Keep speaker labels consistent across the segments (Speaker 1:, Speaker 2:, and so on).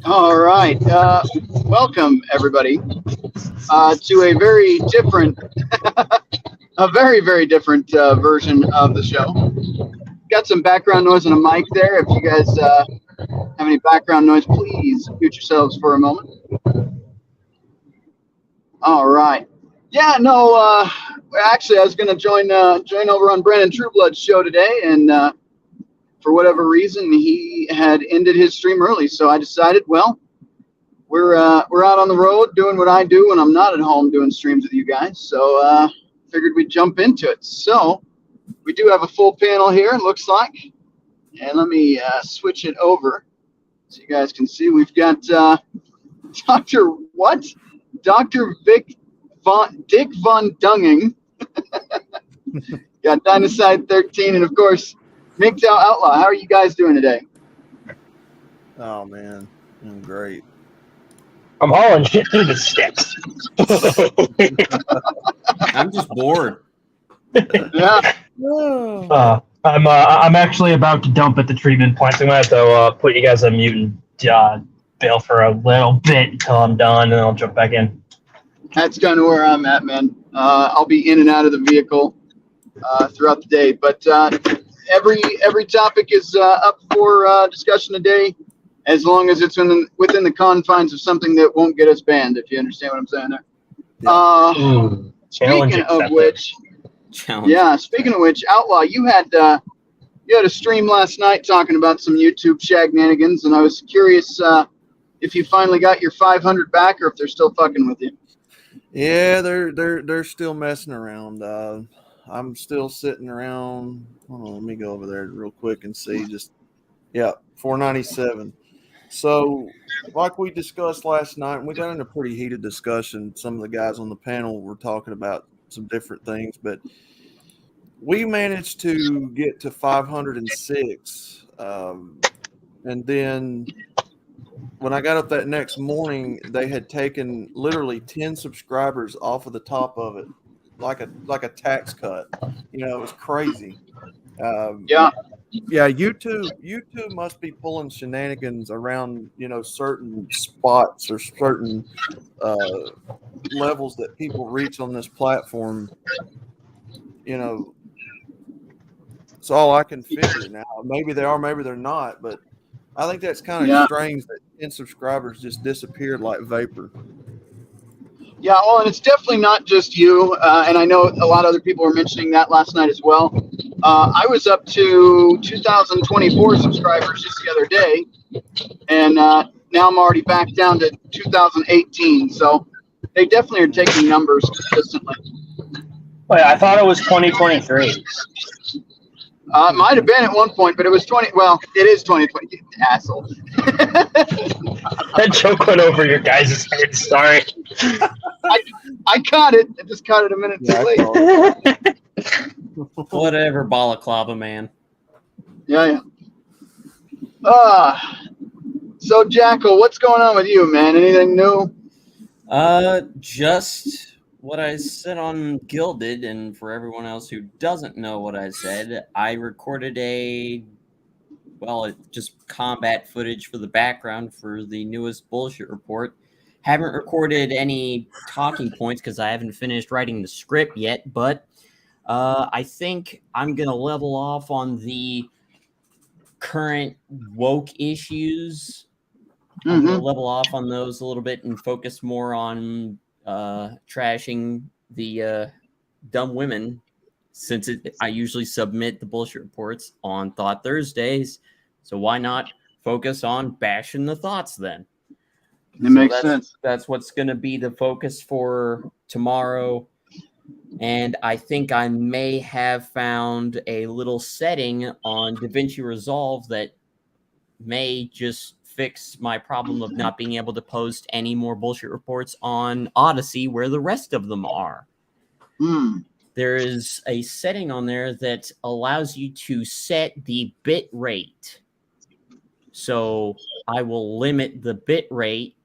Speaker 1: All right. Welcome everybody to a very different, a very different version of the show. Got some background noise on a mic there. If you guys have any background noise, please mute yourselves for a moment. All right. Yeah. No. Actually, I was going to join over on Brandon Trueblood's show today, and for whatever reason, he had ended his stream early. So I decided, well, we're out on the road doing what I do when I'm not at home doing streams with you guys. So figured we'd jump into it. So we do have a full panel here, it looks like. And let me switch it over so you guys can see. We've got Dr. What? Dr. Dick Von Dunging. Got Dynaside 13, and of course, MGTOW Outlaw. How are you guys doing today?
Speaker 2: Oh, man. I'm great.
Speaker 3: I'm hauling shit through the sticks.
Speaker 4: I'm just bored.
Speaker 1: Yeah.
Speaker 3: I'm actually about to dump at the treatment plant. So I'm going to have to put you guys on mute and bail for a little bit until I'm done, and then I'll jump back in.
Speaker 1: That's kind of where I'm at, man. I'll be in and out of the vehicle throughout the day, but every topic is up for discussion today, as long as it's within the confines of something that won't get us banned. If you understand what I'm saying there. Speaking of which, speaking of which, Outlaw, you had a stream last night talking about some YouTube shenanigans, and I was curious if you finally got your 500 back, or if they're still fucking with you.
Speaker 2: Yeah, they're still messing around. I'm still sitting around. Hold on, let me go over there real quick and see. 497. So, like we discussed last night, we got in a pretty heated discussion. Some of the guys on the panel were talking about some different things, but we managed to get to 506. And then when I got up that next morning, they had taken literally 10 subscribers off of the top of it, like a tax cut. You know, it was crazy. Yeah, YouTube must be pulling shenanigans around, certain spots or certain levels that people reach on this platform. It's all I can figure now. Maybe they are, maybe they're not, but I think that's kind of strange that 10 subscribers just disappeared like vapor.
Speaker 1: Yeah, well, and it's definitely not just you, and I know a lot of other people were mentioning that last night as well. I was up to 2,024 subscribers just the other day, and now I'm already back down to 2018. So they definitely are taking numbers consistently.
Speaker 3: Wait, I thought it was 2023.
Speaker 1: It might have been at one point, but it was 20. Well, it is 2020. You asshole.
Speaker 3: That joke went over your guys' heads. Sorry.
Speaker 1: I caught it. I just caught it a minute too late.
Speaker 4: Whatever, balaclava man.
Speaker 1: Yeah. So Jackal, what's going on with you, man? Anything new?
Speaker 4: Just what I said on Gilded, and for everyone else who doesn't know what I said, I recorded just combat footage for the background for the newest bullshit report. Haven't recorded any talking points because I haven't finished writing the script yet, but I think I'm going to level off on the current woke issues. I'm going to level off on those a little bit and focus more on trashing the dumb women, since I usually submit the bullshit reports on Thought Thursdays. So why not focus on bashing the thoughts then?
Speaker 1: It makes sense.
Speaker 4: That's what's going to be the focus for tomorrow. And I think I may have found a little setting on DaVinci Resolve that may just fix my problem of not being able to post any more bullshit reports on Odyssey where the rest of them are. There is a setting on there that allows you to set the bit rate. So I will limit the bit rate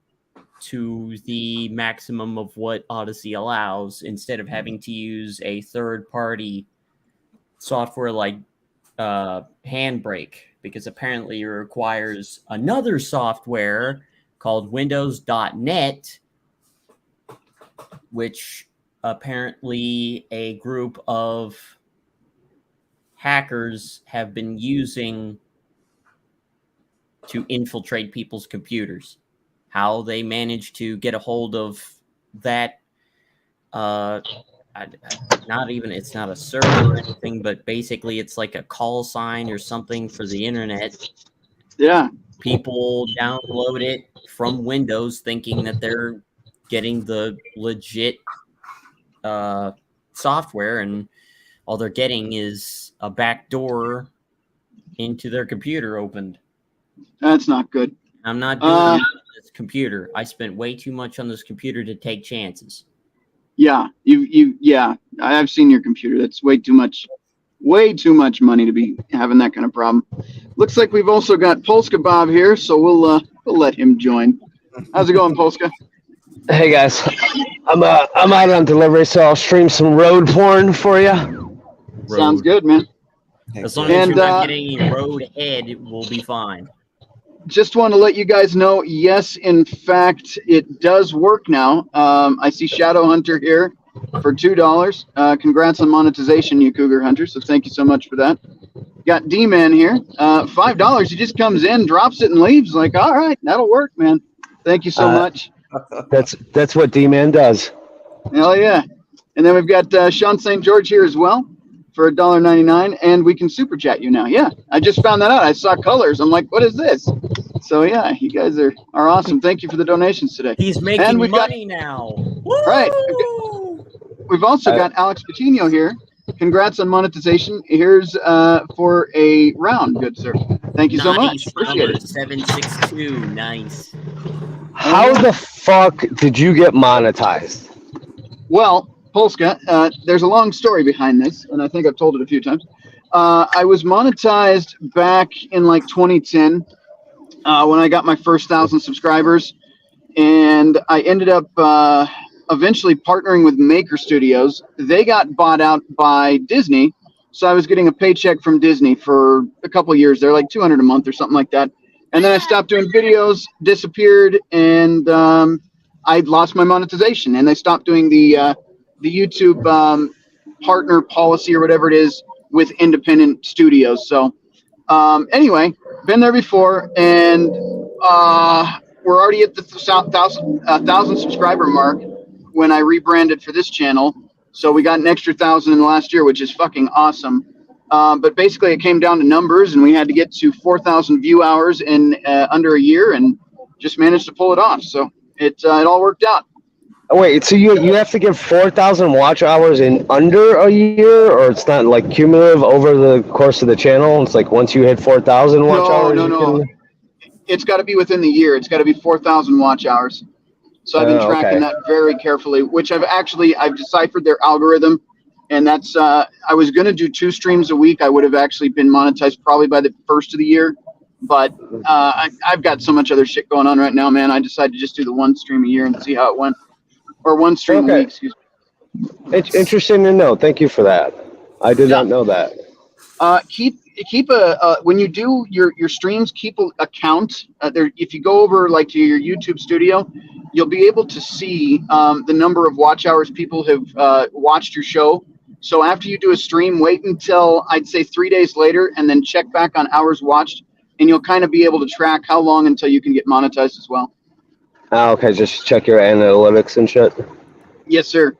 Speaker 4: to the maximum of what Odyssey allows, instead of having to use a third-party software like Handbrake, because apparently it requires another software called Windows.net, which apparently a group of hackers have been using to infiltrate people's computers. How they managed to get a hold of that, it's not a server or anything, but basically it's like a call sign or something for the internet.
Speaker 1: Yeah.
Speaker 4: People download it from Windows thinking that they're getting the legit software, and all they're getting is a back door into their computer opened.
Speaker 1: That's not good.
Speaker 4: I'm not doing that on this computer. I spent way too much on this computer to take chances.
Speaker 1: Yeah, I've seen your computer. That's way too much money to be having that kind of problem. Looks like we've also got Polska Bob here, so we'll let him join. How's it going, Polska?
Speaker 5: Hey guys, I'm out on delivery, so I'll stream some road porn for you.
Speaker 1: Sounds good, man.
Speaker 4: As long as you're not getting any road head, we'll be fine.
Speaker 1: Just want to let you guys know, yes, in fact, it does work now. I see Shadow Hunter here for $2. Congrats on monetization, you Cougar Hunter, so thank you so much for that. Got D-Man here, $5. He just comes in, drops it, and leaves. Like, all right, that'll work, man. Thank you so much.
Speaker 5: That's what D-Man does.
Speaker 1: Hell yeah. And then we've got Sean St. George here as well for $1.99, and we can super chat you now. Yeah, I just found that out. I saw colors. I'm like, what is this? So yeah, you guys are awesome. Thank you for the donations today.
Speaker 4: He's making money now. Woo!
Speaker 1: Right. We've also got Alex Patino here. Congrats on monetization. Here's for a round, good sir. Thank you so much. Appreciate it.
Speaker 4: 762. Nice.
Speaker 5: How the fuck did you get monetized?
Speaker 1: Well, Polska, there's a long story behind this, and I think I've told it a few times. I was monetized back in like 2010 when I got my first 1,000 subscribers, and I ended up eventually partnering with Maker Studios. They got bought out by Disney, so I was getting a paycheck from Disney for a couple of years. They're like $200 a month or something like that. And then I stopped doing videos, disappeared, and I lost my monetization. And they stopped doing the YouTube partner policy or whatever it is with independent studios. So anyway, been there before, and we're already at the 1,000 subscriber mark when I rebranded for this channel. So we got an extra 1,000 in the last year, which is fucking awesome. But basically it came down to numbers, and we had to get to 4,000 view hours in under a year, and just managed to pull it off. So it all worked out.
Speaker 5: Wait, so you have to give 4,000 watch hours in under a year, or it's not like cumulative over the course of the channel? It's like once you hit 4,000 watch hours?
Speaker 1: No. It's got to be within the year. It's got to be 4,000 watch hours. So I've been tracking that very carefully, which I've deciphered their algorithm. And that's, I was going to do 2 streams a week. I would have actually been monetized probably by the first of the year. But I've got so much other shit going on right now, man. I decided to just do the 1 stream a year and see how it went. Or 1 stream a week, excuse me.
Speaker 5: It's interesting to know. Thank you for that. I did not know that.
Speaker 1: Keep a when you do your streams, keep a count. If you go over like to your YouTube studio, you'll be able to see the number of watch hours people have watched your show. So after you do a stream, wait until I'd say 3 days later, and then check back on hours watched, and you'll kind of be able to track how long until you can get monetized as well.
Speaker 5: Oh, okay, just check your analytics and shit.
Speaker 1: Yes, sir.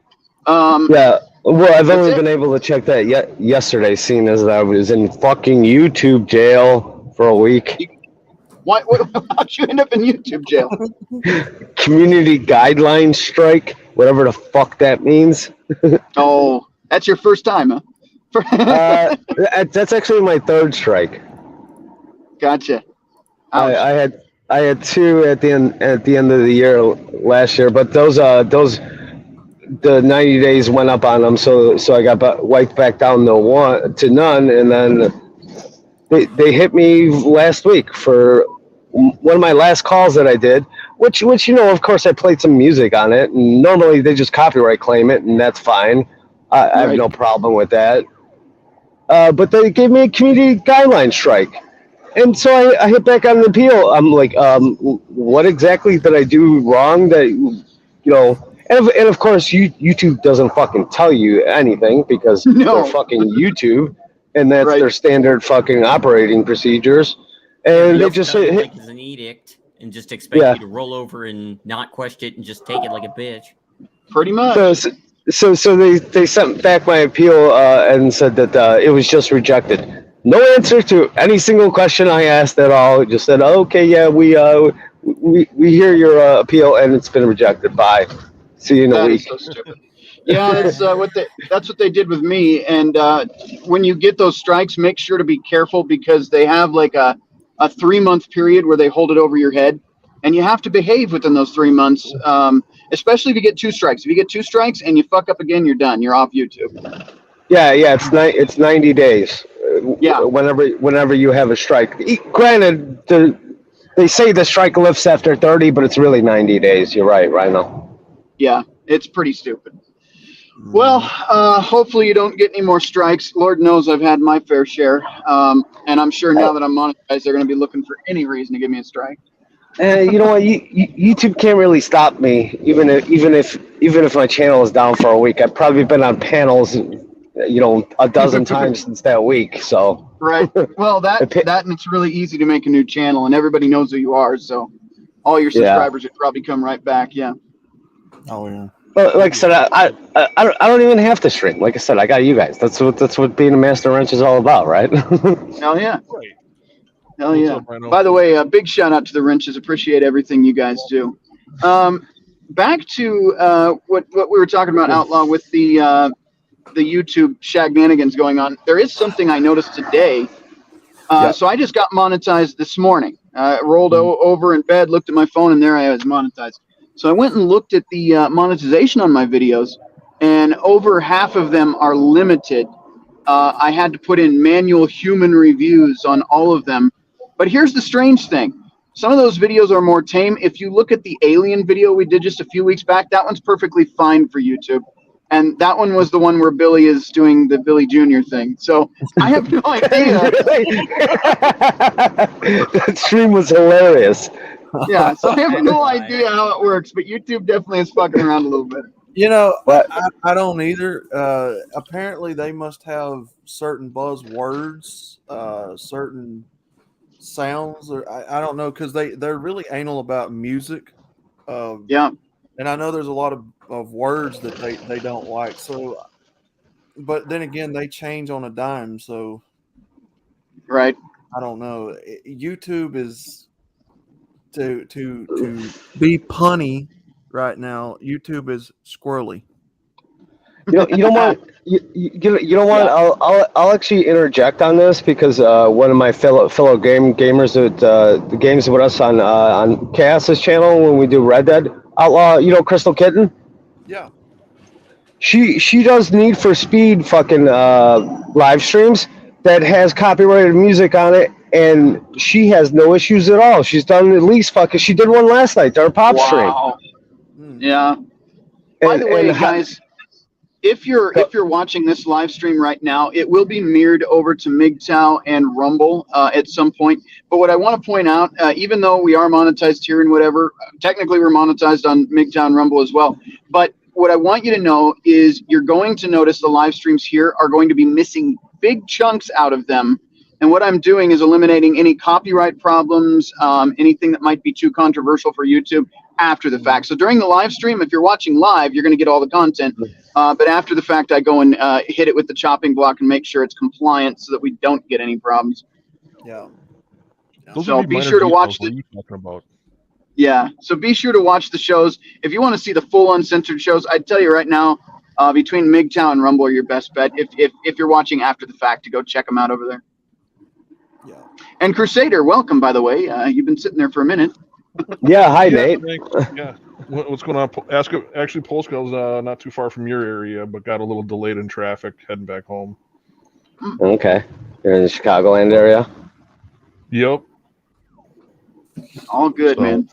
Speaker 5: Yeah. Well, I've only been able to check that yesterday, seeing as I was in fucking YouTube jail for a week.
Speaker 1: How'd you end up in YouTube jail?
Speaker 5: Community guidelines strike, whatever the fuck that means.
Speaker 1: Oh, that's your first time, huh?
Speaker 5: That's actually my 3rd strike.
Speaker 1: Gotcha.
Speaker 5: I had 2 at the end of the year last year, but those the 90 days went up on them, so I got wiped back down to none, and then they hit me last week for one of my last calls that I did, which of course I played some music on it, and normally they just copyright claim it, and that's fine. I have no problem with that. But they gave me a community guideline strike, and so I hit back on the appeal. I'm like, what exactly did I do wrong that, and of course YouTube doesn't fucking tell you anything because
Speaker 1: No.
Speaker 5: they're fucking YouTube and that's
Speaker 1: Right.
Speaker 5: their standard fucking operating procedures. And they just
Speaker 4: tell you
Speaker 5: say,
Speaker 4: like it's an edict and just expect
Speaker 5: Yeah.
Speaker 4: you to roll over and not question it and just take it like a bitch.
Speaker 1: Pretty much.
Speaker 5: so they sent back my appeal and said that it was just rejected. No answer to any single question I asked at all. It just said, okay, yeah, we hear your appeal and it's been rejected. Bye. See you in a
Speaker 1: That is
Speaker 5: week.
Speaker 1: so stupid. Yeah, that's what they did with me. And when you get those strikes, make sure to be careful because they have like a 3-month period where they hold it over your head, and you have to behave within those 3 months. Especially if you get 2 strikes. If you get 2 strikes and you fuck up again, you're done. You're off YouTube.
Speaker 5: Yeah, it's 90 days.
Speaker 1: Yeah.
Speaker 5: Whenever you have a strike. Granted, they say the strike lifts after 30, but it's really 90 days. You're right, Rhino.
Speaker 1: Yeah, it's pretty stupid. Well, hopefully you don't get any more strikes. Lord knows I've had my fair share. And I'm sure now that I'm monetized, they're going to be looking for any reason to give me a strike.
Speaker 5: You know what? YouTube can't really stop me, even if my channel is down for a week. I've probably been on panels, a dozen times since that week. So
Speaker 1: Right. Well, that and it's really easy to make a new channel, and everybody knows who you are. So all your subscribers would probably come right back. Yeah.
Speaker 2: Oh yeah.
Speaker 5: But like I said, I don't even have to stream. Like I said, I got you guys. That's what being a master wrench is all about, right?
Speaker 1: Hell yeah.
Speaker 6: Right.
Speaker 1: Hell
Speaker 6: What's
Speaker 1: yeah.
Speaker 6: up, Rhino?
Speaker 1: By the way, a big shout out to the wrenches. Appreciate everything you guys do. Back to what we were talking about, Outlaw, with the YouTube shagnanigans going on. There is something I noticed today. So I just got monetized this morning. Rolled over in bed, looked at my phone, and there I was monetized. So I went and looked at the monetization on my videos, and over half of them are limited. I had to put in manual human reviews on all of them. But here's the strange thing. Some of those videos are more tame. If you look at the alien video we did just a few weeks back, that one's perfectly fine for YouTube. And that one was the one where Billy is doing the Billy Jr. thing. So I have no idea.
Speaker 5: That stream was hilarious.
Speaker 1: Yeah, so I have no idea how it works, but YouTube definitely is fucking around a little bit.
Speaker 2: I don't either. Apparently, they must have certain buzzwords, certain sounds, or I don't know, because they're really anal about music.
Speaker 1: Yeah.
Speaker 2: And I know there's a lot of words that they don't like. So, but then again, they change on a dime. So,
Speaker 1: right.
Speaker 2: I don't know. YouTube is to be punny right now. YouTube is squirrely.
Speaker 5: You know what? You know what?
Speaker 1: Yeah.
Speaker 5: I'll actually interject on this because one of my fellow gamers that the games with us on Chaos's channel when we do Red Dead Outlaw, Crystal Kitten.
Speaker 2: Yeah.
Speaker 5: She does Need for Speed fucking live streams that has copyrighted music on it, and she has no issues at all. She's done at least fucking. She did one last night. Our pop stream.
Speaker 1: Yeah. By the way, guys, if you're watching this live stream right now, it will be mirrored over to MGTOW and Rumble at some point. But what I want to point out, even though we are monetized here and whatever, technically we're monetized on MGTOW and Rumble as well. But what I want you to know is you're going to notice the live streams here are going to be missing big chunks out of them. And what I'm doing is eliminating any copyright problems, anything that might be too controversial for YouTube after the fact. So during the live stream, if you're watching live, you're going to get all the content. But after the fact, I go and hit it with the chopping block and make sure it's compliant so that we don't get any problems.
Speaker 2: Yeah.
Speaker 1: So be sure to watch the.
Speaker 6: Talking about.
Speaker 1: Yeah. So be sure to watch the shows. If you want to see the full uncensored shows, I'd tell you right now, between MGTOW and Rumble are your best bet. If you're watching after the fact, to go check them out over there.
Speaker 2: Yeah.
Speaker 1: And Crusader, welcome, by the way. You've been sitting there for a minute.
Speaker 5: Yeah, hi, Nate.
Speaker 6: Yeah. What's going on? Actually, Polska's not too far from your area, but got a little delayed in traffic heading back home.
Speaker 5: Okay. You're in the Chicagoland area?
Speaker 6: Yep.
Speaker 1: All good, man.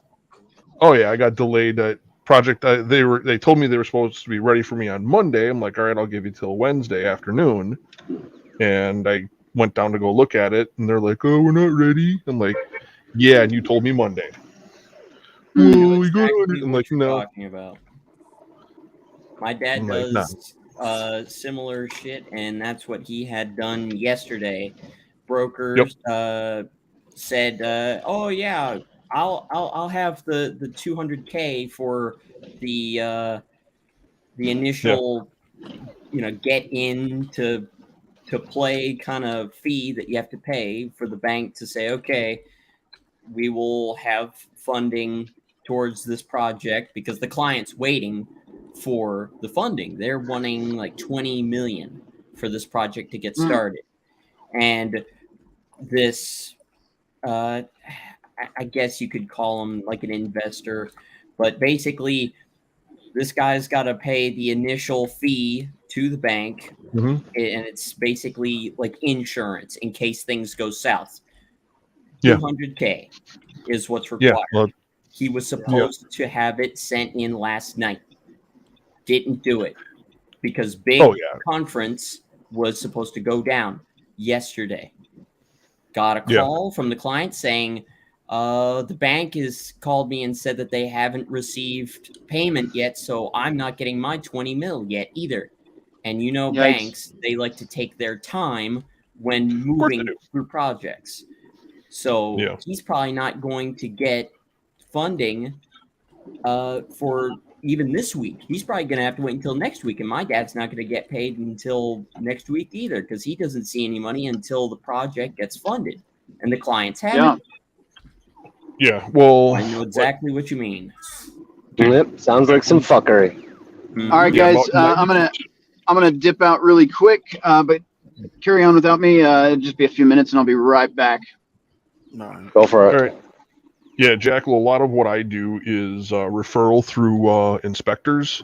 Speaker 6: Oh yeah, I got delayed. Project. They told me they were supposed to be ready for me on Monday. I'm like, all right, I'll give you till Wednesday afternoon. And I went down to go look at it, and they're like, "Oh, we're not ready." I'm like, "Yeah, and you told me Monday."
Speaker 4: I know
Speaker 6: Well, you got
Speaker 4: exactly
Speaker 6: I'm
Speaker 4: what
Speaker 6: like,
Speaker 4: you're
Speaker 6: "No."
Speaker 4: talking about. My dad
Speaker 6: I'm like, "No."
Speaker 4: does similar shit, and that's what he had done yesterday. Brokers said, "Oh yeah, I'll have the 200K for the initial get in to play kind of fee that you have to pay for the bank to say, okay, we will have funding towards this project because the client's waiting for the funding. They're wanting like 20 million for this project to get started. And this, I guess you could call him like an investor, but basically this guy's got to pay the initial fee to the bank.
Speaker 6: Mm-hmm.
Speaker 4: And it's basically like insurance in case things go south.
Speaker 6: Yeah.
Speaker 4: 200K is what's required.
Speaker 6: Yeah. Well,
Speaker 4: He was supposed to have it sent in last night. Didn't do it because big conference was supposed to go down yesterday. Got a call from the client saying, the bank has called me and said that they haven't received payment yet, so I'm not getting my 20 mil yet either. And
Speaker 1: Yikes.
Speaker 4: banks, they like to take their time when moving through projects. So he's probably not going to get funding for even this week. He's probably going to have to wait until next week. And my dad's not going to get paid until next week either because he doesn't see any money until the project gets funded. And the clients have it.
Speaker 6: Yeah, well,
Speaker 4: I know exactly what you mean.
Speaker 5: Yep, sounds like some fuckery.
Speaker 4: Mm-hmm.
Speaker 1: All right, guys, I'm gonna dip out really quick, but carry on without me. It'll just be a few minutes, and I'll be right back.
Speaker 5: Go for it.
Speaker 6: All right. Yeah, Jackal, a lot of what I do is referral through inspectors.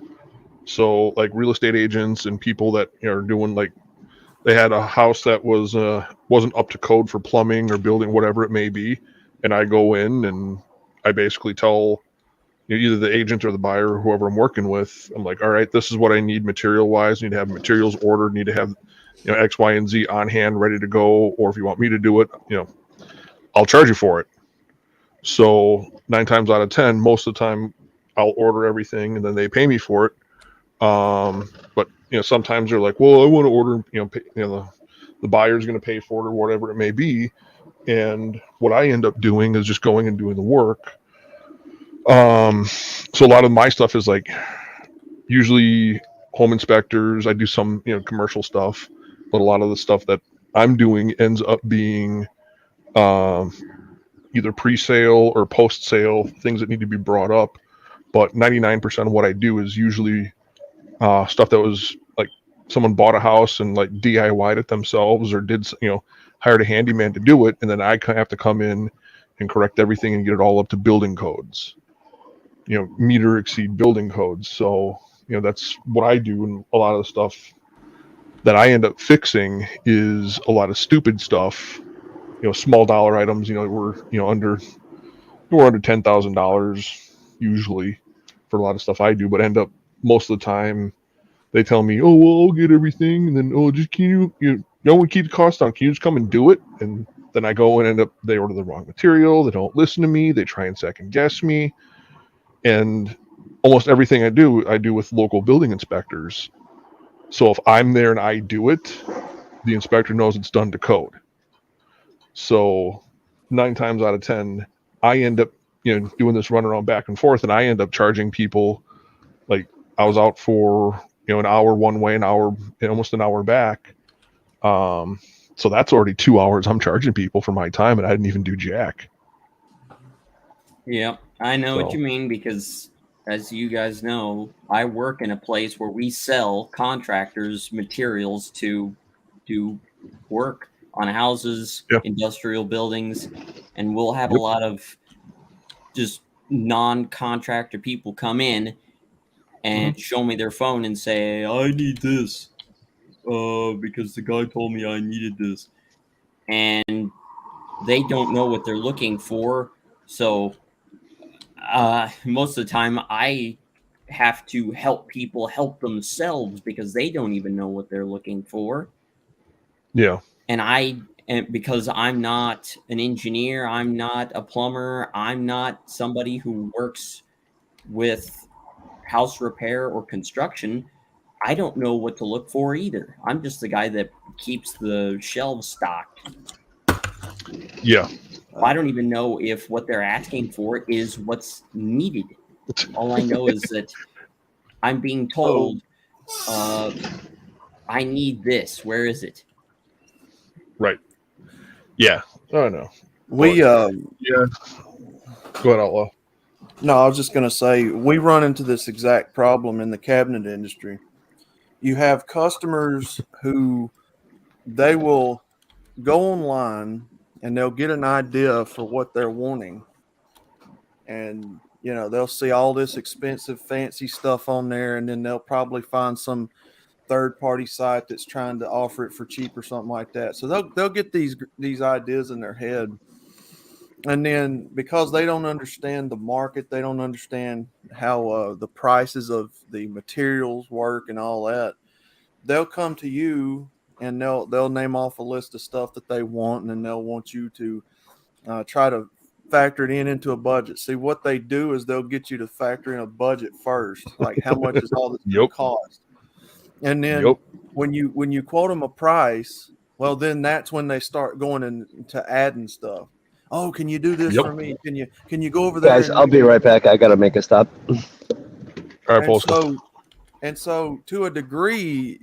Speaker 6: So, like real estate agents and people that are doing like they had a house that wasn't up to code for plumbing or building, whatever it may be, and I go in and I basically tell either the agent or the buyer or whoever I'm working with, I'm like, all right, this is what I need material wise. Need to have materials ordered. Need to have X, Y, and Z on hand, ready to go. Or if you want me to do it, I'll charge you for it. So 9 times out of 10, most of the time, I'll order everything and then they pay me for it. But sometimes they're like, well, I want to order. The buyer's going to pay for it or whatever it may be. And what I end up doing is just going and doing the work. So a lot of my stuff is like usually home inspectors. I do some commercial stuff, but a lot of the stuff that I'm doing ends up being either pre-sale or post-sale things that need to be brought up. But 99% of what I do is usually stuff that was like someone bought a house and like DIY'd it themselves or did hired a handyman to do it, and then I have to come in and correct everything and get it all up to building codes. Meter exceed building codes. So that's what I do, and a lot of the stuff that I end up fixing is a lot of stupid stuff. Small dollar items. We're under $10,000 usually for a lot of stuff I do, but end up most of the time they tell me, oh well, I'll get everything, and then just can you no one keep the cost down. Can you just come and do it? And then I go and they order the wrong material. They don't listen to me. They try and second guess me. And almost everything I do with local building inspectors. So if I'm there and I do it, the inspector knows it's done to code. So 9 times out of 10, I end up, doing this runaround back and forth, and I end up charging people. Like I was out for, an hour one way, almost an hour back. So that's already 2 hours I'm charging people for my time, and I didn't even do jack.
Speaker 4: Yeah, I know what you mean because, as you guys know, I work in a place where we sell contractors materials to do work on houses, industrial buildings, and we'll have a lot of just non-contractor people come in and show me their phone and say, I need this because the guy told me I needed this. And they don't know what they're looking for, so most of the time I have to help people help themselves because they don't even know what they're looking for.
Speaker 6: Yeah.
Speaker 4: and because I'm not an engineer, I'm not a plumber, I'm not somebody who works with house repair or construction, I don't know what to look for either. I'm just the guy that keeps the shelves stocked.
Speaker 6: Yeah.
Speaker 4: I don't even know if what they're asking for is what's needed. All I know is that I'm being told, I need this. Where is it?
Speaker 6: Right. Yeah. Oh no.
Speaker 2: We
Speaker 6: Yeah. Go ahead, Outlaw.
Speaker 2: no, I was just going to say we run into this exact problem in the cabinet industry. You have customers who they will go online and they'll get an idea for what they're wanting, and they'll see all this expensive fancy stuff on there, and then they'll probably find some third party site that's trying to offer it for cheap or something like that. So they'll get these ideas in their head, and then because they don't understand the market, they don't understand how the prices of the materials work and all that, they'll come to you and they'll name off a list of stuff that they want, and then they'll want you to try to factor it into a budget. See, what they do is they'll get you to factor in a budget first, like how much is all this going to cost, and then when you quote them a price, well, then that's when they start going into adding stuff. Oh, can you do this for me? Can you go over there?
Speaker 5: Guys, I'll be right back. I gotta make a stop.
Speaker 6: All right, Paul.
Speaker 2: And so to a degree,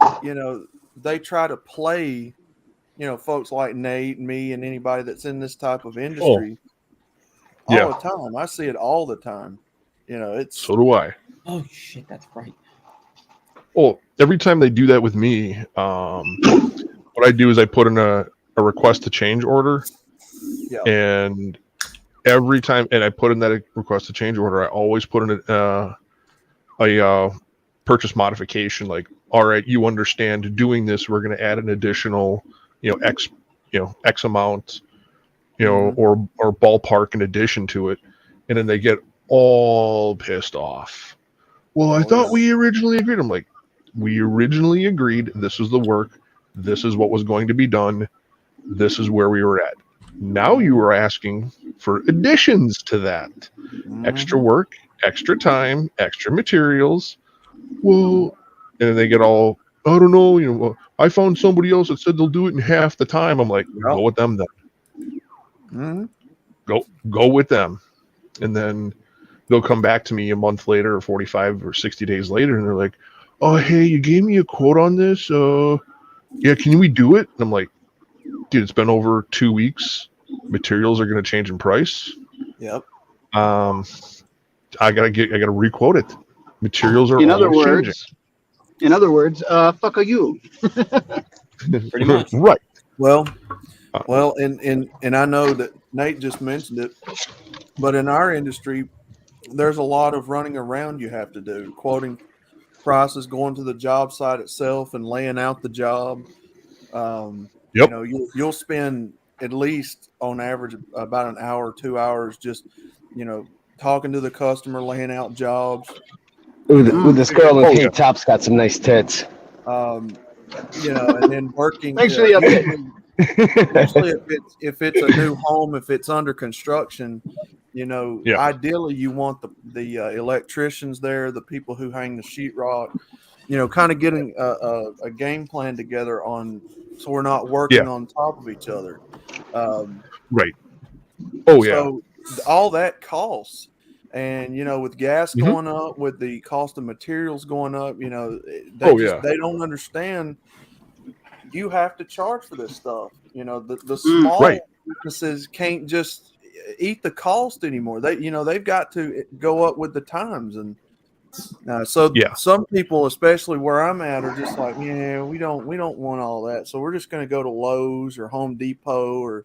Speaker 2: they try to play, folks like Nate and me and anybody that's in this type of industry all the time. I see it all the time.
Speaker 6: So do I.
Speaker 4: Oh shit, that's right.
Speaker 6: Well, every time they do that with me, what I do is I put in a request to change order.
Speaker 2: Yeah.
Speaker 6: And every time, and I put in that request to change order, I always put in a purchase modification, like, all right, you understand doing this, we're going to add an additional, X amount, or ballpark in addition to it. And then they get all pissed off. Well, I thought we originally agreed. I'm like, we originally agreed this is the work, this is what was going to be done, this is where we were at. Now you are asking for additions to that. Extra work, extra time, extra materials. Well, and then they get all, I don't know, I found somebody else that said they'll do it in half the time. I'm like, go with them then. Go with them. And then they'll come back to me a month later or 45 or 60 days later, and they're like, oh, hey, you gave me a quote on this. Yeah, can we do it? And I'm like, dude, it's been over 2 weeks. Materials are going to change in price.
Speaker 2: Yep.
Speaker 6: I gotta requote it. Materials are
Speaker 1: in other words, fuck you.
Speaker 4: Pretty much.
Speaker 6: Right.
Speaker 2: Well, and I know that Nate just mentioned it, but in our industry, there's a lot of running around you have to do, quoting prices, going to the job site itself and laying out the job. You'll spend at least on average about an hour, 2 hours just, talking to the customer, laying out jobs.
Speaker 5: Ooh, this girl in pink top's got some nice tits.
Speaker 2: And then working.
Speaker 1: Thanks for the update.
Speaker 2: Especially if it's a new home, if it's under construction, ideally you want the electricians there, the people who hang the sheetrock, kind of getting a game plan together so we're not working on top of each other.
Speaker 6: Right. Oh yeah.
Speaker 2: So all that costs. And with gas going up, with the cost of materials going up, they don't understand. You have to charge for this stuff. The small businesses can't just eat the cost anymore. They've got to go up with the times, and some people, especially where I'm at, are just like, we don't want all that. So we're just going to go to Lowe's or Home Depot or.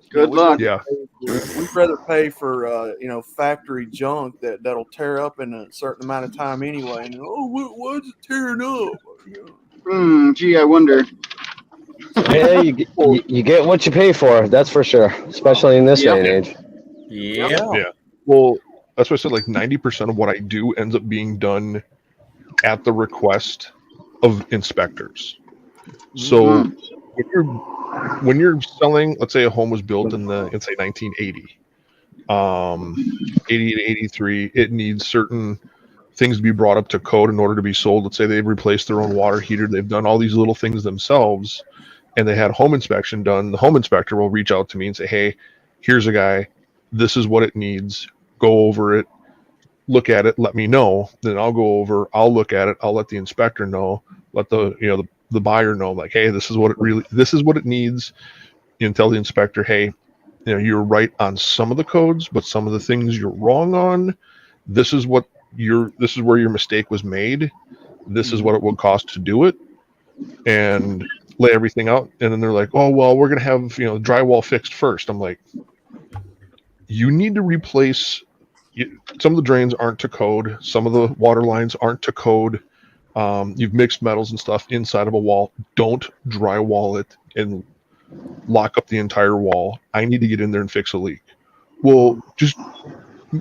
Speaker 1: Good luck.
Speaker 2: We'd rather pay for factory junk that'll tear up in a certain amount of time anyway. And why is it tearing up?
Speaker 1: Gee, I wonder.
Speaker 5: Yeah, you get what you pay for. That's for sure, especially in this day and age.
Speaker 6: Yeah. Well, that's why I said like 90% of what I do ends up being done at the request of inspectors. So when you're selling, let's say a home was built in let's say 1980, 80 to 83, it needs certain things to be brought up to code in order to be sold. Let's say they've replaced their own water heater, they've done all these little things themselves, and they had a home inspection done. The home inspector will reach out to me and say, hey, here's a guy, this is what it needs, go over it, look at it, let me know. Then I'll go over, I'll look at it, I'll let the inspector know, let the buyer know, like, hey, this is what it needs. You can tell the inspector, hey, you're right on some of the codes, but some of the things you're wrong on. This is where your mistake was made. This is what it will cost to do it, and lay everything out. And then they're like, oh, well, we're going to have, drywall fixed first. I'm like, you need to replace, some of the drains aren't to code. Some of the water lines aren't to code. You've mixed metals and stuff inside of a wall. Don't drywall it and lock up the entire wall. I need to get in there and fix a leak. Well, just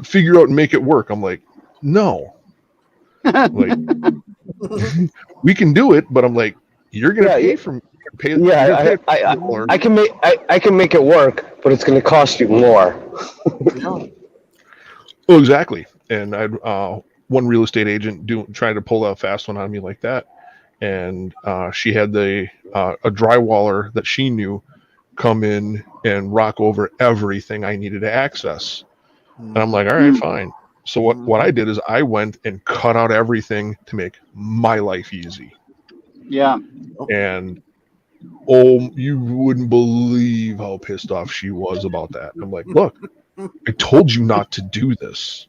Speaker 6: figure out and make it work. I'm like, no. Like, we can do it, but I'm like, you're gonna pay.
Speaker 5: Yeah, I can make it work, but it's going to cost you more.
Speaker 6: Oh, exactly. And I one real estate agent trying to pull a fast one on me like that, and she had a drywaller that she knew come in and rock over everything I needed to access. And I'm like, all right, fine. So what I did is I went and cut out everything to make my life easy.
Speaker 1: Yeah.
Speaker 6: And you wouldn't believe how pissed off she was about that. I'm like, look, I told you not to do this.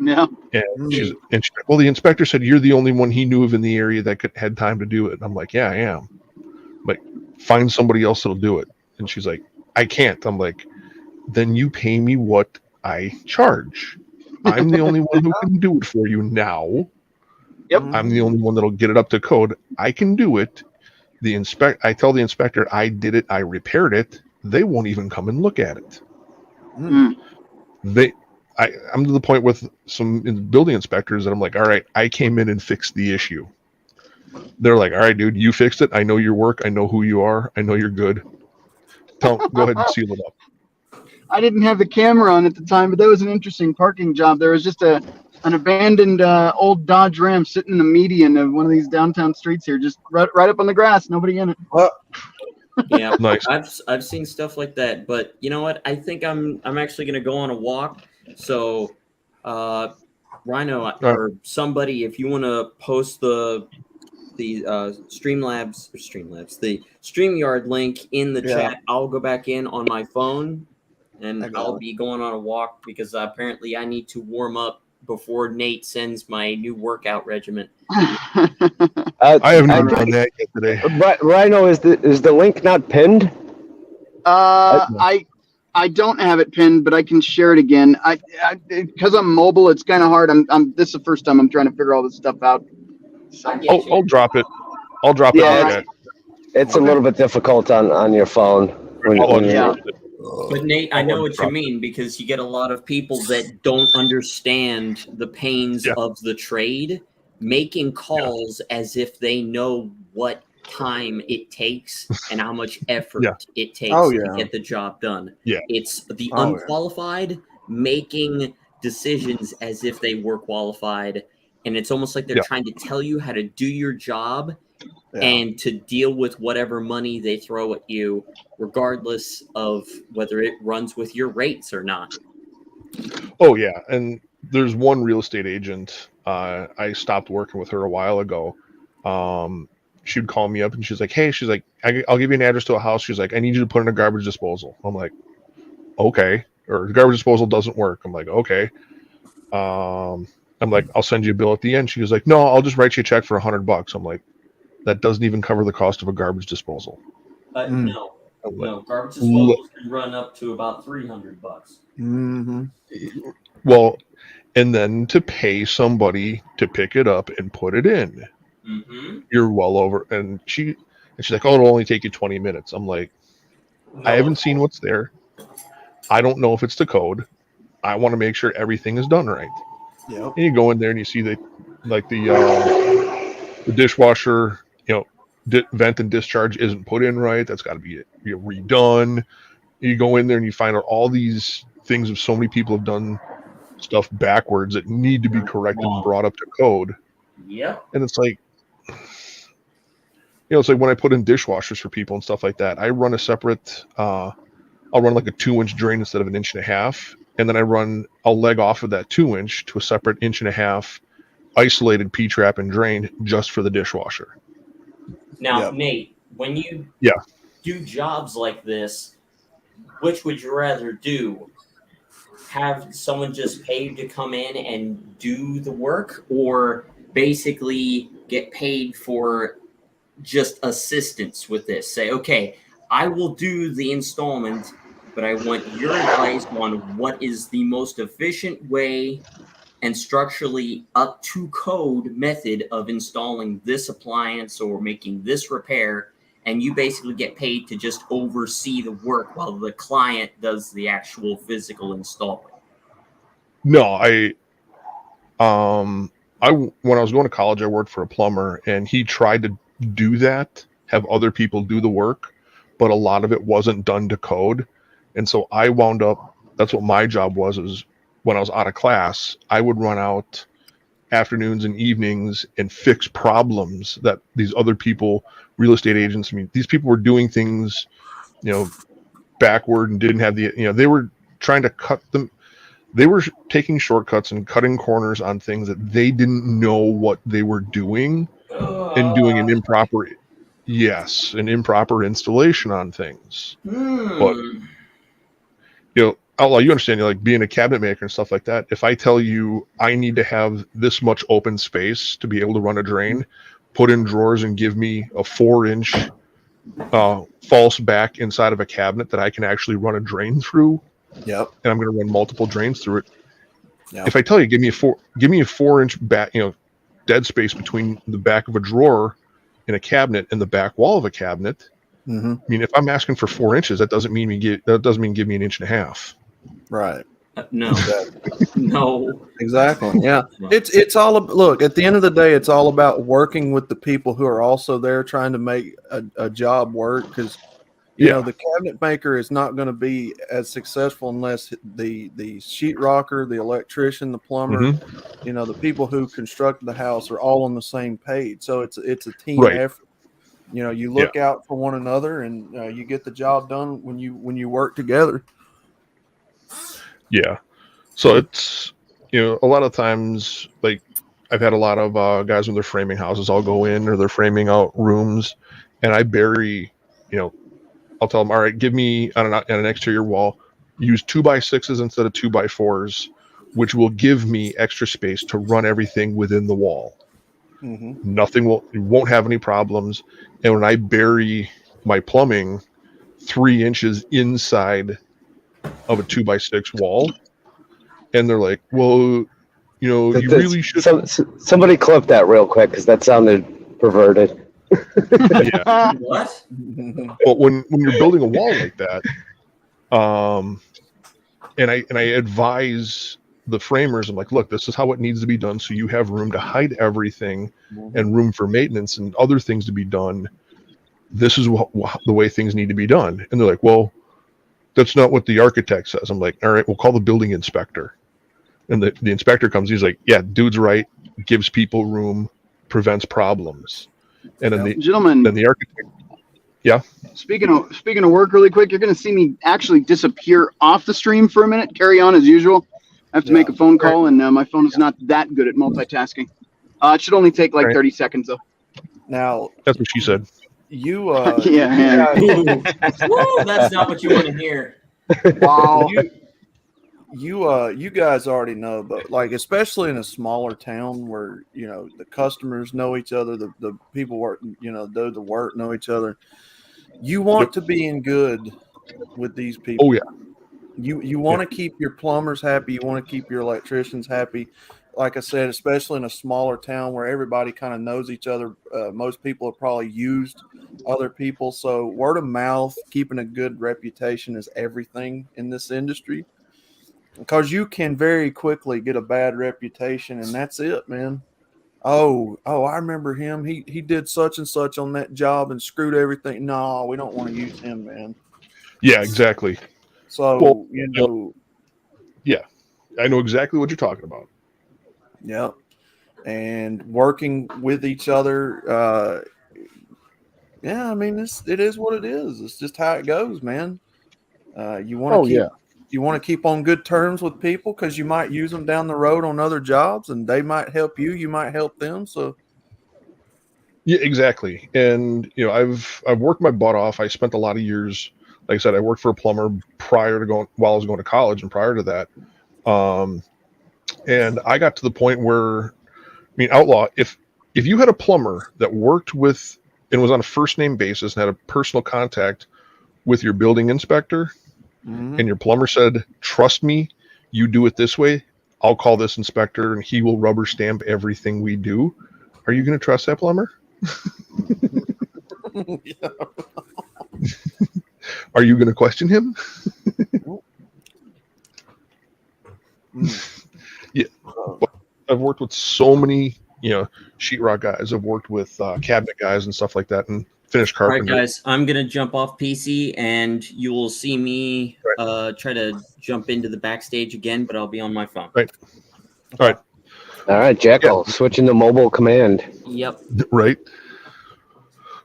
Speaker 1: Yeah.
Speaker 6: And she's like, well, the inspector said you're the only one he knew of in the area that had time to do it. And I'm like, yeah, I am. Like, find somebody else that'll do it. And she's like, I can't. I'm like, then you pay me what I charge. I'm the only one who can do it for you now.
Speaker 1: Yep.
Speaker 6: I'm the only one that'll get it up to code. I can do it. I tell the inspector I did it, I repaired it. They won't even come and look at it. I'm to the point with some building inspectors that I'm like, all right, I came in and fixed the issue. They're like, all right, dude, you fixed it. I know your work. I know who you are. I know you're good. Go ahead and seal it up.
Speaker 1: I didn't have the camera on at the time, but that was an interesting parking job. There was just an abandoned old Dodge Ram sitting in the median of one of these downtown streets here, just right up on the grass, nobody in it.
Speaker 4: Yeah,
Speaker 6: nice.
Speaker 4: I've seen stuff like that, but you know what? I think I'm actually going to go on a walk. So, Rhino or somebody, if you want to post the Streamlabs, the StreamYard link in the chat, I'll go back in on my phone, and I'll be going on a walk because apparently I need to warm up before Nate sends my new workout regimen.
Speaker 5: I
Speaker 6: haven't done that yet today.
Speaker 5: Rhino, is the link not pinned?
Speaker 1: I don't have it pinned, but I can share it again. Because I'm mobile, it's kind of hard. This is the first time I'm trying to figure all this stuff out. So.
Speaker 6: I'll drop it. I'll drop it.
Speaker 5: It's a little bit difficult on your phone.
Speaker 4: But Nate, I know what you mean, because you get a lot of people that don't understand the pains of the trade, making calls as if they know what time it takes and how much effort it takes to get the job done. Yeah. It's the unqualified making decisions as if they were qualified, and it's almost like they're trying to tell you how to do your job and to deal with whatever money they throw at you, regardless of whether it runs with your rates or not.
Speaker 6: Oh, yeah. And there's one real estate agent. I stopped working with her a while ago. She'd call me up and she's like, hey, I'll give you an address to a house. She's like, I need you to put in a garbage disposal. I'm like, okay. Or the garbage disposal doesn't work. I'm like, okay. I'm like, I'll send you a bill at the end. She was like, no, I'll just write you a check for $100. I'm like, that doesn't even cover the cost of a garbage disposal.
Speaker 4: No, garbage disposals can run up to about $300.
Speaker 2: Mm-hmm.
Speaker 6: Well, and then to pay somebody to pick it up and put it in, you're well over. And she's like, oh, it'll only take you 20 minutes. I'm like, I haven't seen what's there. I don't know if it's the code. I want to make sure everything is done right.
Speaker 2: Yeah. And
Speaker 6: you go in there and you see the dishwasher, vent and discharge isn't put in right. That's got to be redone. You go in there and you find out all these things of so many people have done stuff backwards that need to be corrected and brought up to code.
Speaker 4: Yep.
Speaker 6: And it's like, it's like when I put in dishwashers for people and stuff like that, I run a separate, I'll run like a 2-inch drain instead of an 1.5 inches. And then I'll leg off of that 2-inch to a separate 1.5 inches isolated P-trap and drain just for the dishwasher.
Speaker 4: Now,
Speaker 2: Yep.
Speaker 4: Nate, when you
Speaker 6: Yeah.
Speaker 4: do jobs like this, which would you rather do? Have someone just pay you to come in and do the work, or basically get paid for just assistance with this? Say, okay, I will do the installment, but I want your advice on what is the most efficient way and structurally up to code method of installing this appliance or making this repair, and you basically get paid to just oversee the work while the client does the actual physical installing.
Speaker 6: No, when I was going to college, I worked for a plumber, and he tried to do that, have other people do the work, but a lot of it wasn't done to code. And so I wound up, that's what my job was when I was out of class, I would run out afternoons and evenings and fix problems that these other people, real estate agents, these people were doing things, backward and didn't have they were trying to cut them. They were taking shortcuts and cutting corners on things that they didn't know what they were doing and doing an improper installation on things. But, outlaw, you understand, like being a cabinet maker and stuff like that. If I tell you I need to have this much open space to be able to run a drain, put in drawers and give me a 4-inch false back inside of a cabinet that I can actually run a drain through.
Speaker 2: Yep.
Speaker 6: And I'm going to run multiple drains through it.
Speaker 2: Yep.
Speaker 6: If I tell you, give me a 4-inch back, dead space between the back of a drawer in a cabinet and the back wall of a cabinet.
Speaker 2: Mm-hmm.
Speaker 6: I mean, if I'm asking for 4 inches, that doesn't mean give me an 1.5 inches.
Speaker 2: Right.
Speaker 4: No. No.
Speaker 2: Exactly. Yeah. It's all look, at the end of the day, it's all about working with the people who are also there trying to make a job work, because the cabinet maker is not going to be as successful unless the sheetrocker, the electrician, the plumber, the people who constructed the house are all on the same page. So it's a team effort. You look out for one another, and you get the job done when you work together.
Speaker 6: Yeah. So it's, a lot of times, like I've had a lot of guys when they're framing houses, I'll go in or they're framing out rooms and I bury, I'll tell them, all right, give me on an exterior wall, use 2x6s instead of 2x4s, which will give me extra space to run everything within the wall.
Speaker 2: Mm-hmm.
Speaker 6: Won't have any problems. And when I bury my plumbing 3 inches inside of a 2x6 wall, and they're like, well, you really should.
Speaker 5: Somebody clip that real quick, because that sounded perverted.
Speaker 6: Yeah.
Speaker 4: What?
Speaker 6: But when you're building a wall like that, and I advise the framers, I'm like, look, this is how it needs to be done, so you have room to hide everything and room for maintenance and other things to be done. This is the way things need to be done. And they're like, well, that's not what the architect says. I'm like, all right, we'll call the building inspector. And the inspector comes, he's like, yeah, dude's right, gives people room, prevents problems. And then the architect, yeah.
Speaker 1: Speaking of work, really quick, you're going to see me actually disappear off the stream for a minute. Carry on as usual. I have to make a phone call, and my phone is not that good at multitasking. It should only take like 30 seconds, though.
Speaker 2: Now,
Speaker 6: that's what she said.
Speaker 2: You,
Speaker 1: yeah.
Speaker 4: Woo, that's not what you want to hear.
Speaker 1: Wow.
Speaker 2: You guys already know, but like, especially in a smaller town where the customers know each other, the people work, do the work, know each other. You want to be in good with these people.
Speaker 6: Oh yeah.
Speaker 2: You want to keep your plumbers happy. You want to keep your electricians happy. Like I said, especially in a smaller town where everybody kind of knows each other. Most people have probably used other people, so word of mouth, keeping a good reputation is everything in this industry. Because you can very quickly get a bad reputation, and that's it, man. Oh, I remember him. He did such and such on that job and screwed everything. No, we don't want to use him, man.
Speaker 6: Yeah, exactly.
Speaker 2: So,
Speaker 6: Well,
Speaker 2: yeah,
Speaker 6: I know exactly what you're talking about.
Speaker 2: yeah. And working with each other, yeah, I mean, it is what it is. It's just how it goes, man. You want to keep on good terms with people because you might use them down the road on other jobs, and they might help you. You might help them. So,
Speaker 6: Yeah, exactly. And I've worked my butt off. I spent a lot of years, like I said, I worked for a plumber while I was going to college, and prior to that, and I got to the point where, Outlaw, if you had a plumber that worked with and was on a first name basis and had a personal contact with your building inspector, and your plumber said, "Trust me, you do it this way. I'll call this inspector and he will rubber stamp everything we do." Are you going to trust that plumber?
Speaker 2: yeah.
Speaker 6: Are you going to question him? Yeah. But I've worked with so many, sheetrock guys. I've worked with cabinet guys and stuff like that, and finished carpenter.
Speaker 4: All right, guys, I'm gonna jump off PC, and you will see me try to jump into the backstage again, but I'll be on my phone.
Speaker 6: Right. All right,
Speaker 5: Jackal, switching to mobile command.
Speaker 4: Yep.
Speaker 6: Right.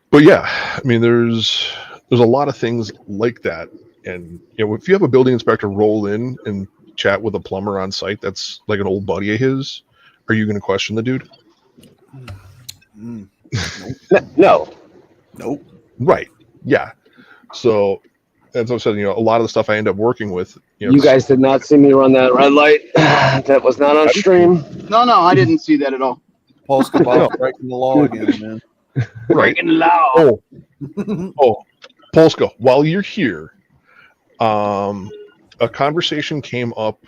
Speaker 6: But yeah, there's a lot of things like that, and if you have a building inspector roll in and chat with a plumber on site that's like an old buddy of his, are you going to question the dude?
Speaker 5: No.
Speaker 2: Nope.
Speaker 6: Right. Yeah. So as I said, a lot of the stuff I end up working with.
Speaker 5: You guys did not see me run that red light. That was not on stream.
Speaker 1: No, I didn't see that at all.
Speaker 2: Polska Bob's breaking the law again, man.
Speaker 6: Right.
Speaker 1: Breaking the law.
Speaker 6: Oh, Polska, while you're here, a conversation came up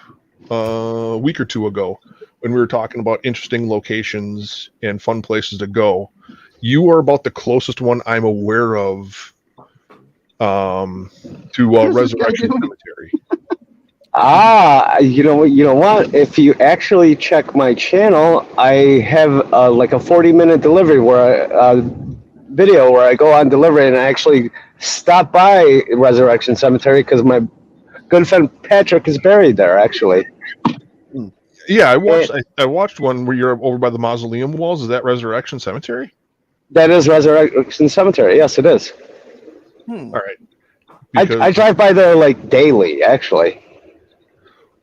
Speaker 6: a week or two ago when we were talking about interesting locations and fun places to go. You are about the closest one I'm aware of to Resurrection Cemetery.
Speaker 5: You know what? If you actually check my channel, I have like a 40-minute delivery video where I go on delivery and I actually stop by Resurrection Cemetery because my good friend Patrick is buried there, actually.
Speaker 6: Yeah, I watched one where you're over by the mausoleum walls. Is that Resurrection Cemetery?
Speaker 5: That is Resurrection Cemetery. Yes, it is.
Speaker 6: All right.
Speaker 5: I drive by there like daily, actually.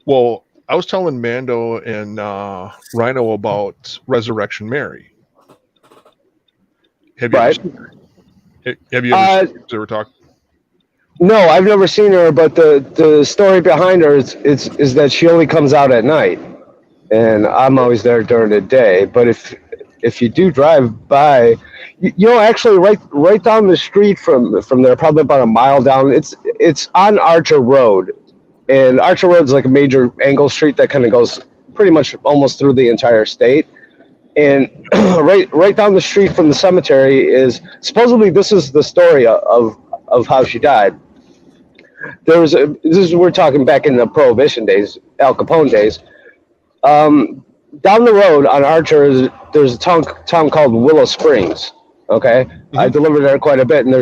Speaker 6: Well, I was telling Mando and Rhino about Resurrection Mary. Have you ever seen her? Have you ever talked?
Speaker 5: No, I've never seen her, but the story behind her is that she only comes out at night, and I'm always there during the day. But if you do drive by, actually right down the street from there, probably about a mile down, it's on Archer Road, and Archer Road's like a major angle street that kind of goes pretty much almost through the entire state. And right down the street from the cemetery is supposedly, this is the story of how she died. We're talking back in the Prohibition days, Al Capone days. Down the road on Archer, there's a town called Willow Springs. Okay, I delivered there quite a bit, and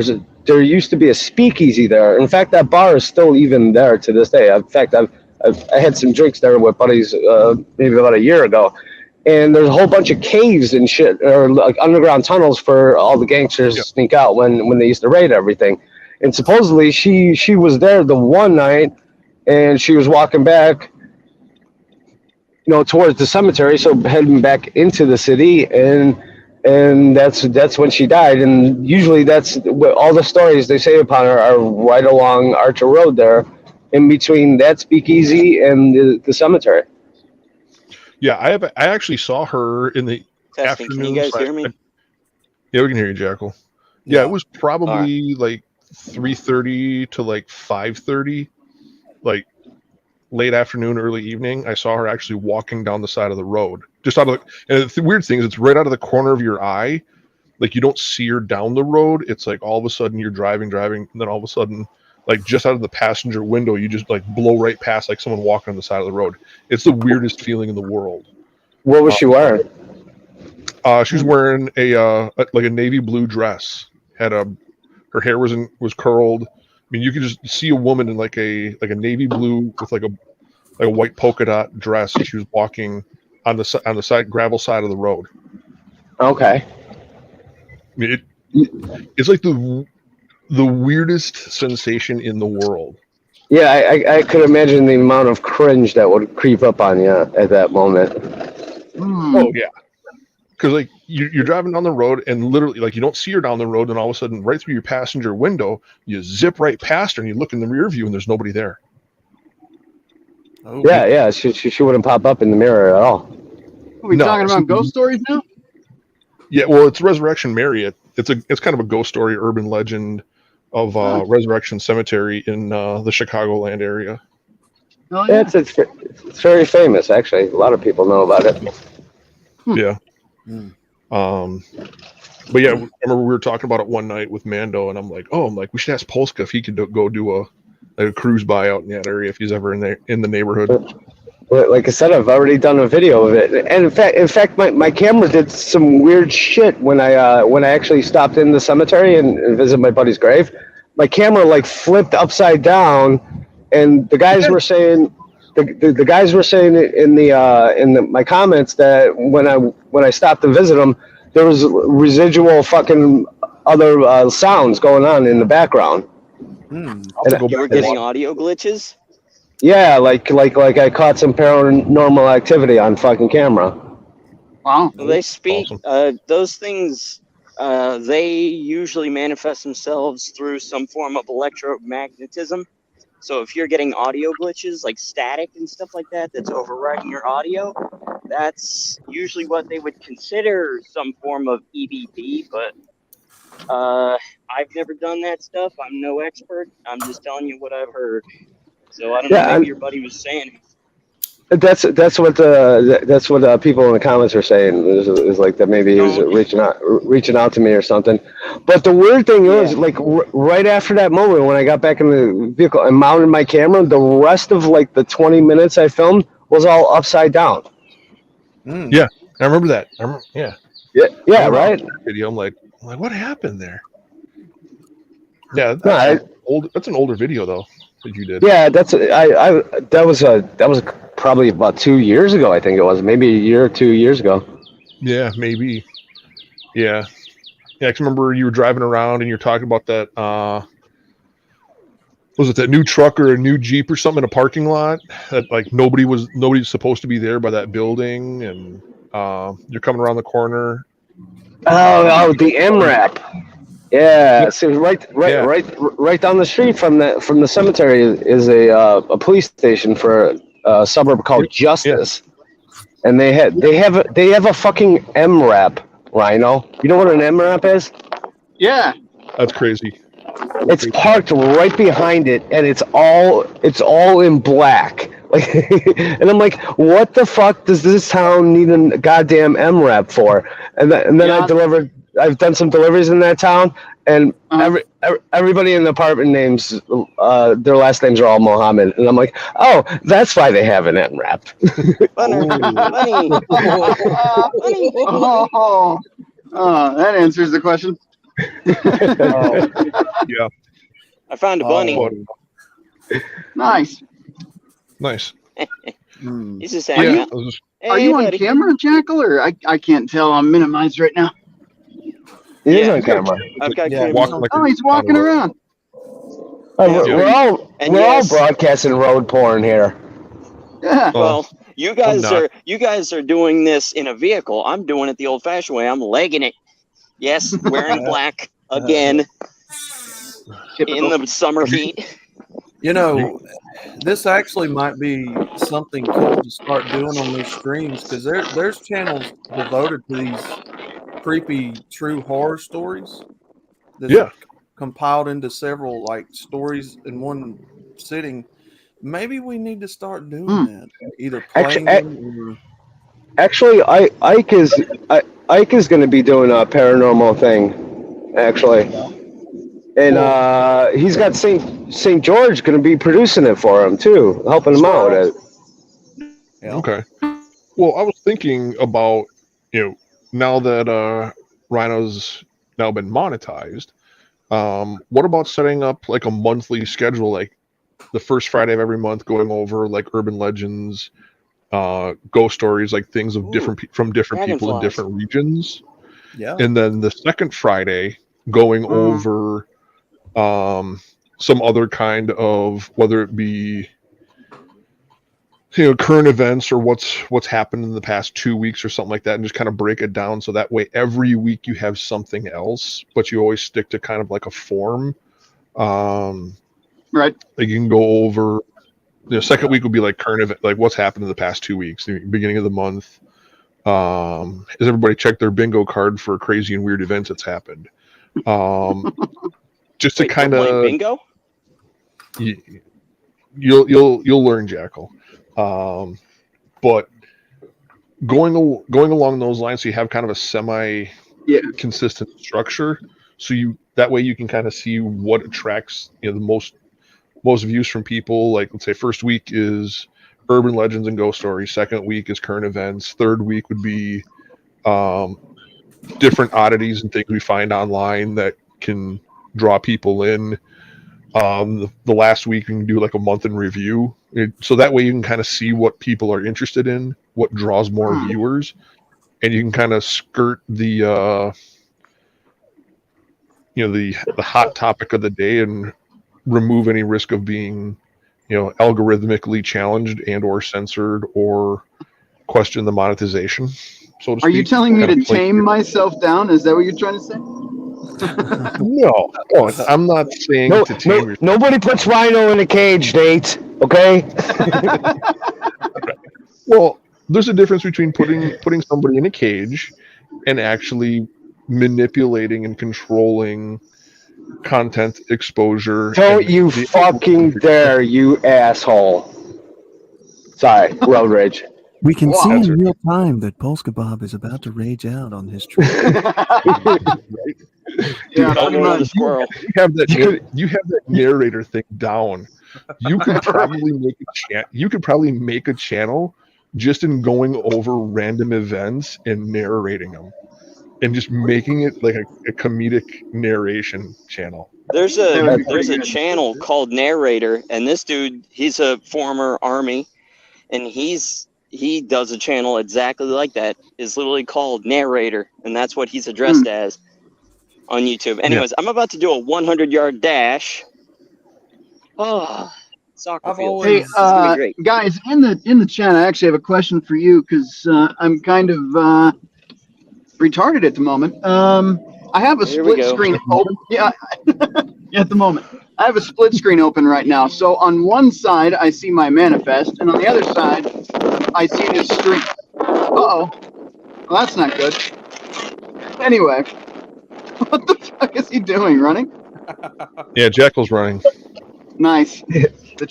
Speaker 5: there used to be a speakeasy there. In fact, that bar is still even there to this day. In fact, I had some drinks there with buddies maybe about a year ago, and there's a whole bunch of caves and shit, or like underground tunnels for all the gangsters to sneak out when they used to raid everything. And supposedly she was there the one night, and she was walking back, towards the cemetery, so heading back into the city, and that's when she died. And usually that's what all the stories they say upon her are right along Archer Road there, in between that speakeasy and the cemetery.
Speaker 6: Yeah, I actually saw her in the afternoon.
Speaker 7: Can you guys hear me?
Speaker 6: Yeah, we can hear you, Jackal. Yeah, it was probably like 3:30 to like 5:30, like late afternoon, early evening. I saw her actually walking down the side of the road, just out of and the weird thing is it's right out of the corner of your eye. Like you don't see her down the road. It's like all of a sudden you're driving, and then all of a sudden, like just out of the passenger window, you just like blow right past like someone walking on the side of the road. It's the weirdest feeling in the world.
Speaker 5: What was she wearing?
Speaker 6: She was wearing a like a navy blue dress. Her hair was curled. I mean, you could just see a woman in like a navy blue with like a white polka dot dress. She was walking on the side gravel side of the road.
Speaker 5: Okay.
Speaker 6: I mean, it's like the weirdest sensation in the world.
Speaker 5: Yeah, I could imagine the amount of cringe that would creep up on you at that moment.
Speaker 6: Oh yeah, because like you're driving down the road and literally like you don't see her down the road, and all of a sudden right through your passenger window you zip right past her and you look in the rear view and there's nobody there.
Speaker 2: Oh,
Speaker 5: Yeah, she wouldn't pop up in the mirror at all.
Speaker 1: Are we talking about ghost stories now?
Speaker 6: Yeah, well, it's Resurrection Mary. It's kind of a ghost story, urban legend of Resurrection Cemetery in the Chicagoland area.
Speaker 1: Oh,
Speaker 5: Yeah,
Speaker 1: yeah.
Speaker 5: it's very famous actually. A lot of people know about it.
Speaker 6: Yeah.
Speaker 2: Hmm.
Speaker 6: But yeah, I remember we were talking about it one night with Mando, and I'm like, we should ask Polska if he could go do a cruise buyout in that area if he's ever in the neighborhood.
Speaker 5: Like I said, I've already done a video of it, and in fact, my camera did some weird shit when I actually stopped in the cemetery and visited my buddy's grave. My camera like flipped upside down, and the guys were saying the guys were saying in my comments that when I stopped to visit them, there was residual fucking other sounds going on in the background.
Speaker 7: You were getting audio glitches?
Speaker 5: Yeah, like I caught some paranormal activity on fucking camera.
Speaker 1: Wow.
Speaker 7: Well, they speak,
Speaker 6: Awesome.
Speaker 7: those things, they usually manifest themselves through some form of electromagnetism. So if you're getting audio glitches, like static and stuff like that, that's overriding your audio, that's usually what they would consider some form of EVP, but I've never done that stuff. I'm no expert. I'm just telling you what I've heard. So I don't know. Maybe your buddy was saying.
Speaker 5: That's what people in the comments are saying is like that maybe he was reaching out to me or something. But the weird thing is, like right after that moment when I got back in the vehicle and mounted my camera, the rest of like the 20 minutes I filmed was all upside down.
Speaker 6: Yeah, I remember that.
Speaker 5: Yeah, right.
Speaker 6: Video. I'm like, what happened there? Yeah, that's an older video though that you did.
Speaker 5: Yeah, that was probably about 2 years ago. I think it was maybe a year or 2 years ago.
Speaker 6: Yeah, maybe. Yeah. I can remember you were driving around and you're talking about that. Was it that new truck or a new Jeep or something in a parking lot that like nobody's supposed to be there by that building, and you're coming around the corner.
Speaker 5: Oh, the MRAP. Yeah, so right down the street from the cemetery is a police station for a suburb called Justice, and they have a fucking MRAP, Rhino. You know what an MRAP is?
Speaker 1: Yeah.
Speaker 6: That's crazy.
Speaker 5: It's parked right behind it, and it's all in black. Like, and I'm like, what the fuck does this town need a goddamn MRAP for? And then I've done some deliveries in that town, and everybody in the apartment names, their last names are all Mohammed, and I'm like, oh, that's why they have an MRAP.
Speaker 1: That answers the question.
Speaker 6: Yeah.
Speaker 7: I found a bunny.
Speaker 1: Nice.
Speaker 7: He's just hanging out.
Speaker 1: Are you on
Speaker 7: buddy.
Speaker 1: camera, Jackal, or I can't tell? I'm minimized right now.
Speaker 5: He is on camera.
Speaker 7: I've got
Speaker 1: He's walking around.
Speaker 5: We're all broadcasting road porn here.
Speaker 1: Yeah.
Speaker 7: Well, you guys are doing this in a vehicle. I'm doing it the old-fashioned way. I'm legging it. Yes, wearing black again in the summer heat.
Speaker 2: You know, this actually might be something cool to start doing on these streams, because there's channels devoted to these creepy true horror stories. That's compiled into several like stories in one sitting. Maybe we need to start doing that. Either playing them or...
Speaker 5: Actually, Ike is going to be doing a paranormal thing, actually, and he's got St. George going to be producing it for him too, helping him out with it.
Speaker 6: Okay. Well, I was thinking about now that Rhino's now been monetized, what about setting up like a monthly schedule, like the first Friday of every month, going over like urban legends, ghost stories, like things of from different people in
Speaker 7: dragonflies.
Speaker 6: different regions,
Speaker 2: Yeah.
Speaker 6: and then the second Friday going over some other kind of, whether it be current events or what's happened in the past 2 weeks or something like that, and just kind of break it down so that way every week you have something else, but you always stick to kind of like a form.
Speaker 1: Right.
Speaker 6: Like you can go over. Second week would be like current event, like what's happened in the past 2 weeks, the beginning of the month. Has everybody checked their bingo card for crazy and weird events that's happened? Just to kind of
Speaker 7: bingo.
Speaker 6: You'll learn, Jackal. But going along those lines, so you have kind of a semi consistent structure, so that way you can kind of see what attracts the most views from people. Like, let's say first week is urban legends and ghost stories, second week is current events, third week would be different oddities and things we find online that can draw people in. The last week you can do like a month in review, so that way you can kind of see what people are interested in, what draws more viewers, and you can kind of skirt the the hot topic of the day and remove any risk of being algorithmically challenged and or censored or question the monetization, so to speak.
Speaker 1: Are you telling me to tame myself down? Is that what you're trying to say?
Speaker 6: No, I'm not saying to tame yourself.
Speaker 5: Nobody puts Rhino in a cage, Nate. Okay.
Speaker 6: Well, there's a difference between putting somebody in a cage and actually manipulating and controlling content exposure.
Speaker 5: Don't you fucking dare, you asshole. Sorry, Road Rage.
Speaker 8: We can see in real time that Polska Bob is about to rage out on his trip.
Speaker 1: Yeah,
Speaker 7: squirrel.
Speaker 6: You have that narrator thing down. You could probably make a channel just in going over random events and narrating them, and just making it like a comedic narration channel.
Speaker 7: There's a channel called Narrator, and this dude, he's a former Army, and he does a channel exactly like that. It's literally called Narrator, and that's what he's addressed as on YouTube. Anyways, I'm about to do a 100-yard dash. Oh, soccer field.
Speaker 1: Hey, guys, in the chat, I actually have a question for you because I'm kind of retarded at the moment. I have a split screen open. Yeah, at the moment. I have a split screen open right now. So on one side, I see my manifest, and on the other side, I see this stream. Uh-oh. Well, that's not good. Anyway, what the fuck is he doing? Running?
Speaker 6: Yeah, Jackal's running.
Speaker 1: Nice. The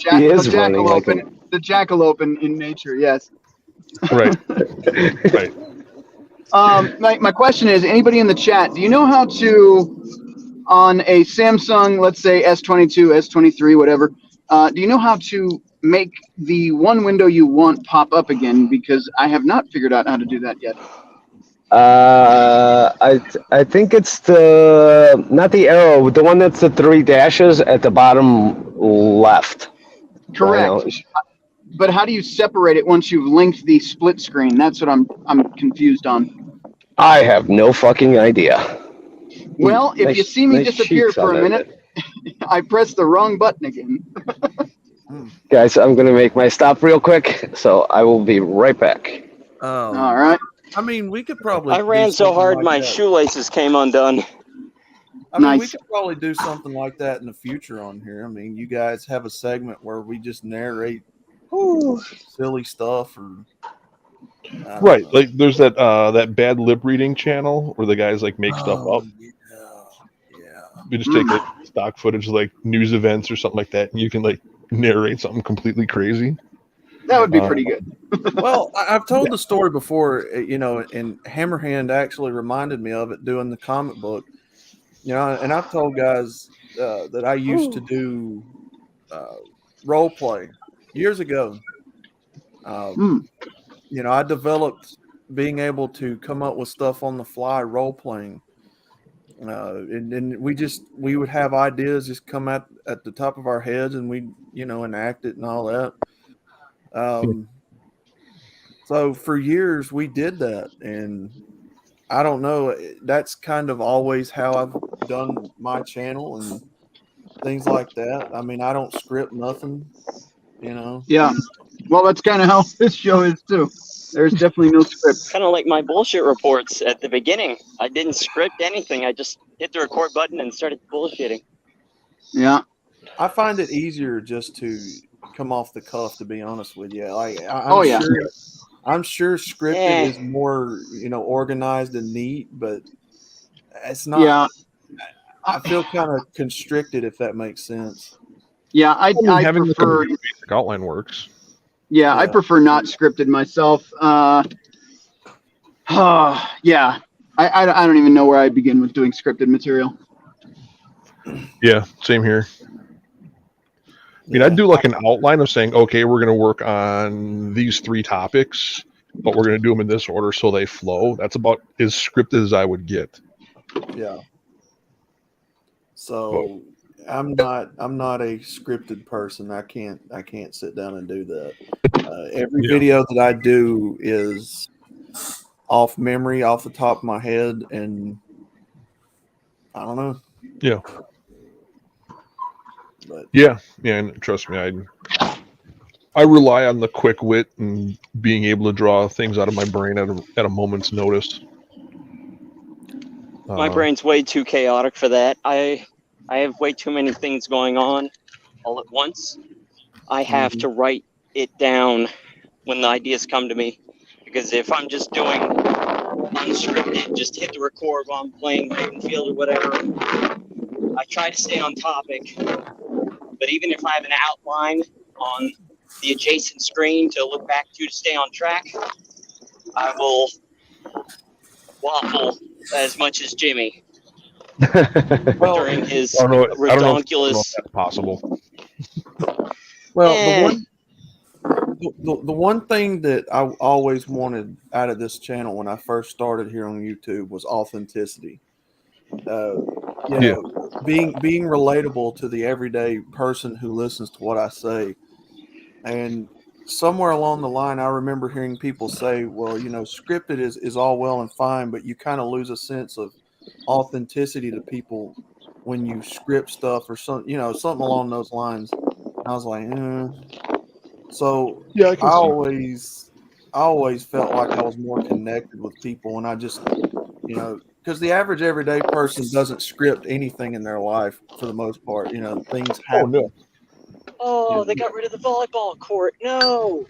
Speaker 1: jackal open in nature, yes.
Speaker 6: Right. Right.
Speaker 1: My question is, anybody in the chat, do you know how to, on a Samsung, let's say S22, S23, whatever, do you know how to make the one window you want pop up again? Because I have not figured out how to do that yet.
Speaker 5: I think it's not the arrow, the one that's the 3 dashes at the bottom left.
Speaker 1: Correct. But how do you separate it once you've linked the split screen? That's what I'm confused on.
Speaker 5: I have no fucking idea.
Speaker 1: Well, if you see me disappear for a minute, I pressed the wrong button again.
Speaker 5: Guys, I'm going to make my stop real quick, so I will be right back.
Speaker 1: All right.
Speaker 2: I mean, we could probably.
Speaker 7: I ran so hard my shoelaces came undone.
Speaker 2: I mean, we could probably do something like that in the future on here. I mean, you guys have a segment where we just narrate silly stuff, or
Speaker 6: right. Like there's that bad lip reading channel where the guys like make stuff up.
Speaker 2: Yeah.
Speaker 6: You just take like stock footage, like news events or something like that, and you can like narrate something completely crazy.
Speaker 1: That would be pretty good.
Speaker 2: Well, I've told the story before, and Hammerhand actually reminded me of it doing the comic book. And I've told guys that I used to do role play years ago. I developed being able to come up with stuff on the fly, role playing. And we would have ideas just come at the top of our heads, and we enact it and all that. So for years we did that, and I don't know, that's kind of always how I've done my channel and things like that. I mean, I don't script nothing,
Speaker 1: Yeah. Well, that's kind of how this show is too. There's definitely no script.
Speaker 7: Kind of like my bullshit reports at the beginning. I didn't script anything. I just hit the record button and started bullshitting.
Speaker 1: Yeah.
Speaker 2: I find it easier just to come off the cuff, to be honest with you. Like, I'm sure scripted is more, organized and neat, but it's not.
Speaker 1: Yeah.
Speaker 2: I feel kind of constricted, if that makes sense.
Speaker 1: Yeah, I
Speaker 6: having
Speaker 1: prefer.
Speaker 6: a basic outline works.
Speaker 1: Yeah, I prefer not scripted myself. Yeah, I don't even know where I'd begin with doing scripted material.
Speaker 6: Yeah, same here. I mean, I'd do like an outline of saying, okay, we're going to work on these 3 topics, but we're going to do them in this order so they flow. That's about as scripted as I would get.
Speaker 2: Yeah. So I'm not a scripted person. I can't sit down and do that. Every video that I do is off memory, off the top of my head, and I don't know.
Speaker 6: Yeah.
Speaker 2: But
Speaker 6: and trust me, I rely on the quick wit and being able to draw things out of my brain at a moment's notice.
Speaker 7: My brain's way too chaotic for that. I have way too many things going on all at once. I have to write it down when the ideas come to me, because if I'm just doing unscripted, just hit the record while I'm playing hide field or whatever, I try to stay on topic. But even if I have an outline on the adjacent screen to look back to stay on track, I will waffle as much as Jimmy during his redonkulous.
Speaker 6: That's possible.
Speaker 2: Well, the one thing that I always wanted out of this channel when I first started here on YouTube was authenticity. Being relatable to the everyday person who listens to what I say. And somewhere along the line, I remember hearing people say, well, scripted is all well and fine, but you kind of lose a sense of authenticity to people when you script stuff or something along those lines. I was like, So I always felt like I was more connected with people, and I just, because the average everyday person doesn't script anything in their life for the most part. Things happen.
Speaker 7: Oh, they got rid of the volleyball court. No.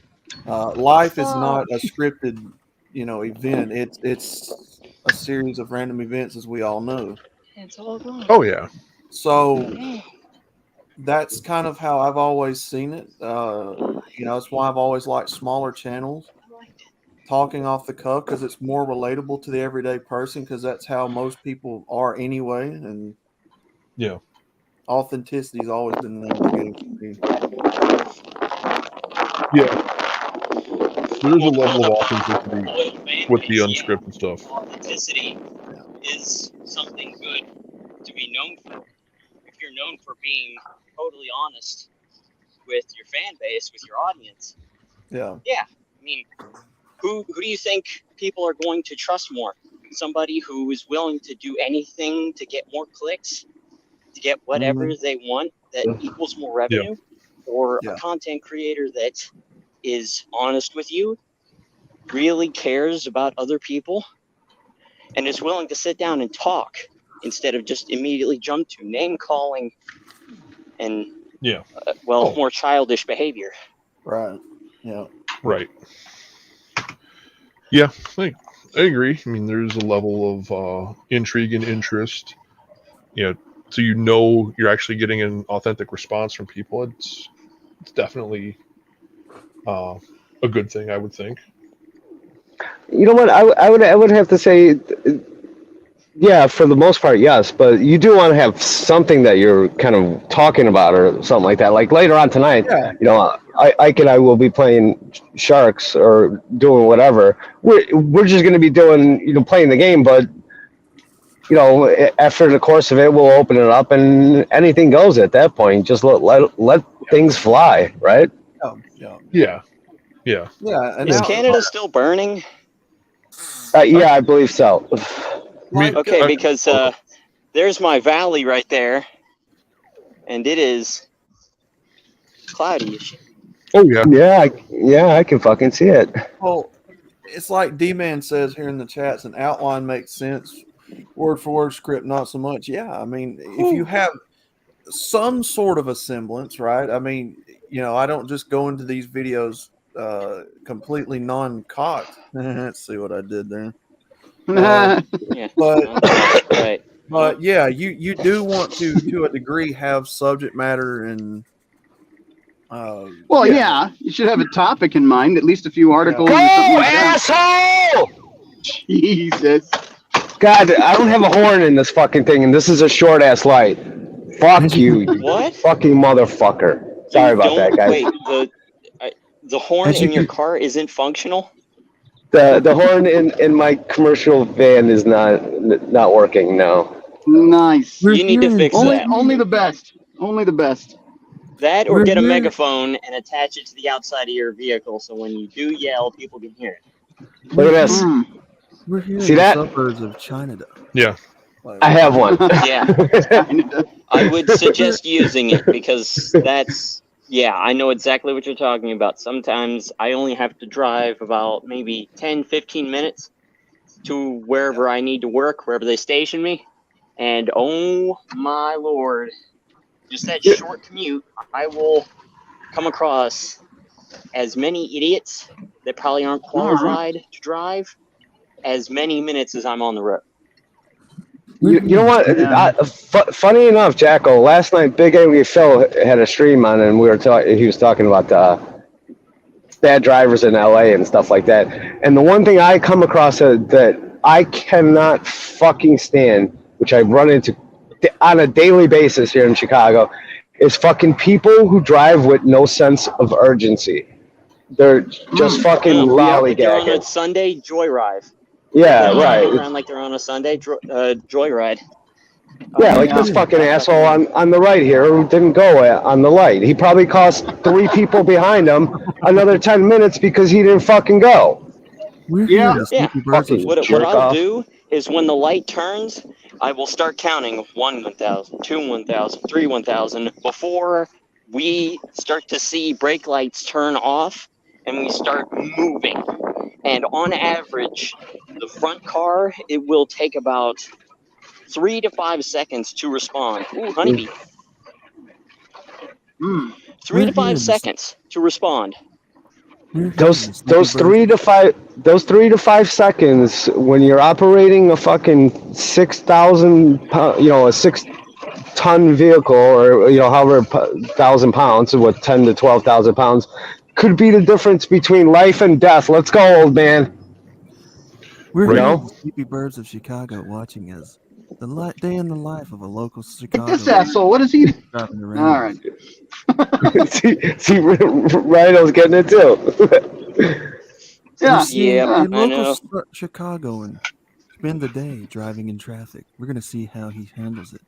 Speaker 2: Life is not a scripted, event. It's a series of random events, as we all know.
Speaker 7: It's all gone.
Speaker 6: Oh yeah.
Speaker 2: So that's kind of how I've always seen it. That's why I've always liked smaller channels, talking off the cuff, because it's more relatable to the everyday person, because that's how most people are anyway. And authenticity's always been the name of the game for me.
Speaker 6: Yeah. There's a level of authenticity with the unscripted stuff.
Speaker 7: Authenticity is something good to be known for. If you're known for being totally honest with your fan base, with your audience. Yeah. I mean, who do you think people are going to trust more? Somebody who is willing to do anything to get more clicks, to get whatever they want that equals more revenue, or a content creator that is honest with you, really cares about other people, and is willing to sit down and talk instead of just immediately jump to name calling and more childish behavior.
Speaker 2: Right. Yeah.
Speaker 6: Right. Yeah, I agree. I mean, there's a level of intrigue and interest. So you're actually getting an authentic response from people. It's definitely a good thing, I would think.
Speaker 5: You know what? I would have to say, yeah, for the most part, yes. But you do want to have something that you're kind of talking about or something like that. Like later on tonight, Ike and I will be playing Sharks or doing whatever. We're just going to be doing, playing the game, but after the course of it, we'll open it up and anything goes at that point. Just let things fly, right?
Speaker 6: Yeah.
Speaker 2: And
Speaker 7: Is
Speaker 2: now,
Speaker 7: Canada still burning?
Speaker 5: Yeah, I believe so.
Speaker 7: Okay, because there's my valley right there, and it is cloudy as shit.
Speaker 6: Oh yeah.
Speaker 5: Yeah, I can fucking see it.
Speaker 2: well, it's like D-Man says here in the chats, an outline makes sense. Word for word script, not so much. Yeah, I mean, if you have some sort of a semblance, right? I mean, I don't just go into these videos completely non-cocked. Let's see what I did there.
Speaker 7: Yeah,
Speaker 2: But
Speaker 7: right.
Speaker 2: yeah, you do want to a degree have subject matter and
Speaker 1: Well, yeah, you should have a topic in mind, at least a few articles
Speaker 5: Go,
Speaker 1: or something like that.
Speaker 5: asshole!
Speaker 1: Jesus.
Speaker 5: God, I don't have a horn in this fucking thing, and this is a short ass light. Fuck you, you
Speaker 7: What?
Speaker 5: fucking motherfucker. Sorry about that, guys.
Speaker 7: Wait, the horn in your car isn't functional?
Speaker 5: The horn in my commercial van is not working. No.
Speaker 1: Nice.
Speaker 7: You need to fix that.
Speaker 1: Only the best. Only the best.
Speaker 7: That or get a megaphone and attach it to the outside of your vehicle so when you do yell, people can hear it.
Speaker 5: Look at this.
Speaker 8: We're here
Speaker 5: See
Speaker 8: in the
Speaker 5: that?
Speaker 8: suburbs of China.
Speaker 6: Yeah.
Speaker 5: I have one.
Speaker 7: Yeah. I would suggest using it because I know exactly what you're talking about. Sometimes I only have to drive about maybe 10, 15 minutes to wherever I need to work, wherever they station me. And oh my Lord, just that short commute, I will come across as many idiots that probably aren't qualified to drive as many minutes as I'm on the road.
Speaker 5: You know what? Funny enough, Jacko. Last night, Big Angry Phil had a stream on, and he was talking about bad drivers in LA and stuff like that. And the one thing I come across that I cannot fucking stand, which I run into on a daily basis here in Chicago, is fucking people who drive with no sense of urgency. They're just fucking lollygagging.
Speaker 7: They're on a Sunday joyride.
Speaker 5: Yeah, right.
Speaker 7: Around like they're on a Sunday joyride.
Speaker 5: Yeah, like this fucking asshole on the right here who didn't go on the light. He probably cost 3 people behind him another 10 minutes because he didn't fucking go.
Speaker 7: Yeah. What I'll do is when the light turns, I will start counting 1 1,000, 2 1,000, 3 1,000 before we start to see brake lights turn off and we start moving. And on average, the front car, it will take about 3 to 5 seconds to respond. Ooh, honeybee. 3 to 5 seconds to respond.
Speaker 5: Those 3 to 5 seconds when you're operating a fucking 6,000 pound, a 6-ton vehicle, or however 1,000 pounds, what 10 to 12,000 pounds, could be the difference between life and death. Let's go, old man.
Speaker 8: We're here in the sleepy birds of Chicago, watching as the day in the life of a local Chicago.
Speaker 1: This asshole, what is he
Speaker 8: driving around?
Speaker 1: All right.
Speaker 5: see, Rhino's getting it too.
Speaker 1: Yeah,
Speaker 8: A local Chicagoan spend the day driving in traffic. We're gonna see how he handles it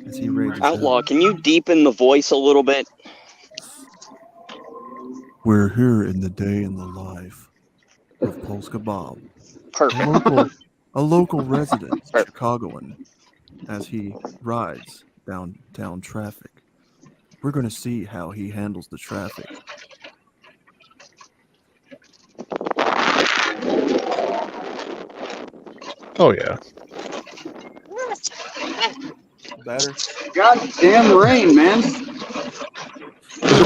Speaker 8: as he rages.
Speaker 7: Outlaw, can you deepen the voice a little bit?
Speaker 8: We're here in the day in the life of Polska Bob,
Speaker 7: Perfect.
Speaker 8: a local resident Chicagoan, as he rides downtown traffic. We're going to see how he handles the traffic.
Speaker 6: Oh yeah.
Speaker 2: Better.
Speaker 1: God damn the rain, man.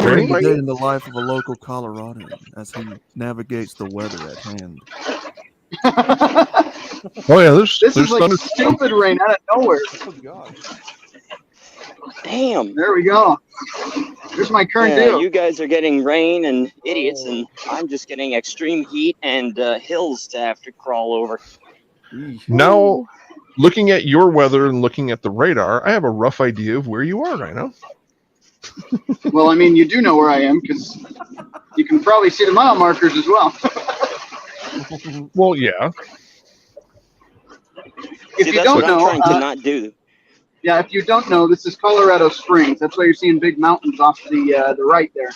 Speaker 8: We're in the day in the life of a local Coloradoan as he navigates the weather at hand.
Speaker 6: Oh yeah, there's
Speaker 1: is like stupid rain out of nowhere.
Speaker 2: Oh God.
Speaker 7: Damn.
Speaker 1: There we go. Here's my current deal.
Speaker 7: You guys are getting rain and idiots, and I'm just getting extreme heat and hills to have to crawl over.
Speaker 6: Now, looking at your weather and looking at the radar, I have a rough idea of where you are, Rhino.
Speaker 1: Well, I mean, you do know where I am because you can probably see the mile markers as well.
Speaker 6: Well, yeah.
Speaker 1: If
Speaker 7: See,
Speaker 1: you
Speaker 7: that's
Speaker 1: don't
Speaker 7: what I'm
Speaker 1: know,
Speaker 7: trying to not do.
Speaker 1: yeah, if you don't know, this is Colorado Springs. That's why you're seeing big mountains off to the right there.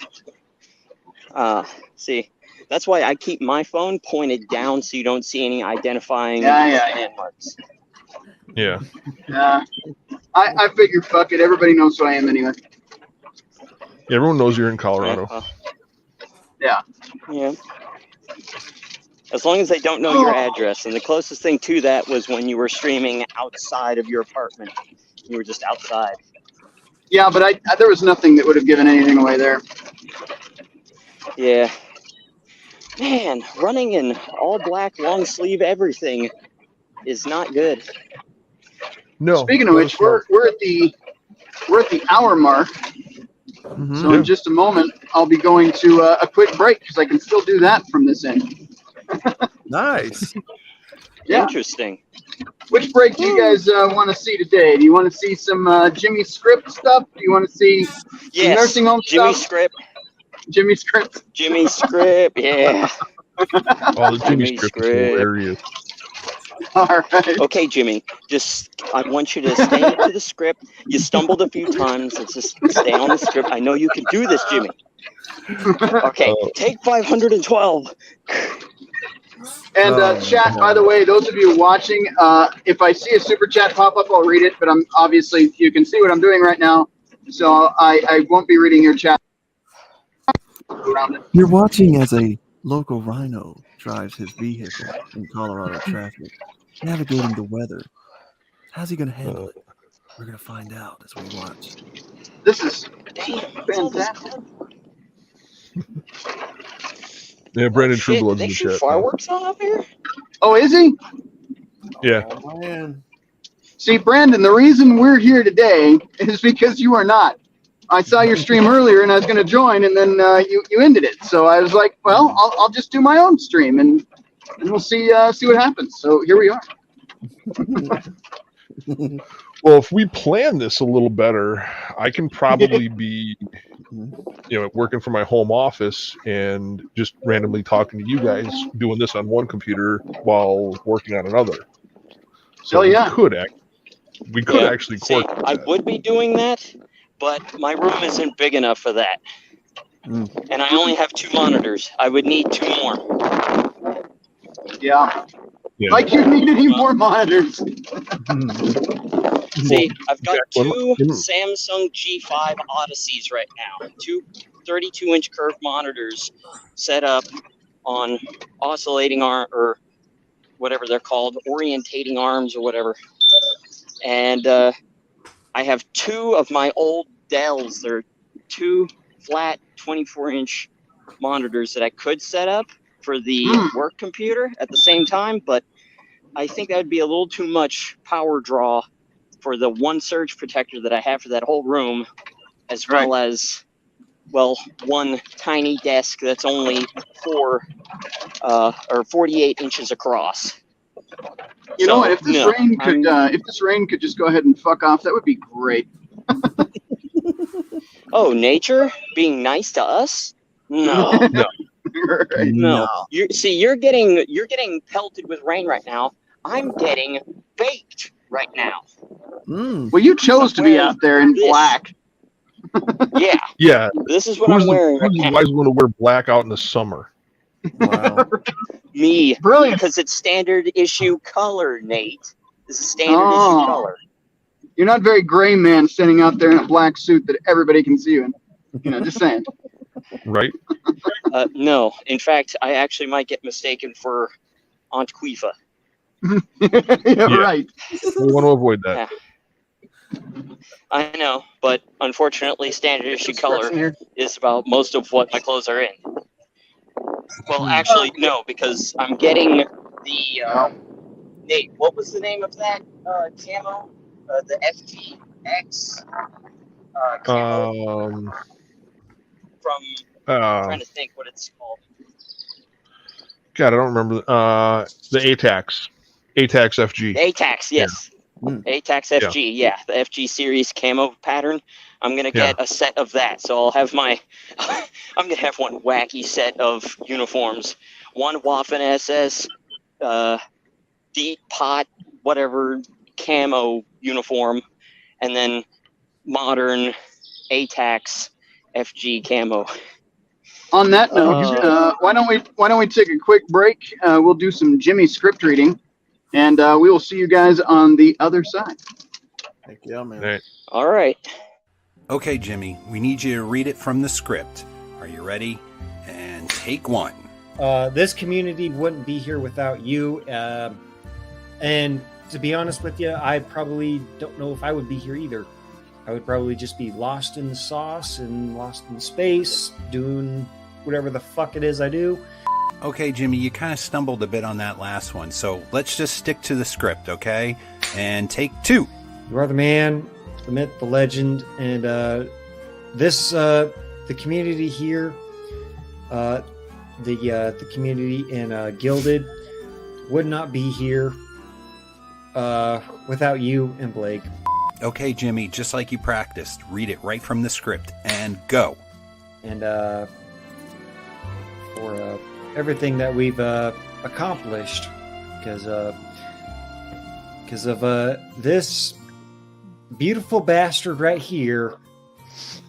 Speaker 7: See, that's why I keep my phone pointed down so you don't see any identifying
Speaker 1: Yeah.
Speaker 7: landmarks.
Speaker 6: Yeah.
Speaker 1: I figure, fuck it, everybody knows who I am anyway.
Speaker 6: Everyone knows you're in Colorado.
Speaker 1: Yeah.
Speaker 7: Yeah. As long as they don't know your address. And the closest thing to that was when you were streaming outside of your apartment. You were just outside.
Speaker 1: Yeah, but there was nothing that would have given anything away there.
Speaker 7: Yeah. Man, running in all black, long sleeve everything is not good.
Speaker 6: No.
Speaker 1: Speaking of which, we're at the hour mark. So in just a moment, I'll be going to a quick break because I can still do that from this end.
Speaker 8: Nice.
Speaker 1: Yeah.
Speaker 7: Interesting.
Speaker 1: Which break do you guys want to see today? Do you want to see some Jimmy Script stuff? Do you want to see some nursing home
Speaker 7: Jimmy
Speaker 1: stuff?
Speaker 7: Script.
Speaker 1: Jimmy Script.
Speaker 7: Jimmy Script, yeah.
Speaker 6: Oh, the Jimmy Script is hilarious.
Speaker 1: All right.
Speaker 7: Okay, Jimmy, I want you to stay to the script. You stumbled a few times. Let's just stay on the script. I know you can do this, Jimmy. Okay, take 512.
Speaker 1: And chat, by the way, those of you watching, if I see a super chat pop up, I'll read it. But I'm obviously, you can see what I'm doing right now, so I won't be reading your chat around it.
Speaker 8: You're watching as a local Rhino drives his vehicle in Colorado traffic, navigating the weather. How's he going to handle it? We're going to find out as we watch.
Speaker 1: This is fantastic.
Speaker 6: Yeah, Brandon Trueblood's
Speaker 7: They
Speaker 6: in the
Speaker 7: shoot
Speaker 6: chat.
Speaker 7: fireworks on up here?
Speaker 1: Oh, is he?
Speaker 6: Yeah.
Speaker 2: Oh, man.
Speaker 1: See, Brandon, the reason we're here today is because you are not. I saw your stream earlier, and I was going to join, and then you ended it. So I was like, well, I'll just do my own stream, and we'll see what happens. So here we are.
Speaker 6: Well, if we plan this a little better, I can probably be, working from my home office and just randomly talking to you guys, doing this on one computer while working on another. So
Speaker 1: Hell yeah.
Speaker 6: we could actually
Speaker 7: See,
Speaker 6: coordinate
Speaker 7: I
Speaker 6: that.
Speaker 7: would be doing that, but my room isn't big enough for that. And I only have 2 monitors. I would need 2 more.
Speaker 1: Yeah.
Speaker 6: Yeah.
Speaker 1: Like you need any more monitors.
Speaker 7: See, I've got
Speaker 6: Jack,
Speaker 7: 2 Samsung G5 Odysseys right now. 2 32-inch curved monitors set up on oscillating arm, or whatever they're called, orientating arms or whatever. And I have 2 of my old Dells. They're 2 flat 24-inch monitors that I could set up for the work computer at the same time, but I think that would be a little too much power draw for the one surge protector that I have for that whole room, as well as, one tiny desk that's only 48 inches across.
Speaker 1: You know what? If this rain could just go ahead and fuck off, that would be great.
Speaker 7: Oh, nature being nice to us? No.
Speaker 1: Right.
Speaker 7: No. You're getting pelted with rain right now. I'm getting baked right now.
Speaker 1: Well, you chose to be out there in black.
Speaker 7: Yeah.
Speaker 6: Yeah.
Speaker 7: This is what I'm wearing right now.
Speaker 6: Why is one to wear black out in the summer?
Speaker 8: Wow.
Speaker 7: Me.
Speaker 1: Brilliant.
Speaker 7: Because it's standard issue color, Nate. This is standard issue color.
Speaker 1: You're not very gray, man, standing out there in a black suit that everybody can see you in. Just saying.
Speaker 6: Right?
Speaker 7: No. In fact, I actually might get mistaken for Aunt Quifa.
Speaker 1: Right.
Speaker 6: We want to avoid that.
Speaker 7: Yeah. I know, but unfortunately, standard issue color is about most of what my clothes are in. Well, actually, no, because I'm getting the Nate. What was the name of that camo? The FTX camo from. I'm trying to think what it's called.
Speaker 6: God, I don't remember. The ATAX FG.
Speaker 7: ATAX, yes. ATAX FG, yeah, the FG series camo pattern. I'm gonna get a set of that, so I'll have my, I'm gonna have one wacky set of uniforms, one Waffen SS, Deep Pot, whatever camo uniform, and then modern ATAX FG camo.
Speaker 1: On that note, why don't we take a quick break? We'll do some Jimmy script reading, and we will see you guys on the other side.
Speaker 2: Heck yeah, man.
Speaker 6: Right.
Speaker 7: All right.
Speaker 9: Okay, Jimmy, we need you to read it from the script. Are you ready? And take one.
Speaker 10: This community wouldn't be here without you. And to be honest with you, I probably don't know if I would be here either. I would probably just be lost in the sauce and lost in space, doing whatever the fuck it is I do.
Speaker 9: Okay, Jimmy, you kind of stumbled a bit on that last one, so let's just stick to the script, okay? And take two.
Speaker 10: You are the man, the myth, the legend, and the community here, the community in Gilded would not be here without you and Blake.
Speaker 9: Okay, Jimmy, just like you practiced, read it right from the script and go.
Speaker 10: And for everything that we've accomplished because of this beautiful bastard right here.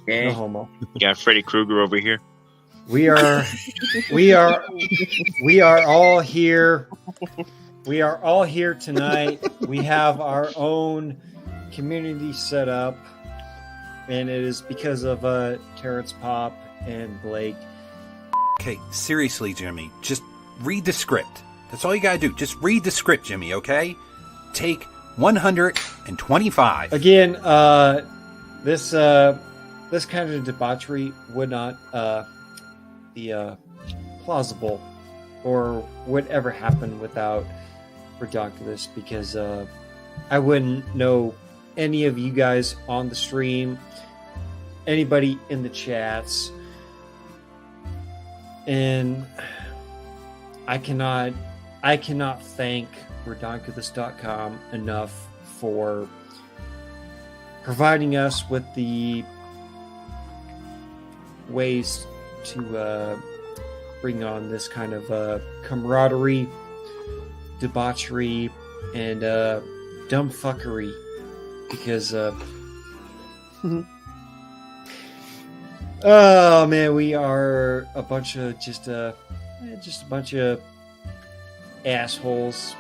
Speaker 11: Okay.
Speaker 10: No homo.
Speaker 11: Got Freddy Krueger over here.
Speaker 10: We are all here. We are all here tonight. We have our own community set up, and it is because of Terrence Pop and Blake.
Speaker 9: Okay, seriously, Jimmy, just read the script. That's all you gotta do. Just read the script, Jimmy, okay? Take 125.
Speaker 10: Again, this kind of debauchery would not be plausible or would ever happen without Redonkulous, because I wouldn't know any of you guys on the stream, anybody in the chats, and I cannot thank Redonkulous.com enough for providing us with the ways to bring on this kind of camaraderie, debauchery, and dumb fuckery, because oh man, we are a bunch of just a bunch of assholes,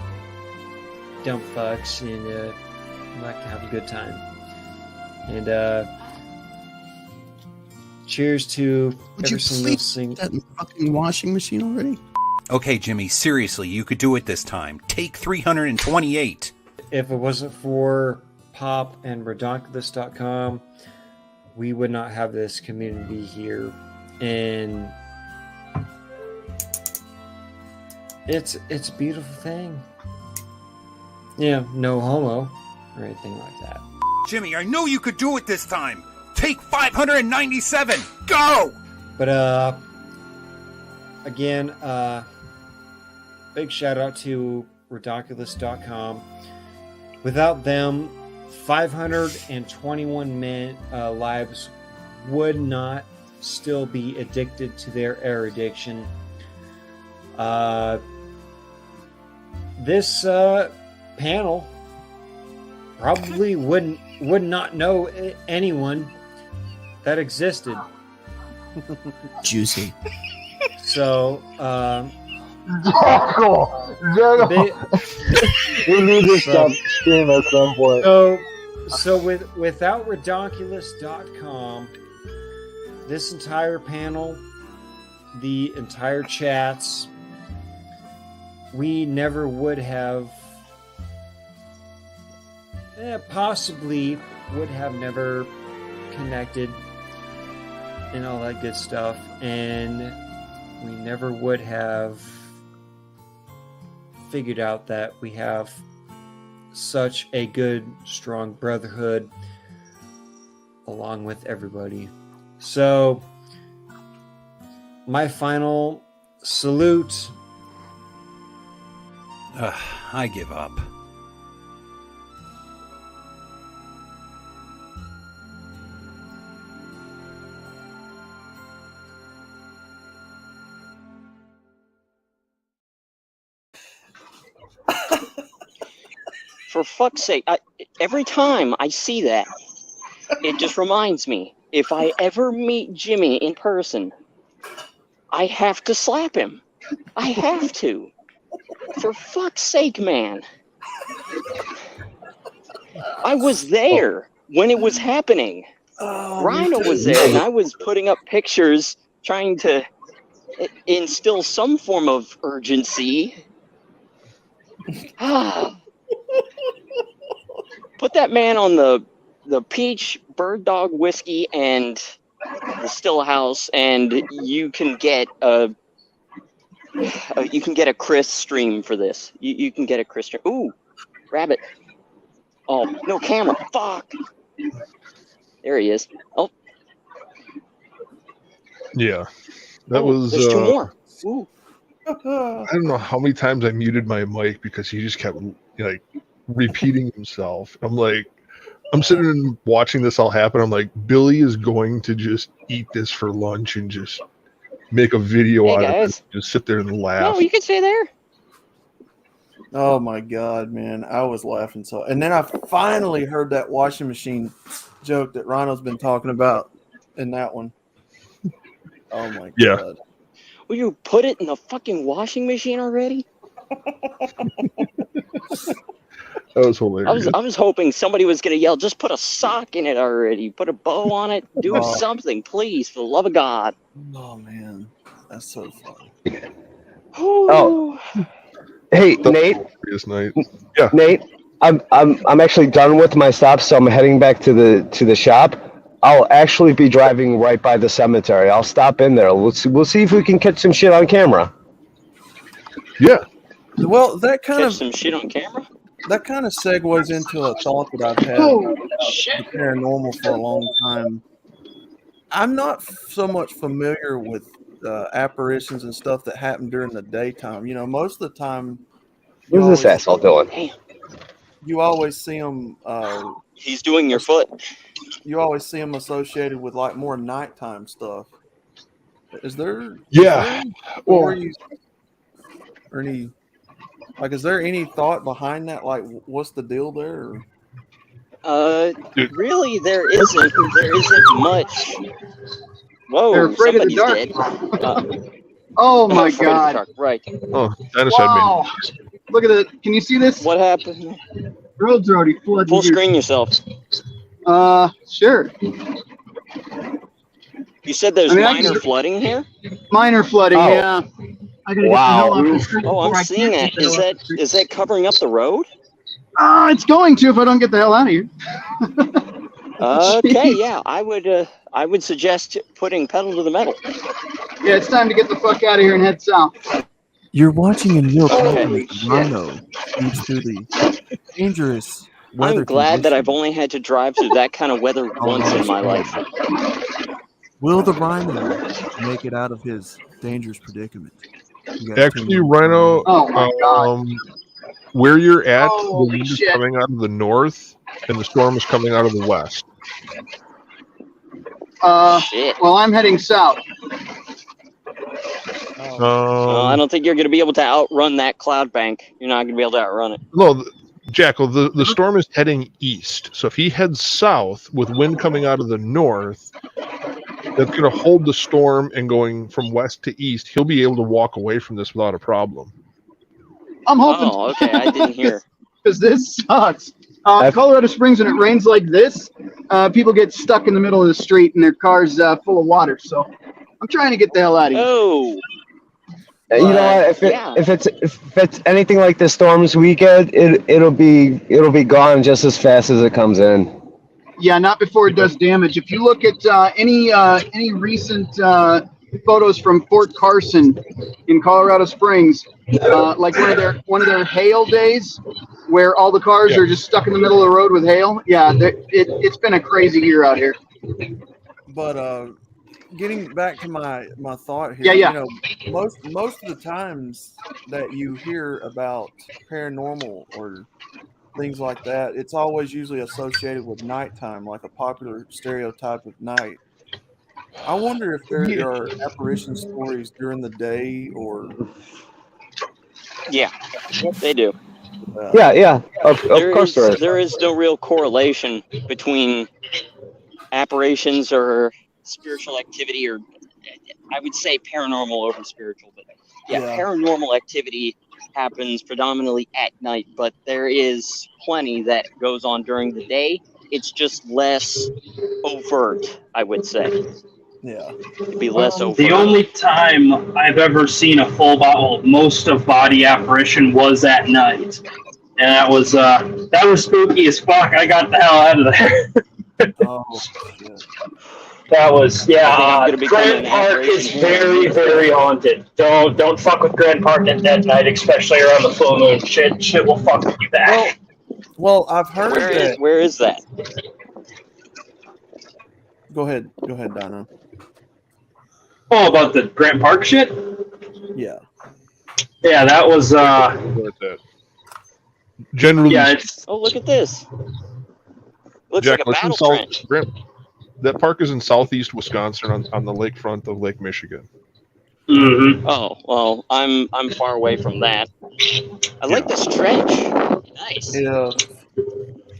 Speaker 10: dumb fucks, and we like to have a good time. And cheers to every single
Speaker 8: that fucking washing machine already?
Speaker 9: Okay, Jimmy, seriously, you could do it this time. Take 328.
Speaker 10: If it wasn't for Pop and Redonkulous.com, we would not have this community here. And it's a beautiful thing. Yeah, no homo or anything like that.
Speaker 9: Jimmy, I know you could do it this time. Take 597. Go!
Speaker 10: But again, big shout out to Redonkulous.com. Without them, 521 lives would not still be addicted to their air addiction. This panel probably would not know anyone that existed.
Speaker 8: Juicy.
Speaker 10: So,
Speaker 5: We need to stop stream at some point.
Speaker 10: So without Redonkulous.com, this entire panel, the entire chats, we never would have, possibly would have never connected and all that good stuff, and we never would have figured out that we have such a good, strong brotherhood along with everybody. So, my final salute.
Speaker 9: I give up.
Speaker 7: For fuck's sake, every time I see that, it just reminds me, if I ever meet Jimmy in person, I have to slap him. I have to. For fuck's sake, man. I was there when it was happening. Rhino was there, and I was putting up pictures trying to instill some form of urgency. Put that man on the peach bird dog whiskey and the still house, and you can get a Chris stream for this. You can get a Chris stream. Ooh, rabbit. Oh, no camera. Fuck. There he is. Oh.
Speaker 6: Yeah. That was
Speaker 7: There's two more. Ooh.
Speaker 6: I don't know how many times I muted my mic because he just kept like repeating himself. I'm sitting and watching this all happen. I'm like, Billy is going to just eat this for lunch and just make a video out of it. Just sit there and laugh.
Speaker 7: No, you can stay there.
Speaker 2: Oh my God, man. I was laughing so. And then I finally heard that washing machine joke that Rhino's been talking about in that one. Oh my God.
Speaker 6: Yeah.
Speaker 7: Will you put it in the fucking washing machine already?
Speaker 6: That was hilarious.
Speaker 7: I was hoping somebody was going to yell, just put a sock in it already. Put a bow on it. Do something, please, for the love of God.
Speaker 2: Oh, man. That's so funny.
Speaker 5: Oh. Hey, Nate.
Speaker 6: Night. Yeah.
Speaker 5: Nate, I'm actually done with my stop, so I'm heading back to the shop. I'll actually be driving right by the cemetery. I'll stop in there. We'll see if we can catch some shit on camera.
Speaker 6: Yeah.
Speaker 2: Well, that kind
Speaker 7: Catch
Speaker 2: of
Speaker 7: some shit on camera.
Speaker 2: That kind of segues into a thought that I've had about the paranormal for a long time. I'm not so much familiar with apparitions and stuff that happen during the daytime. You know, most of the time,
Speaker 5: What's this asshole doing?
Speaker 2: You always see them.
Speaker 7: He's doing your foot.
Speaker 2: You always see them associated with like more nighttime stuff. Is there?
Speaker 6: Yeah.
Speaker 2: Or any? Like, is there any thought behind that? Like, what's the deal there?
Speaker 7: Really, there isn't. There isn't much. Whoa,
Speaker 1: They're afraid of the
Speaker 7: somebody's
Speaker 1: dark.
Speaker 7: dead.
Speaker 1: Oh my
Speaker 7: Afraid of the
Speaker 1: God!
Speaker 7: dark, right.
Speaker 6: Oh, Dennis
Speaker 1: Wow! Look at it. Can you see this?
Speaker 7: What happened?
Speaker 1: Road's already flooded.
Speaker 7: Full screen yourself.
Speaker 1: Sure.
Speaker 7: You said there's minor flooding here?
Speaker 1: Minor flooding, yeah. I gotta get the hell off the street
Speaker 7: Oh,
Speaker 1: before I
Speaker 7: I'm seeing
Speaker 1: can't
Speaker 7: it.
Speaker 1: get the hell off the street.
Speaker 7: Is that covering up the road?
Speaker 1: It's going to if I don't get the hell out of here.
Speaker 7: Okay, yeah. I would suggest putting pedal to the metal.
Speaker 1: Yeah, it's time to get the fuck out of here and head south.
Speaker 8: You're watching in real time
Speaker 7: Holy
Speaker 8: as Rhino speeds through the dangerous weather
Speaker 7: I'm glad that
Speaker 8: conditions.
Speaker 7: I've only had to drive through that kind of weather once in my life.
Speaker 8: Will the Rhino make it out of his dangerous predicament?
Speaker 6: Actually, Rhino,
Speaker 1: Oh my God.
Speaker 6: where you're at,
Speaker 1: Holy
Speaker 6: the wind is
Speaker 1: shit.
Speaker 6: coming out of the north, and the storm is coming out of the west.
Speaker 7: Shit.
Speaker 1: Well, I'm heading south.
Speaker 7: I don't think you're going to be able to outrun that cloud bank. You're not going to be able to outrun it.
Speaker 6: No, Jackal, the storm is heading east. So if he heads south with wind coming out of the north, that's going to hold the storm, and going from west to east, he'll be able to walk away from this without a problem.
Speaker 1: I'm hoping.
Speaker 7: Oh, okay. I didn't hear.
Speaker 1: Because this sucks. Colorado Springs, when it rains like this, people get stuck in the middle of the street and their car's full of water. So I'm trying to get the hell out of here.
Speaker 7: Oh.
Speaker 5: You know what? If it's anything like the storms we get, it'll be gone just as fast as it comes in.
Speaker 1: Yeah, not before it does damage. If you look at any recent photos from Fort Carson in Colorado Springs, like one of their hail days, where all the cars are just stuck in the middle of the road with hail. Yeah, it's been a crazy year out here.
Speaker 2: But getting back to my thought here,
Speaker 1: Yeah.
Speaker 2: you know, most of the times that you hear about paranormal or things like that, it's always usually associated with nighttime, like a popular stereotype of night. I wonder if there are apparition stories during the day or.
Speaker 7: Yeah, they do.
Speaker 5: Yeah. Of course there is.
Speaker 7: There is no real correlation between apparitions or spiritual activity, or I would say paranormal over spiritual, but paranormal activity happens predominantly at night, but there is plenty that goes on during the day. It's just less overt, I would say.
Speaker 2: Yeah.
Speaker 7: It'd be less overt.
Speaker 3: The only time I've ever seen a full most of body apparition was at night. And that was spooky as fuck. I got the hell out of there.
Speaker 2: Oh, shit.
Speaker 3: That was Grand Park is very, very haunted. Don't fuck with Grand Park at dead night, especially around the full moon. Shit will fuck with you back.
Speaker 2: Well, I've heard that.
Speaker 7: Where is that?
Speaker 2: Go ahead, Dino.
Speaker 3: Oh, about the Grand Park shit?
Speaker 2: Yeah.
Speaker 3: Yeah, that was
Speaker 6: generally.
Speaker 3: Yeah, it's.
Speaker 7: Oh, look at this. Looks
Speaker 6: Jack,
Speaker 7: like a battle trench.
Speaker 6: That park is in southeast Wisconsin on the lakefront of Lake Michigan.
Speaker 3: Mm-hmm.
Speaker 7: Oh well, I'm far away from that. I like this trench. Nice.
Speaker 2: Yeah.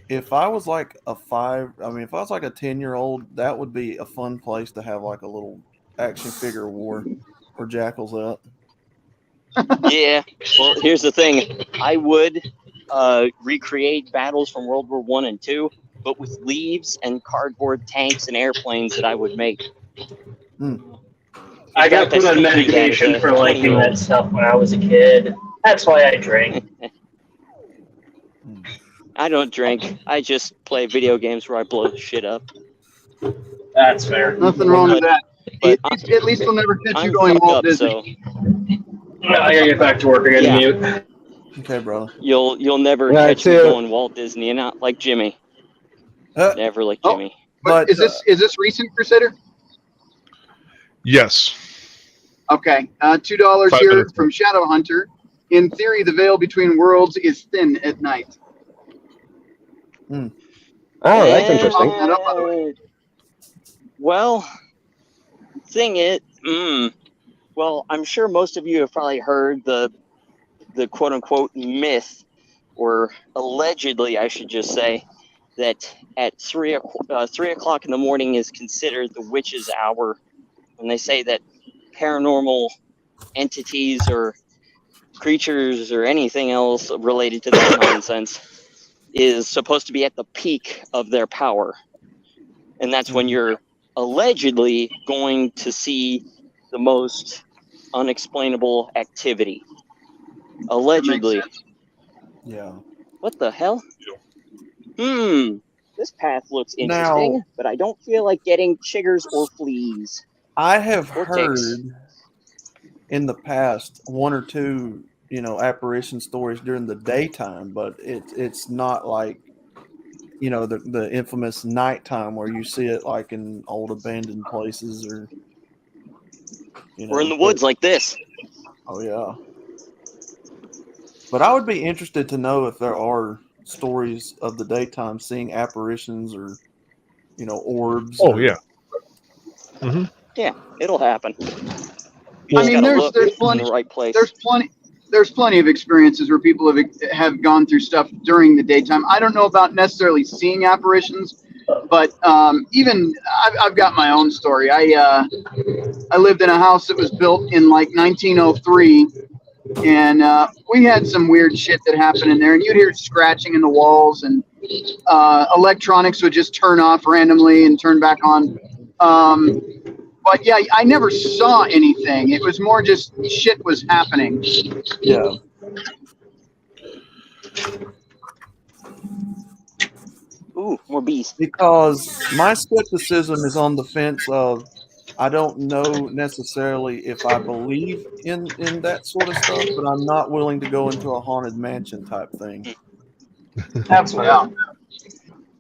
Speaker 2: If I was like if I was like a 10-year-old, that would be a fun place to have like a little action figure war where Jackal's at.
Speaker 7: Yeah. Well, here's the thing. I would recreate battles from World War I and II, but with leaves and cardboard tanks and airplanes that I would make.
Speaker 3: I got put on medication for liking that stuff when I was a kid. That's why I drank.
Speaker 7: I don't drink. I just play video games where I blow shit up.
Speaker 3: That's fair.
Speaker 1: Nothing wrong with that. At least they'll never catch you going Walt Disney.
Speaker 3: I gotta get back to work. I gotta mute.
Speaker 2: Okay, bro.
Speaker 7: You'll never catch me going Walt Disney, and not like Jimmy. Never like Jimmy.
Speaker 1: But is this recent, Crusader?
Speaker 6: Yes.
Speaker 1: Okay. $2 here from Shadow Hunter. In theory, the veil between worlds is thin at night.
Speaker 5: Oh, that's interesting.
Speaker 7: Well, well, I'm sure most of you have probably heard the quote unquote myth, or allegedly, I should just say, that at 3 o'clock in the morning is considered the witch's hour, and they say that paranormal entities or creatures or anything else related to that nonsense is supposed to be at the peak of their power, and that's when you're allegedly going to see the most unexplainable activity. Allegedly.
Speaker 2: Yeah.
Speaker 7: What the hell? This path looks interesting, but I don't feel like getting chiggers or fleas.
Speaker 2: I have
Speaker 7: Or
Speaker 2: heard
Speaker 7: ticks.
Speaker 2: in the past one or two, apparition stories during the daytime, but it's not like, the infamous nighttime where you see it like in old abandoned places or,
Speaker 7: Or in the woods like this.
Speaker 2: Oh yeah. But I would be interested to know if there are stories of the daytime seeing apparitions or, orbs.
Speaker 6: Oh yeah.
Speaker 2: Mm-hmm.
Speaker 7: Yeah, it'll happen.
Speaker 1: I mean, there's plenty.
Speaker 7: In the right place.
Speaker 1: There's plenty of experiences where people have gone through stuff during the daytime. I don't know about necessarily seeing apparitions, but even I've got my own story. I lived in a house that was built in like 1903, and we had some weird shit that happened in there. And you'd hear scratching in the walls, and electronics would just turn off randomly and turn back on. But yeah, I never saw anything. It was more just shit was happening.
Speaker 2: Yeah.
Speaker 7: Ooh, more bees.
Speaker 2: Because my skepticism is on the fence of I don't know necessarily if I believe in that sort of stuff, but I'm not willing to go into a haunted mansion type thing.
Speaker 3: Absolutely.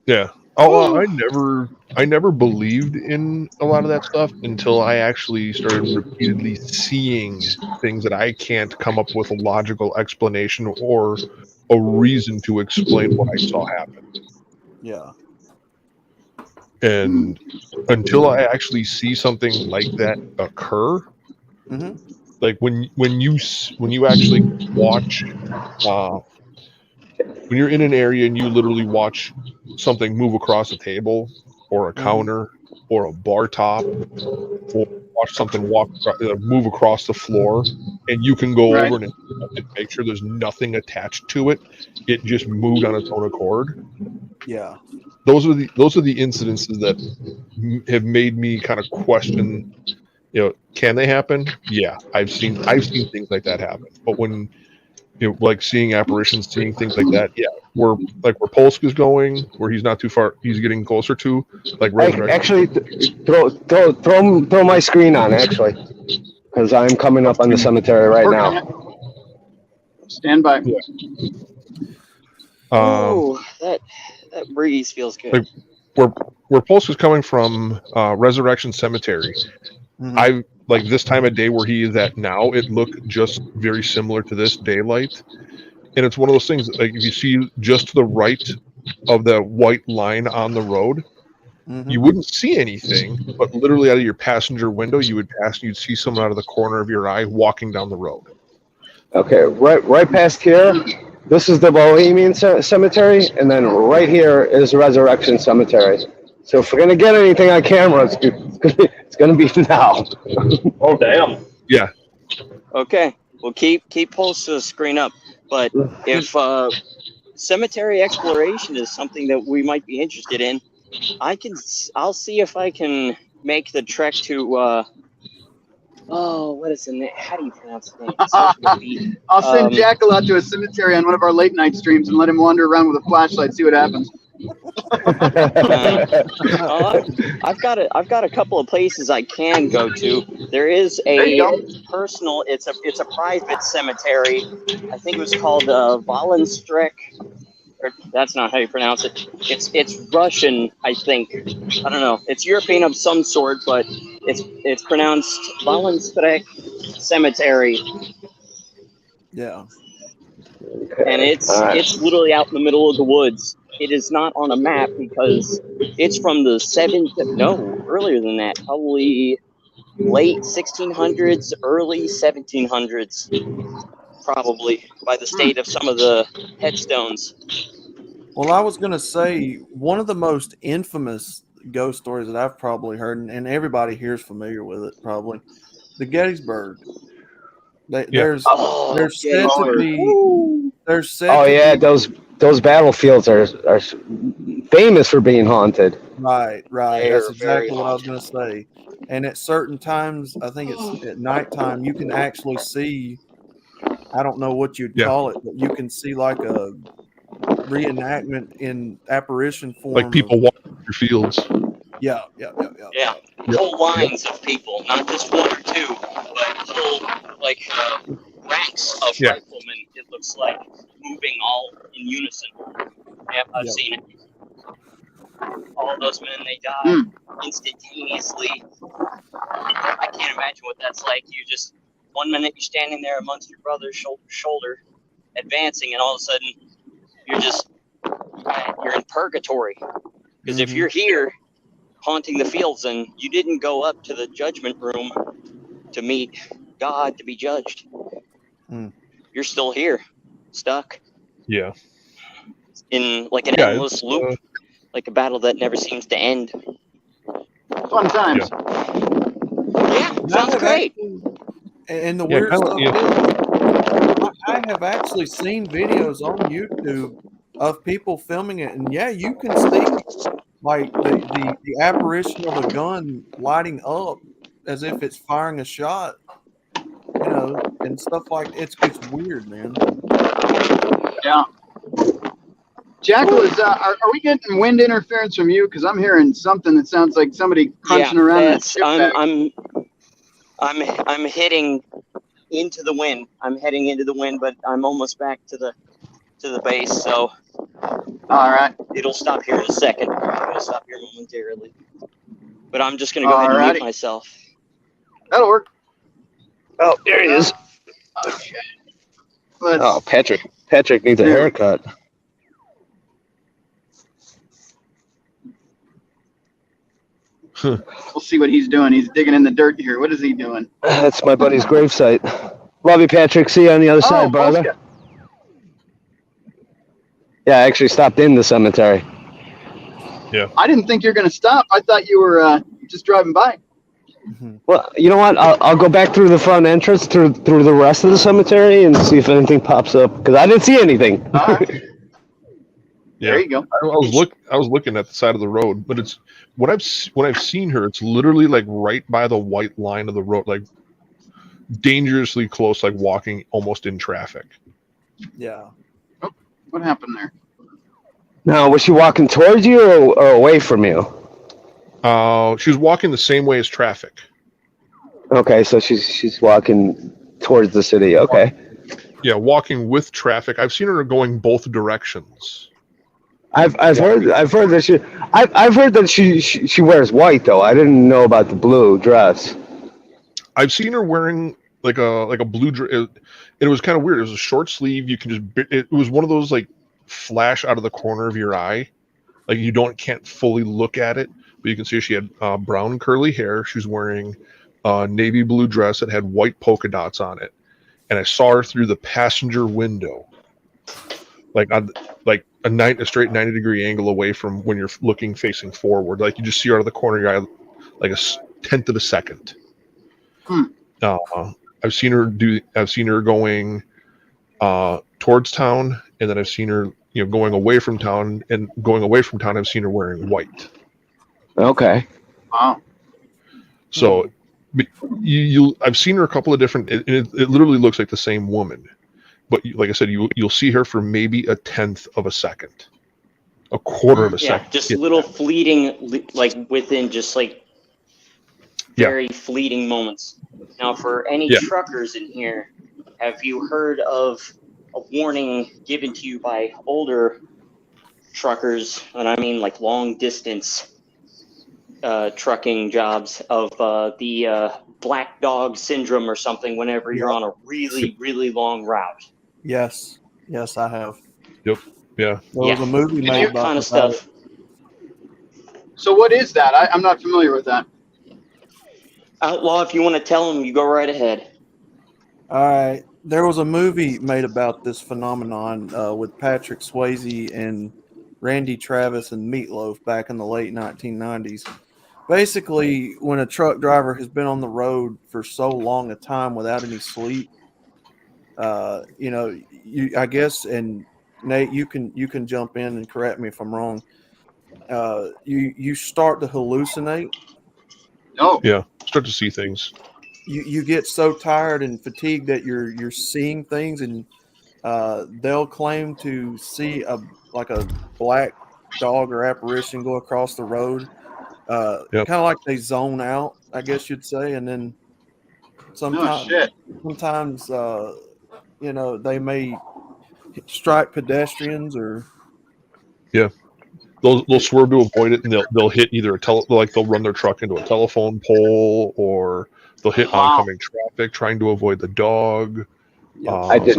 Speaker 6: Yeah. Oh, I never believed in a lot of that stuff until I actually started repeatedly seeing things that I can't come up with a logical explanation or a reason to explain what I saw happen.
Speaker 2: Yeah.
Speaker 6: And until I actually see something like that occur,
Speaker 2: mm-hmm.
Speaker 6: like when you actually watch when you're in an area and you literally watch something move across a table or a counter or a bar top, or watch something move across the floor, and you can go over and make sure there's nothing attached to it. It just moved on its own accord.
Speaker 2: Yeah.
Speaker 6: Those are the incidences that have made me kind of question, can they happen? Yeah, I've seen things like that happen. But when like seeing apparitions, seeing things like that, yeah, where Polsk is going, where he's not too far, he's getting closer to, like resurrection.
Speaker 5: Actually, throw my screen on, actually, because I'm coming up on the cemetery right now.
Speaker 1: Stand by.
Speaker 6: Yeah.
Speaker 7: That breeze feels good.
Speaker 6: Like where Polsk is coming from, Resurrection Cemetery. I like this time of day where he is at now. It looked just very similar to this daylight, and it's one of those things. Like if you see just to the right of the white line on the road, you wouldn't see anything, but literally out of your passenger window, you would pass and you'd see someone out of the corner of your eye walking down the road.
Speaker 5: Okay, right past here. This is the Bohemian Cemetery, and then right here is Resurrection Cemetery. So if we're gonna get anything on camera, it's gonna be now.
Speaker 3: Oh damn!
Speaker 6: Yeah.
Speaker 7: Okay, well keep Pulse's screen up. But if cemetery exploration is something that we might be interested in, I'll see if I can make the trek to. What is the name? How do you pronounce the name?
Speaker 1: I'll send Jackal out to a cemetery on one of our late night streams and let him wander around with a flashlight, see what happens.
Speaker 7: I've got a couple of places I can go to. There is personal. It's a private cemetery. I think it was called Valenstrek. That's not how you pronounce it. It's Russian, I think. I don't know. It's European of some sort, but it's pronounced Valenstrek Cemetery.
Speaker 2: Yeah.
Speaker 7: And it's literally out in the middle of the woods. It is not on a map because it's from the earlier than that, probably late 1600s, early 1700s, probably by the state of some of the headstones.
Speaker 2: Well, I was going to say one of the most infamous ghost stories that I've probably heard, and everybody here is familiar with it, probably, the Gettysburg. There's said to be. There's said.
Speaker 5: Those battlefields are famous for being haunted.
Speaker 2: Right. That's exactly what I was going to say. And at certain times, I think it's at nighttime, you can actually see. I don't know what you'd call it, but you can see like a reenactment in apparition form.
Speaker 6: Like people walking your fields.
Speaker 2: Yeah.
Speaker 7: Whole lines of people, not just one or two, but whole ranks of riflemen. It looks like moving all in unison. Yep, I've seen it. All those men, they die instantaneously. I can't imagine what that's like. You just 1 minute you're standing there amongst your brothers, shoulder to shoulder, advancing, and all of a sudden you're in purgatory. Because if you're here haunting the fields and you didn't go up to the judgment room to meet God to be judged, you're still here, stuck.
Speaker 6: Yeah.
Speaker 7: In like an endless loop, like a battle that never seems to end.
Speaker 1: Fun times.
Speaker 7: Yeah, sounds great.
Speaker 2: And the weird stuff is, I have actually seen videos on YouTube of people filming it, and you can see like the apparition of a gun lighting up as if it's firing a shot, and stuff like it's weird, man.
Speaker 1: Yeah. Jackal, are we getting wind interference from you? Because I'm hearing something that sounds like somebody crunching around.
Speaker 7: I'm hitting into the wind. I'm heading into the wind, but I'm almost back to the base. So,
Speaker 1: all right,
Speaker 7: it'll stop here in a second. I'm gonna stop here momentarily, but I'm just gonna go ahead and mute myself.
Speaker 1: That'll work.
Speaker 5: Oh, there he is.
Speaker 1: Okay.
Speaker 5: Patrick needs a haircut.
Speaker 1: We'll see what he's doing. He's digging in the dirt here. What is he doing?
Speaker 5: That's my buddy's gravesite. Love you, Patrick. See you on the other side, brother. Yeah, I actually stopped in the cemetery.
Speaker 1: I didn't think you were going to stop. I thought you were just driving by.
Speaker 5: Well, you know what? I'll go back through the front entrance through the rest of the cemetery and see if anything pops up because I didn't see anything.
Speaker 1: All right.
Speaker 6: Yeah.
Speaker 1: There you go.
Speaker 6: I was looking at the side of the road, but it's when I've seen her, it's literally like right by the white line of the road, like dangerously close, like walking almost in traffic.
Speaker 2: Yeah.
Speaker 1: Oh, what happened there?
Speaker 5: Now, was she walking towards you or away from you?
Speaker 6: She was walking the same way as traffic.
Speaker 5: Okay, so she's walking towards the city. Okay.
Speaker 6: Yeah, walking with traffic. I've seen her going both directions.
Speaker 5: I've heard that she wears white though. I didn't know about the blue dress.
Speaker 6: I've seen her wearing like a blue dress. It was kind of weird. It was a short sleeve. You can just. It was one of those like flash out of the corner of your eye, like you can't fully look at it, but you can see she had brown curly hair. She was wearing a navy blue dress that had white polka dots on it, and I saw her through the passenger window, like a straight 90-degree angle away from when you're looking facing forward. Like you just see her out of the corner of your eye, like a tenth of a second. I've seen her going towards town, and then I've seen her going away from town, and going away from town I've seen her wearing white.
Speaker 5: Okay.
Speaker 1: Wow.
Speaker 6: So I've seen her a couple of different. It literally looks like the same woman, but like I said, you'll see her for maybe a tenth of a second, a quarter of a second.
Speaker 7: Just little fleeting, like within just like very fleeting moments. Now, for any truckers in here, have you heard of a warning given to you by older truckers, and I mean like long distance trucking jobs, of the black dog syndrome or something whenever you're on a really, really long route?
Speaker 2: Yes, I have.
Speaker 6: Yep. Yeah.
Speaker 2: There was a movie made about
Speaker 7: kind of stuff.
Speaker 1: So what is that? I'm not familiar with that.
Speaker 7: Outlaw, if you want to tell them, you go right ahead.
Speaker 2: All right. There was a movie made about this phenomenon with Patrick Swayze and Randy Travis and Meatloaf back in the late 1990s. Basically, when a truck driver has been on the road for so long a time without any sleep, I guess, and Nate, you can jump in and correct me if I'm wrong. You start to hallucinate.
Speaker 1: Oh.
Speaker 6: Yeah. Start to see things.
Speaker 2: You get so tired and fatigued that you're seeing things, and they'll claim to see a black dog or apparition go across the road. Kind of like they zone out, I guess you'd say, and then sometimes they may strike pedestrians or
Speaker 6: they'll swerve to avoid it, and they'll hit either they'll run their truck into a telephone pole, or they'll hit oncoming traffic trying to avoid the dog.
Speaker 5: I did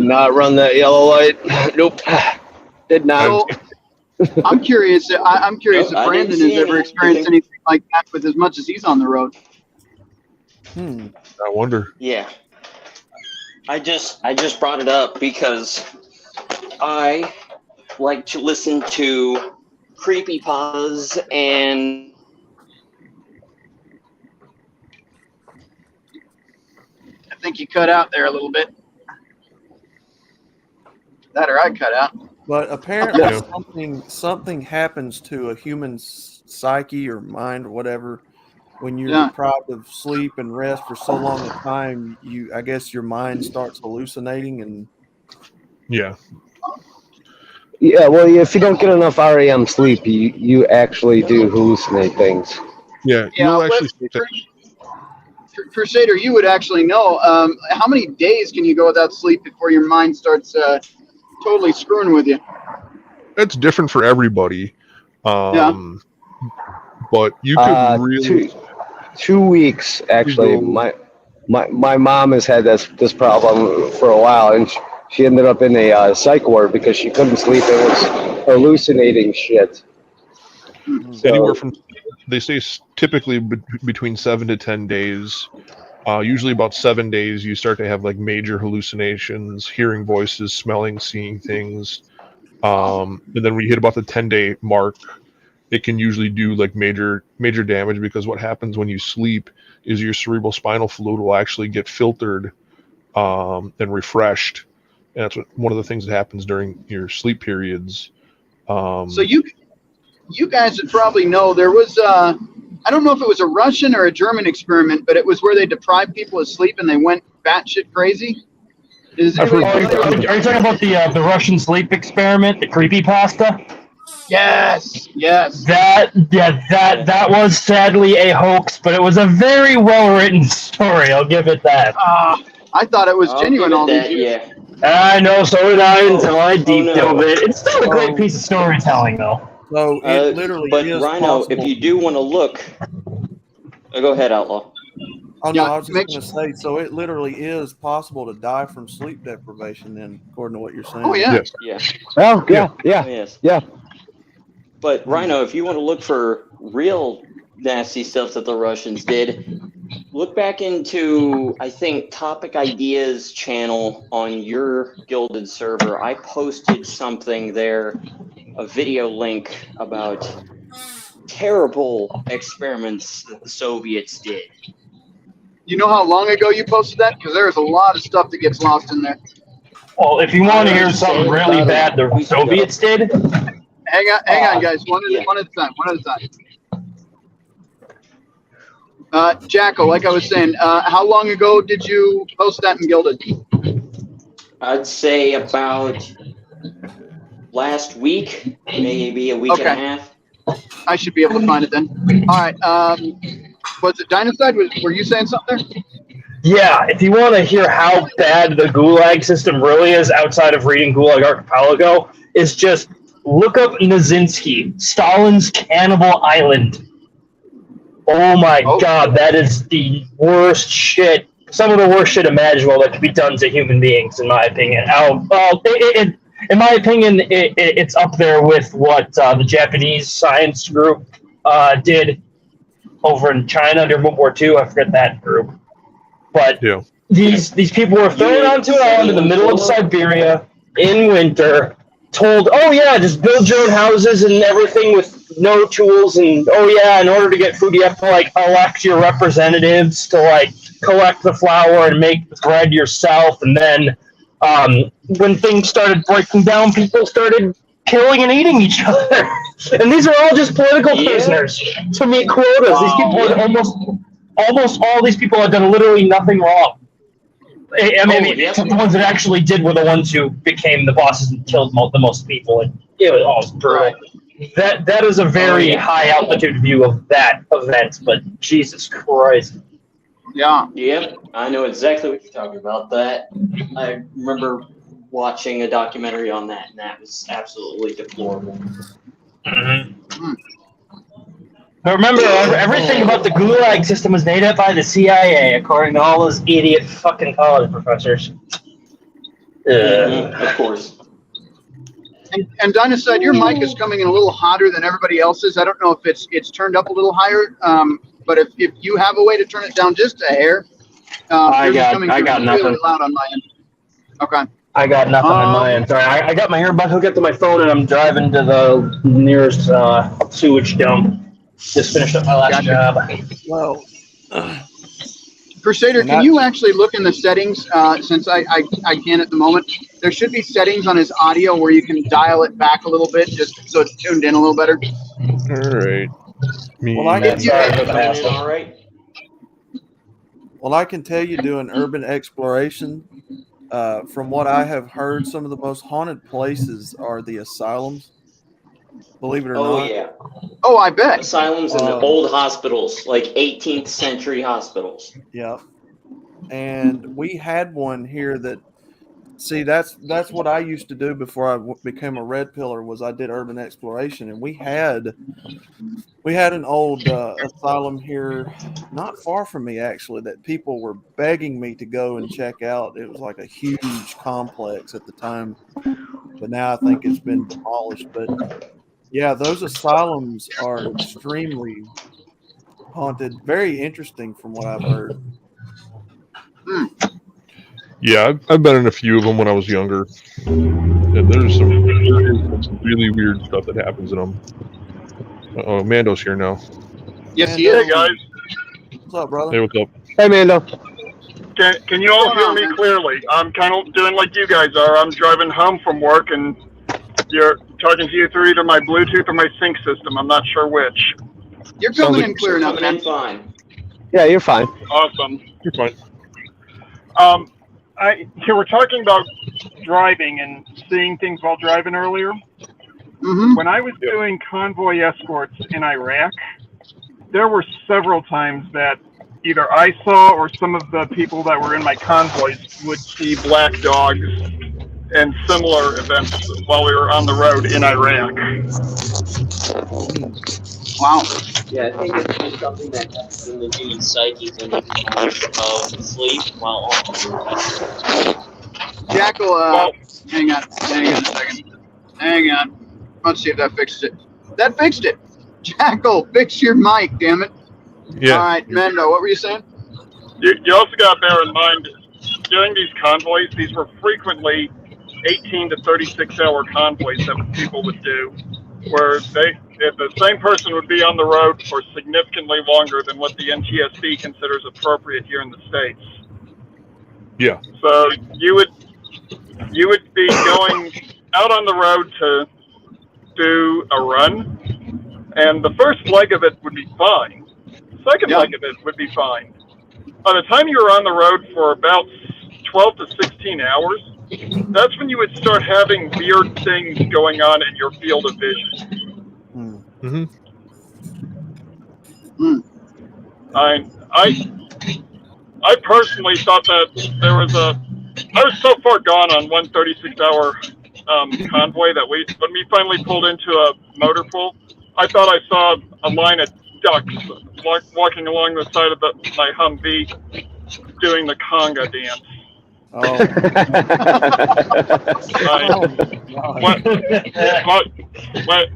Speaker 5: not run that yellow light. Nope. Did not.
Speaker 1: I'm curious. I'm curious if Brandon has ever experienced anything like that with as much as he's on the road.
Speaker 6: I wonder.
Speaker 7: Yeah. I just brought it up because I like to listen to creepypastas and
Speaker 1: I think you cut out there a little bit. That or I cut out.
Speaker 2: But apparently something happens to a human psyche or mind or whatever when you're deprived of sleep and rest for so long a time. I guess your mind starts hallucinating and
Speaker 5: Yeah, well, if you don't get enough REM sleep, you actually do hallucinate things.
Speaker 6: Yeah, you'll actually see that.
Speaker 1: Crusader, you would actually know. How many days can you go without sleep before your mind starts totally screwing with you?
Speaker 6: That's different for everybody. But you could really
Speaker 5: 2 weeks actually. My mom has had this problem for a while, and she ended up in a psych ward because she couldn't sleep. It was hallucinating shit. So,
Speaker 6: anywhere from, they say typically between 7 to 10 days. Usually about 7 days, you start to have like major hallucinations, hearing voices, smelling, seeing things. And then when you hit about the 10-day mark, it can usually do like major damage, because what happens when you sleep is your cerebral spinal fluid will actually get filtered and refreshed. And that's one of the things that happens during your sleep periods.
Speaker 1: So you guys would probably know there was I don't know if it was a Russian or a German experiment, but it was where they deprived people of sleep and they went batshit crazy. Is
Speaker 3: Are
Speaker 1: anybody
Speaker 3: you
Speaker 1: familiar?
Speaker 3: talking about the Russian sleep experiment, the creepypasta?
Speaker 1: Yes.
Speaker 3: That was sadly a hoax, but it was a very well written story. I'll give it that.
Speaker 1: I thought it was genuine all these years.
Speaker 7: Yeah.
Speaker 3: I know, so did I until I deep dove it. It's still a great piece of storytelling, though.
Speaker 2: So it literally
Speaker 7: But
Speaker 2: is
Speaker 7: Rhino,
Speaker 2: possible.
Speaker 7: if you do want to look, go ahead, Outlaw.
Speaker 2: Oh, no,
Speaker 1: Yeah,
Speaker 2: I was just
Speaker 1: Mitch.
Speaker 2: going to say, so it literally is possible to die from sleep deprivation, then, according to what you're saying.
Speaker 1: Oh yeah.
Speaker 6: Yes.
Speaker 7: Yeah.
Speaker 5: Oh, yeah.
Speaker 7: Yes.
Speaker 5: Yeah.
Speaker 7: But Rhino, if you want to look for real nasty stuff that the Russians did, look back into, I think, Topic Ideas channel on your Gilded server. I posted something there, a video link about terrible experiments that the Soviets did.
Speaker 1: You know how long ago you posted that? Because there's a lot of stuff that gets lost in there.
Speaker 3: Well, if you want to hear something really bad the Soviets did,
Speaker 1: Hang on, guys. One at a time. Jacko, like I was saying, how long ago did you post that in Gilded?
Speaker 7: I'd say about last week, maybe a week and a half.
Speaker 1: I should be able to find it then. All right. Was it Dynaside? Were you saying something there?
Speaker 3: yeah, if you want to hear how bad the Gulag system really is outside of reading Gulag Archipelago, is just look up Nazinski, Stalin's Cannibal Island. Oh my God, that is the worst shit. Some of the worst shit imaginable that could be done to human beings, in my opinion. In my opinion, it's up there with what the Japanese science group did over in China during World War II. I forget that group. But these people were thrown onto an island in the middle of Siberia in winter, told, oh yeah, just build your own houses and everything with no tools, and oh yeah, in order to get food you have to like elect your representatives to like collect the flour and make the bread yourself, and then when things started breaking down, people started killing and eating each other. And these are all just political prisoners to meet quotas. These people had almost all these people had done literally nothing wrong. I mean, the ones that actually did were the ones who became the bosses and killed the most people. And it was all brutal. That is a very high altitude view of that event, but Jesus Christ.
Speaker 1: Yeah.
Speaker 7: Yep, I know exactly what you're talking about. That I remember watching a documentary on that, and that was absolutely deplorable.
Speaker 3: But remember, everything about the Gulag system was made up by the CIA, according to all those idiot fucking college professors.
Speaker 7: Of course.
Speaker 1: And Dynaside, your mic is coming in a little hotter than everybody else's. I don't know if it's turned up a little higher, but if you have a way to turn it down just a hair,
Speaker 3: I got
Speaker 1: really
Speaker 3: nothing.
Speaker 1: loud on my end. Okay.
Speaker 3: I got nothing on my end. Sorry, I got my earbud hooked up to my phone, and I'm driving to the nearest sewage dump. Just finished up my last job.
Speaker 2: Well,
Speaker 1: Crusader, can you actually look in the settings, since I can at the moment? There should be settings on his audio where you can dial it back a little bit just so it's tuned in a little better.
Speaker 6: All right.
Speaker 2: Well, I can tell you, doing urban exploration, from what I have heard, some of the most haunted places are the asylums. Believe it or not.
Speaker 7: Oh, yeah.
Speaker 1: Oh, I bet.
Speaker 7: Asylums and the old hospitals, like 18th century hospitals.
Speaker 2: Yeah. And we had one here that, see, that's what I used to do before I became a red pillar, was I did urban exploration. And we had an old asylum here not far from me, actually, that people were begging me to go and check out. It was like a huge complex at the time, but now I think it's been demolished. But yeah, those asylums are extremely haunted. Very interesting from what I've heard.
Speaker 6: Yeah, I've been in a few of them when I was younger. there is some really weird stuff that happens in them. Oh, Mando's here now.
Speaker 1: Yes, he is.
Speaker 12: Hey guys,
Speaker 2: What's up, brother?
Speaker 6: Hey, what's up?
Speaker 5: Hey, Mando.
Speaker 12: can you all hear me clearly? I'm kind of doing like you guys are. I'm driving home from work and you're talking to you through either my Bluetooth or my sync system. I'm not sure which.
Speaker 1: You're coming in clear enough, man.
Speaker 7: Fine.
Speaker 5: Yeah, you're fine.
Speaker 12: Awesome.
Speaker 6: You're fine.
Speaker 12: You were talking about driving and seeing things while driving earlier.
Speaker 1: Mm-hmm.
Speaker 12: When I was doing convoy escorts in Iraq, there were several times that either I saw or some of the people that were in my convoys would see black dogs and similar events while we were on the road in Iraq.
Speaker 1: Wow.
Speaker 7: Yeah, I think it's just something that happens in the human psyche when you come out of sleep while on.
Speaker 1: Jackal, hang on a second. Hang on. Let's see if that fixes it. That fixed it. Jackal, fix your mic, damn it.
Speaker 6: Yeah.
Speaker 1: All right, Mendo, what were you saying?
Speaker 12: You also got to bear in mind, during these convoys, these were frequently 18 to 36-hour convoys that people would do, where if the same person would be on the road for significantly longer than what the NTSB considers appropriate here in the States.
Speaker 6: Yeah.
Speaker 12: So you would be going out on the road to do a run, and the first leg of it would be fine. The second leg of it would be fine. By the time you were on the road for about 12 to 16 hours, that's when you would start having weird things going on in your field of vision.
Speaker 6: Mm-hmm.
Speaker 12: I personally thought that there was I was so far gone on one 36-hour convoy that when we finally pulled into a motor pool, I thought I saw a line of ducks walking along the side of my Humvee doing the conga dance.
Speaker 2: Oh.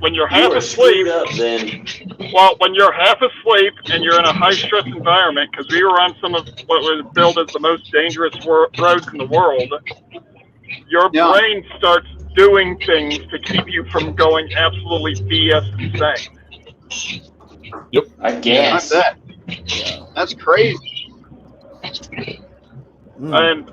Speaker 12: When you're half asleep, when you're half asleep and you're in a high-stress environment, because we were on some of what was billed as the most dangerous roads in the world, your brain starts doing things to keep you from going absolutely BS insane.
Speaker 6: Yep.
Speaker 7: I guess.
Speaker 1: That's crazy.
Speaker 12: And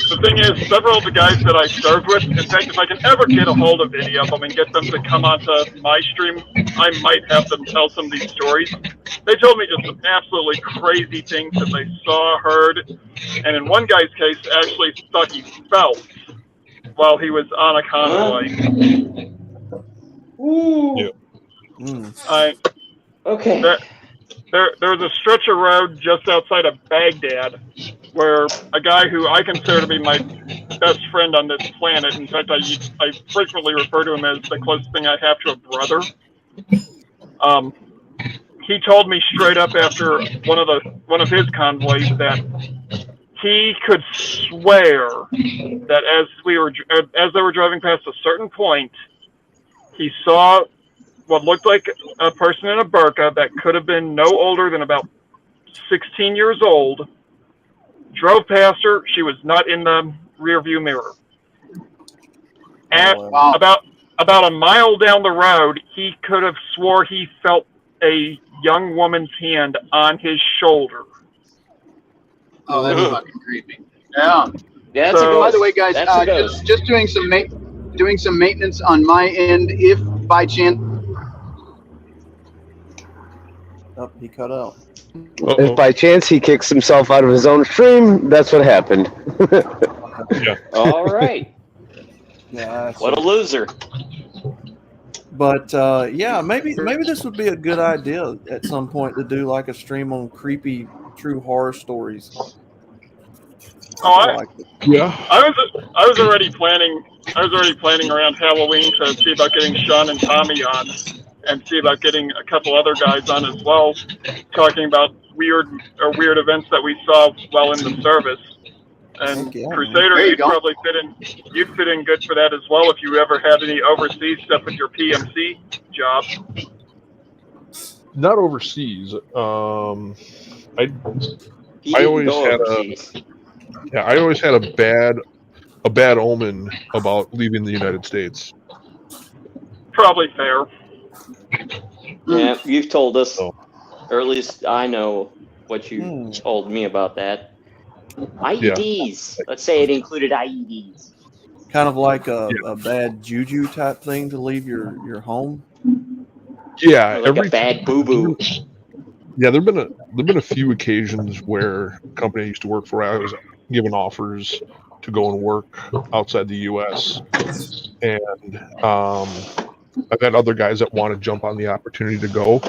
Speaker 12: the thing is, several of the guys that I served with, in fact, if I can ever get a hold of any of them and get them to come onto my stream, I might have them tell some of these stories. They told me just some absolutely crazy things that they saw, heard, and in one guy's case, actually thought he felt while he was on a convoy.
Speaker 7: Ooh.
Speaker 6: Yeah.
Speaker 7: Okay.
Speaker 12: There was a stretch of road just outside of Baghdad where a guy who I consider to be my best friend on this planet, in fact, I frequently refer to him as the closest thing I have to a brother. He told me straight up after one of his convoys that he could swear that as they were driving past a certain point, he saw what looked like a person in a burqa that could have been no older than about 16 years old, drove past her. She was not in the rear view mirror. About a mile down the road, he could have swore he felt a young woman's hand on his shoulder.
Speaker 1: Oh, that's fucking creepy. Yeah.
Speaker 7: Yeah.
Speaker 1: So, by the way, guys, just doing some maintenance on my end. If by chance,
Speaker 2: He cut out.
Speaker 5: If by chance he kicks himself out of his own stream, that's what happened.
Speaker 6: Yeah.
Speaker 7: All right.
Speaker 2: Yeah.
Speaker 7: What a loser.
Speaker 2: But yeah, maybe this would be a good idea at some point to do like a stream on creepy true horror stories.
Speaker 12: I was already planning around Halloween to see about getting Sean and Tommy on, and see about getting a couple other guys on as well, talking about weird events that we saw while in the service. And Crusader, you'd fit in good for that as well if you ever had any overseas stuff with your PMC job.
Speaker 6: Not overseas. I always had a bad a bad omen about leaving the United States.
Speaker 12: Probably fair.
Speaker 7: Yeah, you've told us,
Speaker 6: So,
Speaker 7: or at least I know what you told me about that. IEDs. Let's say it included IEDs.
Speaker 2: Kind of like a bad juju type thing to leave your home.
Speaker 6: yeah,
Speaker 7: Or like a bad boo boo.
Speaker 6: Yeah, there've been a few occasions where a company I used to work for, I was given offers to go and work outside the U.S. and I've had other guys that want to jump on the opportunity to go.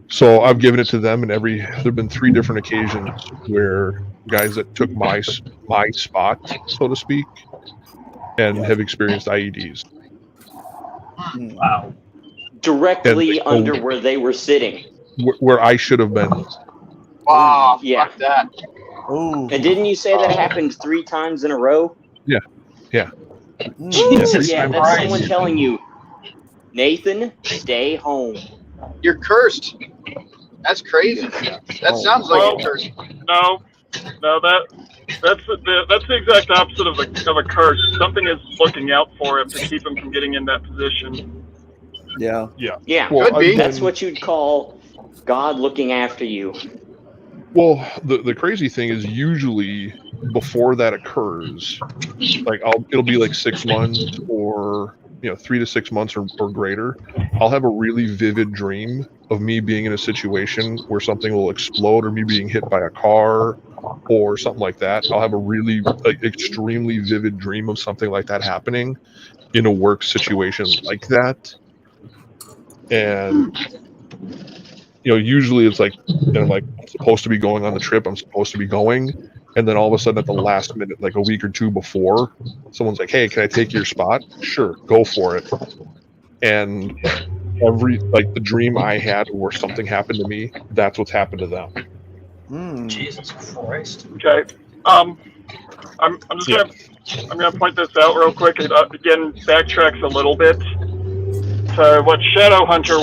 Speaker 6: So I've given it to them, and there've been 3 different occasions where guys that took my spot, so to speak, and have experienced IEDs.
Speaker 7: Wow. Directly under where they were sitting.
Speaker 6: Where I should have been.
Speaker 1: Wow,
Speaker 7: yeah.
Speaker 1: fuck that.
Speaker 2: Oh.
Speaker 7: And didn't you say that happened 3 times in a row?
Speaker 6: Yeah.
Speaker 7: Jesus yeah, that's someone telling you, Nathan, stay home.
Speaker 1: You're cursed. That's crazy. That sounds like a curse.
Speaker 12: No, that's the exact opposite of a curse. Something is looking out for him to keep him from getting in that position.
Speaker 2: Yeah.
Speaker 7: Yeah.
Speaker 6: Well,
Speaker 1: Could be.
Speaker 7: That's what you'd call God looking after you.
Speaker 6: Well, the crazy thing is usually before that occurs, like it'll be like 6 months or 3 to 6 months or greater. I'll have a really vivid dream of me being in a situation where something will explode or me being hit by a car or something like that. I'll have a really extremely vivid dream of something like that happening in a work situation like that. And usually it's like, I'm supposed to be going on the trip. I'm supposed to be going. And then all of a sudden at the last minute, like a week or 2 before, someone's like, hey, can I take your spot? Sure, go for it. And the dream I had where something happened to me, that's what's happened to them.
Speaker 3: Jesus Christ.
Speaker 12: Okay. I'm just gonna point this out real quick. It again backtracks a little bit. So what Shadowhunter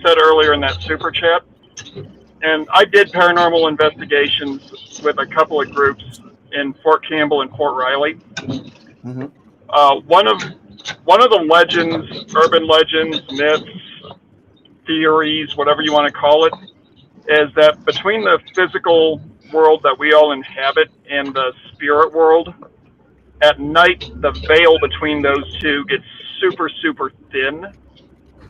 Speaker 12: said earlier in that super chat, and I did paranormal investigations with a couple of groups in Fort Campbell and Fort Riley.
Speaker 2: Mm-hmm.
Speaker 12: One of the legends, urban legends, myths, theories, whatever you want to call it, is that between the physical world that we all inhabit and the spirit world, at night the veil between those two gets super, super thin.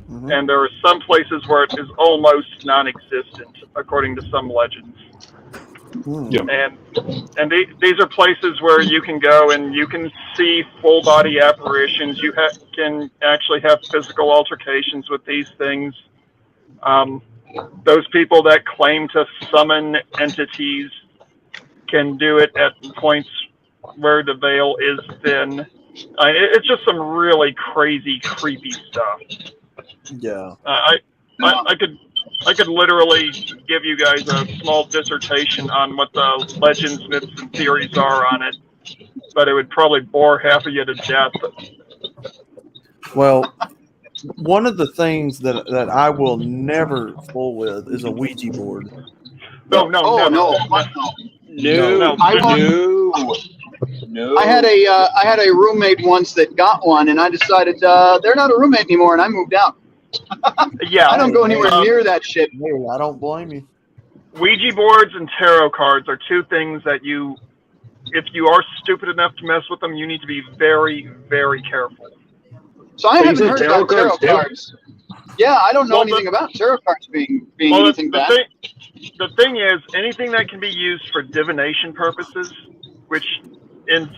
Speaker 12: Mm-hmm. And there are some places where it is almost non-existent, according to some legends. And these are places where you can go and you can see full body apparitions. You can actually have physical altercations with these things. Those people that claim to summon entities can do it at points where the veil is thin. It's just some really crazy, creepy stuff.
Speaker 2: Yeah.
Speaker 12: I could literally give you guys a small dissertation on what the legends, myths, and theories are on it, but it would probably bore half of you to death.
Speaker 2: Well, one of the things that I will never fool with is a Ouija board.
Speaker 12: No.
Speaker 1: I had a roommate once that got one, and I decided they're not a roommate anymore, and I moved out.
Speaker 12: Yeah,
Speaker 1: I don't go anywhere near that shit.
Speaker 2: I don't blame you.
Speaker 12: Ouija boards and tarot cards are 2 things that if you are stupid enough to mess with them, you need to be very, very careful.
Speaker 1: So I haven't heard about tarot cards. Yeah, I don't know anything about tarot cards being anything bad.
Speaker 12: The thing is, anything that can be used for divination purposes, which is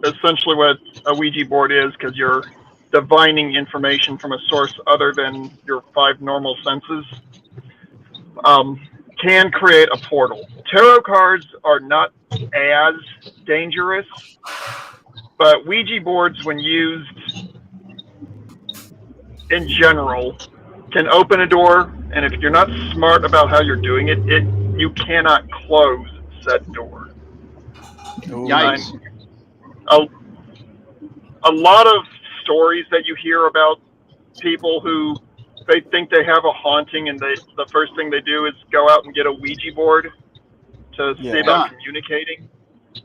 Speaker 12: essentially what a Ouija board is, because you're divining information from a source other than your 5 normal senses, can create a portal. Tarot cards are not as dangerous, but Ouija boards, when used in general, can open a door, and if you're not smart about how you're doing it, you cannot close said door.
Speaker 1: Yikes.
Speaker 12: A lot of stories that you hear about people who they think they have a haunting, and the first thing they do is go out and get a Ouija board to see about communicating.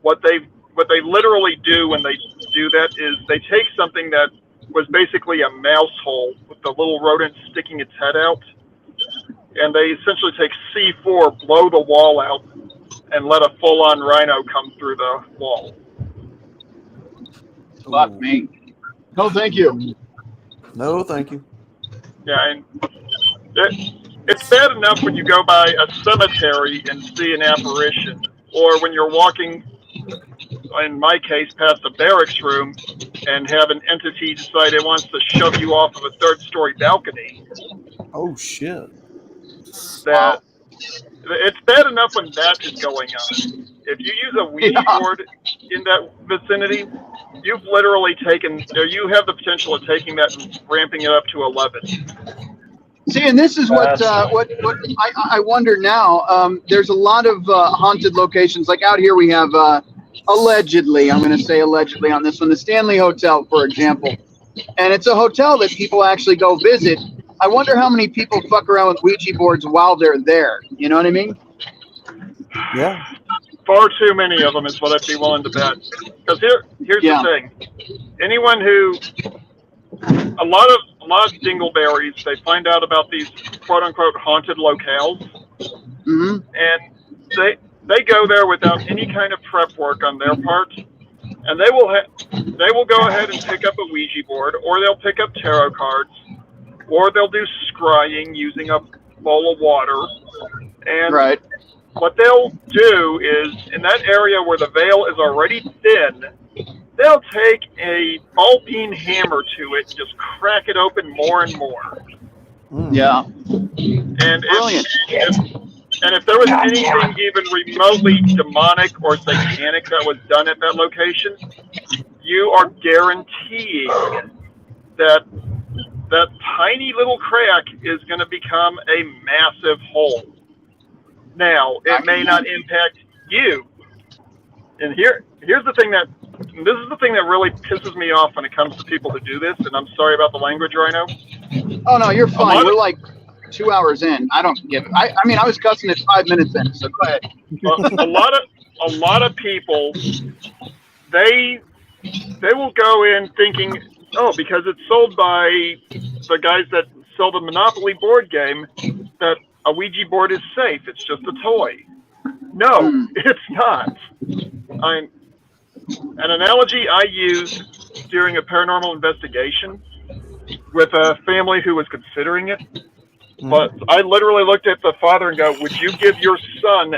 Speaker 12: What they've what they literally do when they do that is they take something that was basically a mouse hole with the little rodent sticking its head out, and they essentially take C4, blow the wall out, and let a full-on rhino come through the wall.
Speaker 1: Fuck me. No, thank you.
Speaker 2: No, thank you.
Speaker 12: Yeah, and it's bad enough when you go by a cemetery and see an apparition, or when you're walking, in my case, past a barracks room and have an entity decide it wants to shove you off of a third-story balcony.
Speaker 2: Oh, shit.
Speaker 12: That it's bad enough when that is going on. If you use a Ouija board in that vicinity, you've literally you have the potential of taking that and ramping it up to 11.
Speaker 1: See, and this is what I wonder now. There's a lot of haunted locations. Like out here we have, allegedly, I'm going to say allegedly on this one, the Stanley Hotel, for example. And it's a hotel that people actually go visit. I wonder how many people fuck around with Ouija boards while they're there. You know what I mean?
Speaker 2: Yeah.
Speaker 12: Far too many of them is what I'd be willing to bet. Because here's the thing. Anyone who, a lot of dingleberries, they find out about these quote unquote haunted locales, and they go there without any kind of prep work on their part, and they will go ahead and pick up a Ouija board, or they'll pick up tarot cards, or they'll do scrying using a bowl of water, and what they'll do is, in that area where the veil is already thin, they'll take a ball-peen hammer to it and just crack it open more and more.
Speaker 1: Yeah.
Speaker 12: And if there was anything even remotely demonic or satanic that was done at that location, you are guaranteeing that that tiny little crack is going to become a massive hole. Now, it may not impact you. And here's the thing this is the thing that really pisses me off when it comes to people who do this, and I'm sorry about the language, Rhino.
Speaker 1: Oh, no, you're fine. We're like 2 hours in. I don't give it. I mean, I was cussing it 5 minutes in, so go ahead.
Speaker 12: A lot of people, they will go in thinking, oh, because it's sold by the guys that sell the Monopoly board game, that a Ouija board is safe. It's just a toy. No, it's not. An analogy I used during a paranormal investigation with a family who was considering it, but I literally looked at the father and go, would you give your son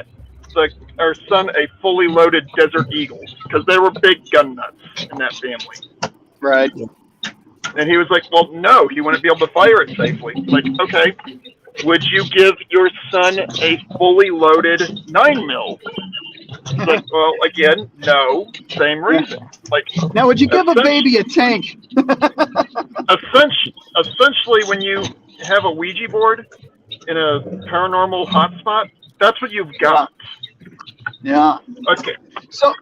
Speaker 12: a fully loaded Desert Eagle? Because they were big gun nuts in that family.
Speaker 1: Right.
Speaker 12: And he was like, well, no, he wouldn't be able to fire it safely. Like, okay, would you give your son a fully loaded 9mm? Like, well, again, no, same reason. Like,
Speaker 1: now, would you give a baby a tank?
Speaker 12: Essentially, when you have a Ouija board in a paranormal hotspot, that's what you've got.
Speaker 1: Yeah.
Speaker 12: Okay.
Speaker 1: So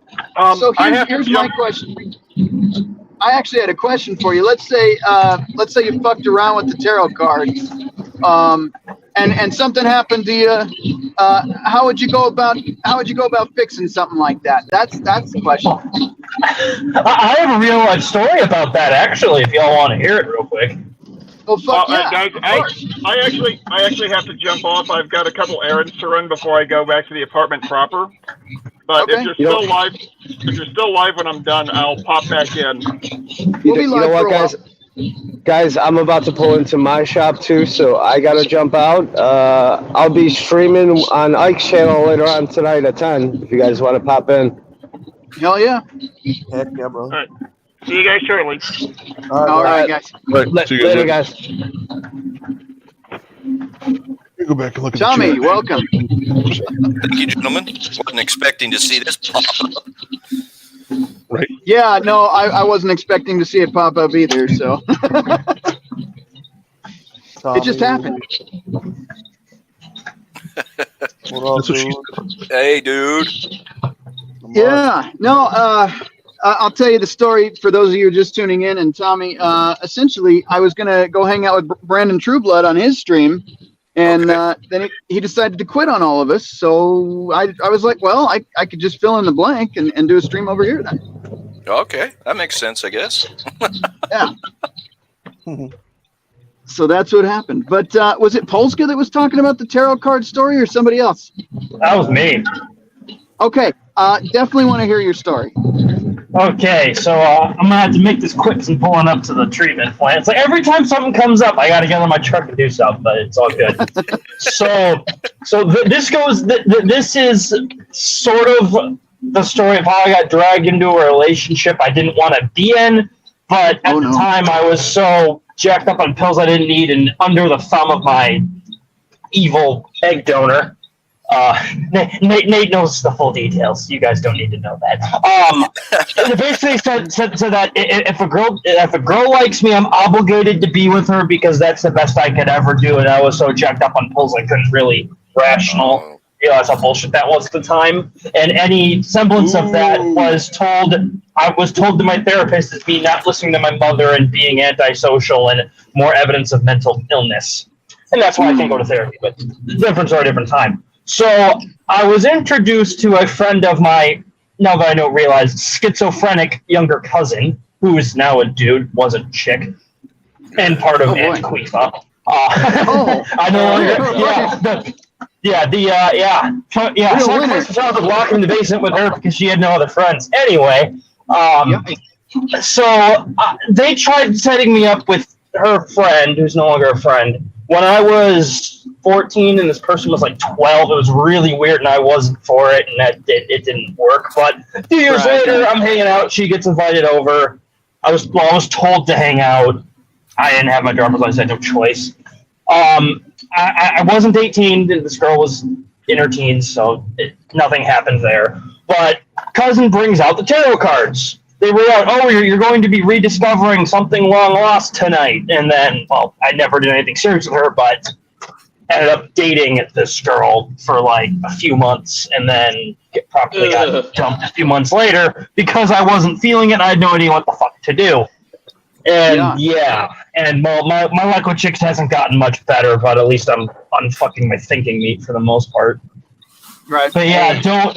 Speaker 1: here's my question. I actually had a question for you. Let's say you fucked around with the tarot cards, and something happened to you. How would you go about fixing something like that? That's the question.
Speaker 3: I have a real life story about that, actually. If y'all want to hear it real quick.
Speaker 1: Well, fuck yeah.
Speaker 12: Guys, I actually have to jump off. I've got a couple errands to run before I go back to the apartment proper. But if you're still live when I'm done, I'll pop back in.
Speaker 1: We'll be live for a while.
Speaker 5: Guys, I'm about to pull into my shop too, so I gotta jump out. I'll be streaming on Ike's channel later on tonight at 10. If you guys want to pop in.
Speaker 1: Hell yeah.
Speaker 2: Heck yeah, bro.
Speaker 12: All right. See you guys shortly.
Speaker 1: All right, guys.
Speaker 5: Later, guys.
Speaker 6: You go back and look at
Speaker 1: Tommy,
Speaker 6: the chat.
Speaker 1: welcome.
Speaker 13: Thank you, gentlemen. Wasn't expecting to see this pop up.
Speaker 6: Right.
Speaker 1: Yeah, no, I wasn't expecting to see it pop up either, so it just happened.
Speaker 2: What up, dude?
Speaker 13: Hey, dude.
Speaker 1: Yeah, no, I'll tell you the story for those of you just tuning in. And Tommy, essentially, I was going to go hang out with Brandon Trueblood on his stream, And then he decided to quit on all of us. So I was like, well, I could just fill in the blank and do a stream over here then.
Speaker 13: Okay, that makes sense, I guess.
Speaker 1: Yeah. So that's what happened. But was it Polska that was talking about the tarot card story or somebody else?
Speaker 3: That was me.
Speaker 1: Okay. Definitely want to hear your story.
Speaker 3: Okay, so I'm gonna have to make this quick because I'm pulling up to the treatment plant. It's like every time something comes up, I gotta get on my truck and do something, but it's all good. This is sort of the story of how I got dragged into a relationship I didn't want to be in, but at the time I was so jacked up on pills I didn't need and under the thumb of my evil egg donor. Nate knows the full details. You guys don't need to know that. It basically said that if a girl likes me, I'm obligated to be with her because that's the best I could ever do. And I was so jacked up on pills I couldn't really realize how bullshit that was at the time. And any semblance of that I was told to my therapist as me not listening to my mother and being antisocial and more evidence of mental illness. And that's why I can't go to therapy. But different story, different time. So I was introduced to a friend of my, now that I realize, schizophrenic younger cousin, who is now a dude, was a chick, and part of Antiquifa. I know. So I was locked in the basement with her because she had no other friends. Anyway, so they tried setting me up with her friend, who's no longer a friend, when I was 14 and this person was like 12. It was really weird and I wasn't for it, and it didn't work. But a few years later, I'm hanging out. She gets invited over. I was told to hang out. I didn't have my driver's license. I had no choice. I wasn't 18. This girl was in her teens, so nothing happened there. But cousin brings out the tarot cards. They were out, you're going to be rediscovering something long lost tonight. And then, well, I never did anything serious with her, but ended up dating this girl for like a few months and then probably got dumped a few months later because I wasn't feeling it and I had no idea what the fuck to do. And and my luck with chicks hasn't gotten much better, but at least I'm unfucking my thinking meat for the most part.
Speaker 1: Right.
Speaker 3: But yeah, don't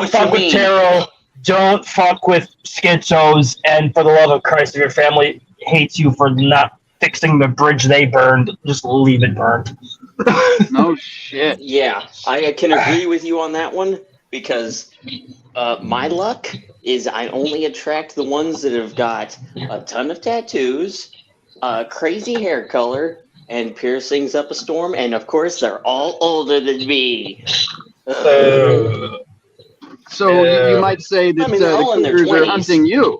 Speaker 3: fuck with tarot. Don't fuck with schizos, and for the love of Christ, if your family hates you for not fixing the bridge they burned, just leave it burned.
Speaker 1: No shit.
Speaker 7: Yeah, I can agree with you on that one because my luck is I only attract the ones that have got a ton of tattoos, crazy hair color, and piercings up a storm, and of course they're all older than me.
Speaker 1: So you might say that the cougars are hunting you.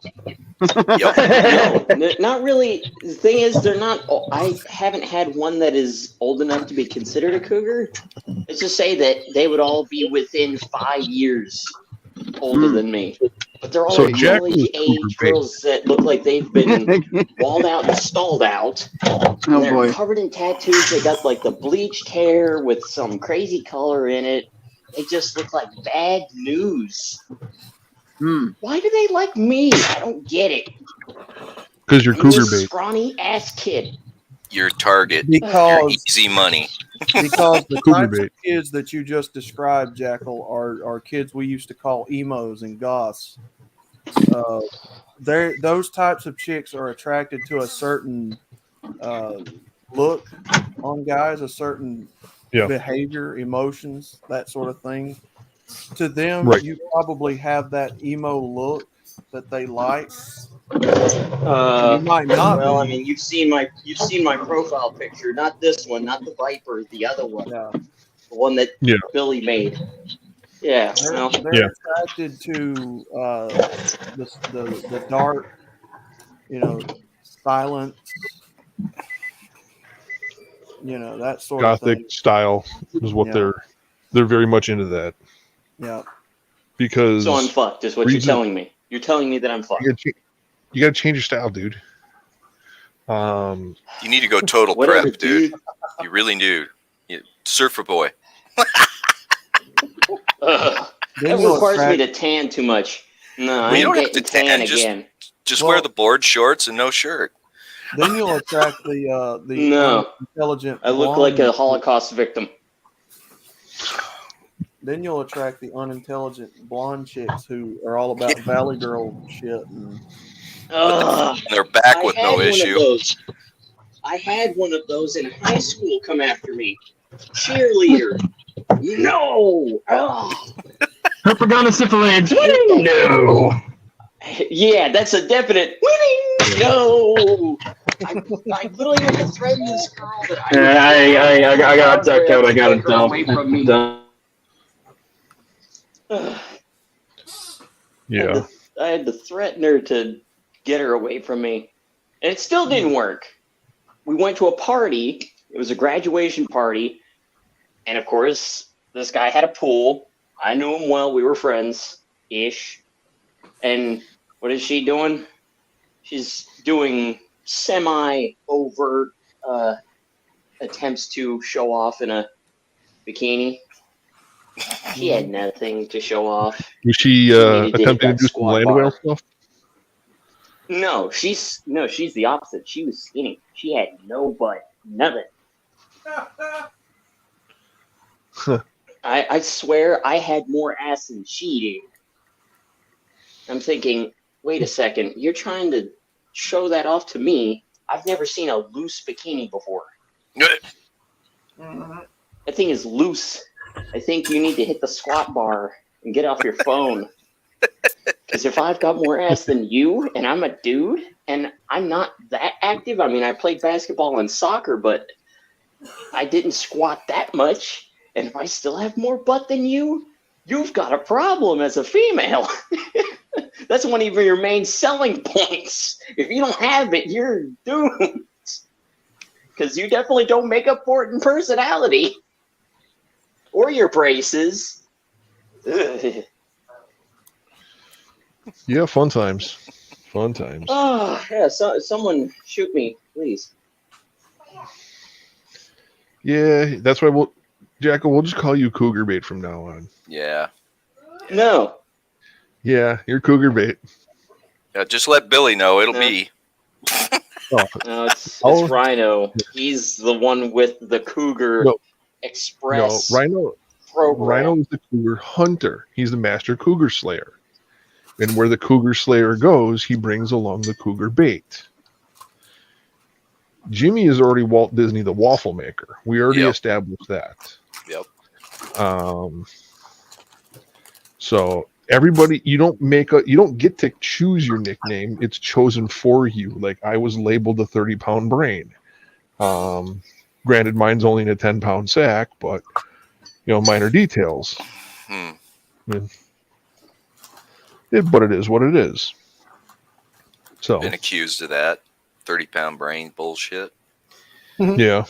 Speaker 7: No, not really. The thing is, they're not. I haven't had one that is old enough to be considered a cougar. Let's just say that they would all be within 5 years older than me. But they're all college-age girls that look like they've been walled out and stalled out. And they're covered in tattoos. They got like the bleached hair with some crazy color in it. They just look like bad news. Why do they like me? I don't get it.
Speaker 6: Because you're cougar bait.
Speaker 7: Scrawny ass kid.
Speaker 13: Your target.
Speaker 2: Because
Speaker 13: easy money.
Speaker 2: Because the types of kids that you just described, Jackal, are kids we used to call emos and goths. Those types of chicks are attracted to a certain look on guys, a certain behavior, emotions, that sort of thing. To them, you probably have that emo look that they like. You might not.
Speaker 7: Well, I mean, you've seen my profile picture, not this one, not the Viper, the other one, the one that Billy made. Yeah,
Speaker 2: they're attracted to the dark, silent, that sort of thing.
Speaker 6: Gothic style is what they're very much into that.
Speaker 2: Yeah.
Speaker 6: Because
Speaker 7: so I'm fucked, is what you're telling me. You're telling me that I'm fucked.
Speaker 6: You gotta change your style, dude.
Speaker 13: You need to go total prep, dude. You really do. Surfer boy.
Speaker 7: That requires me to tan too much. No, I
Speaker 13: you
Speaker 7: ain't
Speaker 13: don't have to
Speaker 7: tan
Speaker 13: tan.
Speaker 7: again.
Speaker 13: Just wear the board shorts and no shirt.
Speaker 2: Then you'll attract the
Speaker 7: No.
Speaker 2: unintelligent.
Speaker 7: I look like a
Speaker 2: blonde-
Speaker 7: Holocaust victim.
Speaker 2: Then you'll attract the unintelligent blonde chicks who are all about Valley Girl shit. And
Speaker 13: They're back
Speaker 7: I
Speaker 13: with
Speaker 7: had
Speaker 13: no
Speaker 7: one
Speaker 13: issue.
Speaker 7: of those. I had one of those in high school come after me. Cheerleader. No. Oh.
Speaker 3: Herpagonosyphilis. No.
Speaker 7: Yeah, that's a definite winning. No. I literally had to threaten this girl that
Speaker 3: I got ducked out. I got it
Speaker 7: away from me.
Speaker 3: done.
Speaker 6: Yeah.
Speaker 7: I had to threaten her to get her away from me. And it still didn't work. We went to a party. It was a graduation party. And of course, this guy had a pool. I knew him well. We were friends-ish. And what is she doing? She's doing semi-overt attempts to show off in a bikini. She had nothing to show off.
Speaker 6: Was she
Speaker 7: needed to hit
Speaker 6: attempting to
Speaker 7: that
Speaker 6: do some
Speaker 7: squat
Speaker 6: land
Speaker 7: bar.
Speaker 6: whale stuff?
Speaker 7: No, she's the opposite. She was skinny. She had no butt, nothing. I swear I had more ass than she did. I'm thinking, wait a second, you're trying to show that off to me. I've never seen a loose bikini before. That thing is loose. I think you need to hit the squat bar and get off your phone. Because if I've got more ass than you, and I'm a dude, and I'm not that active, I mean, I played basketball and soccer, but I didn't squat that much, and if I still have more butt than you, you've got a problem as a female. That's one of your main selling points. If you don't have it, you're doomed. Because you definitely don't make up for it in personality. Or your braces. Ugh.
Speaker 6: Yeah, fun times. Fun times.
Speaker 7: Oh, yeah, someone shoot me, please.
Speaker 6: Yeah, that's why Jackal, we'll just call you Cougar Bait from now on.
Speaker 13: Yeah.
Speaker 7: No.
Speaker 6: Yeah, you're Cougar Bait.
Speaker 13: Just let Billy know. It'll
Speaker 7: No.
Speaker 13: be.
Speaker 7: No, it's Rhino. He's the one with the Cougar
Speaker 6: No,
Speaker 7: Express
Speaker 6: Rhino.
Speaker 7: program.
Speaker 6: Rhino is the Cougar Hunter. He's the master Cougar Slayer. And where the Cougar Slayer goes, he brings along the Cougar Bait. Jimmy is already Walt Disney, the waffle maker. We already established that.
Speaker 13: Yep.
Speaker 6: So everybody, you don't get to choose your nickname. It's chosen for you. Like I was labeled the 30-pound brain. Granted, mine's only in a 10-pound sack, but minor details. But it is what it is. So
Speaker 13: Been accused of that 30-pound brain bullshit.
Speaker 6: Yeah.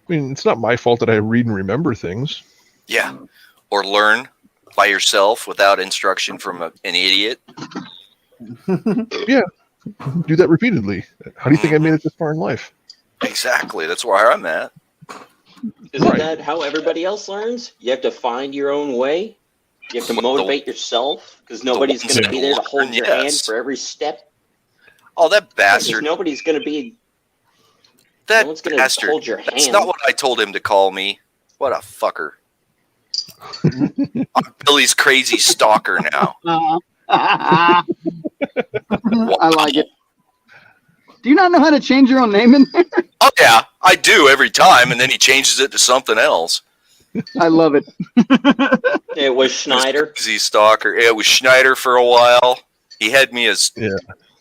Speaker 6: I mean, it's not my fault that I read and remember things.
Speaker 13: Yeah. Or learn by yourself without instruction from an idiot.
Speaker 6: Yeah. Do that repeatedly. How do you think I made it this far in life?
Speaker 13: Exactly. That's where I'm at.
Speaker 7: Isn't that how everybody else learns? You have to find your own way. You have to motivate yourself because nobody's going to be there to hold your hand for every step.
Speaker 13: Oh, that
Speaker 7: Because
Speaker 13: bastard.
Speaker 7: nobody's going to be.
Speaker 13: That
Speaker 7: no one's going to
Speaker 13: bastard.
Speaker 7: hold your hand.
Speaker 13: That's not what I told him to call me. What a fucker. I'm Billy's crazy stalker now.
Speaker 1: I like it. Do you not know how to change your own name in there?
Speaker 13: Oh, yeah. I do every time, and then he changes it to something else.
Speaker 1: I love it.
Speaker 7: It was Schneider.
Speaker 13: Crazy stalker. Yeah, it was Schneider for a while. He had me as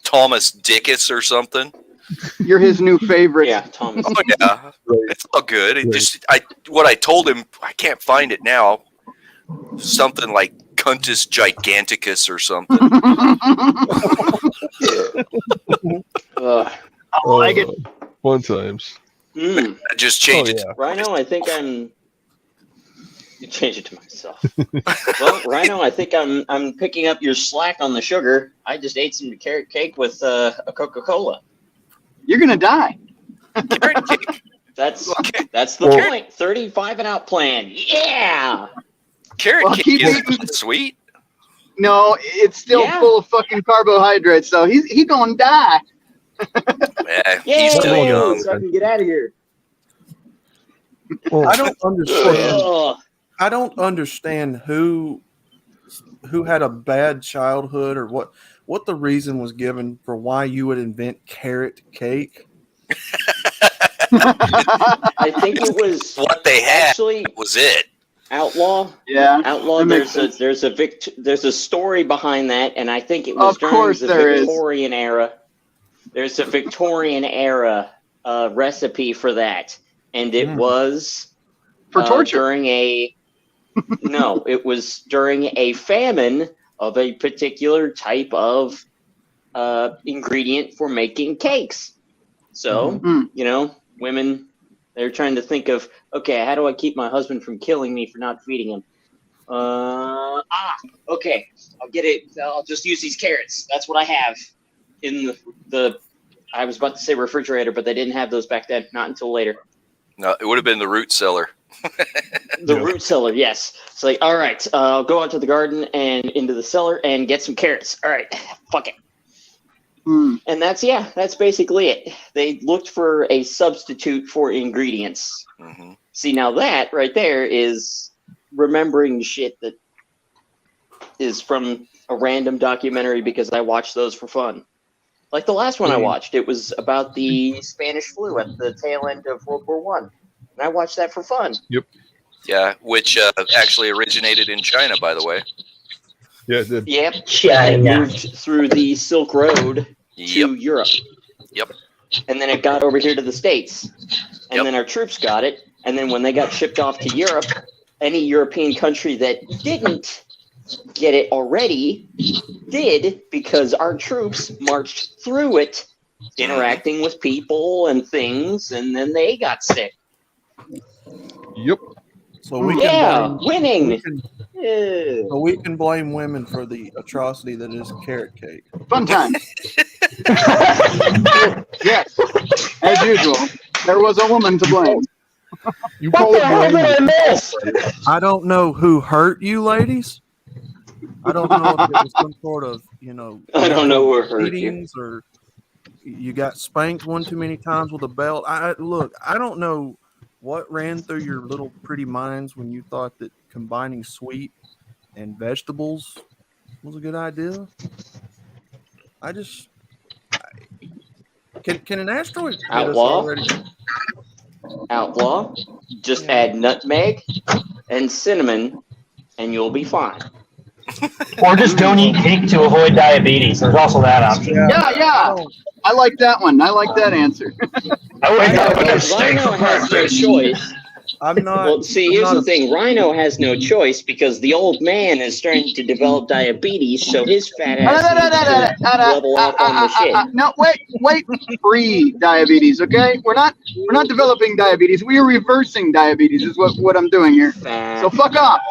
Speaker 13: Thomas Dickus or something.
Speaker 1: You're his new favorite.
Speaker 7: Yeah, Thomas.
Speaker 13: Oh yeah, it's all good. It just what I told him, I can't find it now. Something like Cuntus Giganticus or something.
Speaker 1: I like it.
Speaker 6: Fun times.
Speaker 13: I just changed it.
Speaker 6: Yeah.
Speaker 7: Rhino, I think I'm. You change it to myself. Well, Rhino, I think I'm picking up your slack on the sugar. I just ate some carrot cake with a Coca-Cola.
Speaker 1: You're gonna die.
Speaker 13: Carrot cake.
Speaker 7: That's the point. 35 and out plan. Yeah.
Speaker 13: Carrot cake
Speaker 1: keep
Speaker 13: is sweet.
Speaker 1: No, it's still full of fucking carbohydrates, so he gonna die.
Speaker 13: Yeah,
Speaker 7: Yay!
Speaker 13: he's still young.
Speaker 7: So I can get out of here.
Speaker 2: I don't understand.
Speaker 7: Ugh.
Speaker 2: I don't understand who had a bad childhood or what the reason was given for why you would invent carrot cake.
Speaker 7: I think it was
Speaker 13: What they had
Speaker 7: actually
Speaker 13: was it.
Speaker 7: Outlaw.
Speaker 1: Yeah,
Speaker 7: Outlaw.
Speaker 1: that makes
Speaker 7: There's a story behind that, and I think it was
Speaker 1: Of
Speaker 7: during
Speaker 1: course
Speaker 7: the
Speaker 1: there is.
Speaker 7: Victorian era. There's a Victorian era recipe for that, and it was
Speaker 1: For torture.
Speaker 7: during a no, it was during a famine of a particular type of ingredient for making cakes. So you know, women, they're trying to think of, okay, how do I keep my husband from killing me for not feeding him? Okay, I'll get it. I'll just use these carrots. That's what I have in the I was about to say refrigerator, but they didn't have those back then. Not until later.
Speaker 13: No, it would have been the root cellar.
Speaker 7: The root cellar, yes. It's like, all right, I'll go out to the garden and into the cellar and get some carrots. All right, fuck it. And that's basically it. They looked for a substitute for ingredients.
Speaker 13: Mm-hmm.
Speaker 7: See, now that right there is remembering shit that is from a random documentary because I watched those for fun. Like the last one I watched, it was about the Spanish flu at the tail end of World War One, and I watched that for fun.
Speaker 6: Yep.
Speaker 13: Yeah, which actually originated in China, by the way.
Speaker 6: Yeah, it did.
Speaker 7: Yep.
Speaker 3: China.
Speaker 7: It moved through the Silk Road to Europe.
Speaker 13: Yep.
Speaker 7: And then it got over here to the States. And then our troops got it. And then when they got shipped off to Europe, any European country that didn't get it already did, because our troops marched through it, interacting with people and things, and then they got sick.
Speaker 6: Yep.
Speaker 2: So we
Speaker 7: winning.
Speaker 2: So we can blame women for the atrocity that is carrot cake.
Speaker 1: Fun time. Yes, as usual, there was a woman to blame.
Speaker 6: You
Speaker 3: What the hell did I miss?
Speaker 2: I don't know who hurt you, ladies. I don't know if it was some sort of,
Speaker 7: I don't know who hurt you.
Speaker 2: beatings or you got spanked one too many times with a belt. I don't know what ran through your little pretty minds when you thought that combining sweet and vegetables was a good idea. Can an asteroid get us
Speaker 7: Outlaw?
Speaker 2: already?
Speaker 7: Outlaw. Just add nutmeg and cinnamon, and you'll be fine.
Speaker 3: Or just don't eat cake to avoid diabetes. There's also that option.
Speaker 1: Yeah. I like that one. I like that answer.
Speaker 3: I wake up and have steak
Speaker 7: Rhino
Speaker 3: for
Speaker 7: has no
Speaker 3: breakfast.
Speaker 7: choice.
Speaker 2: I'm not.
Speaker 7: Well, see, here's the thing. Rhino has no choice because the old man is starting to develop diabetes, so his fat ass needs to level off on the shit.
Speaker 1: No, wait. Pre-diabetes, okay? We're not developing diabetes. We are reversing diabetes. Is what I'm doing here.
Speaker 7: Fat.
Speaker 1: So fuck off.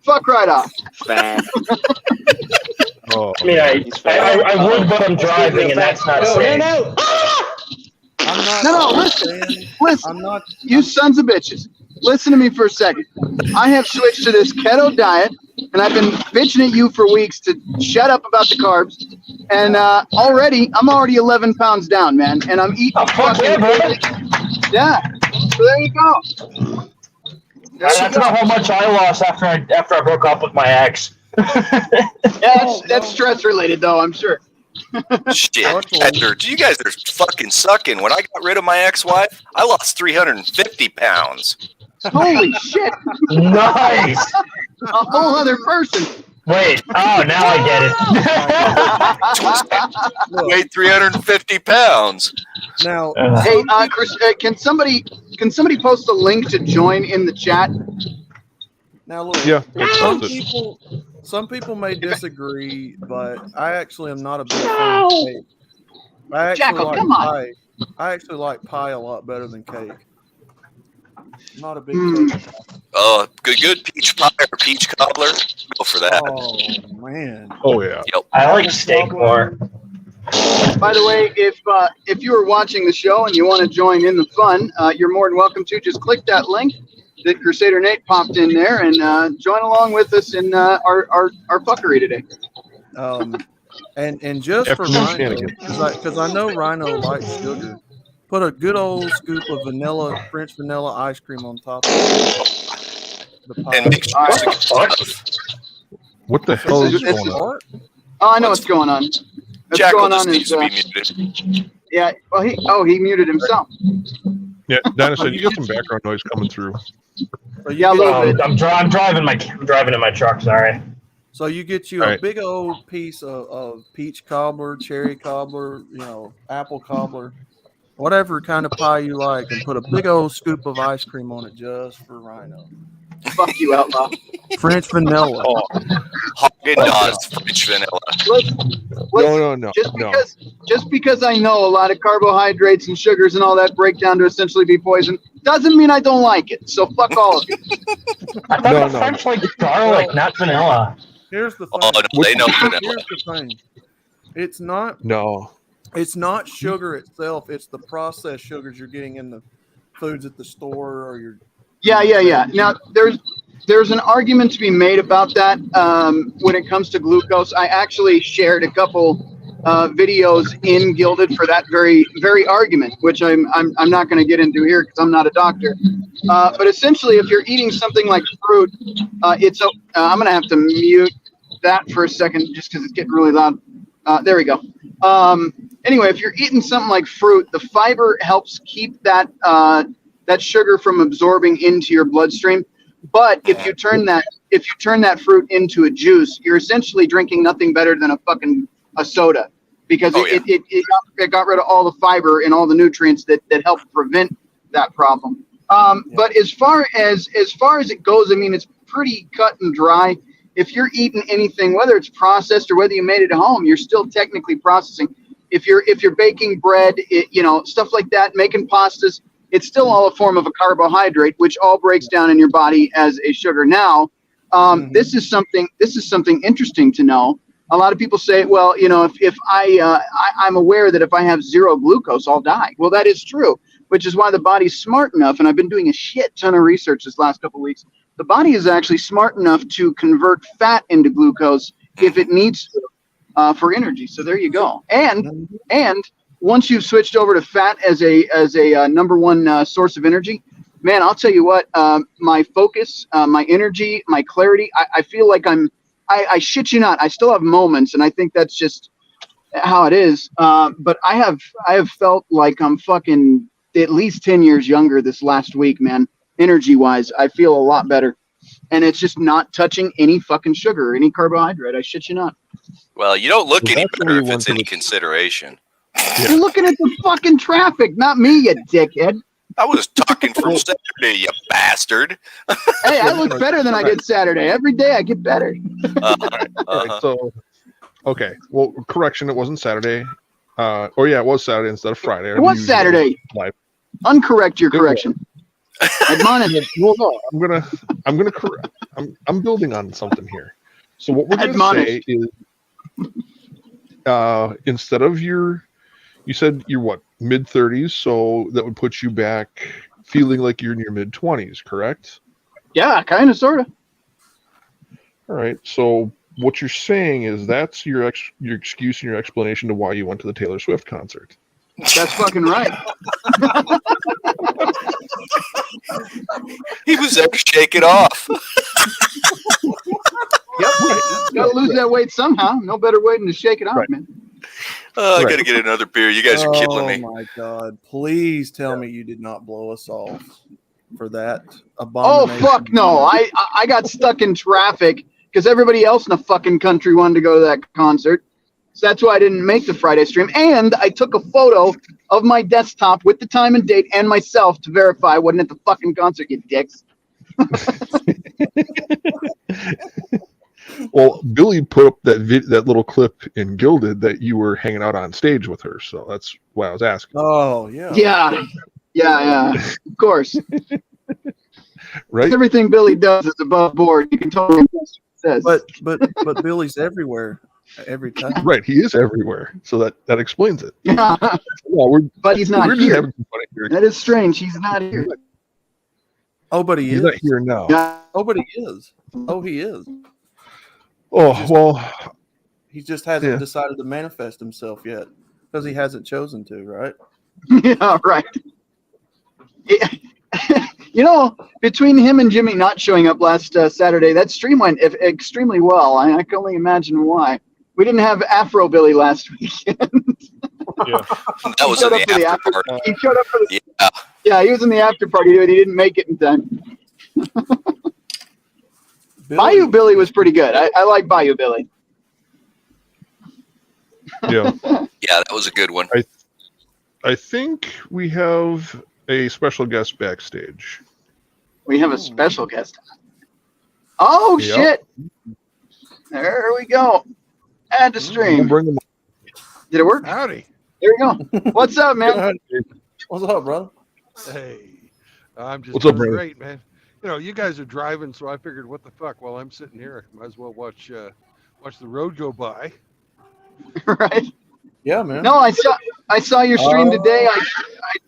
Speaker 1: Fuck right off.
Speaker 7: Fat.
Speaker 6: Oh.
Speaker 3: I mean, I would, but I'm driving, and that's not safe.
Speaker 7: No.
Speaker 2: I'm not.
Speaker 1: No, listen.
Speaker 2: I'm not.
Speaker 1: You sons of bitches. Listen to me for a second. I have switched to this keto diet, and I've been bitching at you for weeks to shut up about the carbs. And I'm already 11 pounds down, man. And I'm eating. Yeah. So there you go.
Speaker 3: That's about how much I lost after I broke up with my ex.
Speaker 1: Yeah, that's stress related, though, I'm sure.
Speaker 13: Shit, you guys are fucking sucking. When I got rid of my ex-wife, I lost 350 pounds.
Speaker 1: Holy shit!
Speaker 3: Nice.
Speaker 1: A whole other person.
Speaker 3: Wait. Oh, now I get it.
Speaker 13: Weighed 350 pounds.
Speaker 2: Now,
Speaker 1: hey, Chris, can somebody post a link to join in the chat?
Speaker 2: Now look.
Speaker 6: Yeah.
Speaker 2: Some people may disagree, but I actually am not a big fan of cake. I actually like pie a lot better than cake. Not a big cake.
Speaker 13: Good peach pie or peach cobbler. Go for that.
Speaker 2: Oh man.
Speaker 6: Oh yeah.
Speaker 13: Yep.
Speaker 3: I like steak more.
Speaker 1: By the way, if you are watching the show and you want to join in the fun, you're more than welcome to. Just click that link that Crusader Nate popped in there and join along with us in our fuckery today.
Speaker 2: And just
Speaker 6: After
Speaker 2: for
Speaker 6: some
Speaker 2: Rhino,
Speaker 6: shenanigans.
Speaker 2: because I know Rhino likes sugar, put a good old scoop of French vanilla ice cream on top of the pie.
Speaker 13: And make sure it's a good stuff.
Speaker 6: What the hell is going on?
Speaker 1: Oh, I know what's going on. What's
Speaker 13: Jackal
Speaker 1: going
Speaker 13: just
Speaker 1: on
Speaker 13: needs
Speaker 1: is,
Speaker 13: to be muted.
Speaker 1: yeah. Well, he muted himself.
Speaker 6: Yeah, Dinah said you got some background noise coming through.
Speaker 2: So you
Speaker 1: Yeah, a
Speaker 2: get,
Speaker 1: little bit.
Speaker 3: I'm driving in my truck. Sorry.
Speaker 2: so you get you a big old piece of peach cobbler, cherry cobbler, apple cobbler, whatever kind of pie you like, and put a big old scoop of ice cream on it just for Rhino.
Speaker 1: Fuck you, outlaw.
Speaker 2: French vanilla.
Speaker 13: Haagen-Dazs French vanilla.
Speaker 6: No.
Speaker 1: Just because I know a lot of carbohydrates and sugars and all that break down to essentially be poison doesn't mean I don't like it. So fuck all of you.
Speaker 3: I thought the French like garlic, not vanilla.
Speaker 2: Here's the thing.
Speaker 13: Oh, no, they know vanilla.
Speaker 2: Here's the thing. It's not.
Speaker 6: No.
Speaker 2: It's not sugar itself. It's the processed sugars you're getting in the foods at the store or your.
Speaker 1: Yeah. Now there's an argument to be made about that when it comes to glucose. I actually shared a couple videos in Gilded for that very argument, which I'm not going to get into here because I'm not a doctor. But essentially, if you're eating something like fruit, I'm going to have to mute that for a second just because it's getting really loud. There we go. Anyway, if you're eating something like fruit, the fiber helps keep that sugar from absorbing into your bloodstream. But if you turn that fruit into a juice, you're essentially drinking nothing better than a soda, because it got rid of all the fiber and all the nutrients that help prevent that problem. But as far as it goes, I mean, it's pretty cut and dry. If you're eating anything, whether it's processed or whether you made it at home, you're still technically processing. If you're baking bread, stuff like that, making pastas, it's still all a form of a carbohydrate, which all breaks down in your body as a sugar. Now, this is something interesting to know. A lot of people say, well, if I'm aware that if I have zero glucose, I'll die. Well, that is true, which is why the body's smart enough. And I've been doing a shit ton of research this last couple of weeks. The body is actually smart enough to convert fat into glucose if it needs to for energy. So there you go. And once you've switched over to fat as a number one source of energy, man, I'll tell you what, my focus, my energy, my clarity, I feel like I shit you not, I still have moments, and I think that's just how it is. But I have felt like I'm fucking at least 10 years younger this last week, man. Energy wise, I feel a lot better. And it's just not touching any fucking sugar or any carbohydrate. I shit you not.
Speaker 13: Well, you don't look any better if it's any consideration.
Speaker 1: You're looking at the fucking traffic, not me, you dickhead.
Speaker 13: I was talking from Saturday, you bastard.
Speaker 1: Hey, I look better than I did Saturday. Every day I get better.
Speaker 6: All right, so, okay. Well, correction, it wasn't Saturday. It was Saturday instead of Friday.
Speaker 1: It was Saturday.
Speaker 6: Live.
Speaker 1: Uncorrect your correction. Admonish it.
Speaker 6: Well, no, I'm gonna correct. I'm building on something here. So what we're gonna say is, instead of you said you're what, mid-30s, so that would put you back feeling like you're in your mid-20s, correct?
Speaker 1: Yeah, kind of, sort of.
Speaker 6: All right. So what you're saying is that's your excuse and your explanation to why you went to the Taylor Swift concert.
Speaker 1: That's fucking right.
Speaker 13: He was there to shake it off.
Speaker 1: Yep. Gotta lose that weight somehow. No better way than to shake it off, man.
Speaker 13: I gotta get another beer. You guys are killing me.
Speaker 2: Oh my god! Please tell me you did not blow us off for that abomination.
Speaker 1: Oh fuck no! I got stuck in traffic because everybody else in the fucking country wanted to go to that concert. So that's why I didn't make the Friday stream. And I took a photo of my desktop with the time and date and myself to verify I wasn't at the fucking concert, you dicks.
Speaker 6: Well, Billy put up that little clip in Gilded that you were hanging out on stage with her, so that's why I was asking.
Speaker 2: Oh yeah.
Speaker 1: Yeah. Of course.
Speaker 6: Right.
Speaker 1: Everything Billy does is above board. You can totally guess what it says.
Speaker 2: But Billy's everywhere every time.
Speaker 6: Right, he is everywhere, so that explains it.
Speaker 1: Yeah.
Speaker 6: Well,
Speaker 1: but he's not
Speaker 6: we're
Speaker 1: here.
Speaker 6: just having some fun here.
Speaker 1: That is strange. He's not here.
Speaker 2: Oh, but he's
Speaker 6: not here now.
Speaker 1: Yeah.
Speaker 2: Oh, but he is. Oh, he is.
Speaker 6: Oh well,
Speaker 2: He just hasn't decided to manifest himself yet because he hasn't chosen to, right?
Speaker 1: Yeah, right. Yeah. Between him and Jimmy not showing up last Saturday, that stream went extremely well. I can only imagine why. We didn't have Afro Billy last weekend.
Speaker 6: Yeah,
Speaker 13: that was in the after party.
Speaker 1: He showed up for the.
Speaker 13: Yeah.
Speaker 1: Yeah, he was in the after party, but he didn't make it in time. Bayou Billy was pretty good. I like Bayou Billy.
Speaker 6: Yeah.
Speaker 13: Yeah, that was a good one.
Speaker 6: I think we have a special guest backstage.
Speaker 1: We have a special guest. Oh,
Speaker 6: Yep.
Speaker 1: shit. There we go. Add to stream.
Speaker 6: We'll bring them up.
Speaker 1: Did it work?
Speaker 14: Howdy.
Speaker 1: There we go. What's up, man?
Speaker 2: What's up, brother?
Speaker 14: Hey, I'm just
Speaker 6: What's up,
Speaker 14: doing
Speaker 6: brother?
Speaker 14: great, man. You guys are driving, so I figured, what the fuck? While I'm sitting here, I might as well watch the road go by.
Speaker 1: Right?
Speaker 2: Yeah, man.
Speaker 1: No, I saw your stream today.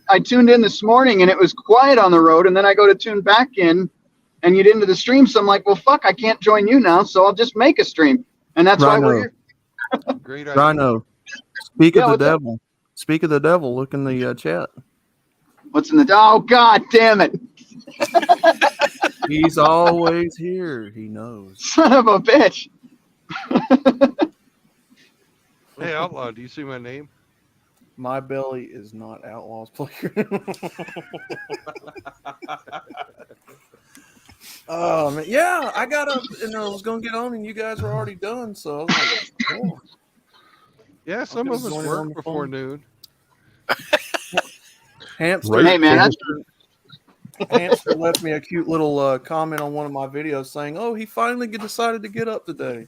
Speaker 1: I tuned in this morning, and it was quiet on the road, and then I go to tune back in, and you get into the stream, so I'm like, well, fuck, I can't join you now, so I'll just make a stream. And that's why we're here.
Speaker 14: Great idea.
Speaker 2: Rhino, speak
Speaker 1: Yeah,
Speaker 2: of the
Speaker 1: what's up?
Speaker 2: devil. Speak of the devil. Look in the chat.
Speaker 1: What's in the... Oh, God damn it.
Speaker 2: He's always here. He knows.
Speaker 1: Son of a bitch.
Speaker 14: Hey, Outlaw, do you see my name?
Speaker 2: My belly is not Outlaws player. Oh man, yeah, I got up and I was gonna get on, and you guys were already done. So I was like, oh.
Speaker 14: Yeah, some of us
Speaker 2: join it on
Speaker 14: work
Speaker 2: the
Speaker 14: before
Speaker 2: phone.
Speaker 14: noon.
Speaker 2: Hamster,
Speaker 1: Hey, man,
Speaker 2: Hamster left me a cute little comment on one of my videos saying, "Oh, he finally decided to get up today."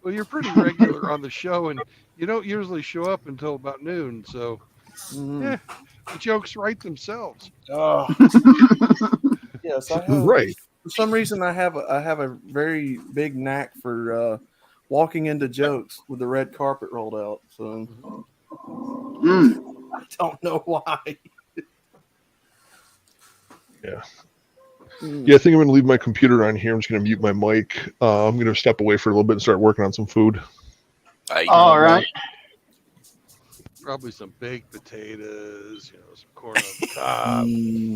Speaker 14: Well, you're pretty regular on the show, and you don't usually show up until about noon, so yeah, the jokes write themselves.
Speaker 2: Oh. Yes, I have.
Speaker 6: Right.
Speaker 2: For some reason, I have a very big knack for walking into jokes with the red carpet rolled out. So I don't know why.
Speaker 6: Yeah. Yeah, I think I'm going to leave my computer on here. I'm just going to mute my mic. I'm going to step away for a little bit and start working on some food.
Speaker 1: All right.
Speaker 14: Probably some baked potatoes, some corn on the top.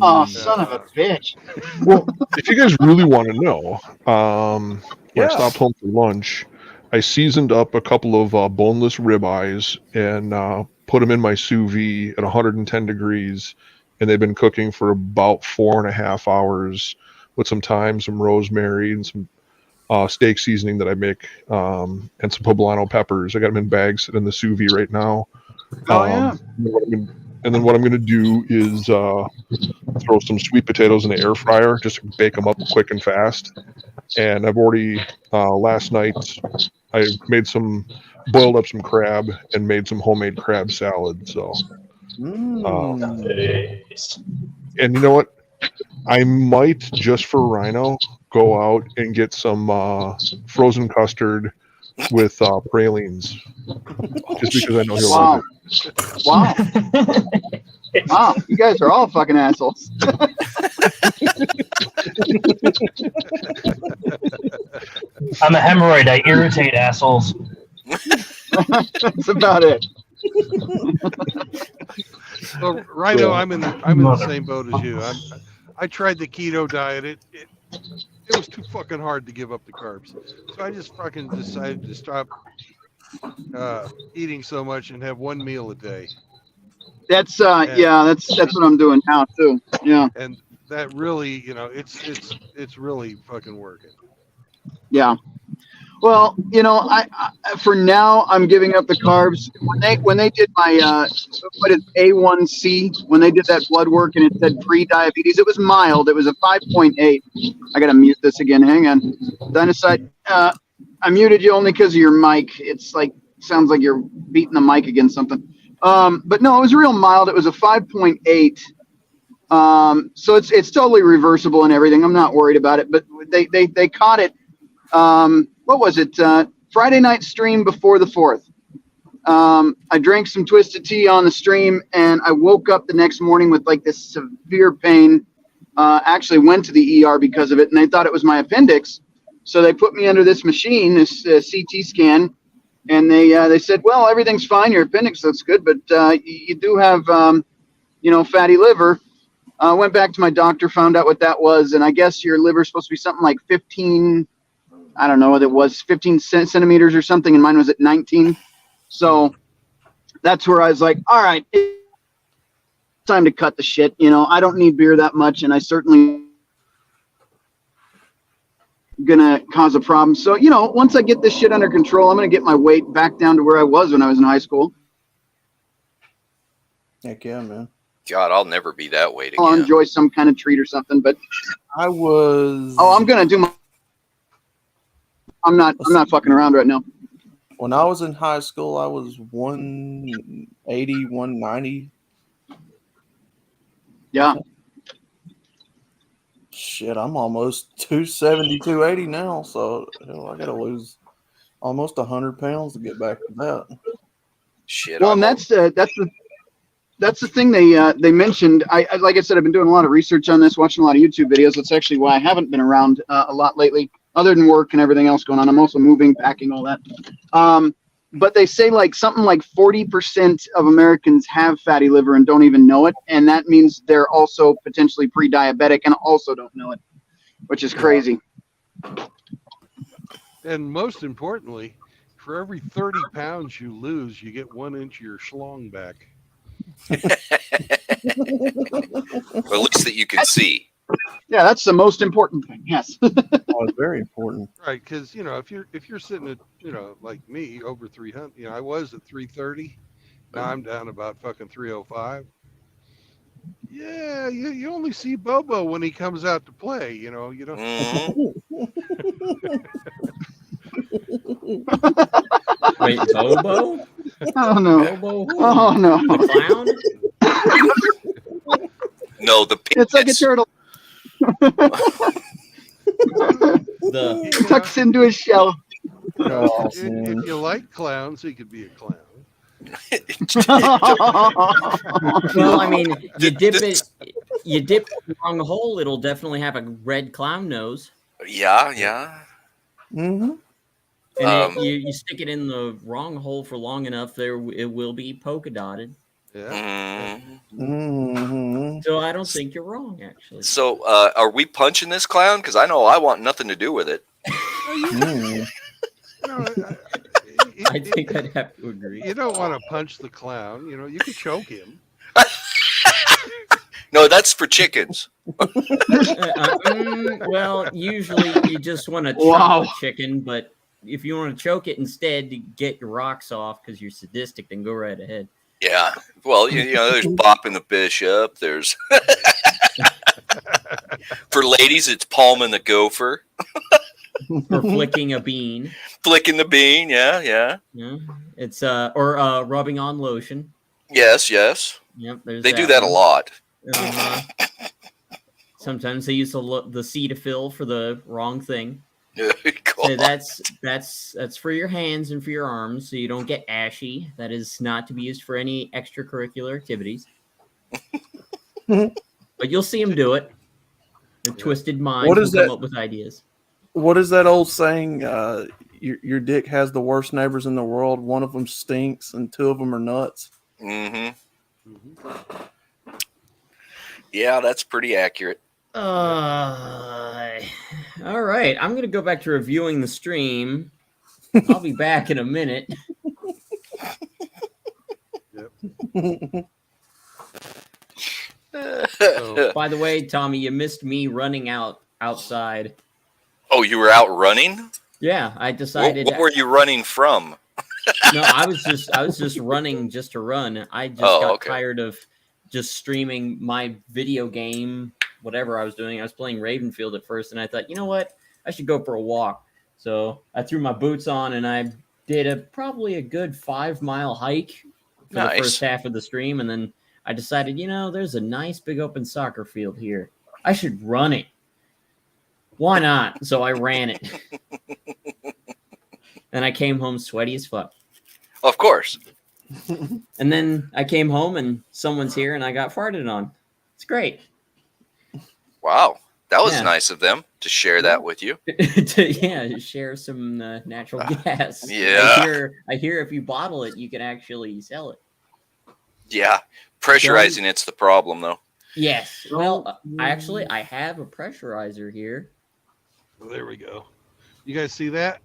Speaker 1: Oh, son of a bitch.
Speaker 6: Well, if you guys really want to know, when I stopped home for lunch, I seasoned up a couple of boneless ribeyes and put them in my sous vide at 110 degrees. And they've been cooking for about 4.5 hours with some thyme, some rosemary, and some steak seasoning that I make, and some poblano peppers. I got them in bags in the sous vide right now.
Speaker 1: Oh, yeah.
Speaker 6: And then what I'm going to do is throw some sweet potatoes in the air fryer, just to bake them up quick and fast. And I've already, last night, I boiled up some crab and made some homemade crab salad. So, and you know what? I might, just for Rhino, go out and get some frozen custard with pralines, just because I know he'll love it.
Speaker 1: Wow. Wow, you guys are all fucking assholes.
Speaker 3: I'm a hemorrhoid. I irritate assholes.
Speaker 1: That's about it.
Speaker 14: Well, Rhino, I'm in the same boat as you. I tried the keto diet. It was too fucking hard to give up the carbs. So I just fucking decided to stop eating so much and have one meal a day.
Speaker 1: That's that's what I'm doing now too. Yeah.
Speaker 14: And that really, it's really fucking working.
Speaker 1: Yeah. Well, I for now I'm giving up the carbs. When they did my what is A1C, when they did that blood work and it said pre-diabetes, it was mild. It was a 5.8. I gotta mute this again. Hang on. Dinocyte, I muted you only because of your mic. It's like sounds like you're beating the mic against something. But no, it was real mild. It was a 5.8. So it's totally reversible and everything. I'm not worried about it. But they caught it. What was it? Friday night stream before the 4th. I drank some twisted tea on the stream, and I woke up the next morning with like this severe pain actually went to the ER because of it, and they thought it was my appendix. So they put me under this machine, this CT scan, and they said, well, everything's fine. Your appendix looks good, but you do have, fatty liver. Went back to my doctor, found out what that was, and I guess your liver is supposed to be something like 15, I don't know what it was, 15 centimeters or something, and mine was at 19. So that's where I was like, all right, it's time to cut the shit. I don't need beer that much, and I certainly gonna cause a problem. So, once I get this shit under control, I'm gonna get my weight back down to where I was when I was in high school.
Speaker 2: Heck yeah, man.
Speaker 13: God, I'll never be that weight again.
Speaker 1: I'll enjoy some kind of treat or something, but
Speaker 2: I was.
Speaker 1: Oh, I'm gonna do my. I'm not fucking around right now.
Speaker 2: When I was in high school, I was 180, 190.
Speaker 1: Yeah.
Speaker 2: Shit, I'm almost 270, 280 now, so I gotta lose almost 100 pounds to get back to that.
Speaker 13: Shit.
Speaker 1: Well, and that's the thing they mentioned. I like I said, I've been doing a lot of research on this, watching a lot of YouTube videos. That's actually why I haven't been around a lot lately, other than work and everything else going on. I'm also moving, packing, all that. But they say something like 40% of Americans have fatty liver and don't even know it, and that means they're also potentially pre-diabetic and also don't know it, which is crazy.
Speaker 14: And most importantly, for every 30 pounds you lose, you get 1 inch of your schlong back.
Speaker 13: Or at least that you can see.
Speaker 1: Yeah, that's the most important thing. Yes.
Speaker 2: It's very important.
Speaker 14: Right, because if you're sitting at like me over 300, I was at 330. Now I'm down about fucking 305. Yeah, you only see Bobo when he comes out to play. You don't.
Speaker 4: Wait, Bobo?
Speaker 1: Oh no!
Speaker 4: Bobo?
Speaker 1: Oh no!
Speaker 4: The clown?
Speaker 13: No, the penis.
Speaker 1: It's like a turtle. Tucks into his shell.
Speaker 14: If you like clowns, he could be a clown.
Speaker 4: Well, I mean, you dip it in the wrong hole, it'll definitely have a red clown nose.
Speaker 13: Yeah.
Speaker 2: Mm-hmm.
Speaker 4: And you stick it in the wrong hole for long enough, it will be polka dotted.
Speaker 14: Yeah.
Speaker 2: Mm-hmm.
Speaker 4: So I don't think you're wrong, actually.
Speaker 13: So are we punching this clown? Because I know I want nothing to do with it.
Speaker 4: I think I'd have to agree.
Speaker 14: You don't want to punch the clown. You can choke him.
Speaker 13: No, that's for chickens.
Speaker 4: Well, usually you just want to chop a chicken, but if you want to choke it instead to get your rocks off because you're sadistic, then go right ahead.
Speaker 13: Yeah. Well, there's bopping the bishop. There's for ladies, it's palming the gopher.
Speaker 4: Or flicking a bean.
Speaker 13: Flicking the bean, yeah.
Speaker 4: It's or rubbing on lotion.
Speaker 13: Yes.
Speaker 4: Yep,
Speaker 13: they do that a lot.
Speaker 4: Sometimes they use the Cetaphil for the wrong thing. So that's for your hands and for your arms, so you don't get ashy. That is not to be used for any extracurricular activities. But you'll see them do it. Their twisted minds will come up with ideas.
Speaker 2: What is that old saying? Your dick has the worst neighbors in the world. One of them stinks, and 2 of them are nuts.
Speaker 13: Mm-hmm. Yeah, that's pretty accurate.
Speaker 4: All right, I'm going to go back to reviewing the stream. I'll be back in a minute. By the way, Tommy, you missed me running outside.
Speaker 13: Oh, you were out running?
Speaker 4: Yeah, I decided.
Speaker 13: What were you running from?
Speaker 4: No, I was just running just to run. I just got tired of just streaming my video game, whatever I was doing. I was playing Ravenfield at first, and I thought, you know what? I should go for a walk. So I threw my boots on, and I did probably a good 5-mile hike for the first half of the stream, and then I decided, there's a nice big open soccer field here. I should run it. Why not? So I ran it. And I came home sweaty as fuck.
Speaker 13: Of course.
Speaker 4: And then I came home and someone's here and I got farted on. It's great.
Speaker 13: Wow, that was
Speaker 4: Yeah.
Speaker 13: nice of them to share that with you.
Speaker 4: to share some natural gas.
Speaker 13: yeah.
Speaker 4: I hear if you bottle it, you can actually sell it.
Speaker 13: Yeah, pressurizing it's the problem though.
Speaker 4: Yes. Well, I have a pressurizer here.
Speaker 14: Well, there we go. You guys see that?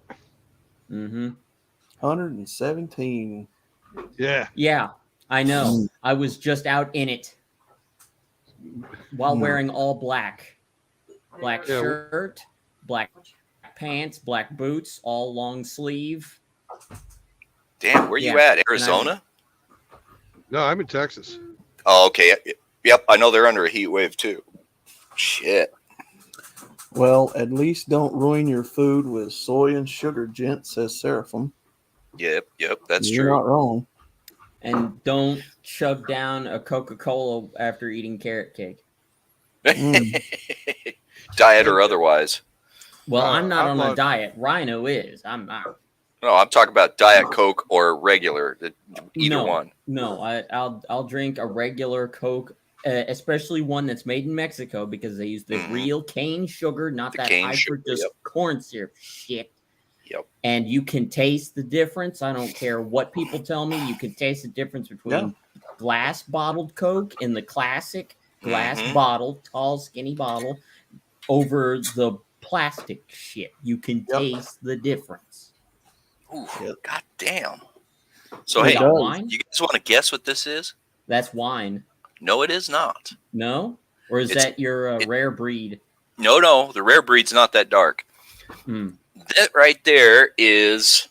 Speaker 4: Mm-hmm.
Speaker 2: 117.
Speaker 14: Yeah.
Speaker 4: Yeah, I know. I was just out in it while wearing all black. Black
Speaker 14: Yeah.
Speaker 4: shirt, black pants, black boots, all long sleeve.
Speaker 13: Damn, where you
Speaker 4: Yeah,
Speaker 13: at? Arizona?
Speaker 14: No, I'm in Texas.
Speaker 13: Oh, okay. Yep, I know they're under a heat wave too. Shit.
Speaker 2: Well, at least don't ruin your food with soy and sugar, gent, says Seraphim.
Speaker 13: Yep, that's
Speaker 2: You're
Speaker 13: true.
Speaker 2: not wrong.
Speaker 4: And don't chug down a Coca-Cola after eating carrot cake.
Speaker 13: Diet or otherwise.
Speaker 4: Well, I'm not on a diet. Rhino is. I'm not.
Speaker 13: No, I'm talking about Diet Coke or regular. Either one.
Speaker 4: No, I'll drink a regular Coke, especially one that's made in Mexico because they use the real cane sugar, not that high fructose corn syrup shit.
Speaker 13: Yep.
Speaker 4: And you can taste the difference. I don't care what people tell me. You can taste the difference between glass bottled Coke in the classic glass bottle, tall, skinny bottle, over the plastic shit. You can taste the difference.
Speaker 13: Ooh, God damn. So,
Speaker 4: We
Speaker 13: hey,
Speaker 4: got wine?
Speaker 13: you guys want to guess what this is?
Speaker 4: That's wine.
Speaker 13: No, it is not.
Speaker 4: No? Or is that your rare breed?
Speaker 13: No, the rare breed's not that dark. That right there is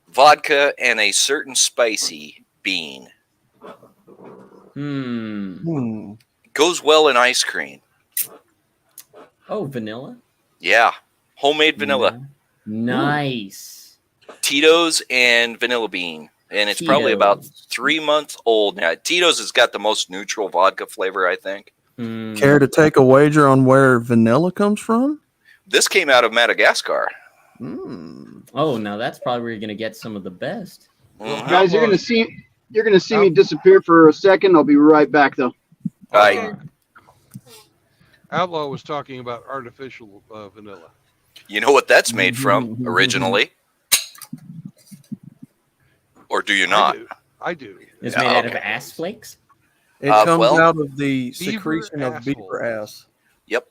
Speaker 13: vodka and a certain spicy bean. Goes well in ice cream.
Speaker 4: Oh, vanilla?
Speaker 13: Yeah, homemade vanilla.
Speaker 4: Nice.
Speaker 13: Tito's and vanilla bean. And it's probably about 3 months old now. Tito's has got the most neutral vodka flavor, I think.
Speaker 2: Care to take a wager on where vanilla comes from?
Speaker 13: This came out of Madagascar.
Speaker 4: Oh, now that's probably where you're gonna get some of the best.
Speaker 1: Guys, you're gonna see me disappear for a second. I'll be right back though.
Speaker 13: All right.
Speaker 14: Outlaw was talking about artificial vanilla.
Speaker 13: You know what that's made from originally? Or do you not?
Speaker 14: I do.
Speaker 4: It's made out of ass flakes?
Speaker 2: It comes out of the secretion of beaver ass.
Speaker 13: Yep.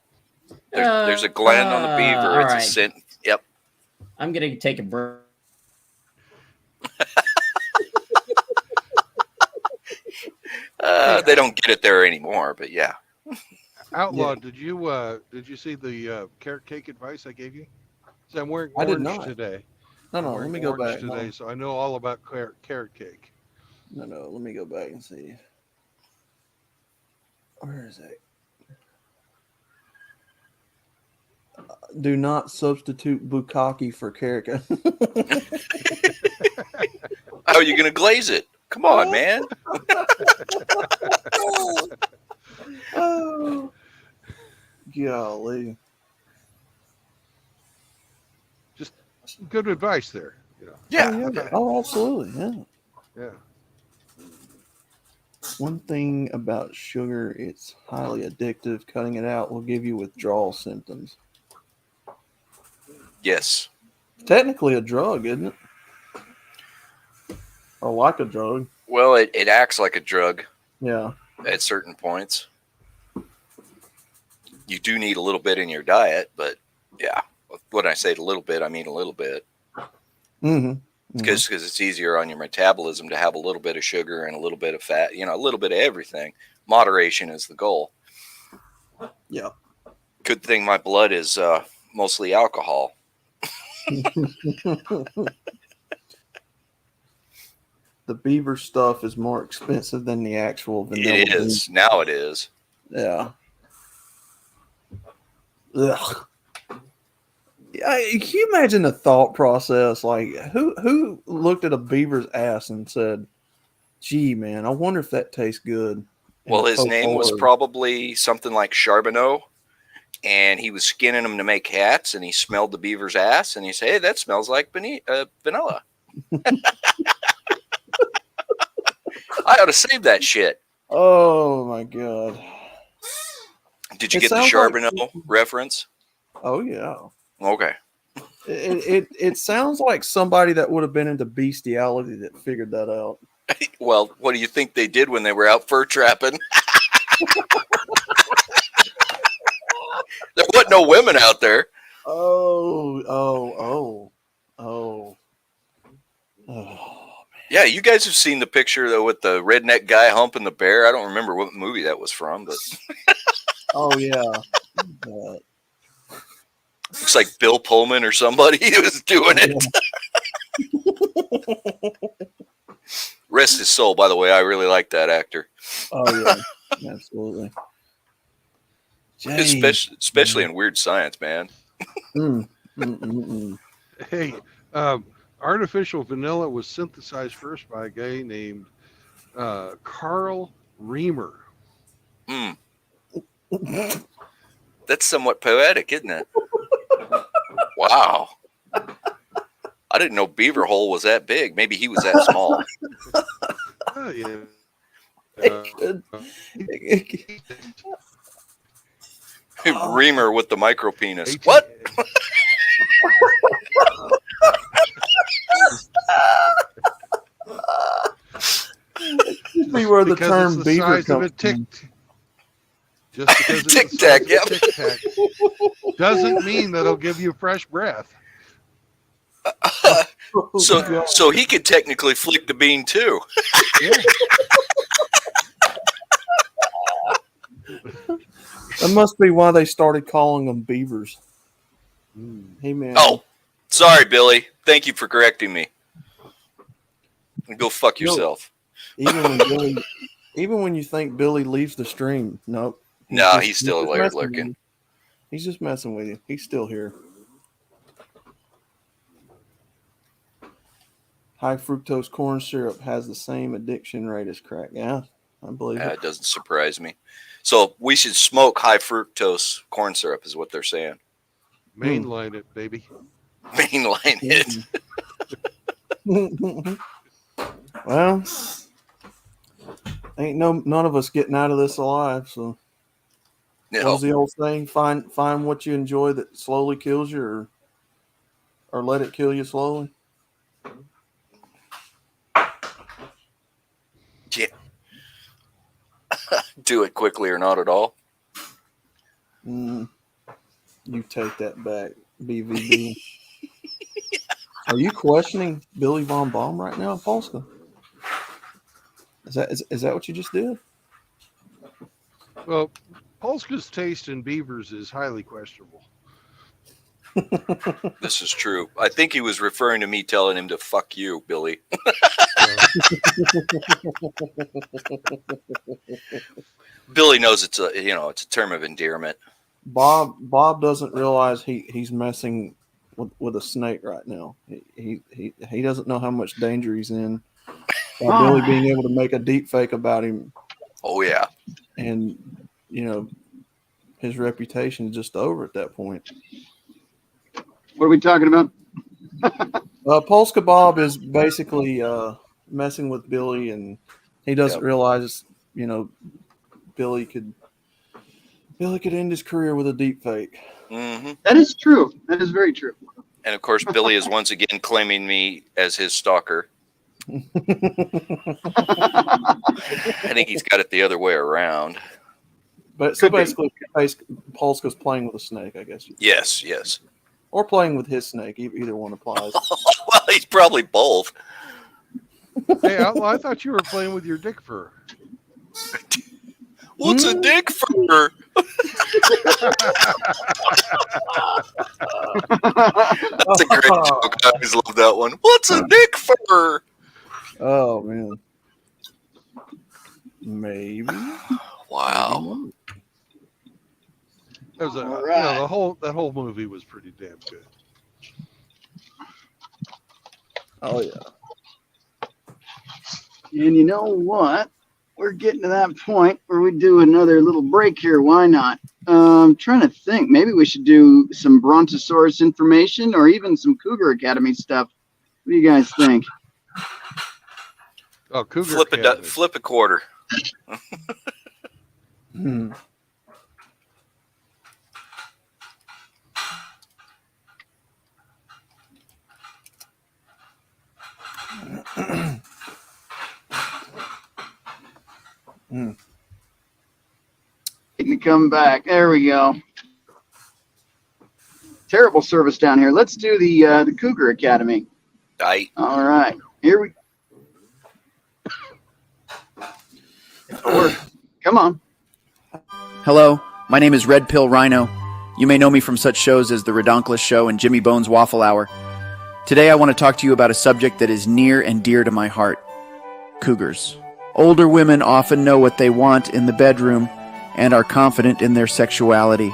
Speaker 13: There's a gland on the beaver. It's a scent. Yep.
Speaker 4: I'm going to take a break.
Speaker 13: They don't get it there anymore, but yeah.
Speaker 14: Outlaw, did you see the carrot cake advice I gave you? So I'm wearing
Speaker 2: I did
Speaker 14: orange
Speaker 2: not.
Speaker 14: today.
Speaker 2: No, let me go back.
Speaker 14: Today, so I know all about carrot cake.
Speaker 2: No, let me go back and see. Where is it? Do not substitute bukkake for carrot cake.
Speaker 13: How are you going to glaze it? Come on, man.
Speaker 2: Oh, golly.
Speaker 14: Just good advice there.
Speaker 13: Yeah.
Speaker 2: Oh, absolutely. Yeah.
Speaker 14: Yeah.
Speaker 2: One thing about sugar, it's highly addictive. Cutting it out will give you withdrawal symptoms.
Speaker 13: Yes.
Speaker 2: Technically a drug, isn't it? Or like a drug.
Speaker 13: Well, it acts like a drug.
Speaker 2: Yeah.
Speaker 13: At certain points. You do need a little bit in your diet, but yeah. When I say a little bit, I mean a little bit. Because it's easier on your metabolism to have a little bit of sugar and a little bit of fat, a little bit of everything. Moderation is the goal.
Speaker 2: Yeah.
Speaker 13: Good thing my blood is mostly alcohol.
Speaker 2: The beaver stuff is more expensive than the actual vanilla.
Speaker 13: It is. Now it is.
Speaker 2: Yeah. Ugh. Can you imagine the thought process? Like, who looked at a beaver's ass and said, "Gee, man, I wonder if that tastes good."
Speaker 13: Well, his name was probably something like Charbonneau, and he was skinning them to make hats, and he smelled the beaver's ass, and he said, "Hey, that smells like vanilla." I ought to save that shit.
Speaker 2: Oh my god,
Speaker 13: Did you
Speaker 2: It
Speaker 13: get the
Speaker 2: sounds
Speaker 13: Charbonneau reference?
Speaker 2: Oh yeah.
Speaker 13: Okay.
Speaker 2: It sounds like somebody that would have been into bestiality that figured that out.
Speaker 13: Well, what do you think they did when they were out fur trapping? There wasn't no women out there.
Speaker 2: Oh.
Speaker 13: Yeah, you guys have seen the picture though with the redneck guy humping the bear. I don't remember what movie that was from, but
Speaker 2: Oh yeah.
Speaker 13: looks like Bill Pullman or somebody was doing it. Rest his soul, by the way. I really like that actor.
Speaker 2: Oh yeah, absolutely.
Speaker 13: Especially in Weird Science, man.
Speaker 14: Hey, artificial vanilla was synthesized first by a guy named Carl Reamer.
Speaker 13: That's somewhat poetic, isn't it? Wow. I didn't know Beaver Hole was that big. Maybe he was that small.
Speaker 14: Oh, yeah.
Speaker 13: Reamer with the micro penis. What?
Speaker 2: Be where the
Speaker 14: Because
Speaker 2: term
Speaker 14: it's the
Speaker 2: beaver
Speaker 14: size of a
Speaker 2: comes
Speaker 14: tic.
Speaker 2: from.
Speaker 14: Just because it's
Speaker 13: Tic
Speaker 14: the
Speaker 13: Tac,
Speaker 14: size of
Speaker 13: yep.
Speaker 14: a Tic Tac doesn't mean that it'll give you fresh breath.
Speaker 13: So he could technically flick the bean too.
Speaker 2: That must be why they started calling them beavers. Hey man.
Speaker 13: Oh, sorry, Billy. Thank you for correcting me. Go fuck yourself.
Speaker 2: Even when you think Billy leaves the stream, nope.
Speaker 13: He's still lurking.
Speaker 2: He's just messing with you. He's still here. High fructose corn syrup has the same addiction rate as crack. Yeah, I believe it.
Speaker 13: It doesn't surprise me. So we should smoke high fructose corn syrup, is what they're saying.
Speaker 14: Mainline it, baby.
Speaker 13: Mainline it.
Speaker 2: Well, ain't none of us getting out of this alive. So,
Speaker 13: No.
Speaker 2: What's the old saying? Find what you enjoy that slowly kills you, or let it kill you slowly.
Speaker 13: Yeah. Do it quickly or not at all.
Speaker 2: You take that back, BVB. Are you questioning BillyvonBomb right now, Polska? Is that what you just did?
Speaker 14: Well, Polska's taste in beavers is highly questionable.
Speaker 13: This is true. I think he was referring to me telling him to fuck you, Billy. Billy knows it's a term of endearment.
Speaker 2: Bob doesn't realize he's messing with a snake right now. He doesn't know how much danger he's in by Billy being able to make a deep fake about him.
Speaker 13: Oh yeah.
Speaker 2: And his reputation is just over at that point.
Speaker 1: What are we talking about?
Speaker 2: Polska Bob is basically messing with Billy, and he doesn't realize, Billy could end his career with a deep fake.
Speaker 13: Mm-hmm.
Speaker 1: That is true. That is very true.
Speaker 13: And of course, Billy is once again claiming me as his stalker. I think he's got it the other way around.
Speaker 2: But so basically, Polska's playing with a snake, I guess.
Speaker 13: Yes.
Speaker 2: Or playing with his snake. Either one applies.
Speaker 13: Well, he's probably both.
Speaker 14: Hey, Outlaw, I thought you were playing with your dick fur.
Speaker 13: What's a dick fur? That's a great joke. I always love that one. What's a dick fur?
Speaker 2: Oh man. Maybe.
Speaker 13: Wow.
Speaker 14: That was that whole movie was pretty damn good.
Speaker 2: Oh yeah.
Speaker 1: And you know what? We're getting to that point where we do another little break here. Why not? I'm trying to think. Maybe we should do some Brontosaurus information or even some Cougar Academy stuff. What do you guys think?
Speaker 14: Oh, Cougar
Speaker 13: Flip a quarter.
Speaker 2: Mm.
Speaker 1: Getting to come back. There we go. Terrible service down here. Let's do the Cougar Academy. All right. Here we Come on.
Speaker 15: Hello, my name is Red Pill Rhino. You may know me from such shows as The Redonkulous Show and Jimmy Bone's Waffle Hour. Today I want to talk to you about a subject that is near and dear to my heart. Cougars. Older women often know what they want in the bedroom and are confident in their sexuality,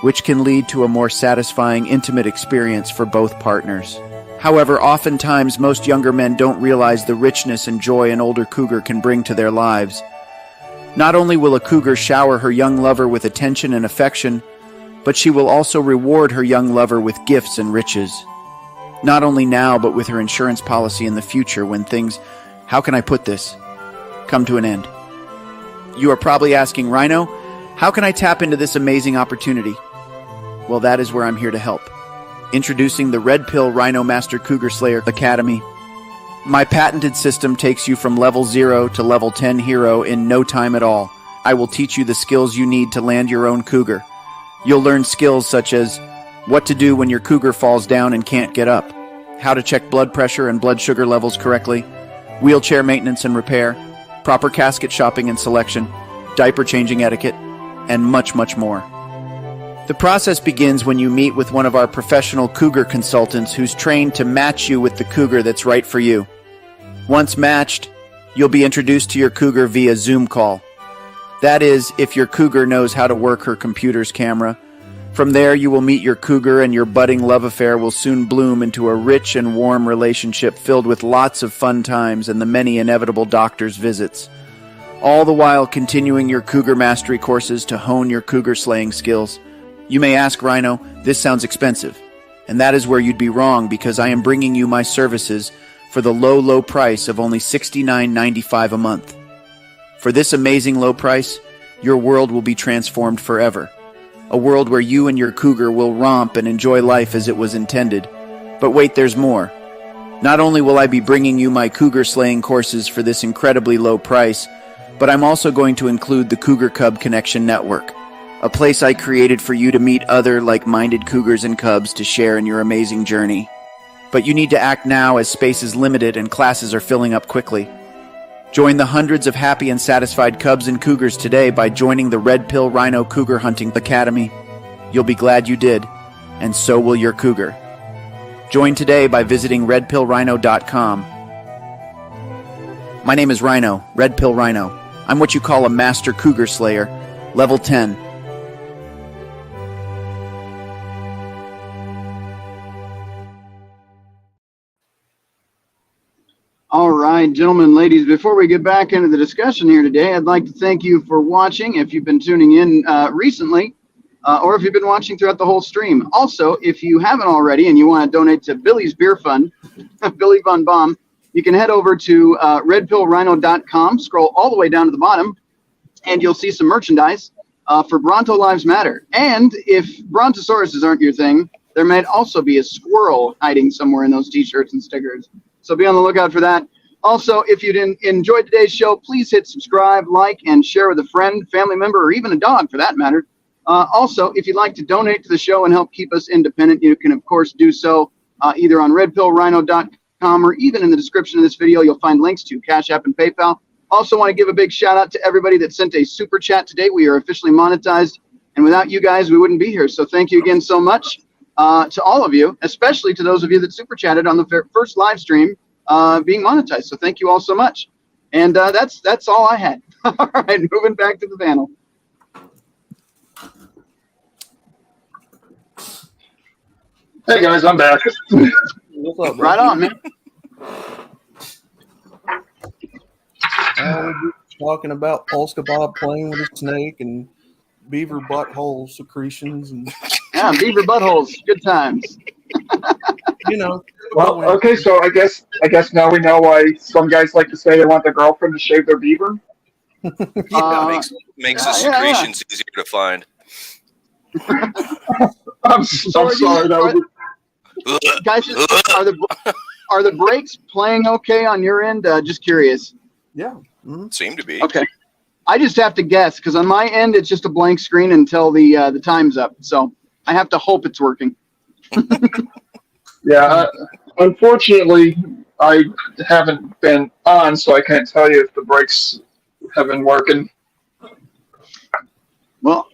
Speaker 15: which can lead to a more satisfying, intimate experience for both partners. However, oftentimes most younger men don't realize the richness and joy an older cougar can bring to their lives. Not only will a cougar shower her young lover with attention and affection, but she will also reward her young lover with gifts and riches. Not only now, but with her insurance policy in the future when things, how can I put this, come to an end. You are probably asking, Rhino, how can I tap into this amazing opportunity? Well, that is where I'm here to help. Introducing the Red Pill Rhino Master Cougar Slayer Academy. My patented system takes you from level 0 to level 10 hero in no time at all. I will teach you the skills you need to land your own cougar. You'll learn skills such as what to do when your cougar falls down and can't get up, how to check blood pressure and blood sugar levels correctly, wheelchair maintenance and repair, proper casket shopping and selection, diaper changing etiquette, and much, much more. The process begins when you meet with one of our professional cougar consultants who's trained to match you with the cougar that's right for you. Once matched, you'll be introduced to your cougar via Zoom call. That is, if your cougar knows how to work her computer's camera. From there, you will meet your cougar and your budding love affair will soon bloom into a rich and warm relationship filled with lots of fun times and the many inevitable doctor's visits. All the while continuing your cougar mastery courses to hone your cougar slaying skills. You may ask, Rhino, this sounds expensive. And that is where you'd be wrong, because I am bringing you my services for the low, low price of only $69.95 a month. For this amazing low price, your world will be transformed forever. A world where you and your cougar will romp and enjoy life as it was intended. But wait, there's more. Not only will I be bringing you my cougar slaying courses for this incredibly low price, but I'm also going to include the Cougar Cub Connection Network, a place I created for you to meet other like-minded cougars and cubs to share in your amazing journey. But you need to act now as space is limited and classes are filling up quickly. Join the hundreds of happy and satisfied cubs and cougars today by joining the Red Pill Rhino Cougar Hunting Academy. You'll be glad you did, and so will your cougar. Join today by visiting redpillrhino.com. My name is Rhino, Red Pill Rhino. I'm what you call a master cougar slayer, level 10.
Speaker 1: All right, gentlemen, ladies, before we get back into the discussion here today, I'd like to thank you for watching if you've been tuning in recently, or if you've been watching throughout the whole stream. Also, if you haven't already and you want to donate to Billy's Beer Fund, BillyvonBomb, you can head over to redpillrhino.com, scroll all the way down to the bottom, and you'll see some merchandise for Bronto Lives Matter. And if brontosauruses aren't your thing, there might also be a squirrel hiding somewhere in those t-shirts and stickers. So be on the lookout for that. Also, if you enjoyed today's show, please hit subscribe, like, and share with a friend, family member, or even a dog for that matter. Also, if you'd like to donate to the show and help keep us independent, you can, of course, do so either on redpillrhino.com or even in the description of this video, you'll find links to Cash App and PayPal. Also want to give a big shout out to everybody that sent a super chat today. We are officially monetized, and without you guys, we wouldn't be here. So thank you again so much. To all of you, especially to those of you that super chatted on the first live stream being monetized. So thank you all so much. And that's all I had. All right, moving back to the panel.
Speaker 16: Hey guys, I'm back.
Speaker 2: What's up,
Speaker 1: right on, man.
Speaker 2: We're talking about Polska Bob playing with a snake and beaver butthole secretions and
Speaker 1: yeah, beaver buttholes, good times.
Speaker 2: You know.
Speaker 16: Well, okay, so I guess now we know why some guys like to say they want their girlfriend to shave their beaver.
Speaker 13: Makes the secretions easier to find.
Speaker 16: I'm sorry.
Speaker 1: Guys, are the brakes playing okay on your end? Just curious.
Speaker 2: Yeah.
Speaker 13: Seem to be.
Speaker 1: Okay. I just have to guess because on my end it's just a blank screen until the time's up. So I have to hope it's working.
Speaker 16: Yeah, unfortunately, I haven't been on, so I can't tell you if the brakes have been working.
Speaker 1: Well,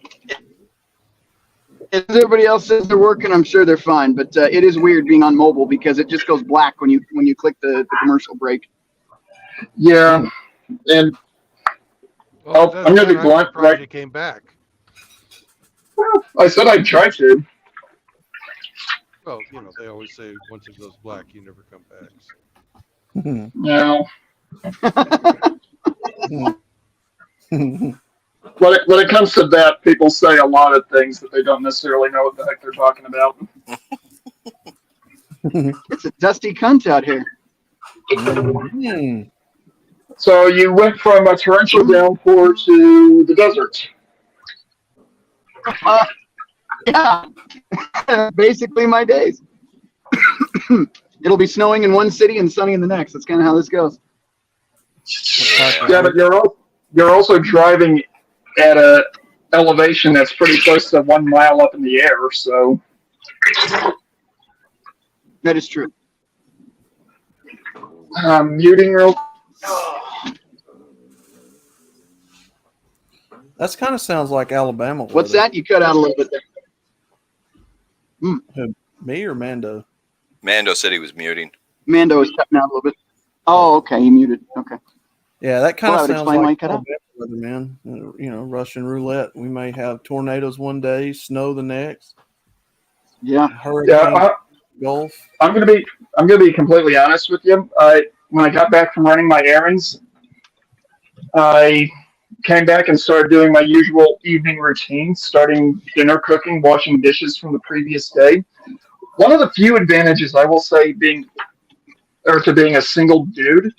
Speaker 1: if everybody else says they're working, I'm sure they're fine. But it is weird being on mobile because it just goes black when you click the commercial break.
Speaker 16: Yeah, and
Speaker 14: Well,
Speaker 16: I'm going to be blunt.
Speaker 14: Surprised
Speaker 16: Right?
Speaker 14: you came back.
Speaker 16: Well, I said I'd try to.
Speaker 14: Well, they always say once it goes black, you never come back. So.
Speaker 16: No. When it comes to that, people say a lot of things that they don't necessarily know what the heck they're talking about.
Speaker 1: It's a dusty cunt out here.
Speaker 16: So you went from a torrential downpour to the desert.
Speaker 1: Yeah, basically my days. It'll be snowing in one city and sunny in the next. That's kind of how this goes.
Speaker 16: Yeah, but you're also driving at a elevation that's pretty close to 1 mile up in the air. So
Speaker 1: that is true.
Speaker 16: Muting real.
Speaker 2: That's kind of sounds like Alabama.
Speaker 1: What's that? You cut out a little bit there.
Speaker 2: Me or Mando?
Speaker 13: Mando said he was muting.
Speaker 1: Mando is cutting out a little bit. Oh, okay. He muted. Okay.
Speaker 2: Yeah, that kind of sounds
Speaker 1: explain why he
Speaker 2: like
Speaker 1: cut out.
Speaker 2: weather, man. Russian roulette. We may have tornadoes one day, snow the next.
Speaker 1: Yeah.
Speaker 2: Hurricane, Gulf.
Speaker 16: I'm gonna be completely honest with you. When I got back from running my errands, I came back and started doing my usual evening routine, starting dinner cooking, washing dishes from the previous day. One of the few advantages I will say being a single dude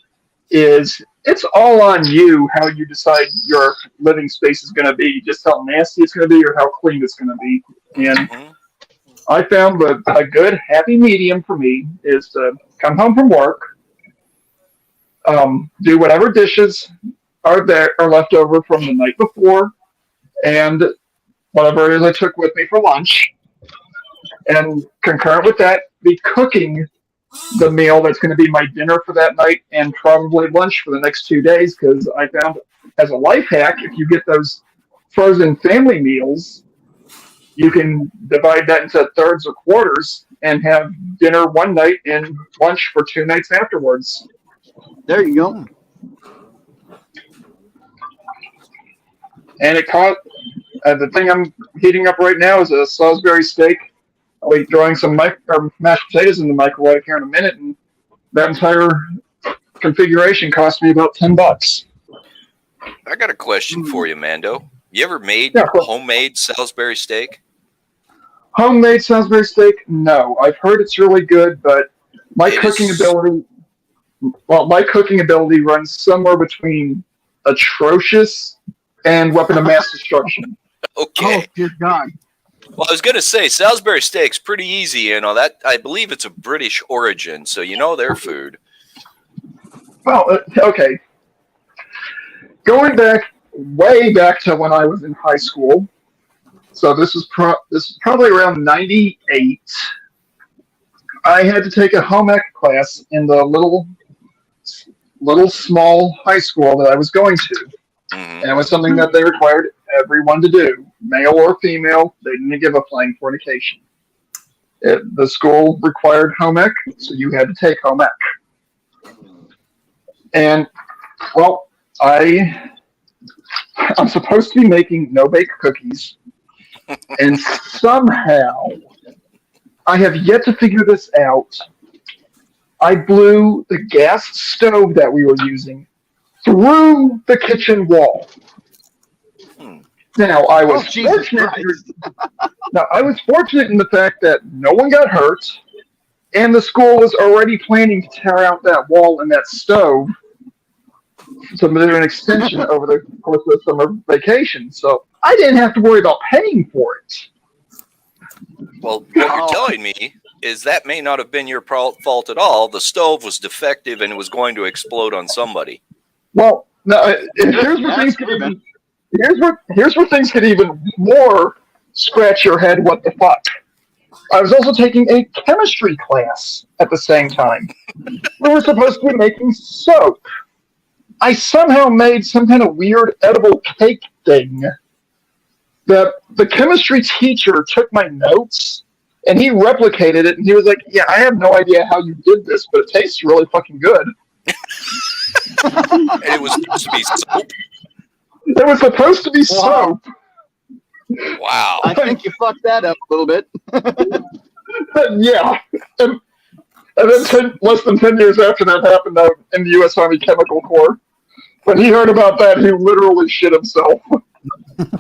Speaker 16: is it's all on you how you decide your living space is going to be, just how nasty it's going to be or how clean it's going to be. And I found that a good happy medium for me is to come home from work, do whatever dishes are left over from the night before, and whatever it is I took with me for lunch, and concurrent with that, be cooking the meal that's going to be my dinner for that night and probably lunch for the next 2 days, because I found as a life hack, if you get those frozen family meals, you can divide that into thirds or quarters and have dinner one night and lunch for 2 nights afterwards.
Speaker 1: There you go.
Speaker 16: And it caught, the thing I'm heating up right now is a Salisbury steak. I'll be throwing some mashed potatoes in the microwave here in a minute, and that entire configuration cost me about $10.
Speaker 13: I got a question for you, Mando. You ever made homemade Salisbury steak?
Speaker 16: Homemade Salisbury steak? No. I've heard it's really good, but my cooking ability runs somewhere between atrocious and weapon of mass destruction.
Speaker 13: Okay.
Speaker 1: Oh, dear God.
Speaker 13: Well, I was going to say Salisbury steak's pretty easy, that I believe it's a British origin, so their food.
Speaker 16: Well, okay. Going way back to when I was in high school, so this is probably around 98, I had to take a home ec class in the little small high school that I was going to. And it was something that they required everyone to do, male or female. They didn't give a flying fornication. The school required home ec, so you had to take home ec. And, well, I'm supposed to be making no-bake cookies, and somehow I have yet to figure this out. I blew the gas stove that we were using through the kitchen wall. Now, I was fortunate in the fact that no one got hurt, and the school was already planning to tear out that wall and that stove to do an extension over the course of the summer vacation. So I didn't have to worry about paying for it.
Speaker 13: Well, what you're telling me is that may not have been your fault at all. The stove was defective and it was going to explode on somebody.
Speaker 16: Well, No, here's where things get even. Here's where things get even more scratch your head. What the fuck? I was also taking a chemistry class at the same time. We were supposed to be making soap. I somehow made some kind of weird edible cake thing. The chemistry teacher took my notes and he replicated it, and he was like, "Yeah, I have no idea how you did this, but it tastes really fucking good."
Speaker 13: And it was supposed to be soap.
Speaker 16: It was supposed to be soap.
Speaker 13: Wow.
Speaker 1: I think you fucked that up a little bit.
Speaker 16: Yeah. And then less than 10 years after that happened in the U.S. Army Chemical Corps. When he heard about that, he literally shit himself.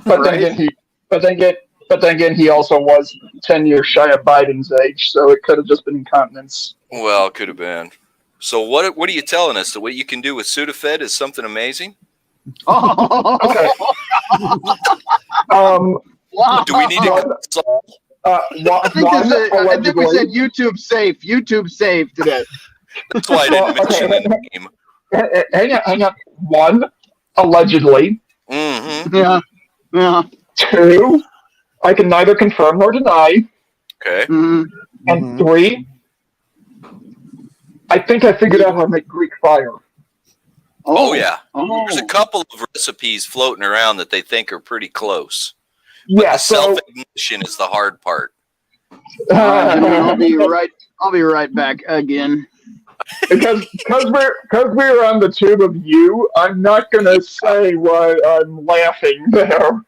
Speaker 16: But then again, he also was 10 years shy of Biden's age, so it could have just been incontinence.
Speaker 13: Well, it could have been. So what are you telling us? That what you can do with Sudafed is something amazing?
Speaker 16: Okay.
Speaker 1: Wow.
Speaker 13: Do we need to consult?
Speaker 1: I think we said YouTube safe. YouTube safe today.
Speaker 13: That's why I didn't mention the name.
Speaker 16: Hang on. One, allegedly.
Speaker 13: Mm-hmm.
Speaker 1: Yeah.
Speaker 16: Two, I can neither confirm nor deny.
Speaker 13: Okay.
Speaker 16: And three, I think I figured out how to make Greek fire.
Speaker 13: Oh yeah. There's a couple of recipes floating around that they think are pretty close. But
Speaker 16: Yeah,
Speaker 13: the self-ignition is the hard part.
Speaker 1: I'll be right back again.
Speaker 16: Because we're on the tube of you, I'm not gonna say why I'm laughing there.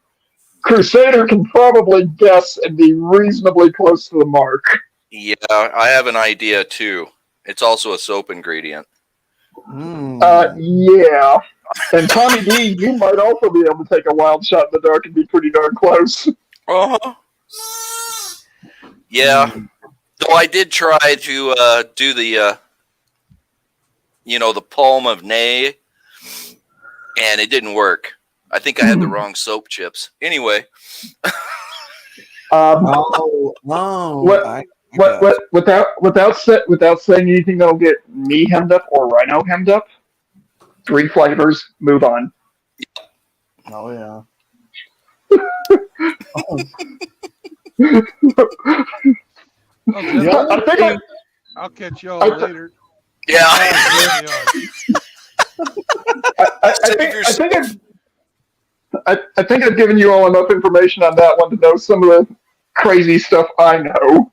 Speaker 16: Crusader can probably guess and be reasonably close to the mark.
Speaker 13: Yeah, I have an idea too. It's also a soap ingredient.
Speaker 16: Yeah. And Tommy D, you might also be able to take a wild shot in the dark and be pretty darn close.
Speaker 13: Uh-huh. Yeah. Though I did try to do the the palm of Nay, and it didn't work. I think I had the wrong soap chips. Anyway.
Speaker 16: Without saying anything that'll get me hemmed up or Rhino hemmed up, 3 flavors, move on.
Speaker 2: Oh yeah.
Speaker 14: I'll catch y'all later.
Speaker 13: Yeah.
Speaker 16: I think I've given you all enough information on that one to know some of the crazy stuff I know.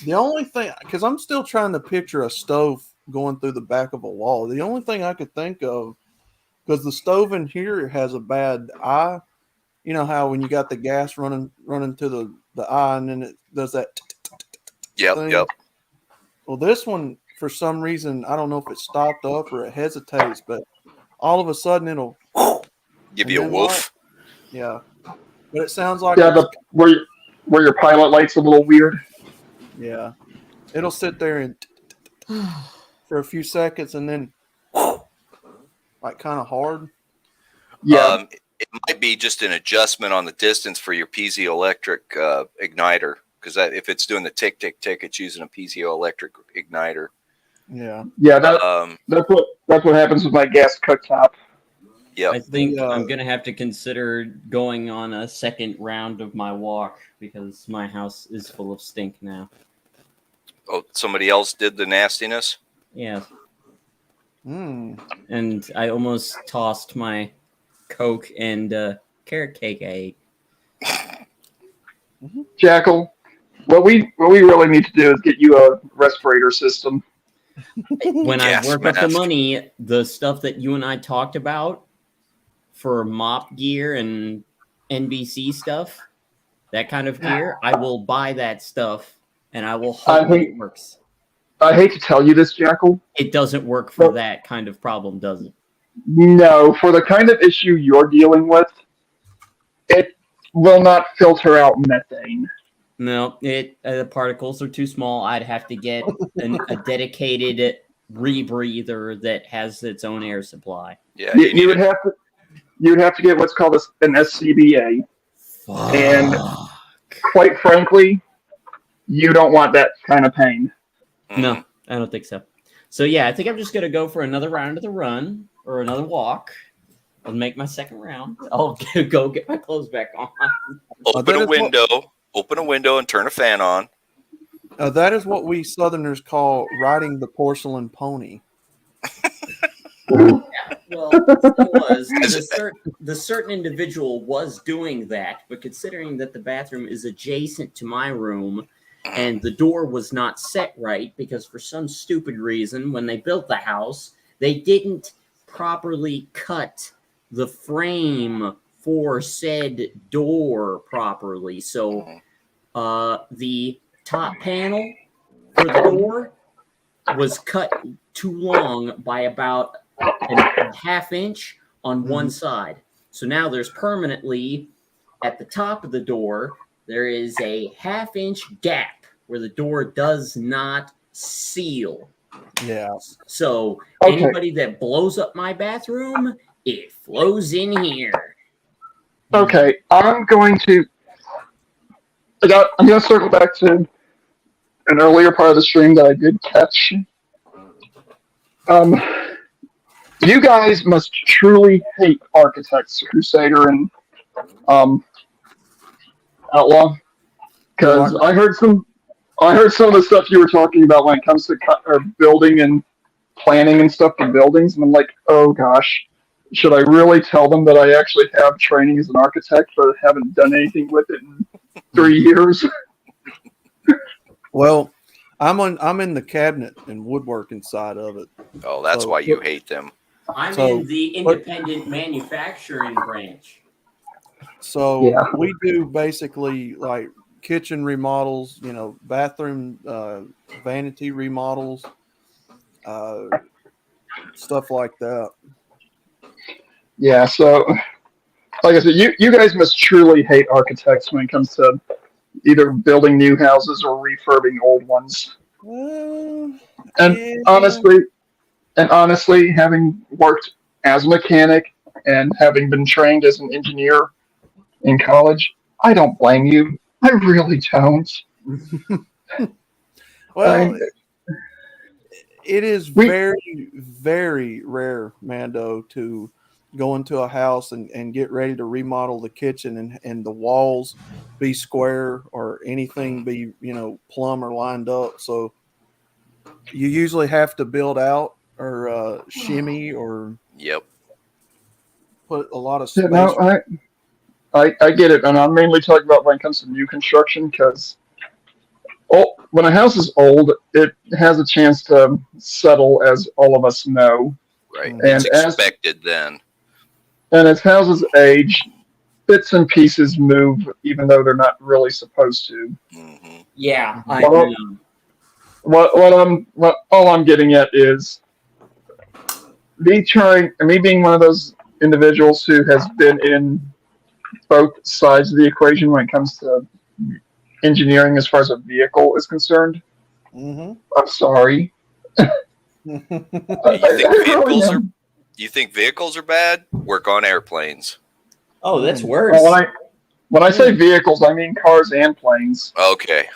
Speaker 2: The only thing, because I'm still trying to picture a stove going through the back of a wall. The only thing I could think of, because the stove in here has a bad eye. You know how when you got the gas running to the eye, and then it does that.
Speaker 13: Yep.
Speaker 2: Well, this one, for some reason, I don't know if it stopped up or it hesitates, but all of a sudden it'll
Speaker 13: give you a woof.
Speaker 2: Yeah, but it sounds like
Speaker 16: where your pilot light's a little weird.
Speaker 2: Yeah, it'll sit there and for a few seconds and then like kind of hard.
Speaker 16: Yeah,
Speaker 13: it might be just an adjustment on the distance for your piezoelectric igniter, because if it's doing the tick tick tick, it's using a piezoelectric igniter.
Speaker 2: Yeah.
Speaker 16: That's what happens with my gas cooktop.
Speaker 13: Yeah,
Speaker 4: I think I'm gonna have to consider going on a second round of my walk because my house is full of stink now.
Speaker 13: Oh, somebody else did the nastiness?
Speaker 4: Yeah. And I almost tossed my Coke and carrot cake I ate.
Speaker 16: Jackal, what we really need to do is get you a respirator system.
Speaker 4: When I work up the money, the stuff that you and I talked about for mop gear and NBC stuff, that kind of gear, I will buy that stuff and I will hope it works.
Speaker 16: I hate to tell you this, Jackal.
Speaker 4: It doesn't work for that kind of problem, does it?
Speaker 16: No, for the kind of issue you're dealing with, it will not filter out methane.
Speaker 4: No, the particles are too small. I'd have to get a dedicated rebreather that has its own air supply.
Speaker 13: Yeah,
Speaker 16: you would have to get what's called an SCBA, and quite frankly, you don't want that kind of pain.
Speaker 4: No, I don't think so. So yeah, I think I'm just gonna go for another round of the run or another walk. I'll make my second round. I'll go get my clothes back on.
Speaker 13: Open a window and turn a fan on.
Speaker 2: That is what we Southerners call riding the porcelain pony.
Speaker 4: Yeah, well, the thing was, the certain individual was doing that, but considering that the bathroom is adjacent to my room and the door was not set right because for some stupid reason, when they built the house, they didn't properly cut the frame for said door properly. So the top panel for the door was cut too long by about a half inch on one side. So now there's permanently at the top of the door, there is a half-inch gap where the door does not seal.
Speaker 2: Yeah.
Speaker 4: So
Speaker 16: Okay.
Speaker 4: anybody that blows up my bathroom, it flows in here.
Speaker 16: Okay, I'm going to circle back to an earlier part of the stream that I did catch. You guys must truly hate Architects, Crusader, and Outlaw, because I heard some of the stuff you were talking about when it comes to building and planning and stuff for buildings, and I'm like, oh gosh, should I really tell them that I actually have training as an architect but haven't done anything with it in 3 years?
Speaker 2: Well, I'm in the cabinet and woodworking side of it.
Speaker 13: Oh, that's why you hate them.
Speaker 4: I'm in the independent manufacturing branch.
Speaker 2: So we do basically like kitchen remodels, bathroom vanity remodels, stuff like that.
Speaker 16: Yeah, so like I said, you guys must truly hate architects when it comes to either building new houses or refurbing old ones. And honestly, having worked as a mechanic and having been trained as an engineer in college, I don't blame you. I really don't.
Speaker 2: Well, it is very, very rare, Mando, to go into a house and get ready to remodel the kitchen and the walls be square or anything be, plumb or lined up. So you usually have to build out or shimmy or put a lot of space.
Speaker 16: Yeah, no, I get it, and I'm mainly talking about when it comes to new construction, because when a house is old, it has a chance to settle, as all of us know.
Speaker 13: Right.
Speaker 16: And
Speaker 13: it's expected then.
Speaker 16: And as houses age, bits and pieces move, even though they're not really supposed to.
Speaker 13: Mm-hmm.
Speaker 4: Yeah,
Speaker 16: all I'm getting at is me being one of those individuals who has been in both sides of the equation when it comes to engineering as far as a vehicle is concerned.
Speaker 2: Mm-hmm.
Speaker 16: I'm sorry.
Speaker 13: You think vehicles are bad? Work on airplanes.
Speaker 4: Oh, that's worse.
Speaker 16: Well, when I say vehicles, I mean cars and planes.
Speaker 13: Okay.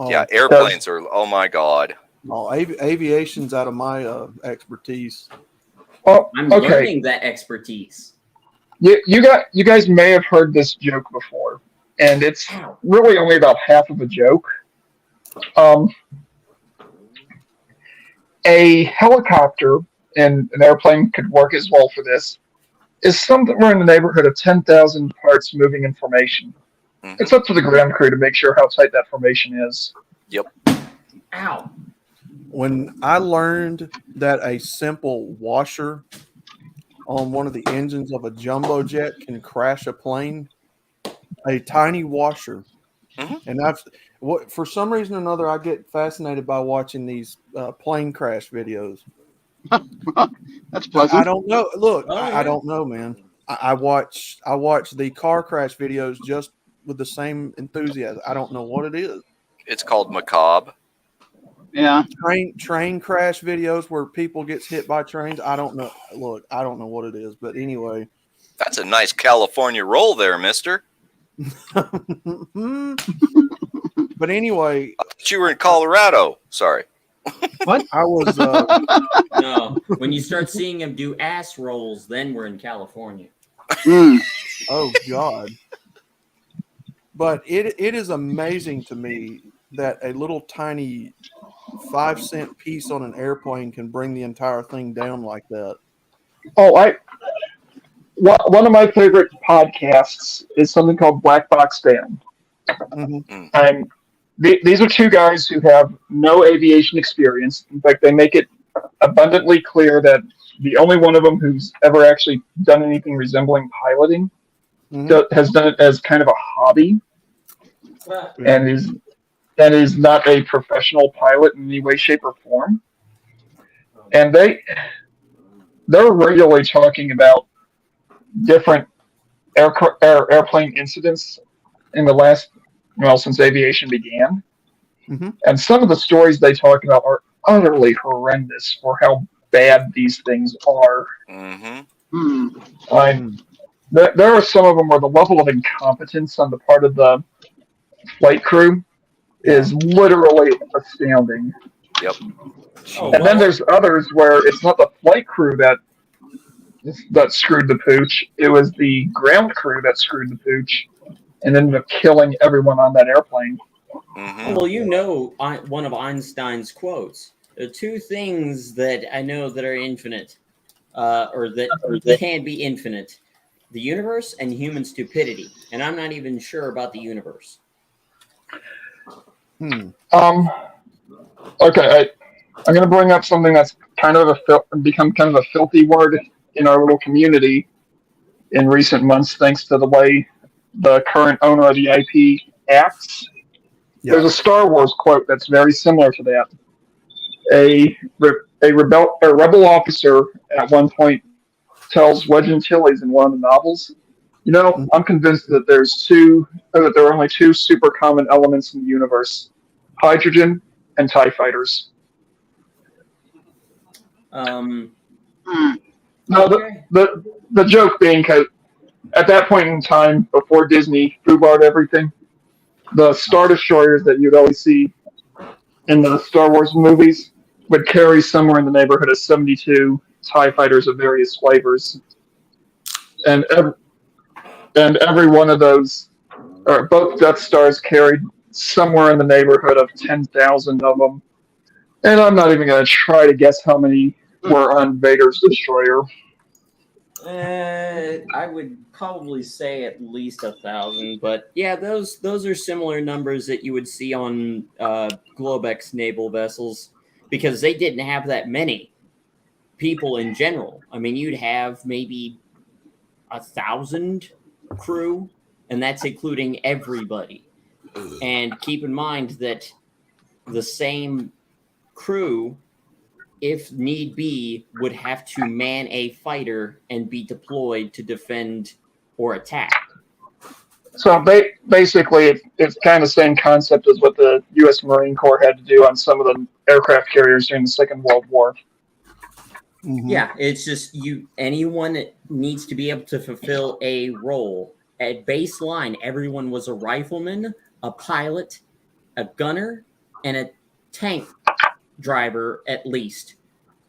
Speaker 13: Yeah, airplanes are. Oh my God.
Speaker 2: Oh, aviation's out of my expertise.
Speaker 16: Oh,
Speaker 4: I'm learning that expertise.
Speaker 16: You guys may have heard this joke before, and it's really only about half of a joke. A helicopter and an airplane could work as well for this, is somewhere in the neighborhood of 10,000 parts moving in formation. Mm-hmm. It's up to the ground crew to make sure how tight that formation is.
Speaker 13: Yep.
Speaker 4: Ow.
Speaker 2: When I learned that a simple washer on one of the engines of a jumbo jet can crash a plane, a tiny washer. Mm-hmm. And for some reason or another, I get fascinated by watching these plane crash videos.
Speaker 1: That's pleasant.
Speaker 2: I don't know. Look, I don't know, man. I watch the car crash videos just with the same enthusiasm. I don't know what it is.
Speaker 13: It's called macabre.
Speaker 1: Yeah.
Speaker 2: Train crash videos where people gets hit by trains. I don't know. Look, I don't know what it is, but anyway.
Speaker 13: That's a nice California roll there, mister.
Speaker 2: But anyway.
Speaker 13: I thought you were in Colorado. Sorry.
Speaker 1: What?
Speaker 2: I was.
Speaker 4: No, when you start seeing him do ass rolls, then we're in California.
Speaker 2: Oh God! But it is amazing to me that a little tiny 5-cent piece on an airplane can bring the entire thing down like that.
Speaker 16: Oh, one of my favorite podcasts is something called Black Box Dan.
Speaker 2: Mm-hmm.
Speaker 16: And these are two guys who have no aviation experience. In fact, they make it abundantly clear that the only one of them who's ever actually done anything resembling piloting has done it as kind of a hobby, and is not a professional pilot in any way, shape, or form. And they're regularly talking about different airplane incidents in the last, since aviation began.
Speaker 2: Mm-hmm.
Speaker 16: And some of the stories they talk about are utterly horrendous for how bad these things are. There are some of them where the level of incompetence on the part of the flight crew is literally astounding.
Speaker 13: Yep.
Speaker 16: And then there's others where it's not the flight crew that screwed the pooch. It was the ground crew that screwed the pooch and ended up killing everyone on that airplane.
Speaker 4: Well, you know, one of Einstein's quotes. There are two things that I know that are infinite, or that can be infinite: the universe and human stupidity. And I'm not even sure about the universe.
Speaker 16: Okay, I'm going to bring up something that's kind of become kind of a filthy word in our little community in recent months, thanks to the way the current owner of the IP acts. There's a Star Wars quote that's very similar to that. A rebel officer at one point tells Wedge Antilles in one of the novels, I'm convinced that there are only two super common elements in the universe: hydrogen and TIE fighters. No, the joke being, because at that point in time, before Disney foobarred everything, the Star Destroyers that you'd always see in the Star Wars movies would carry somewhere in the neighborhood of 72 TIE fighters of various flavors. And every one of those, or both Death Stars carried somewhere in the neighborhood of 10,000 of them. And I'm not even going to try to guess how many were on Vader's destroyer.
Speaker 4: I would probably say at least 1,000, but yeah, those are similar numbers that you would see on Globex naval vessels, because they didn't have that many people in general. I mean, you'd have maybe 1,000 crew, and that's including everybody. And keep in mind that the same crew, if need be, would have to man a fighter and be deployed to defend or attack.
Speaker 16: So basically, it's kind of the same concept as what the U.S. Marine Corps had to do on some of the aircraft carriers during the Second World War.
Speaker 4: Yeah, it's just anyone needs to be able to fulfill a role. At baseline, everyone was a rifleman, a pilot, a gunner, and a tank driver at least.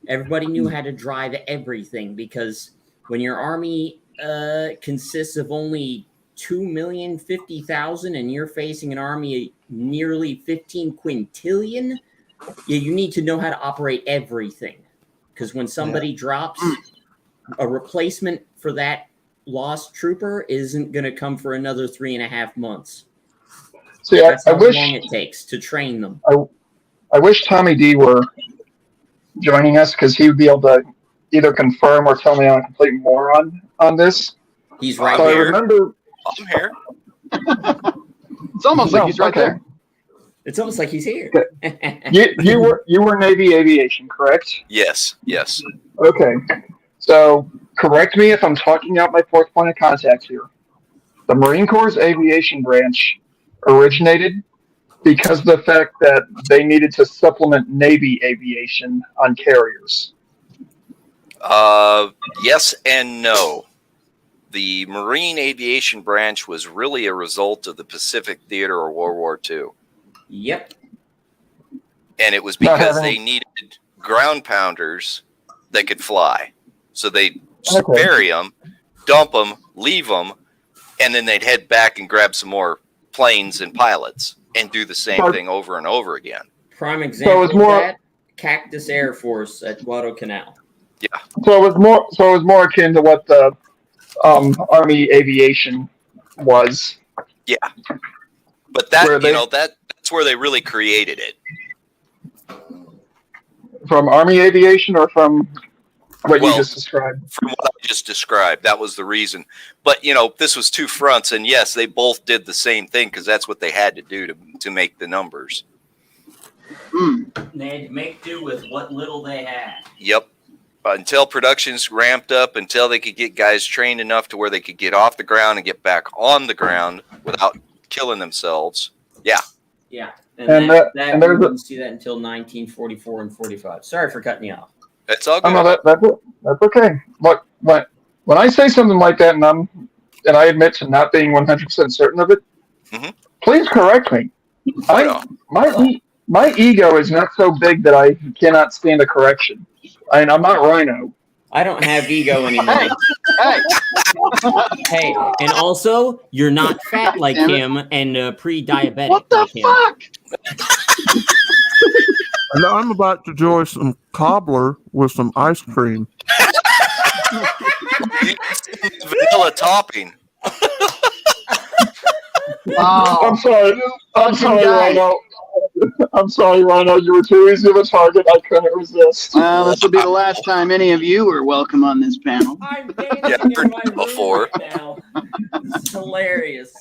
Speaker 4: Everybody knew how to drive everything, because when your army consists of only 2,050,000 and you're facing an army nearly 15 quintillion, you need to know how to operate everything. Because when somebody drops, a replacement for that lost trooper isn't going to come for another 3.5 months.
Speaker 16: See,
Speaker 4: That's
Speaker 16: I
Speaker 4: how
Speaker 16: wish
Speaker 4: long it takes to train them.
Speaker 16: I wish Tommy D were joining us, because he would be able to either confirm or tell me I'm a complete moron on this.
Speaker 4: He's right
Speaker 16: so
Speaker 4: here.
Speaker 16: I remember.
Speaker 13: I'm here.
Speaker 1: It's almost like he's right there.
Speaker 4: It's almost like he's here.
Speaker 16: You were Navy Aviation, correct?
Speaker 13: Yes.
Speaker 16: Okay. So correct me if I'm talking out my fourth point of contact here. The Marine Corps' aviation branch originated because of the fact that they needed to supplement Navy aviation on carriers.
Speaker 13: Yes and no. The Marine Aviation Branch was really a result of the Pacific Theater of World War II.
Speaker 4: Yep.
Speaker 13: And it was
Speaker 16: Not
Speaker 13: because
Speaker 16: having-
Speaker 13: they needed ground pounders that could fly. So they'd
Speaker 16: Okay.
Speaker 13: bury them, dump them, leave them, and then they'd head back and grab some more planes and pilots and do the same thing over and over again.
Speaker 4: Prime example
Speaker 16: it's
Speaker 4: of
Speaker 16: more-
Speaker 4: that, Cactus Air Force at Guadalcanal.
Speaker 13: Yeah.
Speaker 16: So it was more akin to what the Army aviation was.
Speaker 13: Yeah. But that,
Speaker 16: Where they-
Speaker 13: that's where they really created it.
Speaker 16: From Army aviation or from what you
Speaker 13: Well,
Speaker 16: just described?
Speaker 13: From what I just described, that was the reason. But, this was two fronts, and yes, they both did the same thing because that's what they had to do to make the numbers.
Speaker 4: They had to make do with what little they had.
Speaker 13: Yep. Until production's ramped up, until they could get guys trained enough to where they could get off the ground and get back on the ground without killing themselves. Yeah.
Speaker 4: Yeah.
Speaker 16: And
Speaker 4: that
Speaker 16: and
Speaker 4: we
Speaker 16: there's a-
Speaker 4: didn't see that until 1944 and 45. Sorry for cutting you off.
Speaker 13: That's all
Speaker 16: Oh,
Speaker 13: good.
Speaker 16: no, that's okay. Look, when I say something like that, and I admit to not being 100% certain of it, please correct me. My ego is not so big that I cannot stand a correction. I'm not Rhino.
Speaker 4: I don't have ego anymore.
Speaker 1: Hey.
Speaker 4: Hey, and also, you're not fat like
Speaker 1: Damn it.
Speaker 4: him and pre-diabetic.
Speaker 1: What the
Speaker 4: like him.
Speaker 1: fuck?
Speaker 2: And I'm about to enjoy some cobbler with some ice cream.
Speaker 13: Vanilla topping.
Speaker 1: Oh,
Speaker 16: I'm sorry. I'm
Speaker 1: fucking
Speaker 16: sorry,
Speaker 1: guy.
Speaker 16: Rhino. I'm sorry, Rhino. You were too easy of a target. I couldn't resist.
Speaker 1: Well, this will be the last time any of you are welcome on this panel.
Speaker 4: I'm dancing
Speaker 13: Yeah,
Speaker 4: in
Speaker 13: heard
Speaker 4: my
Speaker 13: that
Speaker 4: room
Speaker 13: before.
Speaker 4: right now. This is hilarious.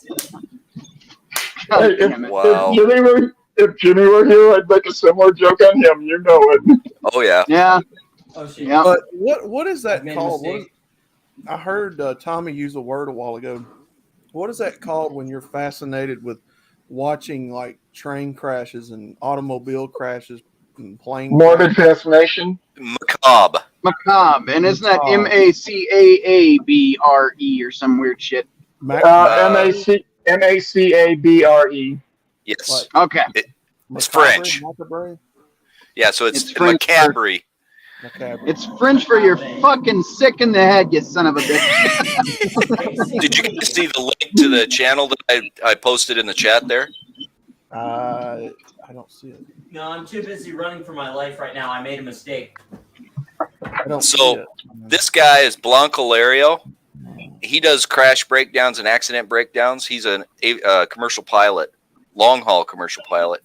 Speaker 16: Hey,
Speaker 1: damn it.
Speaker 13: Wow.
Speaker 16: If Jimmy were here, I'd make a similar joke on him. You know it.
Speaker 13: Oh, yeah.
Speaker 1: Yeah.
Speaker 4: Oh shit.
Speaker 1: Yeah.
Speaker 2: But what is that
Speaker 4: I've made a
Speaker 2: called?
Speaker 4: mistake.
Speaker 2: I heard Tommy use a word a while ago. What is that called when you're fascinated with watching like train crashes and automobile crashes and plane
Speaker 16: Morbid
Speaker 2: crashes?
Speaker 16: fascination.
Speaker 13: Macabre.
Speaker 1: Macabre. And isn't that
Speaker 2: Macabre.
Speaker 1: MACAABRE or some weird shit?
Speaker 16: MACABRE.
Speaker 13: Yes.
Speaker 1: Okay.
Speaker 13: It's French.
Speaker 2: Macabre?
Speaker 13: Yeah, so it's
Speaker 1: It's French
Speaker 13: macabre.
Speaker 2: Macabre.
Speaker 1: It's French for you're fucking sick in the head, you son of a bitch.
Speaker 13: Did you guys see the link to the channel that I posted in the chat there?
Speaker 2: I don't see it.
Speaker 4: No, I'm too busy running for my life right now. I made a mistake.
Speaker 2: I don't see
Speaker 13: So
Speaker 2: it.
Speaker 13: this guy is Blanco Lario. He does crash breakdowns and accident breakdowns. He's a commercial pilot, long haul commercial pilot.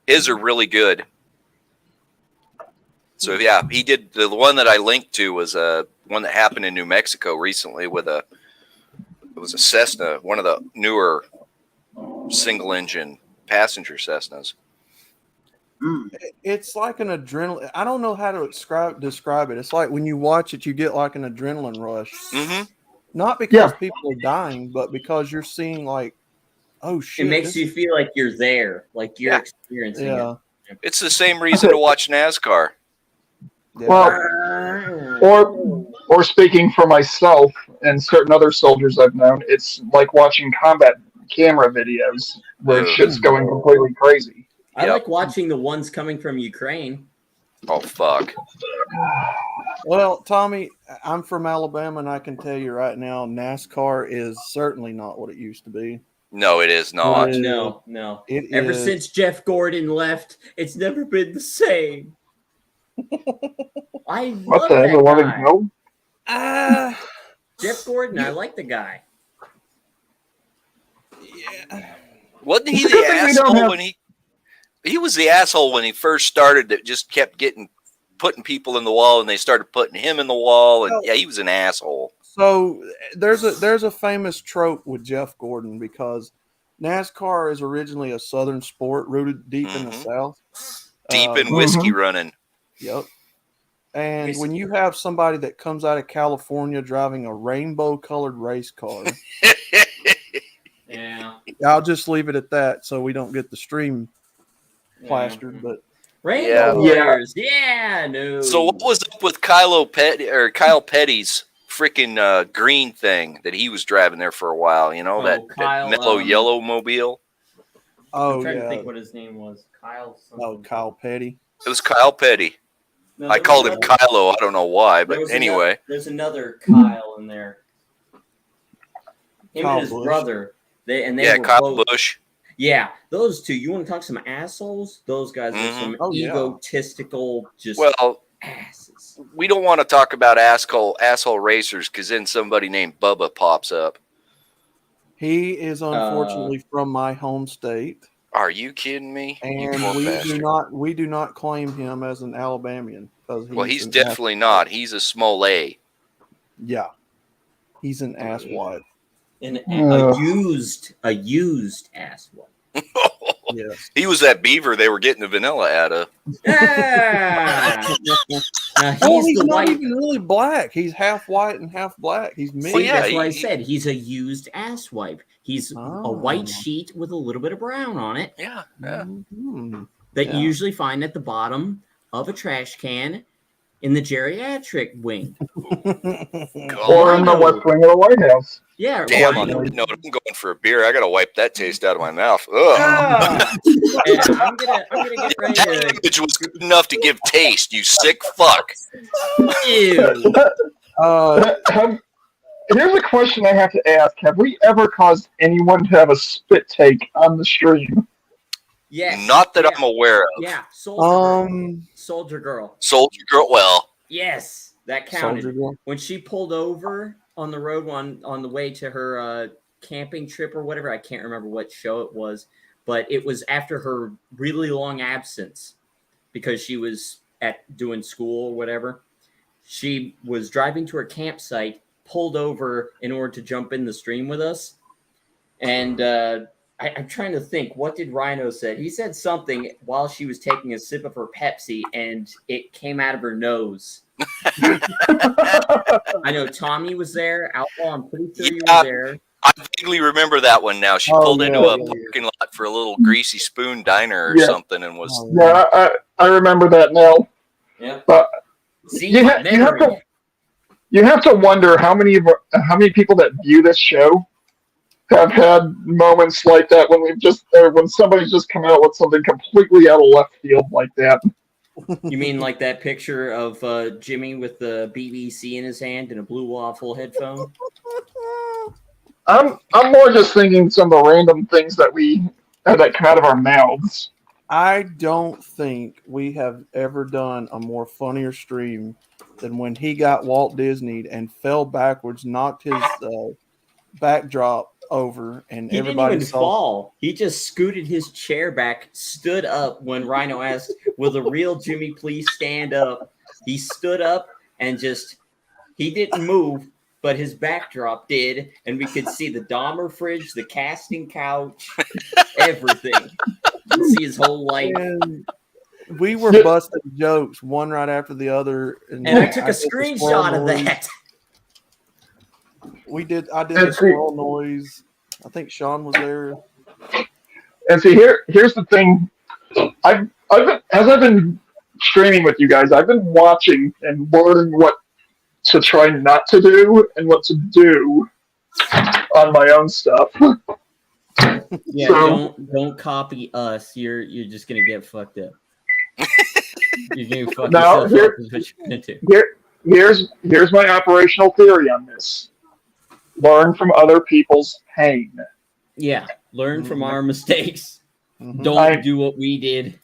Speaker 13: His are really good. So yeah, he did the one that I linked to was one that happened in New Mexico recently with it was a Cessna, one of the newer single engine passenger Cessnas.
Speaker 2: It's like an adrenaline. I don't know how to describe it. It's like when you watch it, you get like an adrenaline rush.
Speaker 13: Mm-hmm.
Speaker 2: Not because people are dying, but because you're seeing like, oh shit.
Speaker 4: It makes you feel like you're there, like you're experiencing
Speaker 2: Yeah.
Speaker 4: it.
Speaker 13: It's the same reason to watch NASCAR.
Speaker 16: Well, or speaking for myself and certain other soldiers I've known, it's like watching combat camera videos where shit's going completely crazy.
Speaker 4: I like watching the ones coming from Ukraine.
Speaker 13: Oh fuck.
Speaker 2: Well, Tommy, I'm from Alabama, and I can tell you right now, NASCAR is certainly not what it used to be.
Speaker 13: No, it is not.
Speaker 4: No.
Speaker 2: It
Speaker 4: Ever
Speaker 2: is-
Speaker 4: since Jeff Gordon left, it's never been the same. I
Speaker 16: What
Speaker 4: love
Speaker 16: the
Speaker 4: that
Speaker 16: hell? Want to
Speaker 4: guy.
Speaker 16: go?
Speaker 4: Jeff Gordon, I like the guy.
Speaker 13: Wasn't he
Speaker 16: It's a
Speaker 13: the
Speaker 16: good thing we don't
Speaker 13: asshole
Speaker 16: have-
Speaker 13: when he was the asshole when he first started that just kept putting people in the wall and they started putting him in the wall and yeah, he was an asshole.
Speaker 2: So there's a famous trope with Jeff Gordon because NASCAR is originally a Southern sport rooted deep in the South.
Speaker 13: Deep in whiskey running.
Speaker 2: Yep. And when you have somebody that comes out of California driving a rainbow-colored race car,
Speaker 4: Yeah.
Speaker 2: I'll just leave it at that so we don't get the stream plastered. But
Speaker 4: Rainbow Warriors. Yeah, no.
Speaker 13: So what was up with Kyle Petty's freaking green thing that he was driving there for a while? You know, that
Speaker 4: Kyle,
Speaker 13: mellow yellow mobile.
Speaker 2: Oh,
Speaker 4: I'm trying to
Speaker 2: yeah.
Speaker 4: think what his name was. Kyle something.
Speaker 2: Oh, Kyle Petty.
Speaker 13: It was Kyle Petty.
Speaker 4: No,
Speaker 13: I
Speaker 4: there was
Speaker 13: called him
Speaker 4: another-
Speaker 13: Kylo. I don't know why,
Speaker 4: there
Speaker 13: but
Speaker 4: was
Speaker 13: anyway.
Speaker 4: there's another Kyle in there. Him
Speaker 2: Kyle
Speaker 4: and his
Speaker 2: Busch.
Speaker 4: brother. They
Speaker 13: Yeah,
Speaker 4: were
Speaker 13: Kyle
Speaker 4: both.
Speaker 13: Busch.
Speaker 4: Yeah, those two. You want to talk some assholes? Those guys are some
Speaker 2: Oh, yeah.
Speaker 4: egotistical, just
Speaker 13: Well,
Speaker 4: asses.
Speaker 13: we don't want to talk about asshole racers because then somebody named Bubba pops up.
Speaker 2: He is unfortunately from my home state,
Speaker 13: Are you kidding me? You
Speaker 2: and
Speaker 13: poor bastard.
Speaker 2: we do not claim him as an Alabamian because
Speaker 13: Well, he's
Speaker 2: an
Speaker 13: definitely not. He's a Smollett.
Speaker 2: Yeah, he's an asswipe.
Speaker 4: A used asswipe.
Speaker 2: Yes.
Speaker 13: He was that beaver they were getting the vanilla out of.
Speaker 4: Ah! Now
Speaker 2: Well, he's
Speaker 4: the
Speaker 2: not
Speaker 4: white.
Speaker 2: even really black. He's half white and half black. He's mixed.
Speaker 4: See, that's what I said. He's a used asswipe. He's a
Speaker 2: Oh.
Speaker 4: white sheet with a little bit of brown on it.
Speaker 13: Yeah, yeah.
Speaker 2: Mhm.
Speaker 4: That
Speaker 2: Yeah.
Speaker 4: you usually find at the bottom of a trash can in the geriatric wing.
Speaker 16: Or in the west wing of the White House.
Speaker 4: Yeah.
Speaker 13: Damn,
Speaker 4: Rhino.
Speaker 13: on that note, I'm going for a beer. I gotta wipe that taste out of my mouth. Ugh.
Speaker 4: Ah! And I'm gonna get ready
Speaker 13: That
Speaker 4: to.
Speaker 13: image was good enough to give taste, you sick fuck.
Speaker 4: Ew.
Speaker 16: Here's a question I have to ask. Have we ever caused anyone to have a spit take on the stream?
Speaker 4: Yes.
Speaker 13: Not that I'm aware of.
Speaker 4: Yeah. Soldier girl.
Speaker 2: Um,
Speaker 4: Soldier girl.
Speaker 13: Soldier Girl, well,
Speaker 4: Yes, that
Speaker 2: Soldier
Speaker 4: counted.
Speaker 2: Girl.
Speaker 4: When she pulled over on the road on the way to her camping trip or whatever, I can't remember what show it was, but it was after her really long absence because she was doing school or whatever. She was driving to her campsite, pulled over in order to jump in the stream with us, and I'm trying to think, what did Rhino say? He said something while she was taking a sip of her Pepsi, and it came out of her nose. I know Tommy was there. Outlaw, I'm pretty sure you were there.
Speaker 13: I vaguely remember that one now. She
Speaker 2: Oh,
Speaker 13: pulled into a
Speaker 2: yeah.
Speaker 13: parking lot for a little Greasy Spoon diner or
Speaker 16: Yeah.
Speaker 13: something and was.
Speaker 16: Yeah, I remember that now.
Speaker 4: Yeah.
Speaker 16: But
Speaker 4: See,
Speaker 16: you,
Speaker 4: my
Speaker 16: you have
Speaker 4: memory.
Speaker 16: to you have to wonder how many people that view this show have had moments like that when when somebody's just come out with something completely out of left field like that.
Speaker 4: You mean like that picture of Jimmy with the BBC in his hand and a blue waffle headphone?
Speaker 16: I'm more just thinking some of the random things that come out of our mouths.
Speaker 2: I don't think we have ever done a more funnier stream than when he got Walt Disney'd and fell backwards, knocked his backdrop over, and
Speaker 4: He didn't
Speaker 2: everybody
Speaker 4: even
Speaker 2: saw.
Speaker 4: fall. He just scooted his chair back, stood up when Rhino asked, "Will the real Jimmy please stand up?" He stood up and he didn't move, but his backdrop did, and we could see the Dahmer fridge, the casting couch, everything. You could see his whole life.
Speaker 2: And we were busting jokes one right after the other,
Speaker 4: And I took a
Speaker 2: did the
Speaker 4: screenshot
Speaker 2: squirrel
Speaker 4: of
Speaker 2: noise.
Speaker 4: that.
Speaker 2: I did the squirrel noise. I think Sean was there.
Speaker 16: And see, here's the thing. I've been streaming with you guys, I've been watching and learning what to try not to do and what to do on my own stuff.
Speaker 4: Yeah,
Speaker 16: So-
Speaker 4: don't copy us. You're just gonna get fucked up. You're gonna fuck
Speaker 16: Now,
Speaker 4: yourself up is what you're gonna do.
Speaker 16: Here's my operational theory on this. Learn from other people's pain.
Speaker 4: Yeah, learn from our mistakes.
Speaker 2: Mm-hmm.
Speaker 4: Don't do what we did.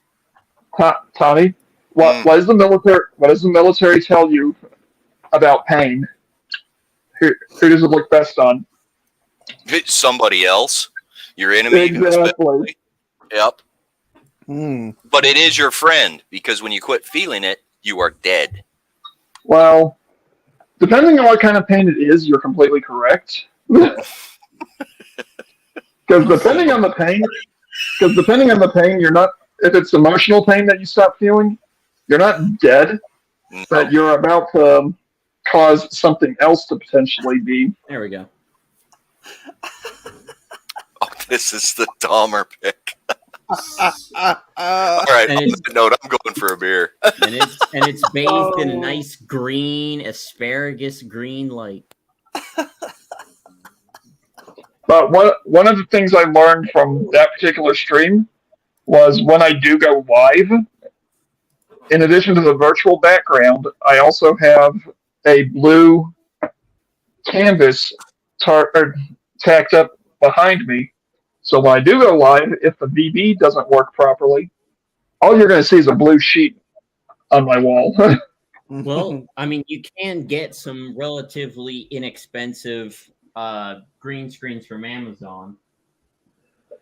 Speaker 16: Tommy, what does the military tell you about pain? Who does it look best on?
Speaker 13: It's somebody else, your enemy.
Speaker 16: Exactly.
Speaker 13: Yep.
Speaker 2: Hmm.
Speaker 13: But it is your friend because when you quit feeling it, you are dead.
Speaker 16: Well, depending on what kind of pain it is, you're completely correct. Because depending on the pain, you're not. If it's emotional pain that you stop feeling, you're not dead, but you're about to cause something else to potentially be.
Speaker 4: There we go.
Speaker 13: Oh, this is the Dahmer pick. All right. On that note, I'm going for a beer.
Speaker 4: And it's bathed in a nice green asparagus green light.
Speaker 16: But one of the things I learned from that particular stream was when I do go live, in addition to the virtual background, I also have a blue canvas tacked up behind me. So when I do go live, if the VB doesn't work properly, all you're going to see is a blue sheet on my wall.
Speaker 4: Well, I mean, you can get some relatively inexpensive green screens from Amazon.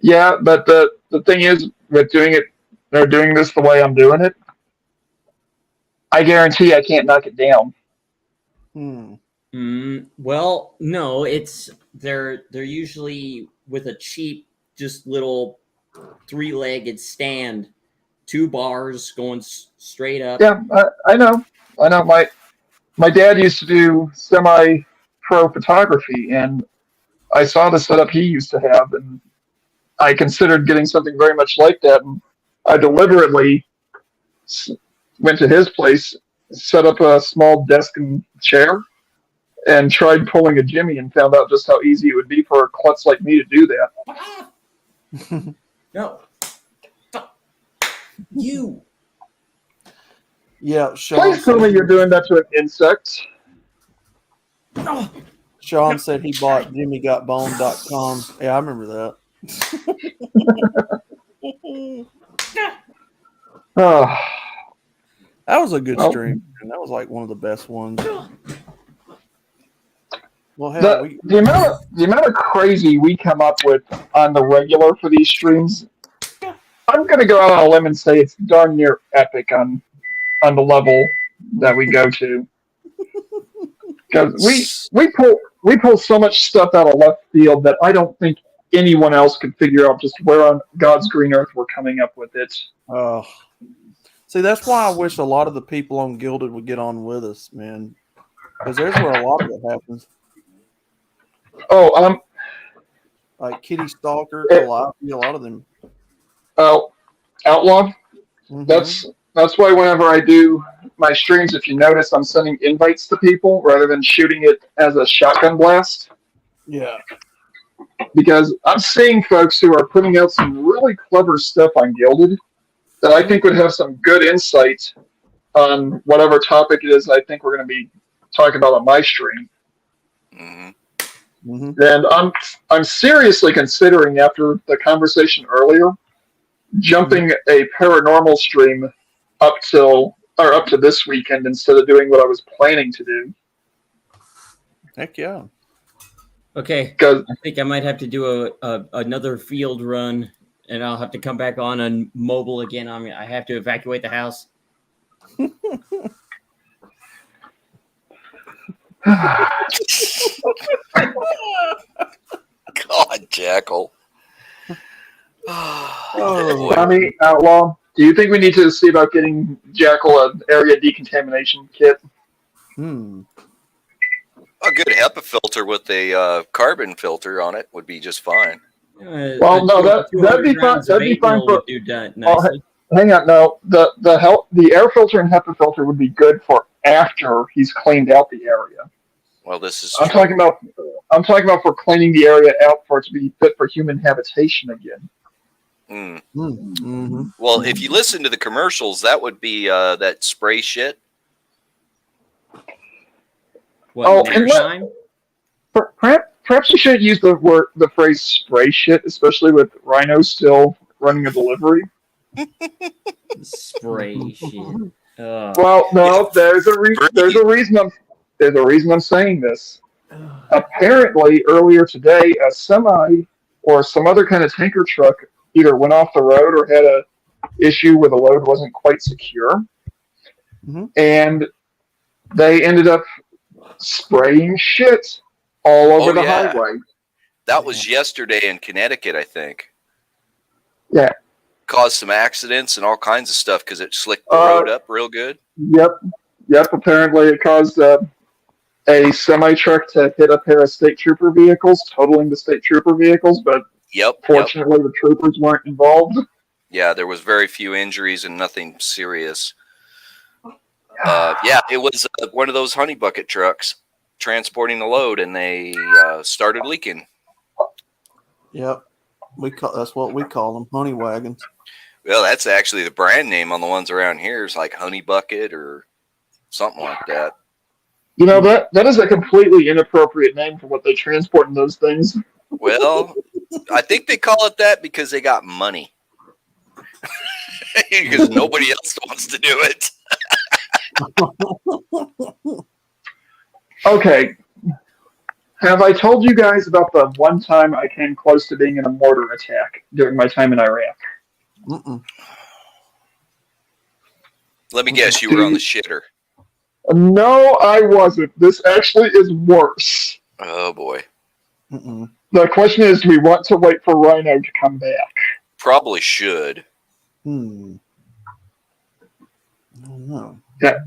Speaker 16: Yeah, but the thing is, with they're doing this the way I'm doing it, I guarantee I can't knock it down.
Speaker 4: Well, no, they're usually with a cheap, just little 3-legged stand, 2 bars going straight up.
Speaker 16: Yeah, I know. My dad used to do semi-pro photography, and I saw the setup he used to have, and I considered getting something very much like that. And I deliberately went to his place, set up a small desk and chair, and tried pulling a Jimmy, and found out just how easy it would be for a klutz like me to do that.
Speaker 4: No. You.
Speaker 2: Yeah, Sean.
Speaker 16: Please tell me you're doing that to an insect.
Speaker 2: Sean said he bought JimmyGotBoned.com. Yeah, I remember that. That was a good stream, and that was like one of the best ones. Well, hell,
Speaker 16: the amount of crazy we come up with on the regular for these streams, I'm going to go out on a limb and say it's darn near epic on the level that we go to. Because we pull so much stuff out of left field that I don't think anyone else could figure out just where on God's green earth we're coming up with it.
Speaker 2: Oh, see, that's why I wish a lot of the people on Gilded would get on with us, man. Because there's where a lot of it happens.
Speaker 16: Oh,
Speaker 2: like Kitty Stalker, Calliope, a lot of them.
Speaker 16: Oh, Outlaw.
Speaker 2: Mm-hmm.
Speaker 16: That's why whenever I do my streams, if you notice, I'm sending invites to people rather than shooting it as a shotgun blast.
Speaker 2: Yeah.
Speaker 16: Because I'm seeing folks who are putting out some really clever stuff on Gilded that I think would have some good insight on whatever topic it is I think we're going to be talking about on my stream. And I'm seriously considering, after the conversation earlier, jumping a paranormal stream up to this weekend instead of doing what I was planning to do.
Speaker 2: Heck yeah.
Speaker 4: Okay, I think I might have to do another field run, and I'll have to come back on mobile again. I mean, I have to evacuate the house.
Speaker 13: God, Jackal.
Speaker 16: Tommy, Outlaw, do you think we need to see about getting Jackal an area decontamination kit?
Speaker 13: A good HEPA filter with a carbon filter on it would be just fine.
Speaker 16: Well, no, that'd be fine. That'd be fine for. Hang on, no. The air filter and HEPA filter would be good for after he's cleaned out the area.
Speaker 13: Well, this is.
Speaker 16: I'm talking about for cleaning the area out for it to be fit for human habitation again.
Speaker 13: Well, if you listen to the commercials, that would be that spray shit.
Speaker 16: Perhaps you should use the phrase "spray shit," especially with Rhino still running a delivery.
Speaker 4: Spray shit.
Speaker 16: Well, no, there's a reason I'm saying this. Apparently, earlier today, a semi or some other kind of tanker truck either went off the road or had a issue where the load wasn't quite secure, and they ended up spraying shit all over the highway.
Speaker 13: That was yesterday in Connecticut, I think.
Speaker 16: Yeah.
Speaker 13: Caused some accidents and all kinds of stuff because it slicked the road up real good.
Speaker 16: Yep. Apparently, it caused a semi-truck to hit a pair of state trooper vehicles, totaling the state trooper vehicles, but fortunately the troopers weren't involved.
Speaker 13: Yeah, there was very few injuries and nothing serious. It was one of those honey bucket trucks transporting the load, and they started leaking.
Speaker 2: Yep. That's what we call them, honey wagons.
Speaker 13: Well, that's actually the brand name on the ones around here. Is like Honey Bucket or something like that.
Speaker 16: You know, that is a completely inappropriate name for what they transport in those things.
Speaker 13: Well, I think they call it that because they got money. Because nobody else wants to do it.
Speaker 16: Okay. Have I told you guys about the one time I came close to being in a mortar attack during my time in Iraq?
Speaker 2: Mm-mm.
Speaker 13: Let me guess, you were on the shitter.
Speaker 16: No, I wasn't. This actually is worse.
Speaker 13: Oh, boy.
Speaker 2: Mm-mm.
Speaker 16: The question is, do we want to wait for Rhino to come back?
Speaker 13: Probably should.
Speaker 2: I don't know.
Speaker 16: Yeah.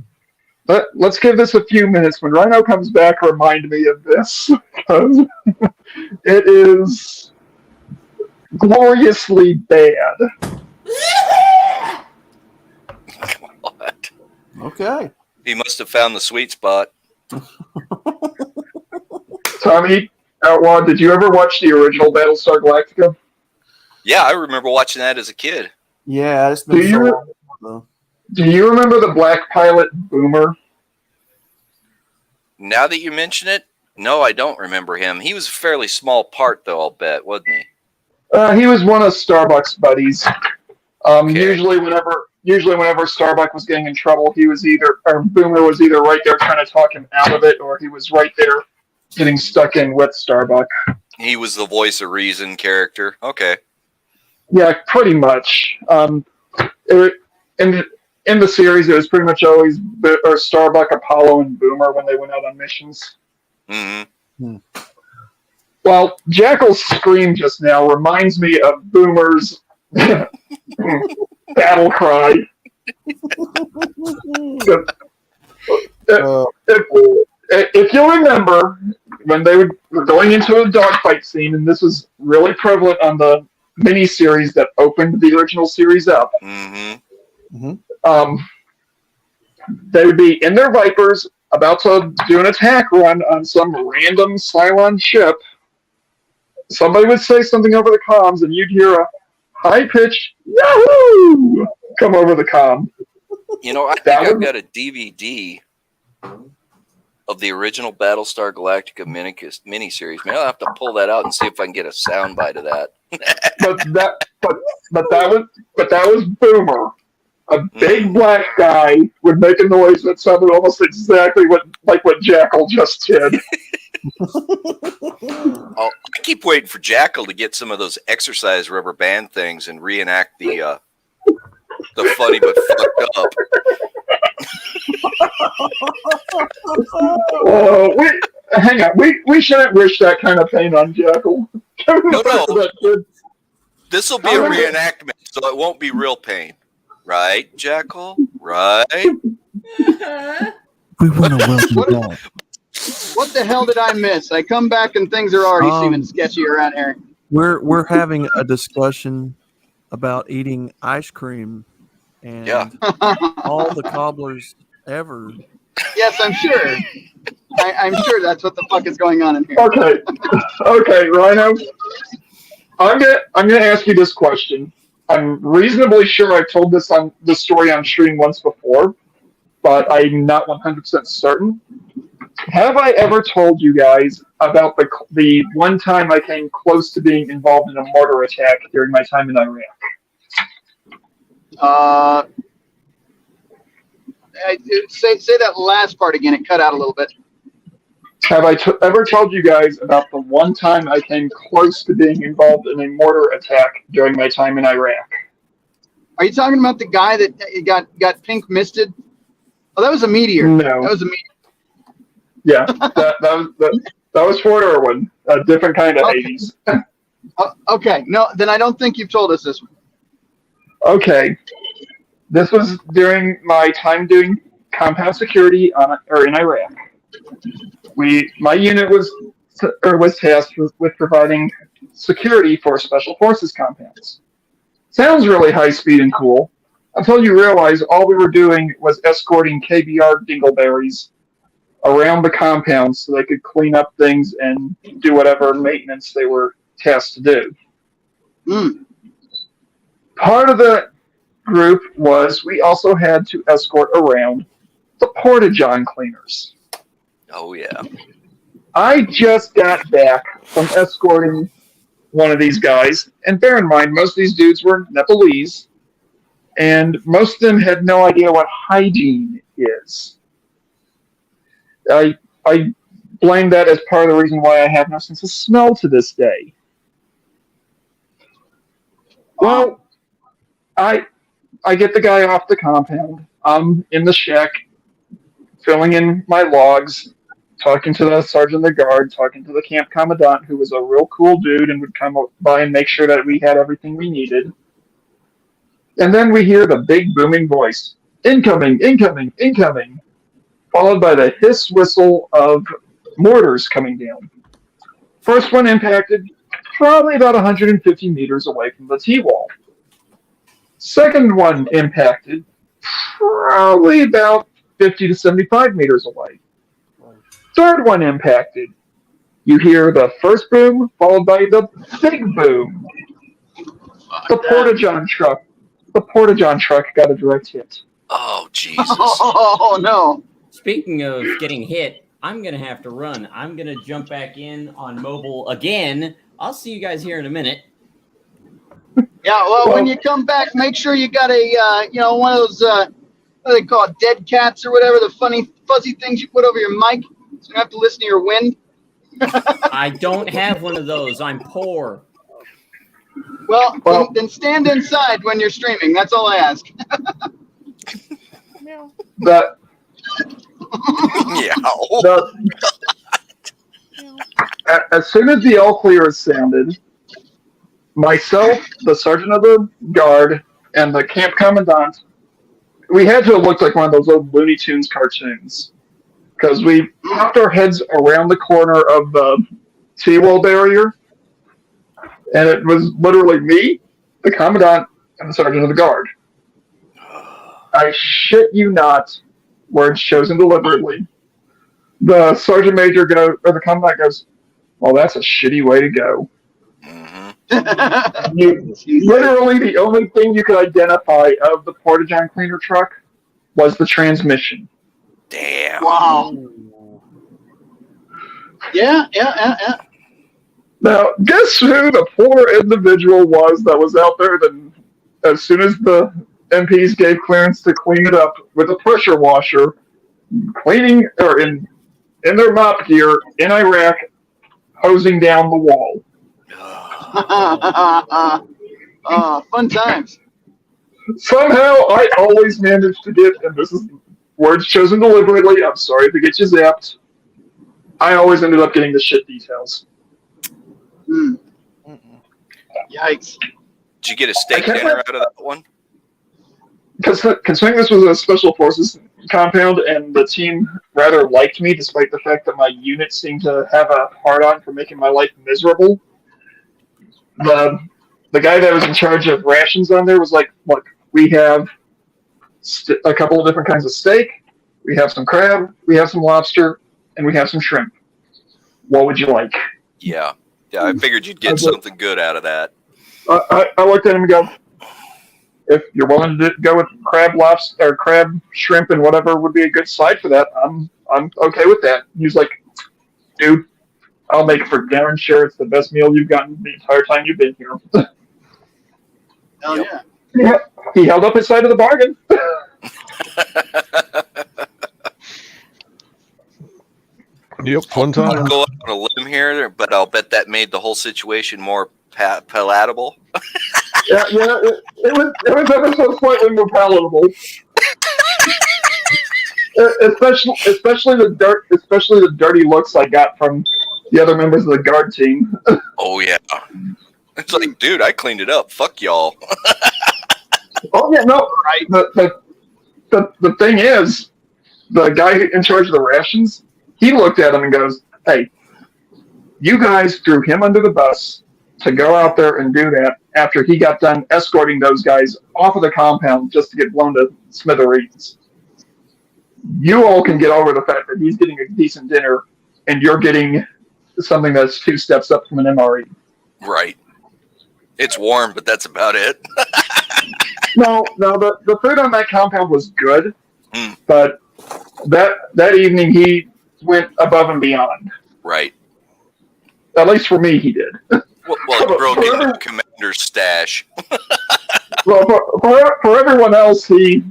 Speaker 16: Let's give this a few minutes. When Rhino comes back, remind me of this. Because it is gloriously bad.
Speaker 13: What?
Speaker 2: Okay.
Speaker 13: He must have found the sweet spot.
Speaker 16: Tommy, Outlaw, did you ever watch the original Battlestar Galactica?
Speaker 13: Yeah, I remember watching that as a kid.
Speaker 2: Yeah, it's been so long ago.
Speaker 16: Do you remember the black pilot Boomer?
Speaker 13: Now that you mention it, no, I don't remember him. He was a fairly small part, though, I'll bet, wasn't he?
Speaker 16: He was one of Starbuck's buddies. Usually whenever Starbuck was getting in trouble, Boomer was either right there trying to talk him out of it, or he was right there getting stuck in with Starbuck.
Speaker 13: He was the voice of reason character. Okay.
Speaker 16: Yeah, pretty much. In the series, it was pretty much always Starbuck, Apollo, and Boomer when they went out on missions.
Speaker 13: Mm-hmm.
Speaker 16: Well, Jackal's scream just now reminds me of Boomer's battle cry. If you'll remember, when they were going into a dogfight scene, and this was really prevalent on the miniseries that opened the original series up, they would be in their Vipers about to do an attack run on some random Cylon ship. Somebody would say something over the comms, and you'd hear a high-pitched Yahoo! Come over the comm.
Speaker 13: You know, I think I've got a DVD of the original Battlestar Galactica miniseries. Maybe I'll have to pull that out and see if I can get a soundbite of that.
Speaker 16: but that was Boomer. A big black guy would make a noise that sounded almost exactly like what Jackal just did.
Speaker 13: I keep waiting for Jackal to get some of those exercise rubber band things and reenact the funny but fucked up.
Speaker 16: Hang on. We shouldn't wish that kind of pain on Jackal.
Speaker 13: No. This will be a reenactment, so it won't be real pain. Right, Jackal? Right?
Speaker 8: We want to welcome back.
Speaker 1: What the hell did I miss? I come back and things are already seeming sketchy around here.
Speaker 2: We're having a discussion about eating ice cream and all the cobblers ever.
Speaker 1: Yes, I'm sure. I'm sure that's what the fuck is going on in here.
Speaker 16: Okay, Rhino. I'm gonna ask you this question. I'm reasonably sure I've told this story on stream once before, but I'm not 100% certain. Have I ever told you guys about the one time I came close to being involved in a mortar attack during my time in Iraq?
Speaker 1: Say that last part again. It cut out a little bit.
Speaker 16: Have I ever told you guys about the one time I came close to being involved in a mortar attack during my time in Iraq?
Speaker 1: Are you talking about the guy that got pink misted? Oh, that was a meteor.
Speaker 16: No.
Speaker 1: That was a meteor.
Speaker 16: Yeah, that was Fort Irwin, a different kind of Hades.
Speaker 1: Okay, no, then I don't think you've told us this one.
Speaker 16: Okay, this was during my time doing compound security in Iraq. My unit was tasked with providing security for special forces compounds. Sounds really high speed and cool, until you realize all we were doing was escorting KBR dingleberries around the compound so they could clean up things and do whatever maintenance they were tasked to do.
Speaker 1: Mm.
Speaker 16: Part of the group was we also had to escort around the Porta-John cleaners.
Speaker 13: Oh yeah.
Speaker 16: I just got back from escorting one of these guys, and bear in mind, most of these dudes were Nepalese, and most of them had no idea what hygiene is. I blame that as part of the reason why I have no sense of smell to this day. Well, I get the guy off the compound. I'm in the shack, filling in my logs, talking to the sergeant of the guard, talking to the camp commandant, who was a real cool dude and would come by and make sure that we had everything we needed. And then we hear the big booming voice, incoming, incoming, incoming, followed by the hiss whistle of mortars coming down. First one impacted probably about 150 meters away from the T-wall. Second one impacted probably about 50 to 75 meters away. Third one impacted. You hear the first boom followed by the big boom. The Porta-John truck. The Porta-John truck got a direct hit.
Speaker 13: Oh Jesus!
Speaker 1: Oh no!
Speaker 4: Speaking of getting hit, I'm gonna have to run. I'm gonna jump back in on mobile again. I'll see you guys here in a minute.
Speaker 1: Yeah, well, when you come back, make sure you got a, one of those, what do they call it, dead cats or whatever, the funny, fuzzy things you put over your mic, so you don't have to listen to your wind.
Speaker 4: I don't have one of those. I'm poor.
Speaker 1: Well, then stand inside when you're streaming. That's all I ask.
Speaker 16: As soon as the all clear is sounded, myself, the sergeant of the guard, and the camp commandant, we had to have looked like one of those old Looney Tunes cartoons. Because we popped our heads around the corner of the T-wall barrier, and it was literally me, the commandant, and the sergeant of the guard. I shit you not, words chosen deliberately. The sergeant major or the commandant goes, "Well, that's a shitty way to go." Literally, the only thing you could identify of the Porta-John cleaner truck was the transmission.
Speaker 13: Damn.
Speaker 1: Wow. Yeah.
Speaker 16: Now, guess who the poor individual was that was out there that as soon as the MPs gave clearance to clean it up with a pressure washer, cleaning, or in their mop gear in Iraq, hosing down the wall.
Speaker 1: Fun times.
Speaker 16: Somehow, I always managed to get, and this is words chosen deliberately, I'm sorry to get you zapped, I always ended up getting the shit details.
Speaker 1: Yikes.
Speaker 13: Did you get a steak dinner out of that one?
Speaker 16: Considering this was a special forces compound and the team rather liked me despite the fact that my unit seemed to have a hard-on for making my life miserable, the guy that was in charge of rations on there was like, look, we have a couple of different kinds of steak, we have some crab, we have some lobster, and we have some shrimp. What would you like?
Speaker 13: Yeah, I figured you'd get something good out of that.
Speaker 16: I looked at him and go, if you're willing to go with crab, lobster, or crab, shrimp, and whatever would be a good side for that, I'm okay with that. He was like, dude, I'll make it for darn sure it's the best meal you've gotten the entire time you've been here.
Speaker 1: Hell yeah.
Speaker 16: Yeah, he held up his side of the bargain.
Speaker 6: Yep, fun time.
Speaker 13: I'll go up on a limb here, but I'll bet that made the whole situation more palatable.
Speaker 16: Yeah, it was ever so slightly more palatable. especially the dirty looks I got from the other members of the guard team.
Speaker 13: Oh yeah, it's like, dude, I cleaned it up. Fuck y'all.
Speaker 16: Oh yeah, no, right. The thing is, the guy in charge of the rations, he looked at him and goes, "Hey, you guys threw him under the bus to go out there and do that after he got done escorting those guys off of the compound just to get blown to smithereens. You all can get over the fact that he's getting a decent dinner and you're getting something that's 2 steps up from an MRE."
Speaker 13: Right. It's warm, but that's about it.
Speaker 16: No, the food on that compound was good, but that evening he went above and beyond.
Speaker 13: Right.
Speaker 16: At least for me, he did.
Speaker 13: Well, it broke into the commander's stash.
Speaker 16: Well, for everyone else, he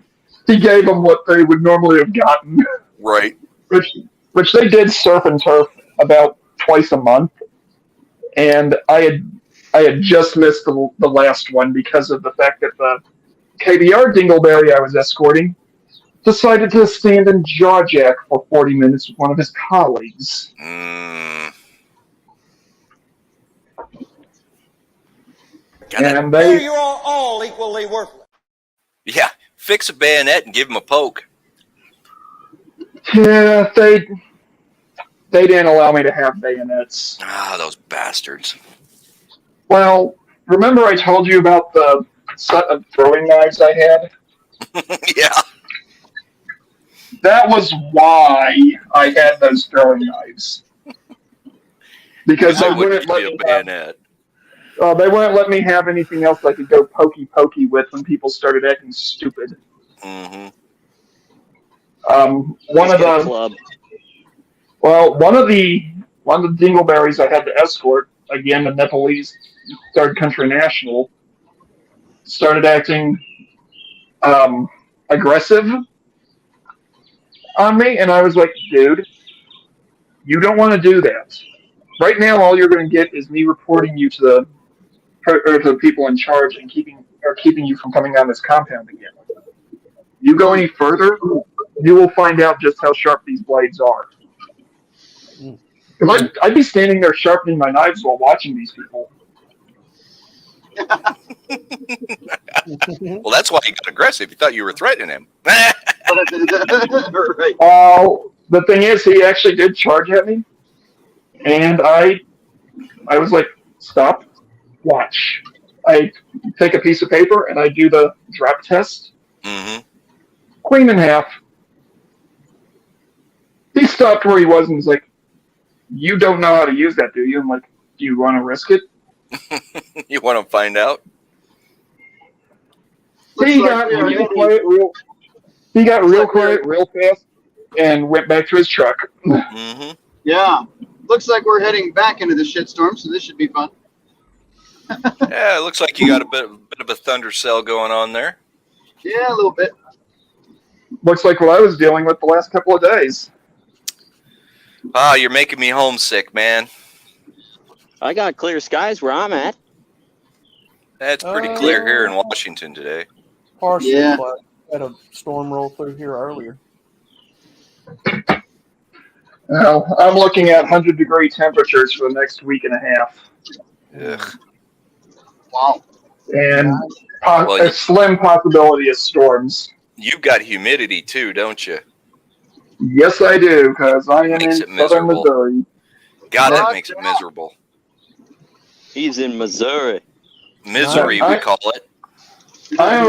Speaker 16: gave them what they would normally have gotten.
Speaker 13: Right.
Speaker 16: Which they did surf and turf about twice a month, and I had just missed the last one because of the fact that the KBR dingleberry I was escorting decided to stand and jaw jack for 40 minutes with one of his colleagues. And they,
Speaker 17: You're all equally worthless.
Speaker 13: Yeah, fix a bayonet and give him a poke.
Speaker 16: yeah, they didn't allow me to have bayonets.
Speaker 13: Ah, those bastards.
Speaker 16: Well, remember I told you about the set of throwing knives I had?
Speaker 13: Yeah.
Speaker 16: That was why I had those throwing knives. Because they wouldn't let me
Speaker 13: bayonet.
Speaker 16: They wouldn't let me have anything else I could go pokey with when people started acting stupid.
Speaker 13: Mm-hmm.
Speaker 16: One of the dingleberries I had to escort, again the Nepalese third country national, started acting aggressive on me, and I was like, dude, you don't want to do that. Right now, all you're going to get is me reporting you to the people in charge and keeping you from coming on this compound again. You go any further, you will find out just how sharp these blades are. Because I'd be standing there sharpening my knives while watching these people.
Speaker 13: Well, that's why he got aggressive. He thought you were threatening him.
Speaker 16: The thing is, he actually did charge at me, and I was like, stop, watch. I take a piece of paper and I do the drop test.
Speaker 13: Mm-hmm.
Speaker 16: Clean in half. He stopped where he was and was like, you don't know how to use that, do you? I'm like, do you want to risk it?
Speaker 13: You want to find out?
Speaker 16: He got real quiet real fast and went back to his truck.
Speaker 13: Mm-hmm.
Speaker 1: Yeah. Looks like we're heading back into the shitstorm, so this should be fun.
Speaker 13: Yeah, it looks like you got a bit of a thunder cell going on there.
Speaker 1: Yeah, a little bit.
Speaker 16: Looks like what I was dealing with the last couple of days.
Speaker 13: Ah, you're making me homesick, man.
Speaker 7: I got clear skies where I'm at.
Speaker 13: That's pretty clear here in Washington today.
Speaker 2: Partially,
Speaker 1: Yeah.
Speaker 2: but had a storm roll through here earlier.
Speaker 16: Well, I'm looking at 100-degree temperatures for the next week and a half.
Speaker 13: Ugh.
Speaker 1: Wow.
Speaker 16: And a slim possibility of storms.
Speaker 13: You've got humidity too, don't you?
Speaker 16: Yes, I do, because I am
Speaker 13: Makes
Speaker 16: in
Speaker 13: it
Speaker 16: southern
Speaker 13: miserable.
Speaker 16: Missouri.
Speaker 13: God, that makes it miserable.
Speaker 7: He's in Missouri.
Speaker 13: Misery, we call it.
Speaker 16: I'm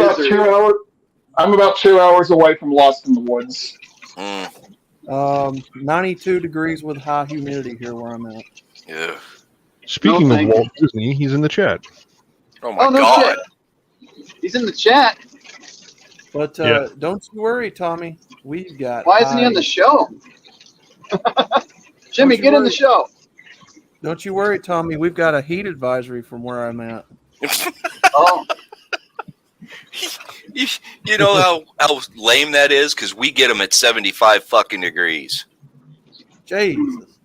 Speaker 16: about 2 hours away from Lost in the Woods.
Speaker 2: 92 degrees with high humidity here where I'm at.
Speaker 13: Yeah.
Speaker 6: Speaking of Walt Disney, he's in the chat.
Speaker 13: Oh my
Speaker 1: no
Speaker 13: God.
Speaker 1: shit. He's in the chat.
Speaker 2: But
Speaker 6: Yeah.
Speaker 2: don't you worry, Tommy. We've got.
Speaker 1: Why isn't he on the show? Jimmy, get in the show.
Speaker 2: Don't you worry, Tommy. We've got a heat advisory from where I'm at.
Speaker 1: Oh.
Speaker 13: You know how lame that is? Because we get them at 75 fucking degrees.
Speaker 2: Jesus.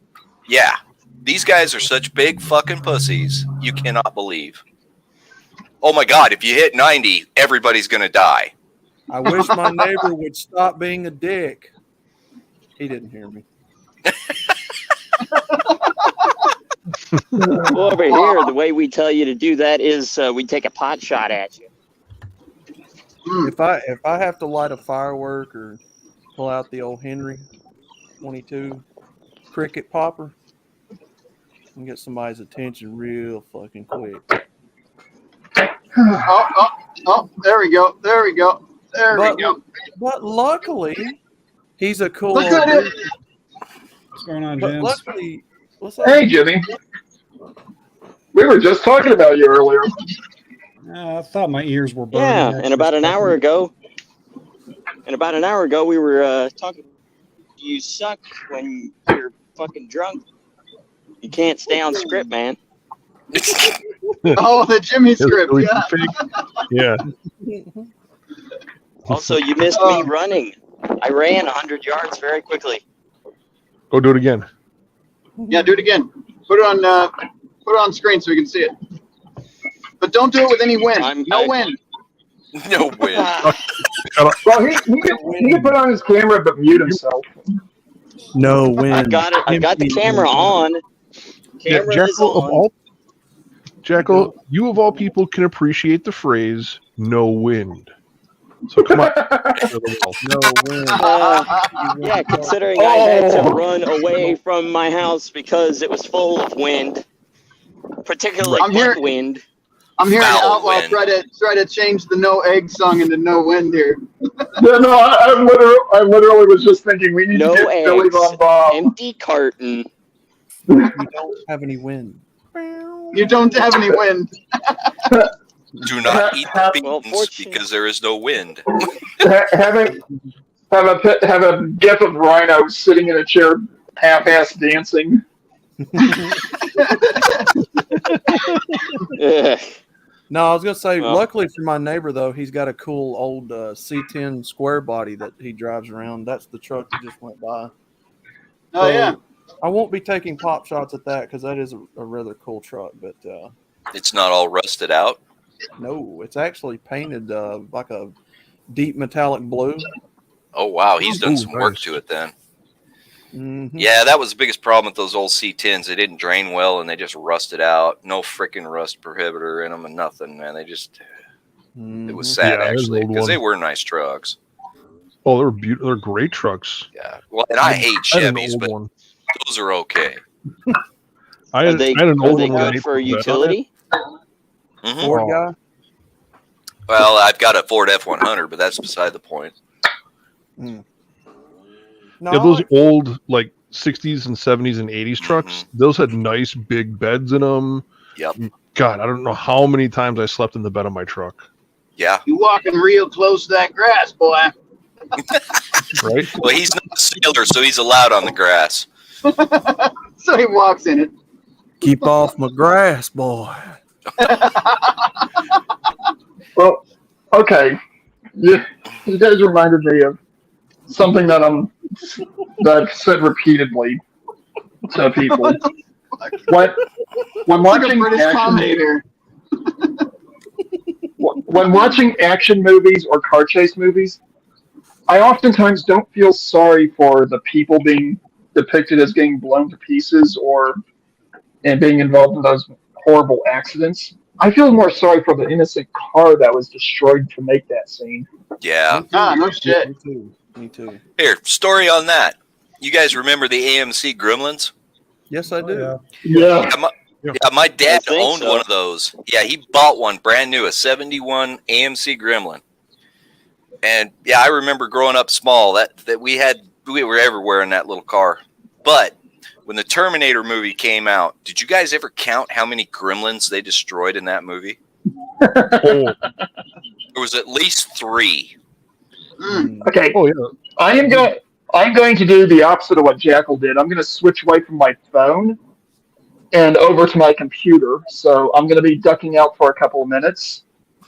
Speaker 13: Yeah. These guys are such big fucking pussies. You cannot believe. Oh my God, if you hit 90, everybody's going to die.
Speaker 2: I wish my neighbor would stop being a dick. He didn't hear me.
Speaker 7: Well, over here, the way we tell you to do that is we take a pot shot at you.
Speaker 2: If I have to light a firework or pull out the old Henry 22 cricket popper and get somebody's attention real fucking quick.
Speaker 1: Oh, there we go. There we go. There we go.
Speaker 2: But luckily, he's a cool
Speaker 1: Look
Speaker 2: old
Speaker 1: at it.
Speaker 2: dude.
Speaker 10: What's going on,
Speaker 2: But
Speaker 10: James?
Speaker 2: luckily, what's up?
Speaker 16: Hey, Jimmy. We were just talking about you earlier.
Speaker 10: I thought my ears were burning.
Speaker 7: Yeah, and about an hour ago, we were talking. You suck when you're fucking drunk. You can't stay on script, man.
Speaker 1: Oh, the Jimmy script,
Speaker 6: yeah.
Speaker 7: Also, you missed me running. I ran 100 yards very quickly.
Speaker 6: Go do it again.
Speaker 1: Yeah, do it again. Put it on screen so we can see it. But don't do it with any wind. No wind.
Speaker 13: No wind.
Speaker 16: Well, he can put on his camera but mute himself.
Speaker 8: No wind.
Speaker 7: I've got the camera on. Camera is on.
Speaker 6: Jackal, you of all people can appreciate the phrase "no wind." So come on.
Speaker 8: No wind.
Speaker 7: Yeah, considering I had to run away from my house because it was full of wind, particularly wind.
Speaker 1: I'm hearing
Speaker 13: Foul
Speaker 1: Outlaw
Speaker 13: wind.
Speaker 1: try to change the no egg song into no wind here.
Speaker 16: Yeah, no, I literally was just thinking we need
Speaker 7: No
Speaker 16: to get
Speaker 7: eggs.
Speaker 16: BillyvonBomb.
Speaker 7: Empty carton.
Speaker 8: You don't have any wind.
Speaker 1: You don't have any wind.
Speaker 13: Do not eat the beans because there is no wind.
Speaker 16: Have a gif of Rhino sitting in a chair, half-ass dancing.
Speaker 2: No, I was gonna say.
Speaker 7: Well.
Speaker 2: Luckily for my neighbor, though, he's got a cool old C10 square body that he drives around. That's the truck that just went by.
Speaker 1: Oh yeah.
Speaker 2: I won't be taking pop shots at that because that is a rather cool truck. But
Speaker 13: It's not all rusted out.
Speaker 2: no, it's actually painted like a deep metallic blue.
Speaker 13: Oh wow, he's done
Speaker 6: Ooh,
Speaker 13: some work
Speaker 6: nice.
Speaker 13: to it then.
Speaker 2: Mm-hmm.
Speaker 13: Yeah, that was the biggest problem with those old C10s. They didn't drain well and they just rusted out. No freaking rust prohibitor in them and nothing, man. They just it was sad
Speaker 6: Yeah, there's
Speaker 13: actually
Speaker 6: an old
Speaker 13: because they
Speaker 6: one.
Speaker 13: were nice trucks.
Speaker 6: Oh, they're beautiful. They're great trucks.
Speaker 13: Yeah. Well, and I hate
Speaker 6: I had an
Speaker 13: Chevys,
Speaker 6: old
Speaker 13: but
Speaker 6: one.
Speaker 13: those are okay.
Speaker 6: I
Speaker 7: Are
Speaker 6: had
Speaker 7: they
Speaker 6: an old one.
Speaker 7: good for utility?
Speaker 13: Mhm.
Speaker 2: Ford guy.
Speaker 13: Well, I've got a Ford F100, but that's beside the point.
Speaker 2: No,
Speaker 6: Yeah, those old like 60s and 70s and 80s trucks. Those had nice big beds in them.
Speaker 13: Yep.
Speaker 6: God, I don't know how many times I slept in the bed of my truck.
Speaker 13: Yeah.
Speaker 1: You walking real close to that grass, boy.
Speaker 6: Right.
Speaker 13: Well, he's not a sailor, so he's allowed on the grass.
Speaker 1: So he walks in it.
Speaker 8: Keep off my grass, boy.
Speaker 16: Well, okay. You guys reminded me of something that I've said repeatedly to people. When
Speaker 1: Like a
Speaker 16: watching
Speaker 1: British
Speaker 16: action
Speaker 1: commentator.
Speaker 16: when watching action movies or car chase movies, I oftentimes don't feel sorry for the people being depicted as getting blown to pieces and being involved in those horrible accidents. I feel more sorry for the innocent car that was destroyed to make that scene.
Speaker 13: Yeah.
Speaker 1: Ah, no shit.
Speaker 2: Me too. Me too.
Speaker 13: Here, story on that. You guys remember the AMC Gremlins?
Speaker 2: Yes, I do.
Speaker 16: Yeah.
Speaker 13: My dad
Speaker 7: I think
Speaker 13: owned
Speaker 7: so.
Speaker 13: one of those. Yeah, he bought one brand new, a 71 AMC Gremlin. And yeah, I remember growing up small that we were everywhere in that little car. But when the Terminator movie came out, did you guys ever count how many gremlins they destroyed in that movie? There was at least 3.
Speaker 16: Okay.
Speaker 6: Oh yeah.
Speaker 16: I'm going to do the opposite of what Jackal did. I'm going to switch away from my phone and over to my computer. So I'm going to be ducking out for a couple of minutes.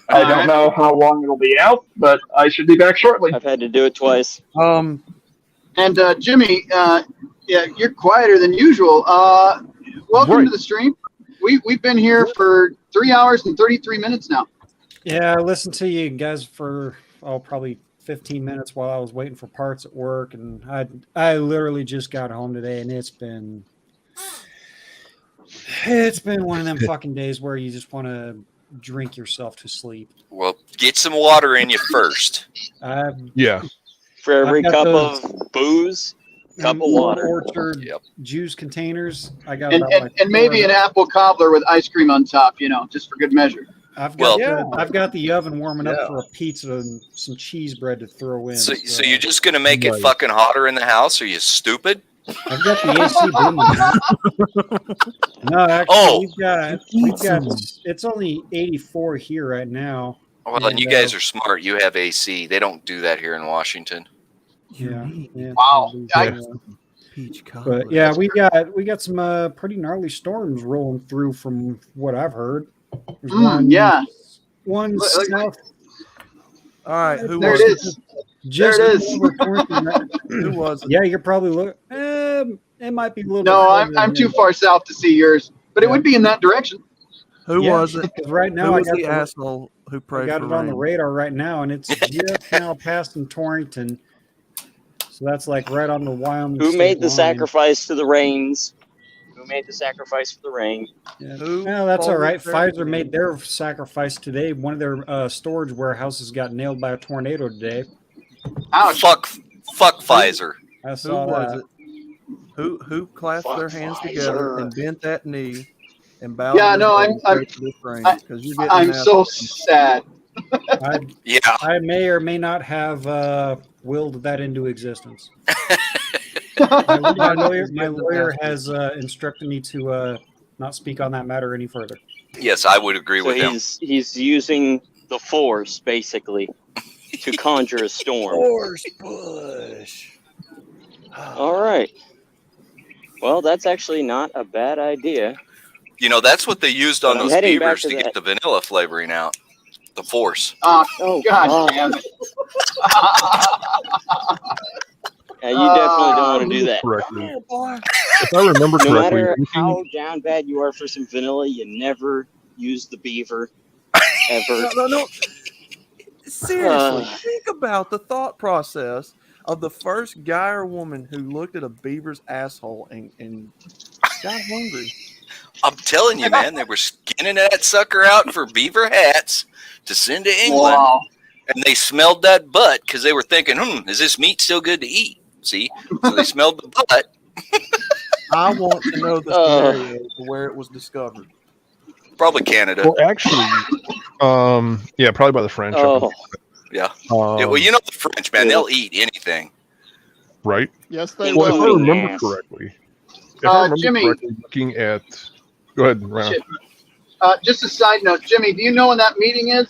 Speaker 16: I don't know how long it'll be out, but I should be back shortly.
Speaker 7: I've had to do it twice.
Speaker 1: And Jimmy, yeah, you're quieter than usual. Welcome to the stream. We've been here for 3 hours and 33 minutes now.
Speaker 10: Yeah, I listened to you guys for probably 15 minutes while I was waiting for parts at work, and I literally just got home today, and it's been one of them fucking days where you just want to drink yourself to sleep.
Speaker 13: Well, get some water in you first.
Speaker 6: Yeah.
Speaker 7: For every
Speaker 10: I've got
Speaker 7: cup
Speaker 10: those-
Speaker 7: of booze, cup of water.
Speaker 10: Orchard juice containers. I got
Speaker 1: And,
Speaker 10: about
Speaker 1: and,
Speaker 10: like
Speaker 1: and maybe an apple cobbler with ice cream on top, just for good measure.
Speaker 10: I've got
Speaker 13: Well-
Speaker 10: I've got the oven warming up for a pizza and some cheese bread to throw in.
Speaker 13: So you're just going to make it fucking hotter in the house? Are you stupid?
Speaker 10: I've got the AC booming. No, actually, we've got. It's only 84 here right now.
Speaker 13: Well, and you guys are smart. You have AC. They don't do that here in Washington.
Speaker 10: Yeah.
Speaker 1: Wow.
Speaker 10: But yeah, we got some pretty gnarly storms rolling through from what I've heard. There's one south.
Speaker 2: All right, who
Speaker 1: There
Speaker 2: was
Speaker 1: it is.
Speaker 10: Just
Speaker 1: There it is.
Speaker 10: over Torrington.
Speaker 2: Who was it?
Speaker 10: Yeah, you're probably look. It might be a little.
Speaker 1: No,
Speaker 10: bit
Speaker 1: I'm too far south to see yours, but it would be in that direction.
Speaker 2: Who
Speaker 10: Yeah,
Speaker 2: was it?
Speaker 10: because right now
Speaker 2: Who
Speaker 10: I
Speaker 2: was
Speaker 10: got
Speaker 2: the asshole who
Speaker 10: I
Speaker 2: prayed
Speaker 10: got
Speaker 2: for
Speaker 10: it on the
Speaker 2: rain?
Speaker 10: radar right now, and it's just now passing Torrington. So that's like right on the Wyoming.
Speaker 7: Who
Speaker 10: state
Speaker 7: made the
Speaker 10: line.
Speaker 7: sacrifice to the rains? Who made the sacrifice for the rain?
Speaker 10: Yeah. Well, that's all right. Pfizer made their sacrifice today. One of their storage warehouses got nailed by a tornado today.
Speaker 1: Ouch.
Speaker 13: Fuck Pfizer.
Speaker 10: I
Speaker 2: Who
Speaker 10: saw
Speaker 2: was
Speaker 10: that.
Speaker 2: it? Who clasped their hands
Speaker 7: Pfizer.
Speaker 2: together and bent that knee and bowed?
Speaker 1: Yeah,
Speaker 2: their
Speaker 1: no,
Speaker 2: head
Speaker 1: I'm
Speaker 2: and prayed for this rain? 'Cause you're getting
Speaker 1: I'm
Speaker 2: an
Speaker 1: so
Speaker 2: asshole.
Speaker 1: sad.
Speaker 10: I may or may not have willed that into existence. my lawyer has instructed me to not speak on that matter any further.
Speaker 13: Yes, I would agree
Speaker 7: So
Speaker 13: with him.
Speaker 7: he's using the force basically to conjure a storm.
Speaker 2: Force push.
Speaker 7: All right. Well, that's actually not a bad idea.
Speaker 13: You know, that's what they used on
Speaker 7: I'm
Speaker 13: those
Speaker 7: heading back
Speaker 13: beavers
Speaker 7: to
Speaker 13: to get
Speaker 7: that.
Speaker 13: the vanilla flavoring out. The force.
Speaker 1: Oh, God damn it.
Speaker 7: Yeah, you definitely don't want to do that.
Speaker 6: Correctly. If I remember
Speaker 7: No
Speaker 6: correctly,
Speaker 7: matter
Speaker 6: anything-
Speaker 7: how down bad you are for some vanilla, you never use the beaver ever.
Speaker 2: No. Seriously,
Speaker 7: Uh.
Speaker 2: think about the thought process of the first guy or woman who looked at a beaver's asshole and got hungry.
Speaker 13: I'm telling you, man, they were skinning that sucker out for beaver hats to send to England.
Speaker 1: Wow.
Speaker 13: And they smelled that butt because they were thinking, is this meat still good to eat? See? So they smelled the butt.
Speaker 2: I want to know the scenario of where it was discovered.
Speaker 13: Probably Canada.
Speaker 6: Well, actually, yeah, probably by the French.
Speaker 7: Oh.
Speaker 13: Yeah. Yeah, well, you know the French, man, they'll eat anything.
Speaker 6: Right?
Speaker 18: Yes, they
Speaker 6: Well, if I
Speaker 18: will.
Speaker 6: remember
Speaker 7: Yes.
Speaker 6: correctly,
Speaker 1: Jimmy.
Speaker 6: looking at. Go ahead, Rhino.
Speaker 1: Shit. Just a side note, Jimmy, do you know when that meeting is?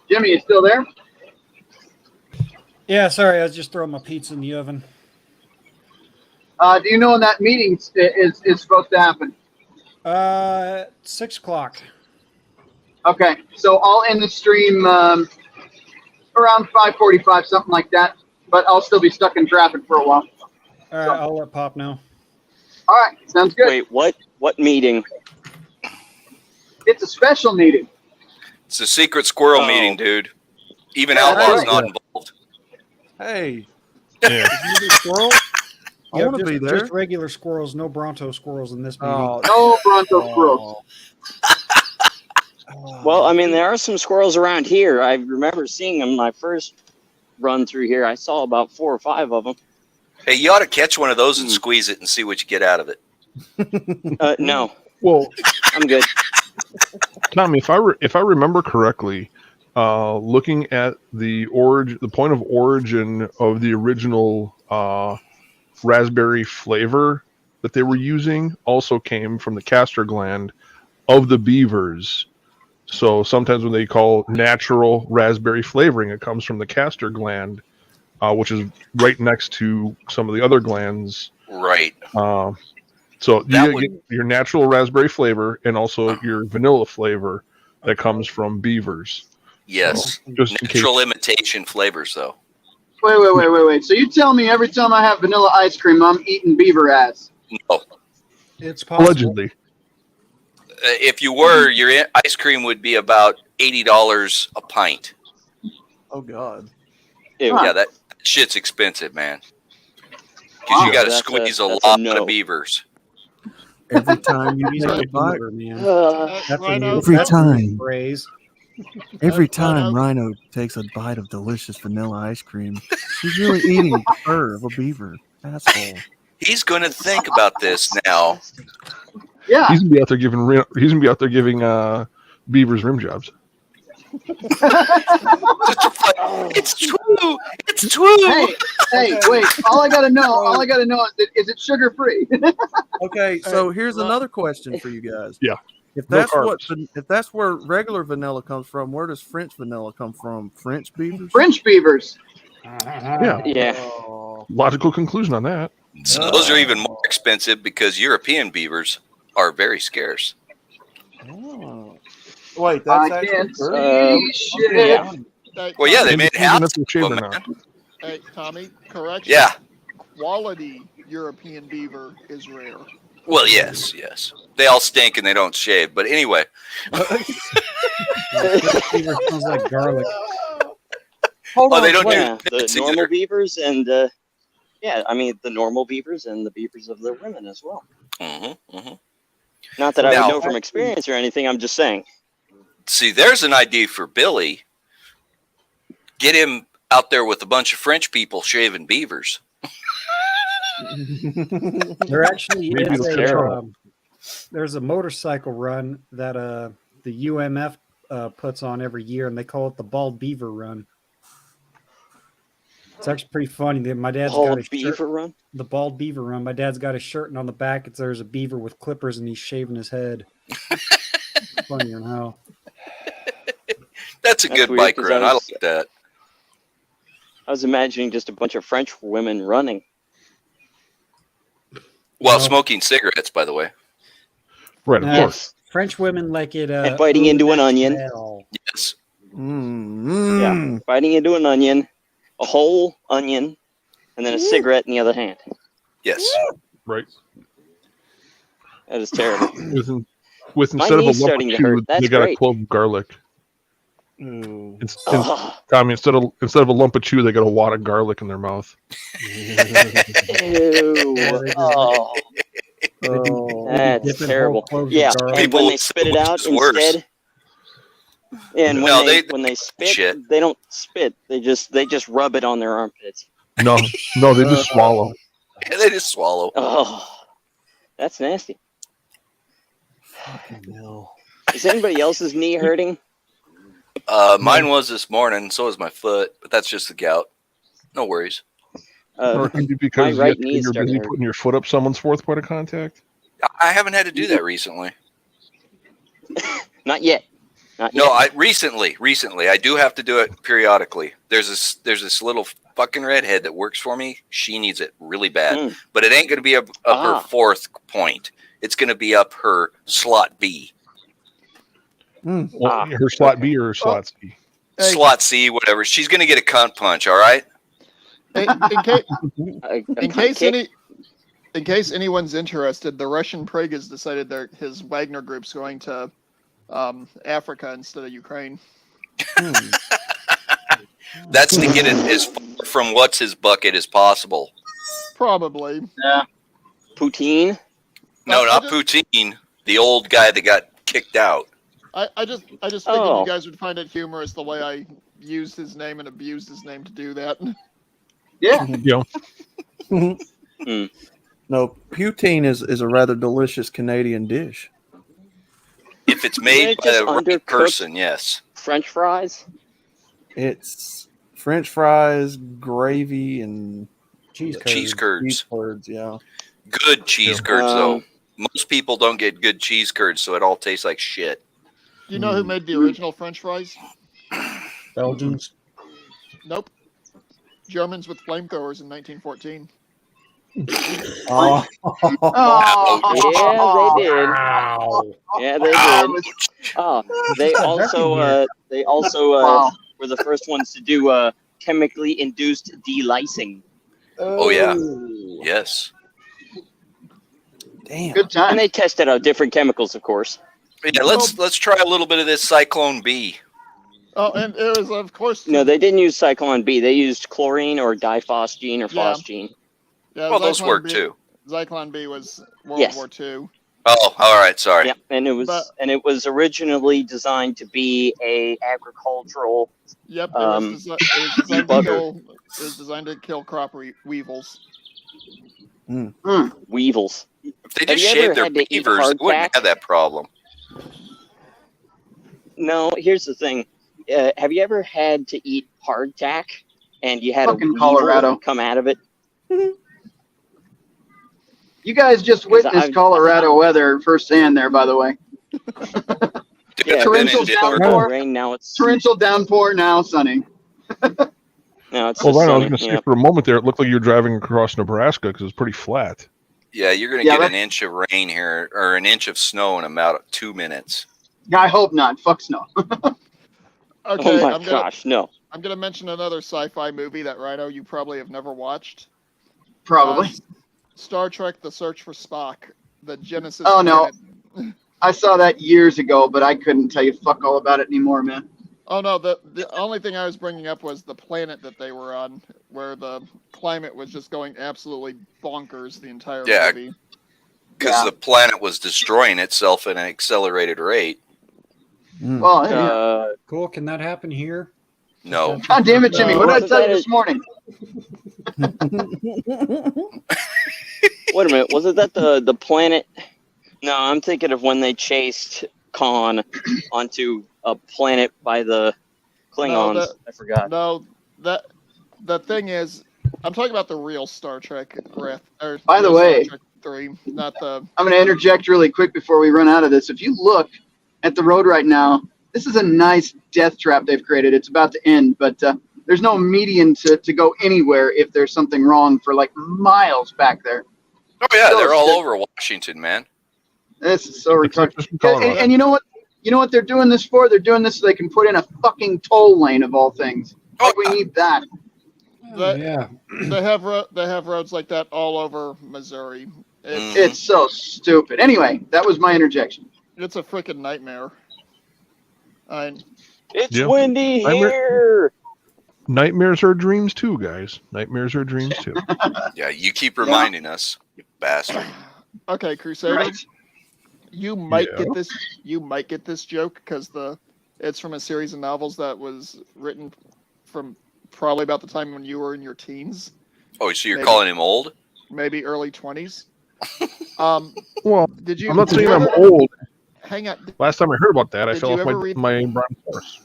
Speaker 1: Jimmy, you still there?
Speaker 10: Yeah, sorry, I was just throwing my pizza in the oven.
Speaker 1: Do you know when that meeting is supposed to happen?
Speaker 10: 6 o'clock.
Speaker 1: Okay, so I'll end the stream around 5:45, something like that. But I'll still be stuck in traffic for a while.
Speaker 10: All right, I'll let Pop know.
Speaker 1: All right, sounds good.
Speaker 7: Wait, what meeting?
Speaker 1: It's a special meeting.
Speaker 13: It's a secret squirrel meeting, dude. Even outlaws not involved.
Speaker 2: Hey,
Speaker 6: Yeah.
Speaker 2: is you a squirrel? I
Speaker 10: Yep,
Speaker 2: want to
Speaker 10: just,
Speaker 2: be there.
Speaker 10: Just regular squirrels, no Bronto squirrels in this meeting.
Speaker 2: Oh,
Speaker 1: No Bronto squirrels.
Speaker 7: Well, I mean, there are some squirrels around here. I remember seeing them my first run through here. I saw about 4 or 5 of them.
Speaker 13: Hey, you ought to catch one of those and squeeze it and see what you get out of it.
Speaker 7: No,
Speaker 6: Well,
Speaker 7: I'm good.
Speaker 6: Tommy, if I remember correctly, looking at the point of origin of the original raspberry flavor that they were using also came from the castor gland of the beavers. So sometimes when they call natural raspberry flavoring, it comes from the castor gland, which is right next to some of the other glands.
Speaker 13: Right.
Speaker 6: So you get your natural raspberry flavor and also your vanilla flavor that comes from beavers.
Speaker 13: Yes.
Speaker 6: So, just in case.
Speaker 13: Natural imitation flavors, though.
Speaker 1: Wait. So you tell me every time I have vanilla ice cream, I'm eating beaver ass?
Speaker 13: No.
Speaker 10: It's possible.
Speaker 6: Allegedly.
Speaker 13: If you were, your ice cream would be about $80 a pint.
Speaker 2: Oh God.
Speaker 13: Yeah, that shit's expensive, man. Because you got to
Speaker 7: That's
Speaker 13: squeeze a
Speaker 7: a
Speaker 13: lot
Speaker 7: no.
Speaker 13: of beavers.
Speaker 2: Every time you
Speaker 10: He's
Speaker 2: take
Speaker 10: a
Speaker 2: a bite,
Speaker 10: beaver, man.
Speaker 7: That's
Speaker 10: That's
Speaker 18: Rhino.
Speaker 10: a new,
Speaker 8: Every
Speaker 10: that's a new
Speaker 8: time.
Speaker 10: phrase.
Speaker 8: Every time Rhino takes a bite of delicious vanilla ice cream, he's really eating the fur of a beaver. Asshole.
Speaker 13: He's going to think about this now.
Speaker 1: Yeah.
Speaker 6: He's gonna be out there giving beavers rim jobs.
Speaker 13: It's true. It's true.
Speaker 1: Hey, wait! All I gotta know is it sugar free?
Speaker 2: Okay, so here's another question for you guys.
Speaker 6: Yeah.
Speaker 2: If
Speaker 6: No
Speaker 2: that's
Speaker 6: carbs.
Speaker 2: if that's where regular vanilla comes from, where does French vanilla come from? French beavers?
Speaker 1: French beavers.
Speaker 7: Yeah.
Speaker 6: Logical conclusion on that.
Speaker 13: So those are even more expensive because European beavers are very scarce.
Speaker 2: Oh. Wait, that's
Speaker 1: I
Speaker 2: actually
Speaker 1: can't
Speaker 2: true?
Speaker 1: see shit.
Speaker 13: Well, yeah, they
Speaker 6: And
Speaker 13: made
Speaker 6: even
Speaker 13: houses
Speaker 6: if they're
Speaker 13: of them,
Speaker 6: shaven now.
Speaker 13: man.
Speaker 18: Hey, Tommy, correction.
Speaker 13: Yeah.
Speaker 18: Quality European beaver is rare.
Speaker 13: Well, yes. They all stink and they don't shave. But anyway.
Speaker 10: Beaver smells like garlic.
Speaker 13: They don't
Speaker 7: Yeah,
Speaker 13: do
Speaker 7: the
Speaker 13: pits
Speaker 7: normal
Speaker 13: either.
Speaker 7: beavers and the normal beavers and the beavers of their women as well. Not that I
Speaker 13: Now-
Speaker 7: would know from experience or anything. I'm just saying.
Speaker 13: See, there's an idea for Billy. Get him out there with a bunch of French people shaving beavers.
Speaker 10: There actually
Speaker 6: Maybe
Speaker 10: is
Speaker 6: it'll catch on.
Speaker 10: there's a motorcycle run that the UMF puts on every year, and they call it the Bald Beaver Run. It's actually pretty funny. My dad's got
Speaker 7: Bald
Speaker 10: a
Speaker 7: Beaver
Speaker 10: shirt,
Speaker 7: Run?
Speaker 10: the Bald Beaver Run. My dad's got a shirt, and on the back there's a beaver with clippers, and he's shaving his head. Funny or how?
Speaker 13: That's a good
Speaker 7: weird,
Speaker 13: bike
Speaker 7: 'cause
Speaker 13: run. I like that.
Speaker 7: I was imagining just a bunch of French women running.
Speaker 13: While
Speaker 10: No.
Speaker 13: smoking cigarettes, by the way.
Speaker 6: Right, of
Speaker 10: Nah,
Speaker 6: course.
Speaker 10: French women like it.
Speaker 7: And biting into an onion.
Speaker 13: Yes.
Speaker 7: Yeah, biting into an onion, a whole onion, and then a cigarette in the other hand.
Speaker 13: Yes.
Speaker 6: Right.
Speaker 7: That is terrible.
Speaker 6: With
Speaker 7: My
Speaker 6: instead of a
Speaker 7: knee's
Speaker 6: lump
Speaker 7: starting
Speaker 6: of
Speaker 7: to hurt.
Speaker 6: chew,
Speaker 7: That's
Speaker 6: they got a
Speaker 7: great.
Speaker 6: clove of garlic.
Speaker 2: Ooh.
Speaker 6: Tommy, instead of a lump of chew, they got a wad of garlic in their mouth.
Speaker 7: Ew. Oh. That's terrible. Yeah, and when they spit it out instead. And when when they spit, they don't spit. They just rub it on their armpits.
Speaker 6: No, they just swallow.
Speaker 13: Yeah, they just swallow.
Speaker 7: Oh, that's nasty.
Speaker 2: No.
Speaker 7: Is anybody else's knee hurting?
Speaker 13: Mine was this morning. So is my foot, but that's just the gout. No worries.
Speaker 6: Or it could be because
Speaker 7: my right knee is
Speaker 6: you're
Speaker 7: starting
Speaker 6: busy
Speaker 7: to hurt.
Speaker 6: putting your foot up someone's fourth point of contact.
Speaker 13: I haven't had to do that recently.
Speaker 7: Not yet.
Speaker 13: No, I recently I do have to do it periodically. There's this little fucking redhead that works for me. She needs it really bad, but it ain't going to be up her fourth point. It's going to be up her slot B.
Speaker 6: Well, her slot B or her slot C.
Speaker 13: Slot C, whatever. She's going to get a cunt punch. All right.
Speaker 18: In case anyone's interested, the Russian Prague has decided his Wagner group's going to Africa instead of Ukraine.
Speaker 13: That's to get it as far from what's his bucket as possible.
Speaker 18: Probably.
Speaker 1: Yeah.
Speaker 7: Poutine?
Speaker 13: No, not Poutine. The old guy that got kicked out.
Speaker 18: I just figured you guys would find it humorous the way I used his name and abused his name to do that.
Speaker 1: Yeah.
Speaker 2: No, poutine is a rather delicious Canadian dish.
Speaker 13: If it's made by the right person, yes.
Speaker 7: French fries?
Speaker 2: It's French fries, gravy, and
Speaker 13: Cheese curds.
Speaker 2: Cheese curds, yeah.
Speaker 13: Good cheese curds, though. Most people don't get good cheese curds, so it all tastes like shit.
Speaker 18: Do you know who made the original French fries?
Speaker 10: Belgians.
Speaker 18: Nope. Germans with flamethrowers in 1914.
Speaker 7: Yeah, they did. Yeah, they did. Oh, they also were the first ones to do chemically induced delicing.
Speaker 13: Oh yeah. Yes.
Speaker 2: Damn.
Speaker 1: Good time.
Speaker 7: And they tested out different chemicals, of course.
Speaker 13: Yeah, let's try a little bit of this Cyclone B.
Speaker 18: Oh, and it was, of course...
Speaker 7: No, they didn't use Cyclone B. They used chlorine or diphosgene or phosgene.
Speaker 18: Yeah,
Speaker 13: well, those
Speaker 18: Zyklon
Speaker 13: work
Speaker 18: B,
Speaker 13: too.
Speaker 18: Zyklon B was World War II.
Speaker 13: Oh, all right. Sorry.
Speaker 7: Yeah, and it was originally designed to be a agricultural.
Speaker 18: Yep, it was designed to kill crop weevils.
Speaker 7: Weevils.
Speaker 13: If they just shaved their beavers, they wouldn't have that problem.
Speaker 7: No, here's the thing. have you ever had to eat hardtack and you had
Speaker 1: Fucking
Speaker 7: a weevil
Speaker 1: Colorado.
Speaker 7: come out of it?
Speaker 1: You guys just witnessed Colorado weather firsthand there, by the way.
Speaker 7: Yeah,
Speaker 1: torrential
Speaker 7: it started to
Speaker 1: downpour.
Speaker 7: rain, now it's
Speaker 1: Torrential downpour, now sunny.
Speaker 7: now it's
Speaker 6: Well,
Speaker 7: just
Speaker 6: Rhino, I was
Speaker 7: sunny.
Speaker 6: going to say
Speaker 7: Yeah.
Speaker 6: for a moment there, it looked like you were driving across Nebraska because it's pretty flat.
Speaker 13: Yeah, you're going to get an inch of rain here, or an inch of snow in about 2 minutes.
Speaker 1: I hope not. Fuck snow.
Speaker 18: Okay,
Speaker 7: Oh my
Speaker 18: I'm gonna,
Speaker 7: gosh, no.
Speaker 18: I'm gonna mention another sci-fi movie that Rhino you probably have never watched.
Speaker 1: Probably.
Speaker 18: Star Trek: The Search for Spock, the Genesis.
Speaker 1: Oh no,
Speaker 18: planet.
Speaker 1: I saw that years ago, but I couldn't tell you fuck all about it anymore, man.
Speaker 18: Oh no, the only thing I was bringing up was the planet that they were on, where the climate was just going absolutely bonkers the entire movie.
Speaker 13: Because the planet was destroying itself at an accelerated rate.
Speaker 1: Well,
Speaker 10: cool. Can that happen here?
Speaker 13: No.
Speaker 1: God damn it, Jimmy! What did I tell you this morning?
Speaker 7: Wait a minute, wasn't that the planet? No, I'm thinking of when they chased Khan onto a planet by the Klingons. I forgot.
Speaker 18: No, the thing is, I'm talking about the real Star Trek.
Speaker 1: By the
Speaker 18: real
Speaker 1: way,
Speaker 18: Star Trek 3, not the.
Speaker 1: I'm going to interject really quick before we run out of this. If you look at the road right now, this is a nice death trap they've created. It's about to end, but there's no median to go anywhere if there's something wrong for like miles back there.
Speaker 13: Oh yeah,
Speaker 1: So
Speaker 13: they're all
Speaker 1: sick.
Speaker 13: over Washington, man.
Speaker 1: This is so retarded. And you know what? You know what they're doing this for? They're doing this so they can put in a fucking toll lane of all things. Like we need that.
Speaker 10: Yeah.
Speaker 18: They have roads like that all over Missouri.
Speaker 1: It's so stupid. Anyway, that was my interjection.
Speaker 18: It's a freaking nightmare.
Speaker 7: It's
Speaker 6: Yeah.
Speaker 7: windy here.
Speaker 6: Nightmares are dreams too, guys. Nightmares are dreams too.
Speaker 13: Yeah, you keep reminding us, you bastard.
Speaker 18: Okay, Crusader. You might get this. You might get this joke because it's from a series of novels that was written from probably about the time when you were in your teens.
Speaker 13: Oh, so you're
Speaker 18: Maybe.
Speaker 13: calling him old?
Speaker 18: Maybe early 20s.
Speaker 6: Well,
Speaker 18: Did you?
Speaker 6: I'm not
Speaker 18: did
Speaker 6: saying
Speaker 18: you
Speaker 6: I'm
Speaker 18: ever-
Speaker 6: old.
Speaker 18: Hang on.
Speaker 6: Last time I heard about that, I
Speaker 18: Did
Speaker 6: fell
Speaker 18: you
Speaker 6: off
Speaker 18: ever read-
Speaker 6: my brown horse.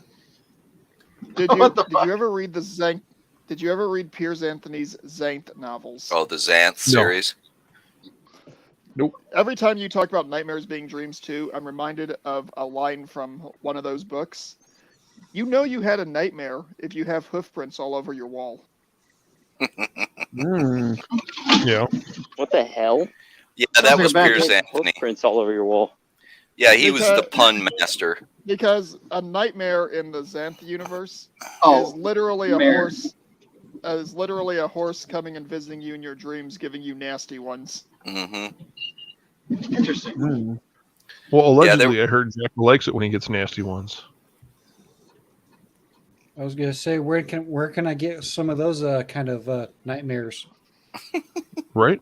Speaker 18: Did you ever read the Zank? Did you ever read Piers Anthony's Zank novels?
Speaker 13: Oh, the Xanth series?
Speaker 6: Nope.
Speaker 18: Every time you talk about nightmares being dreams too, I'm reminded of a line from one of those books. You know you had a nightmare if you have hoof prints all over your wall.
Speaker 6: Yeah.
Speaker 7: What the hell?
Speaker 13: Yeah, that was Piers
Speaker 7: Like
Speaker 13: Anthony.
Speaker 7: Footprints all over your wall.
Speaker 13: Yeah, he was the
Speaker 18: Because-
Speaker 13: pun master.
Speaker 18: Because a nightmare in the Xanth universe
Speaker 1: Oh,
Speaker 18: is literally a
Speaker 1: mare.
Speaker 18: horse. Is literally a horse coming and visiting you in your dreams, giving you nasty ones.
Speaker 13: Mm-hmm.
Speaker 1: Interesting.
Speaker 6: Well,
Speaker 13: Yeah,
Speaker 6: allegedly, I heard Jack likes it when he gets nasty ones.
Speaker 10: I was gonna say, where can I get some of those kind of nightmares?
Speaker 6: Right?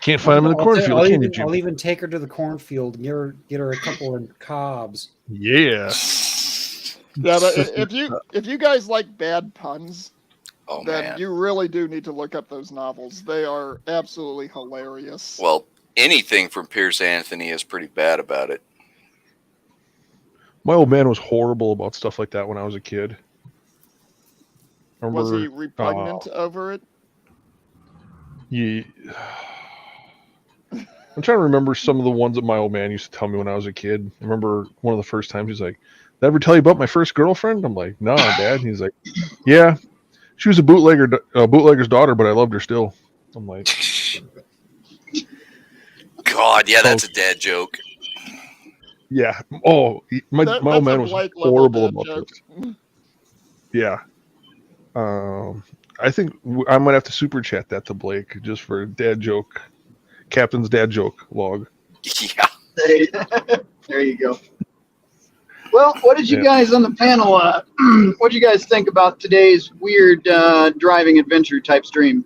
Speaker 6: Can't find them in the cornfield, can you, Jim?
Speaker 10: I'll even take her to the cornfield and get her a couple of cobs.
Speaker 6: Yeah.
Speaker 18: Yeah, but if you guys like bad puns,
Speaker 13: Oh,
Speaker 18: then
Speaker 13: man.
Speaker 18: you really do need to look up those novels. They are absolutely hilarious.
Speaker 13: Well, anything from Piers Anthony is pretty bad about it.
Speaker 6: My old man was horrible about stuff like that when I was a kid.
Speaker 18: Was he
Speaker 6: Remember,
Speaker 18: repugnant over it?
Speaker 6: Yeah. I'm trying to remember some of the ones that my old man used to tell me when I was a kid. I remember one of the first times he's like, "Did I ever tell you about my first girlfriend?" I'm like, "No, Dad." And he's like, "Yeah, she was a bootlegger's daughter, but I loved her still." I'm like,
Speaker 13: God, yeah, that's a dad joke.
Speaker 6: "Yeah, oh, my
Speaker 18: That's
Speaker 6: old
Speaker 18: a
Speaker 6: man was
Speaker 18: Blake level
Speaker 6: horrible
Speaker 18: dad
Speaker 6: about
Speaker 18: joke.
Speaker 6: this." Yeah. I think I might have to super chat that to Blake just for a dad joke, Captain's dad joke log.
Speaker 13: Yeah.
Speaker 1: There you go. Well, what did you guys on the panel? What did you guys think about today's weird driving adventure type stream?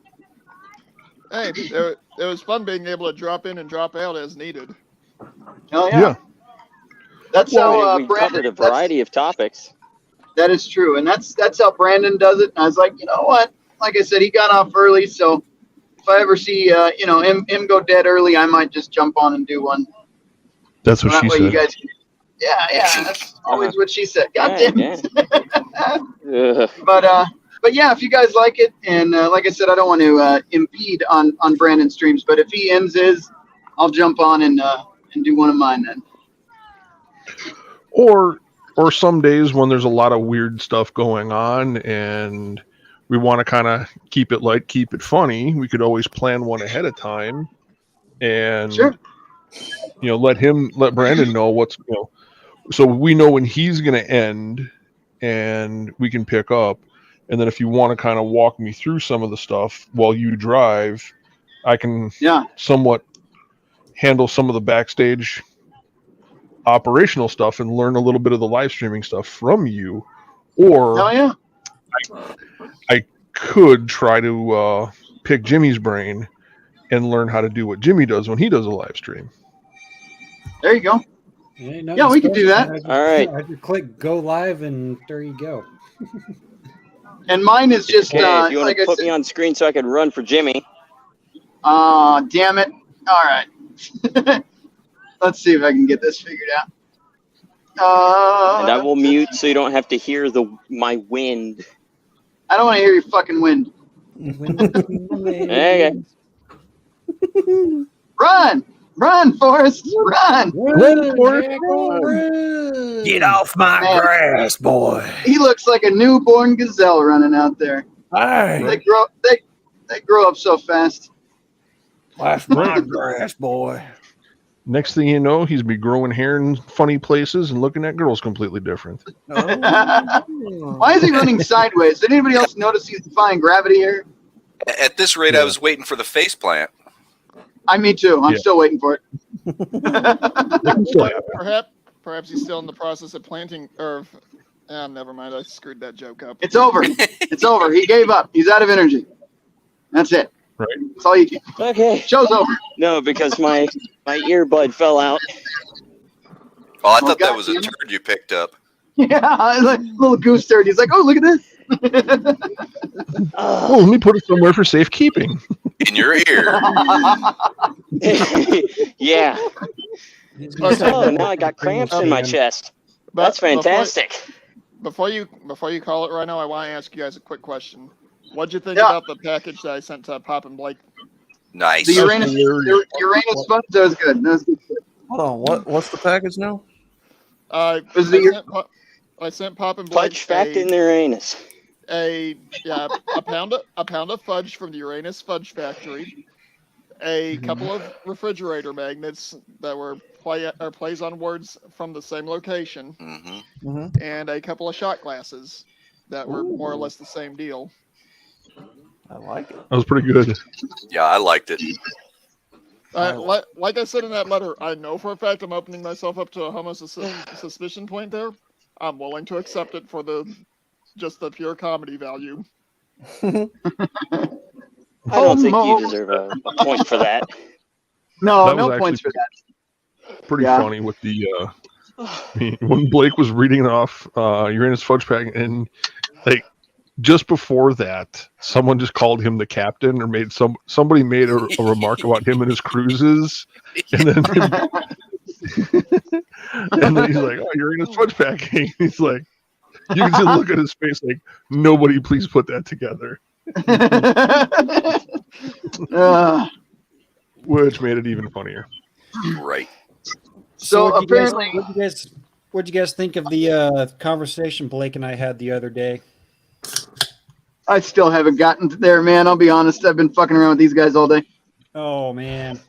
Speaker 18: Hey, it was fun being able to drop in and drop out as needed.
Speaker 1: Oh yeah. That's how
Speaker 7: we
Speaker 1: Brandon.
Speaker 7: covered a variety of topics.
Speaker 1: That is true, and that's how Brandon does it. And I was like, you know what? Like I said, he got off early, so if I ever see him go dead early, I might just jump on and do one.
Speaker 6: That's what
Speaker 1: That
Speaker 6: she
Speaker 1: way
Speaker 6: said.
Speaker 1: you guys can, Yeah. That's always what she said. God
Speaker 7: Yeah,
Speaker 1: damn it. But yeah, if you guys like it, and like I said, I don't want to impede on Brandon's streams, but if he ends his, I'll jump on and do one of mine then.
Speaker 6: Or some days when there's a lot of weird stuff going on and we want to kind of keep it light, keep it funny, we could always plan one ahead of time and let Brandon know what's so we know when he's going to end and we can pick up. And then if you want to kind of walk me through some of the stuff while you drive, I can somewhat handle some of the backstage operational stuff and learn a little bit of the live streaming stuff from you. Or I could try to pick Jimmy's brain and learn how to do what Jimmy does when he does a live stream.
Speaker 1: There you go. Yeah, we could do that.
Speaker 10: All right. I could click go live and there you go.
Speaker 1: And mine is just
Speaker 7: Okay, if you want
Speaker 1: like
Speaker 7: to
Speaker 1: I
Speaker 7: put
Speaker 1: said.
Speaker 7: me on screen so I can run for Jimmy.
Speaker 1: Damn it. All right. Let's see if I can get this figured out.
Speaker 7: And I will mute so you don't have to hear my wind.
Speaker 1: I don't want to hear your fucking wind.
Speaker 7: Okay.
Speaker 1: Run, Forrest, run!
Speaker 2: Run, Forrest, run! Get off my grass, boy!
Speaker 1: He looks like a newborn gazelle running out there.
Speaker 2: Hey.
Speaker 1: They grow up so fast.
Speaker 2: Off my grass, boy!
Speaker 6: Next thing you know, he's be growing hair in funny places and looking at girls completely different.
Speaker 1: Why is he running sideways? Did anybody else notice he's defying gravity here?
Speaker 13: At this rate, I was waiting for the face plant.
Speaker 1: Me too. I'm still waiting for it.
Speaker 18: Perhaps he's still in the process of planting. Never mind. I screwed that joke up.
Speaker 1: It's over. It's over. He gave up. He's out of energy. That's it.
Speaker 6: Right.
Speaker 1: That's all you can.
Speaker 7: Okay.
Speaker 1: Show's over.
Speaker 7: No, because my earbud fell out.
Speaker 13: Oh, I thought that was a turd you picked up.
Speaker 1: Yeah, like little goose turd. He's like, oh, look at this.
Speaker 6: Oh, let me put it somewhere for safekeeping.
Speaker 13: In your ear.
Speaker 7: Yeah. Oh, now I got cramps in my chest. That's fantastic.
Speaker 18: Before you call it, Rhino, I want to ask you guys a quick question. What'd you think about the package that I sent to Pop and Blake?
Speaker 13: Nice.
Speaker 1: The Uranus sponge, that was good. That was good.
Speaker 2: Hold on, what's the package now?
Speaker 18: I sent Pop and Blake
Speaker 7: fudge fact in the Uranus.
Speaker 18: A pound of fudge from the Uranus Fudge Factory, a couple of refrigerator magnets that were plays on words from the same location, and a couple of shot glasses that were more or less the same deal.
Speaker 2: I like it.
Speaker 6: That was pretty good.
Speaker 13: Yeah, I liked it.
Speaker 18: Like I said in that letter, I know for a fact I'm opening myself up to a homo suspicion point there. I'm willing to accept it for just the pure comedy value.
Speaker 7: I don't think you deserve a point for that.
Speaker 1: No points for that.
Speaker 6: Pretty funny with the when Blake was reading off Uranus Fudge Pack, and like just before that, someone just called him the captain, or somebody made a remark about him and his cruises, and then he's like, "Oh, Uranus Fudge Packing." He's like, you can just look at his face like, nobody please put that together. Which made it even funnier.
Speaker 13: Right.
Speaker 1: So apparently,
Speaker 10: what'd you guys think of the conversation Blake and I had the other day?
Speaker 1: I still haven't gotten there, man. I'll be honest. I've been fucking around with these guys all day.
Speaker 10: Oh, man.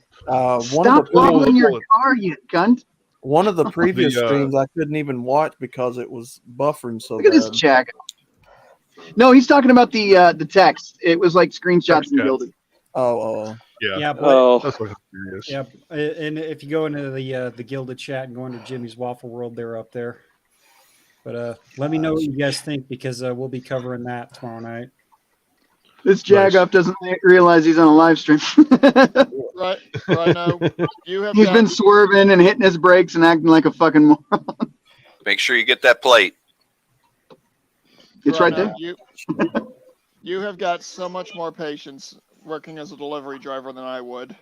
Speaker 1: Stop wobbling your car, you cunt.
Speaker 2: One of the previous streams I couldn't even watch because it was buffering so bad.
Speaker 1: Look at this check. No, he's talking about the text. It was like screenshots and gilded.
Speaker 2: Oh.
Speaker 10: Yeah.
Speaker 6: That's what I'm curious.
Speaker 10: Yeah, and if you go into the Gilded chat and go into Jimmy's Waffle World, they're up there. But let me know what you guys think, because we'll be covering that tomorrow night.
Speaker 1: This Jagoff doesn't realize he's on a live stream.
Speaker 18: Right now,
Speaker 1: he's been swerving and hitting his brakes and acting like a fucking moron.
Speaker 13: Make sure you get that plate.
Speaker 1: It's right there.
Speaker 18: You have got so much more patience working as a delivery driver than I would.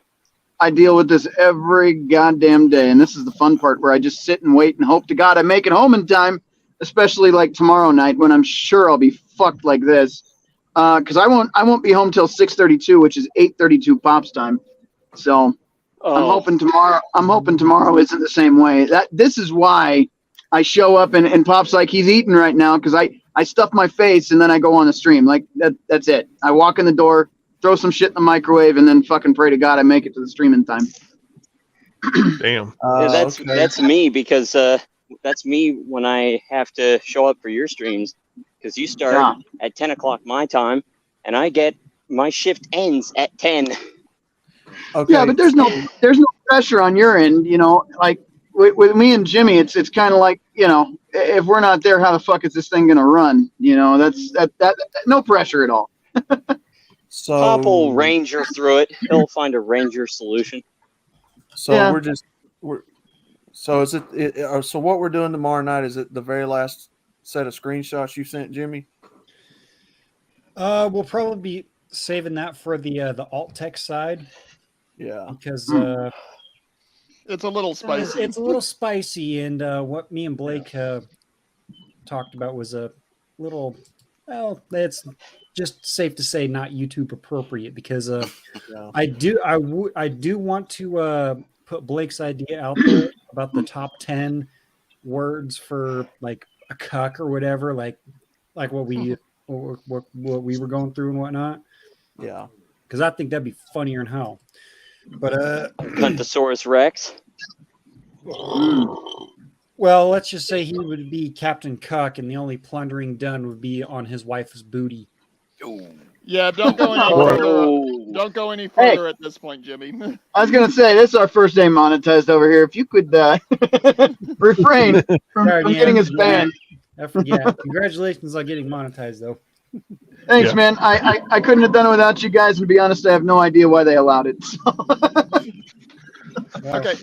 Speaker 1: I deal with this every goddamn day, and this is the fun part where I just sit and wait and hope to God I make it home in time, especially like tomorrow night when I'm sure I'll be fucked like this. Because I won't be home till 6:32, which is 8:32 Pops time. So I'm hoping tomorrow isn't the same way. This is why I show up and Pop's like he's eating right now, because I stuff my face and then I go on the stream. Like that's it. I walk in the door, throw some shit in the microwave, and then fucking pray to God I make it to the stream in time.
Speaker 6: Damn.
Speaker 7: Yeah, that's me, because that's me when I have to show up for your streams, because you start at 10 o'clock my time, and my shift ends at 10.
Speaker 2: Okay.
Speaker 1: Yeah, but there's no pressure on your end, you know. Like with me and Jimmy, it's kind of like, you know, if we're not there, how the fuck is this thing gonna run? You know, that's no pressure at all.
Speaker 2: So
Speaker 7: Pop will ranger through it. He'll find a ranger solution.
Speaker 2: So
Speaker 1: Yeah.
Speaker 2: So is it? So what we're doing tomorrow night, is it the very last set of screenshots you sent, Jimmy?
Speaker 19: We'll probably be saving that for the alt text side.
Speaker 2: Yeah,
Speaker 19: because
Speaker 18: it's a little spicy.
Speaker 19: It's a little spicy, and what me and Blake talked about was a little. Well, it's just safe to say not YouTube appropriate, because I do want to put Blake's idea out there about the top 10 words for like a cuck or whatever, like what we were going through and whatnot.
Speaker 2: Yeah,
Speaker 19: because I think that'd be funnier than hell. But
Speaker 7: Cuntosaurus Rex.
Speaker 19: Well, let's just say he would be Captain Cuck, and the only plundering done would be on his wife's booty.
Speaker 18: Yeah, don't go any further. Don't go any further at this point, Jimmy.
Speaker 1: I was gonna say this is our first day monetized over here. If you could refrain from getting us banned.
Speaker 19: I forget. Congratulations on getting monetized, though.
Speaker 1: Thanks, man. I couldn't have done it without you guys, and to be honest, I have no idea why they allowed it. So.
Speaker 18: Okay.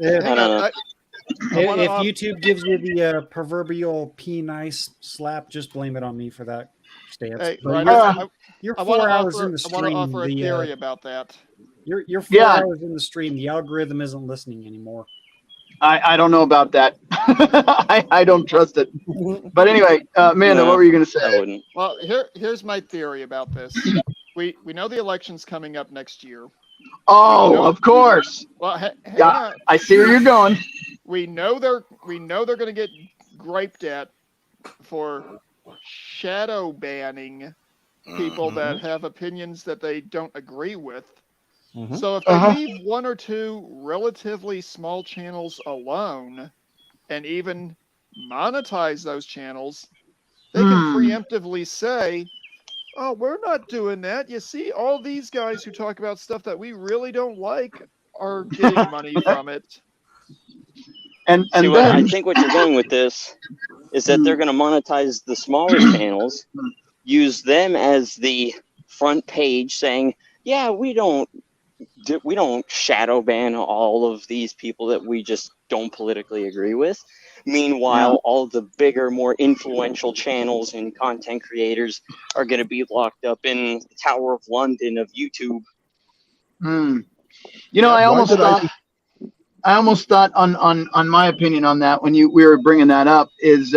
Speaker 19: If YouTube gives you the proverbial pea nice slap, just blame it on me for that stance.
Speaker 18: Hey,
Speaker 19: But
Speaker 18: Rhino,
Speaker 19: you're
Speaker 18: I
Speaker 19: 4
Speaker 18: wanna
Speaker 19: hours
Speaker 18: offer-
Speaker 19: in the
Speaker 18: I want
Speaker 19: stream.
Speaker 18: to offer a theory about that.
Speaker 19: You're 4 hours in the stream. The algorithm isn't listening anymore.
Speaker 1: I don't know about that. I don't trust it. But anyway, Amanda, what were you going to say?
Speaker 7: I wouldn't.
Speaker 18: Well, here's my theory about this. We know the election's coming up next year.
Speaker 1: Oh, of course.
Speaker 18: Well,
Speaker 1: yeah, I see where you're going.
Speaker 18: We know they're going to get griped at for shadow banning people that have opinions that they don't agree with. So if they leave one or two relatively small channels alone and even monetize those channels, they can preemptively say, oh, we're not doing that. You see, all these guys who talk about stuff that we really don't like are getting money from it.
Speaker 1: And
Speaker 7: See, I think what you're going with this is that they're going to monetize the smaller channels, use them as the front page saying, yeah, we don't shadow ban all of these people that we just don't politically agree with. Meanwhile, all the bigger, more influential channels and content creators are going to be locked up in the Tower of London of YouTube.
Speaker 1: You know, I almost thought on my opinion on that when we were bringing that up is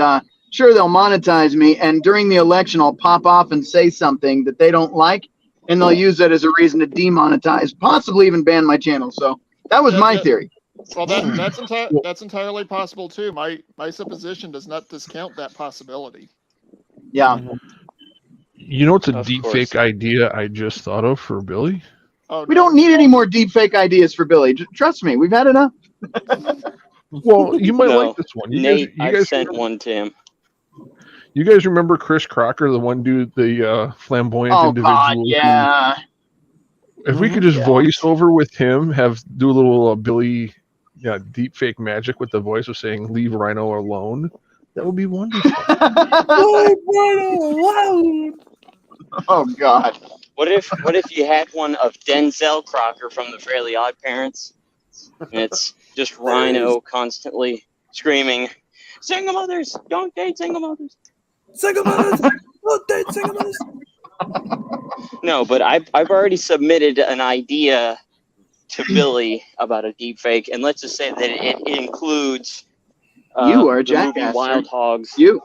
Speaker 1: sure, they'll monetize me, and during the election I'll pop off and say something that they don't like, and they'll use that as a reason to demonetize, possibly even ban my channel. So that was my theory.
Speaker 18: Well, that's entirely possible too. My supposition does not discount that possibility.
Speaker 1: Yeah.
Speaker 6: You know what's a deep fake idea I just thought of for Billy?
Speaker 18: Oh,
Speaker 1: we don't need any more deep fake ideas for Billy. Trust me, we've had enough.
Speaker 6: Well, you might like this one.
Speaker 7: Nate, I sent one to him.
Speaker 6: You guys remember Chris Crocker, the one dude, the flamboyant individual?
Speaker 1: God, yeah.
Speaker 6: If we could just voice over with him, do a little Billy deep fake magic with the voice of saying, leave Rhino alone, that would be wonderful.
Speaker 1: Leave Rhino alone! Oh, God.
Speaker 7: What if you had one of Denzel Crocker from the Fairly Odd Parents? And it's just Rhino constantly screaming, single mothers, don't date single mothers.
Speaker 2: Single mothers, don't date single mothers.
Speaker 7: No, but I've already submitted an idea to Billy about a deep fake, and let's just say that it includes
Speaker 1: You are a
Speaker 7: the movie
Speaker 1: jackass,
Speaker 7: Wild
Speaker 1: sir.
Speaker 7: Hogs.
Speaker 1: You.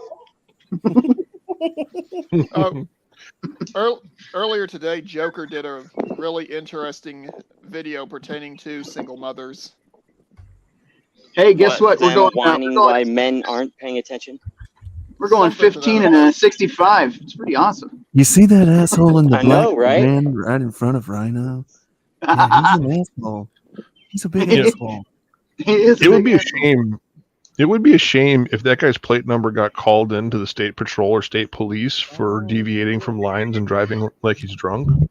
Speaker 18: Earlier today, Joker did a really interesting video pertaining to single mothers.
Speaker 1: Hey, guess what? We're
Speaker 7: Them
Speaker 1: going.
Speaker 7: whining why men aren't paying attention.
Speaker 1: We're going
Speaker 18: Something to
Speaker 1: 15
Speaker 18: that
Speaker 1: and a 65. It's pretty awesome.
Speaker 8: You see that asshole in the
Speaker 7: I
Speaker 8: black
Speaker 7: know, right?
Speaker 8: van right in front of Rhino? Yeah, he's an asshole. He's a big
Speaker 6: Yeah.
Speaker 8: asshole.
Speaker 1: He is.
Speaker 6: It would be a shame. It would be a shame if that guy's plate number got called into the state patrol or state police for deviating from lines and driving like he's drunk.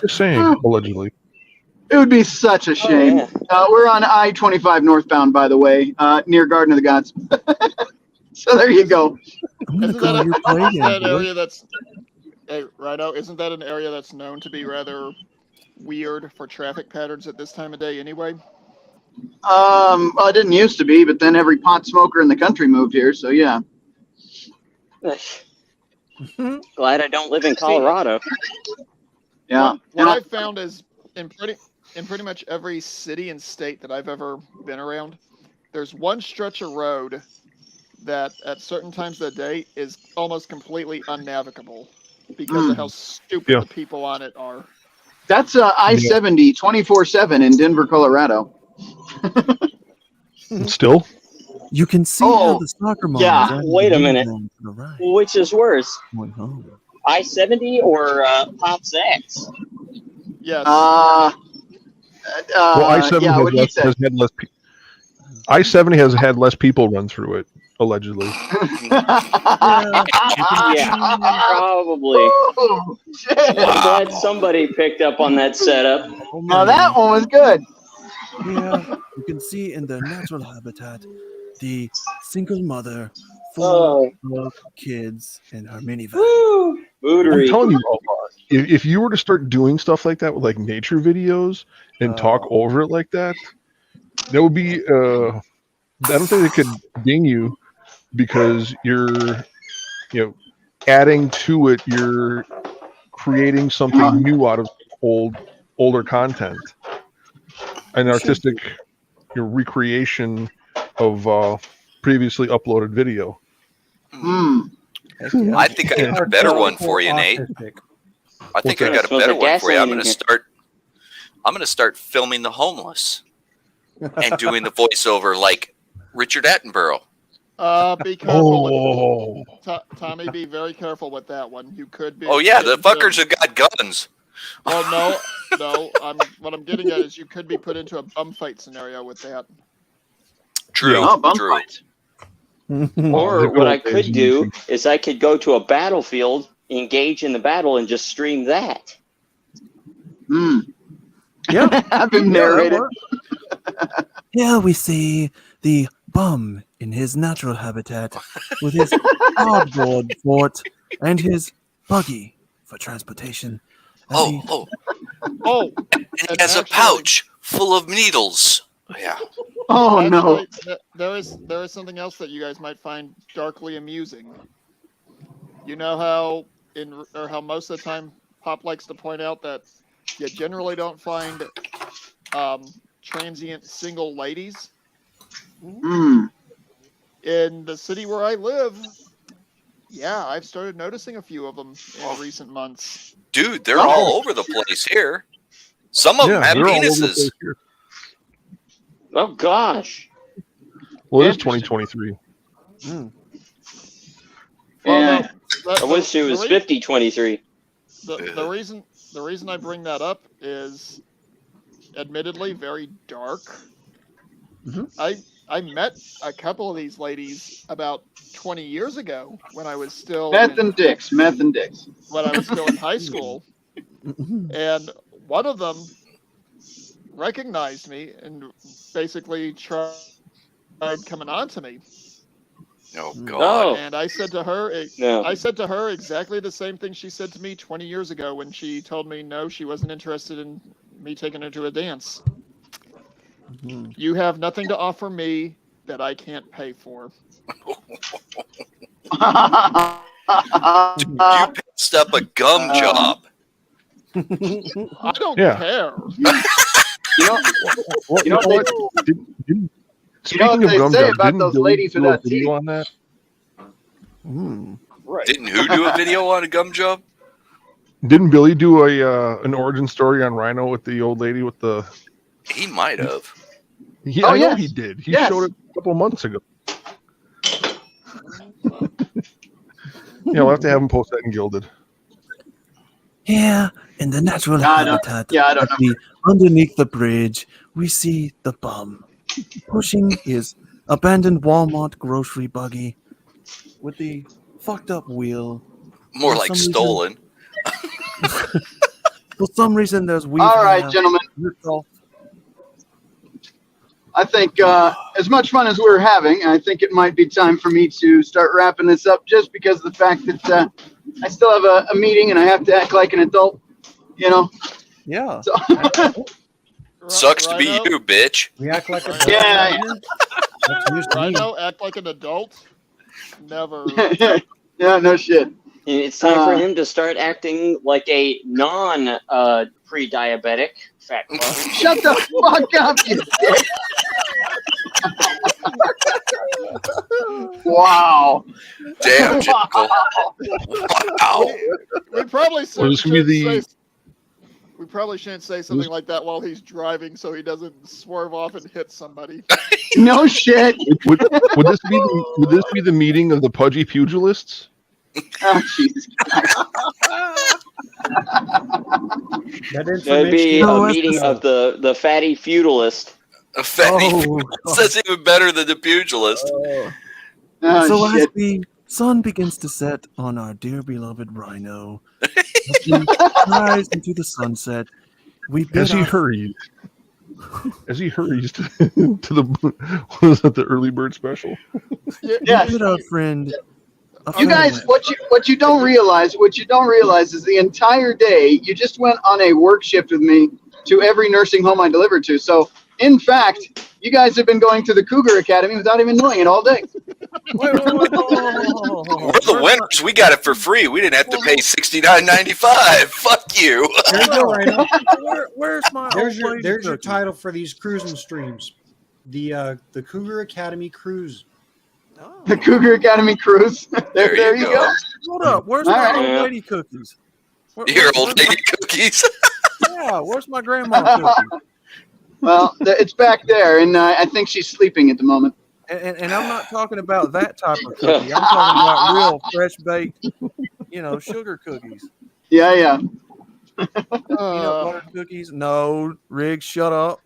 Speaker 6: Just saying, allegedly.
Speaker 1: It would be such a shame. We're on I-25 northbound, by the way, near Garden of the Gods. So there you go.
Speaker 18: Isn't that an area that's, hey, Rhino, isn't that an area that's known to be rather weird for traffic patterns at this time of day anyway?
Speaker 1: Well, it didn't used to be, but then every pot smoker in the country moved here, so yeah.
Speaker 7: Glad I don't live in Colorado.
Speaker 1: Yeah.
Speaker 18: What I've found is in pretty much every city and state that I've ever been around, there's one stretch of road that at certain times of the day is almost completely unnavigable because of how stupid the people on it are.
Speaker 1: That's I-70 24/7 in Denver, Colorado.
Speaker 6: Still?
Speaker 8: You can see how the soccer mom is out of
Speaker 7: Wait
Speaker 8: the
Speaker 7: a minute.
Speaker 8: minivan to the right.
Speaker 7: Which is worse,
Speaker 8: Going home.
Speaker 7: I-70 or Pops X?
Speaker 18: Yes.
Speaker 6: Well, I-70 has had less. I-70 has had less people run through it, allegedly.
Speaker 7: Yeah, probably. I'm glad somebody picked up on that setup.
Speaker 1: Now that one was good.
Speaker 8: Yeah, you can see in their natural habitat the single mother full of kids in her minivan.
Speaker 6: I'm telling you, if you were to start doing stuff like that with like nature videos and talk over it like that, that would be. I don't think it could ding you because you're, adding to it. You're creating something new out of older content, an artistic recreation of previously uploaded video.
Speaker 13: I think I got a better one for you, Nate. I think I got a better one for you. I'm going to start filming the homeless and doing the voiceover like Richard Attenborough.
Speaker 18: Be careful. Tommy, be very careful with that one. You could be.
Speaker 13: Oh yeah, the fuckers have got guns.
Speaker 18: Well, no. What I'm getting at is you could be put into a bum fight scenario with that.
Speaker 13: True. True.
Speaker 7: Or what I could do is I could go to a battlefield, engage in the battle, and just stream that.
Speaker 8: Yeah,
Speaker 1: I've been narrated.
Speaker 8: Here we see the bum in his natural habitat with his cardboard fort and his buggy for transportation.
Speaker 13: And he has a pouch full of needles. Yeah.
Speaker 1: Oh no.
Speaker 18: There is something else that you guys might find darkly amusing. You know how how most of the time Pop likes to point out that you generally don't find transient single ladies. In the city where I live, yeah, I've started noticing a few of them in recent months.
Speaker 13: Dude, they're all over the place here. Some of them have penises.
Speaker 7: Oh gosh.
Speaker 6: Well, it's 2023.
Speaker 7: Yeah. I wish it was 50-23.
Speaker 18: The reason I bring that up is admittedly very dark. I met a couple of these ladies about 20 years ago when I was still
Speaker 1: Meth and dicks.
Speaker 18: When I was still in high school, and one of them recognized me and basically tried coming on to me.
Speaker 13: Oh God!
Speaker 18: And I said to her, exactly the same thing she said to me 20 years ago when she told me no, she wasn't interested in me taking her to a dance. You have nothing to offer me that I can't pay for.
Speaker 13: You passed up a gum job.
Speaker 18: I don't care.
Speaker 1: You know,
Speaker 6: Well,
Speaker 1: you know what?
Speaker 6: Speaking of
Speaker 1: they
Speaker 6: Gum
Speaker 1: say
Speaker 6: Jump,
Speaker 1: about
Speaker 6: didn't
Speaker 1: those
Speaker 6: Billy
Speaker 1: ladies
Speaker 6: do a
Speaker 1: without
Speaker 6: video
Speaker 1: teeth.
Speaker 6: on that?
Speaker 7: Right.
Speaker 13: Didn't who do a video on a gum job?
Speaker 6: Didn't Billy do a an origin story on Rhino with the old lady with the?
Speaker 13: He might have.
Speaker 6: I know
Speaker 1: yes.
Speaker 6: he did. He
Speaker 1: Yes.
Speaker 6: showed it a couple months ago. We'll have to have him post that in Gilded.
Speaker 8: Here, in the natural habitat
Speaker 1: I don't know.
Speaker 8: underneath the bridge, we see the bum pushing his abandoned Walmart grocery buggy with the fucked up wheel.
Speaker 13: More
Speaker 8: For
Speaker 13: like
Speaker 8: some reason-
Speaker 13: stolen.
Speaker 8: For some reason, there's weed.
Speaker 1: All right, gentlemen. I think as much fun as we're having, I think it might be time for me to start wrapping this up, just because of the fact that I still have a meeting and I have to act like an adult, you know.
Speaker 2: Yeah.
Speaker 1: So,
Speaker 13: Sucks to be
Speaker 18: Rhino?
Speaker 13: you, bitch.
Speaker 10: We act like a
Speaker 1: yeah.
Speaker 18: Rhino, act like an adult? Never.
Speaker 1: Yeah, no shit.
Speaker 7: It's time for him to start acting like a non-pre-diabetic fat fuck.
Speaker 1: Shut the fuck up, you dick. Wow.
Speaker 13: Damn, Jackal. Wow.
Speaker 18: We probably
Speaker 6: Well, this would be
Speaker 18: shouldn't
Speaker 6: the-
Speaker 18: we probably shouldn't say something like that while he's driving, so he doesn't swerve off and hit somebody.
Speaker 1: No shit.
Speaker 6: Would this be the meeting of the pudgy pugilists?
Speaker 1: Oh, Jesus.
Speaker 7: That'd be a meeting of the fatty feudalist.
Speaker 13: A fatty feudalist. That's even better than the pugilist.
Speaker 8: So as the sun begins to set on our dear beloved Rhino, as we rise into the sunset, we bid
Speaker 6: As he
Speaker 8: our-
Speaker 6: hurries to the what is that, the early bird special?
Speaker 8: we
Speaker 1: Yes.
Speaker 8: bid our friend.
Speaker 1: You guys, what you don't realize is the entire day you just went on a work shift with me to every nursing home I delivered to. So, in fact, you guys have been going to the Cougar Academy without even knowing it all day.
Speaker 13: We're the winners. We got it for free. We didn't have to pay $69.95. Fuck you.
Speaker 10: There you go, Rhino.
Speaker 8: Where's my
Speaker 10: There's
Speaker 8: old
Speaker 10: your
Speaker 8: lady
Speaker 10: there's your
Speaker 8: cookie?
Speaker 10: title for these cruising streams. The Cougar Academy Cruise.
Speaker 1: The Cougar Academy Cruise. there you go.
Speaker 8: Hold up. Where's
Speaker 1: All
Speaker 8: my
Speaker 1: right.
Speaker 8: old lady cookies?
Speaker 13: Your old lady cookies.
Speaker 8: Yeah, where's my grandma cookie?
Speaker 1: Well, it's back there, and I think she's sleeping at the moment.
Speaker 8: And I'm not talking about that type of cookie. I'm talking about real fresh baked, sugar cookies.
Speaker 1: Yeah.
Speaker 8: Peanut butter cookies. No, Riggs, shut up.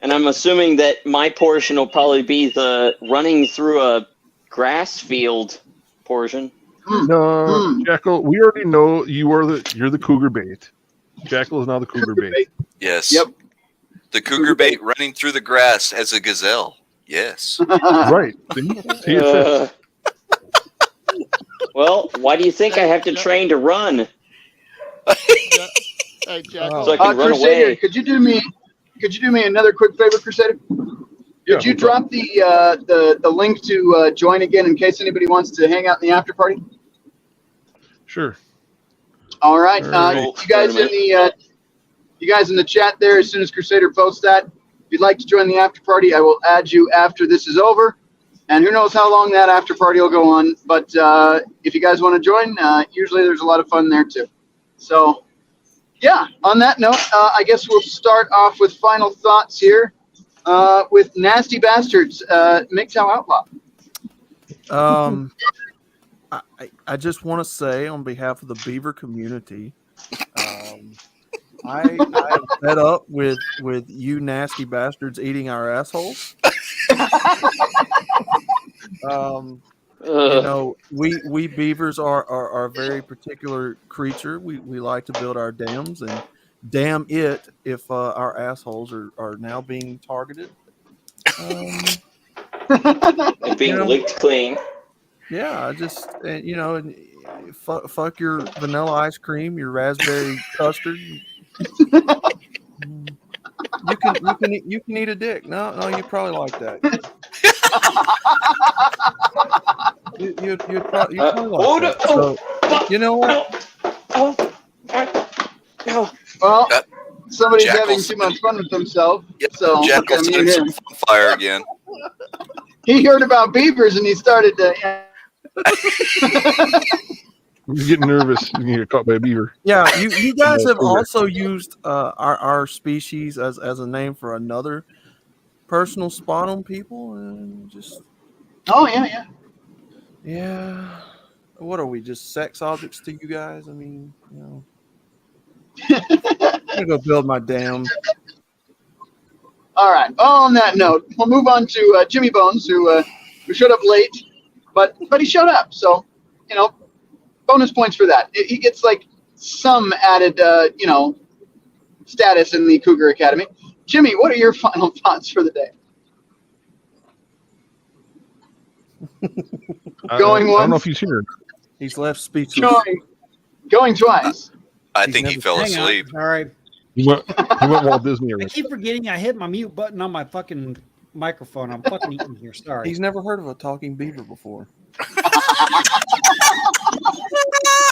Speaker 7: And I'm assuming that my portion will probably be the running through a grass field portion.
Speaker 6: No, Jackal. We already know you're the cougar bait. Jackal is now the cougar bait.
Speaker 13: Yes.
Speaker 1: Yep.
Speaker 13: The cougar bait running through the grass as a gazelle. Yes.
Speaker 6: Right.
Speaker 7: Well, why do you think I have to train to run?
Speaker 18: Hey, Jackal.
Speaker 7: So I can run
Speaker 1: Crusader,
Speaker 7: away.
Speaker 1: could you do me another quick favor, Crusader? Could you drop the link to join again in case anybody wants to hang out in the after party?
Speaker 6: Sure.
Speaker 1: All right.
Speaker 6: All right.
Speaker 1: You guys in the chat there, as soon as Crusader posts that, if you'd like to join the after party, I will add you after this is over. And who knows how long that after party will go on. But if you guys want to join, usually there's a lot of fun there too. So, yeah, on that note, I guess we'll start off with final thoughts here with Nasty Bastards, MGTOW Outlaw.
Speaker 2: I just want to say on behalf of the Beaver community, I am fed up with you nasty bastards eating our assholes. We beavers are a very particular creature. We like to build our dams, and damn it if our assholes are now being targeted.
Speaker 7: Being licked clean.
Speaker 2: Yeah, fuck your vanilla ice cream, your raspberry custard. You can eat a dick. No, you probably like that. You'd probably like that. So, you know what?
Speaker 1: Well, somebody's having
Speaker 13: Jackal's
Speaker 1: too much fun with himself.
Speaker 13: Yep,
Speaker 1: So
Speaker 13: Jackal
Speaker 1: I'm
Speaker 13: set
Speaker 1: gonna mute him.
Speaker 13: himself on fire again.
Speaker 1: He heard about beavers and he started to.
Speaker 6: You get nervous when you get caught by a beaver.
Speaker 2: Yeah, you guys have
Speaker 6: Cougar.
Speaker 2: also used our species as a name for another personal spot on people, and just
Speaker 1: Oh yeah.
Speaker 2: yeah. What are we, just sex objects to you guys? I mean, I'm gonna go build my dam.
Speaker 1: All right. Well, on that note, we'll move on to Jimmy Bones, who showed up late, but he showed up. So, bonus points for that. He gets like some added, status in the Cougar Academy. Jimmy, what are your final thoughts for the day? Going
Speaker 6: I don't know
Speaker 1: once.
Speaker 6: if he's here.
Speaker 2: He's left speechless.
Speaker 1: Going twice.
Speaker 13: I think he fell
Speaker 19: Hang on.
Speaker 13: asleep.
Speaker 19: All right.
Speaker 6: He went Walt Disney.
Speaker 19: I keep forgetting I hit my mute button on my fucking microphone. I'm fucking eating here. Sorry.
Speaker 2: He's never heard of a talking beaver before.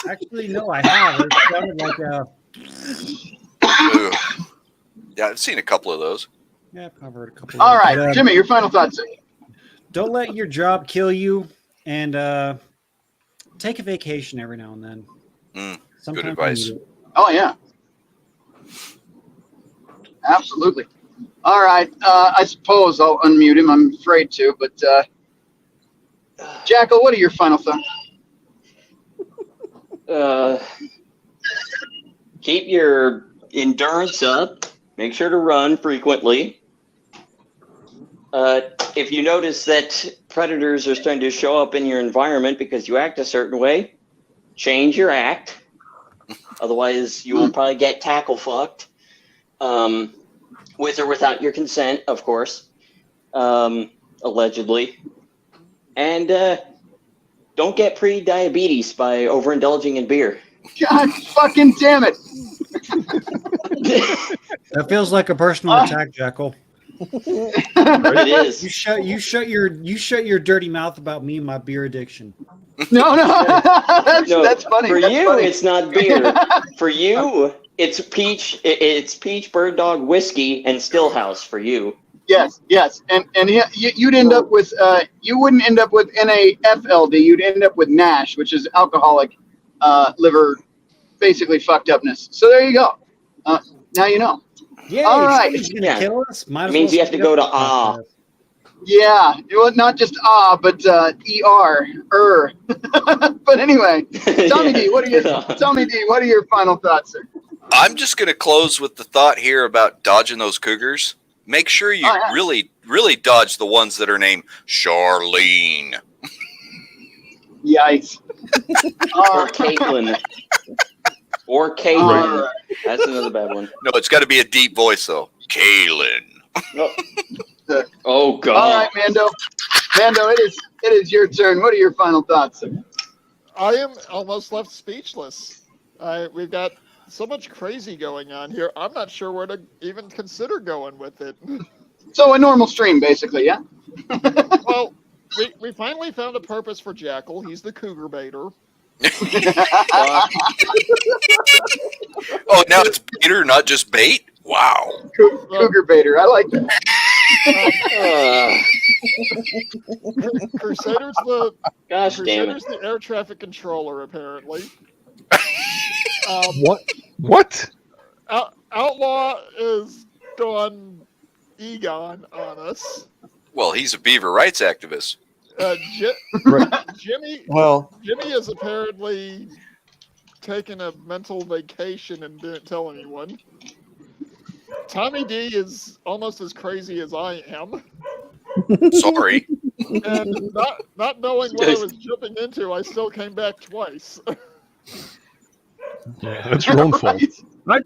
Speaker 19: Actually, no, I have. It sounded like
Speaker 13: Ugh. Yeah, I've seen a couple of those.
Speaker 19: yeah, I've heard a couple.
Speaker 1: All
Speaker 19: of
Speaker 1: right,
Speaker 19: them.
Speaker 1: Jimmy, your final thoughts.
Speaker 19: Don't let your job kill you, and take a vacation every now and then.
Speaker 13: Good
Speaker 19: Sometimes you
Speaker 13: advice.
Speaker 19: need it.
Speaker 1: Oh yeah. Absolutely. All right. I suppose I'll unmute him. I'm afraid to, but Jackal, what are your final thoughts?
Speaker 7: Keep your endurance up. Make sure to run frequently. If you notice that predators are starting to show up in your environment because you act a certain way, change your act. Otherwise, you will probably get tackle fucked. With or without your consent, of course. Allegedly. And don't get pre-diabetes by overindulging in beer.
Speaker 1: God fucking damn it.
Speaker 19: That feels like a personal attack, Jackal.
Speaker 7: It is.
Speaker 19: You shut your dirty mouth about me and my beer addiction.
Speaker 1: No, that's funny.
Speaker 7: For
Speaker 1: That's
Speaker 7: you,
Speaker 1: funny.
Speaker 7: it's not beer. For you, it's peach bird dog whiskey and Stillhouse for you.
Speaker 1: Yes, and you'd end up with you wouldn't end up with NAFLD. You'd end up with NASH, which is alcoholic liver, basically fucked upness. So there you go. Now you know.
Speaker 19: Yeah.
Speaker 1: All right.
Speaker 19: He's gonna kill us.
Speaker 7: It means you have to go to Ah.
Speaker 1: Yeah, well, not just but ER. But anyway, Tommy D, what are your final thoughts, sir?
Speaker 13: I'm just going to close with the thought here about dodging those cougars. Make sure you really, really dodge the ones that are named Charlene.
Speaker 1: Yikes.
Speaker 7: Or Caitlin. Or Caitlin.
Speaker 1: Right.
Speaker 7: That's another bad one.
Speaker 13: No, it's got to be a deep voice, though. Kaylin.
Speaker 7: Oh, God.
Speaker 1: All right, Mando. Mando, it is your turn. What are your final thoughts, sir?
Speaker 18: I am almost left speechless. We've got so much crazy going on here. I'm not sure where to even consider going with it.
Speaker 1: So a normal stream, basically, yeah?
Speaker 18: Well, we finally found a purpose for Jackal. He's the cougar baiter.
Speaker 13: Oh, now it's baiter, not just bait? Wow.
Speaker 1: Cougar baiter. I like that.
Speaker 18: Crusader's the
Speaker 7: Crusader's
Speaker 18: the air traffic controller, apparently.
Speaker 6: What?
Speaker 18: Outlaw is gone Egon on us.
Speaker 13: Well, he's a beaver rights activist.
Speaker 18: Jimmy is apparently taking a mental vacation and didn't tell anyone. Tommy D is almost as crazy as I am.
Speaker 13: Sorry.
Speaker 18: And not knowing what I was jumping into, I still came back twice.
Speaker 6: Yeah, that's your own fault.
Speaker 2: I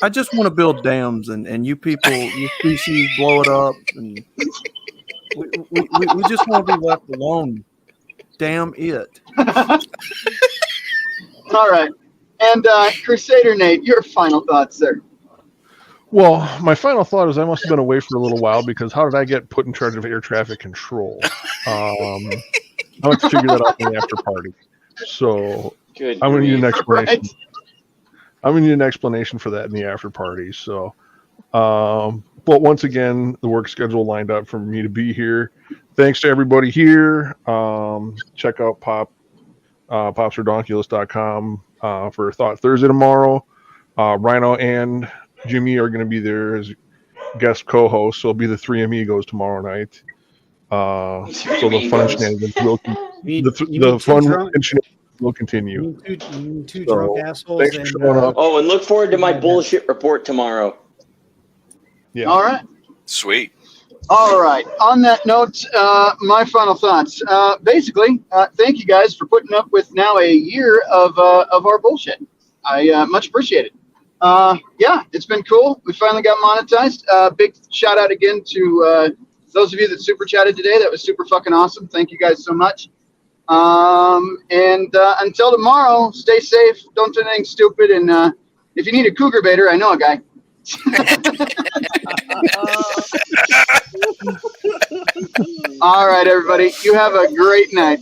Speaker 2: just want to build dams, and you people, you species, blow it up, and we just want to be left alone. Damn it!
Speaker 1: All right, and Crusader Nate, your final thoughts, sir.
Speaker 6: Well, my final thought is I must have been away for a little while because how did I get put in charge of air traffic control? I'll have to figure that out in the after party. So I'm going to need an explanation. I'm gonna need an explanation for that in the after party. So, but once again, the work schedule lined up for me to be here. Thanks to everybody here. Check out popsredonkulous.com for Thought Thursday tomorrow. Rhino and Jimmy are going to be there as guest co-hosts, so it'll be the three amigos tomorrow night. So the fun shenanigans will continue.
Speaker 19: Two
Speaker 6: So,
Speaker 19: drunk assholes.
Speaker 6: thanks for
Speaker 19: And,
Speaker 6: showing up.
Speaker 7: Oh, and look forward to my bullshit report tomorrow.
Speaker 6: Yeah.
Speaker 1: All right.
Speaker 13: Sweet.
Speaker 1: All right. On that note, my final thoughts. Basically, thank you guys for putting up with now a year of our bullshit. I much appreciate it. Yeah, it's been cool. We finally got monetized. Big shout out again to those of you that super chatted today. That was super fucking awesome. Thank you guys so much. And until tomorrow, stay safe. Don't do anything stupid. And if you need a cougar baiter, I know a guy. All right, everybody. You have a great night.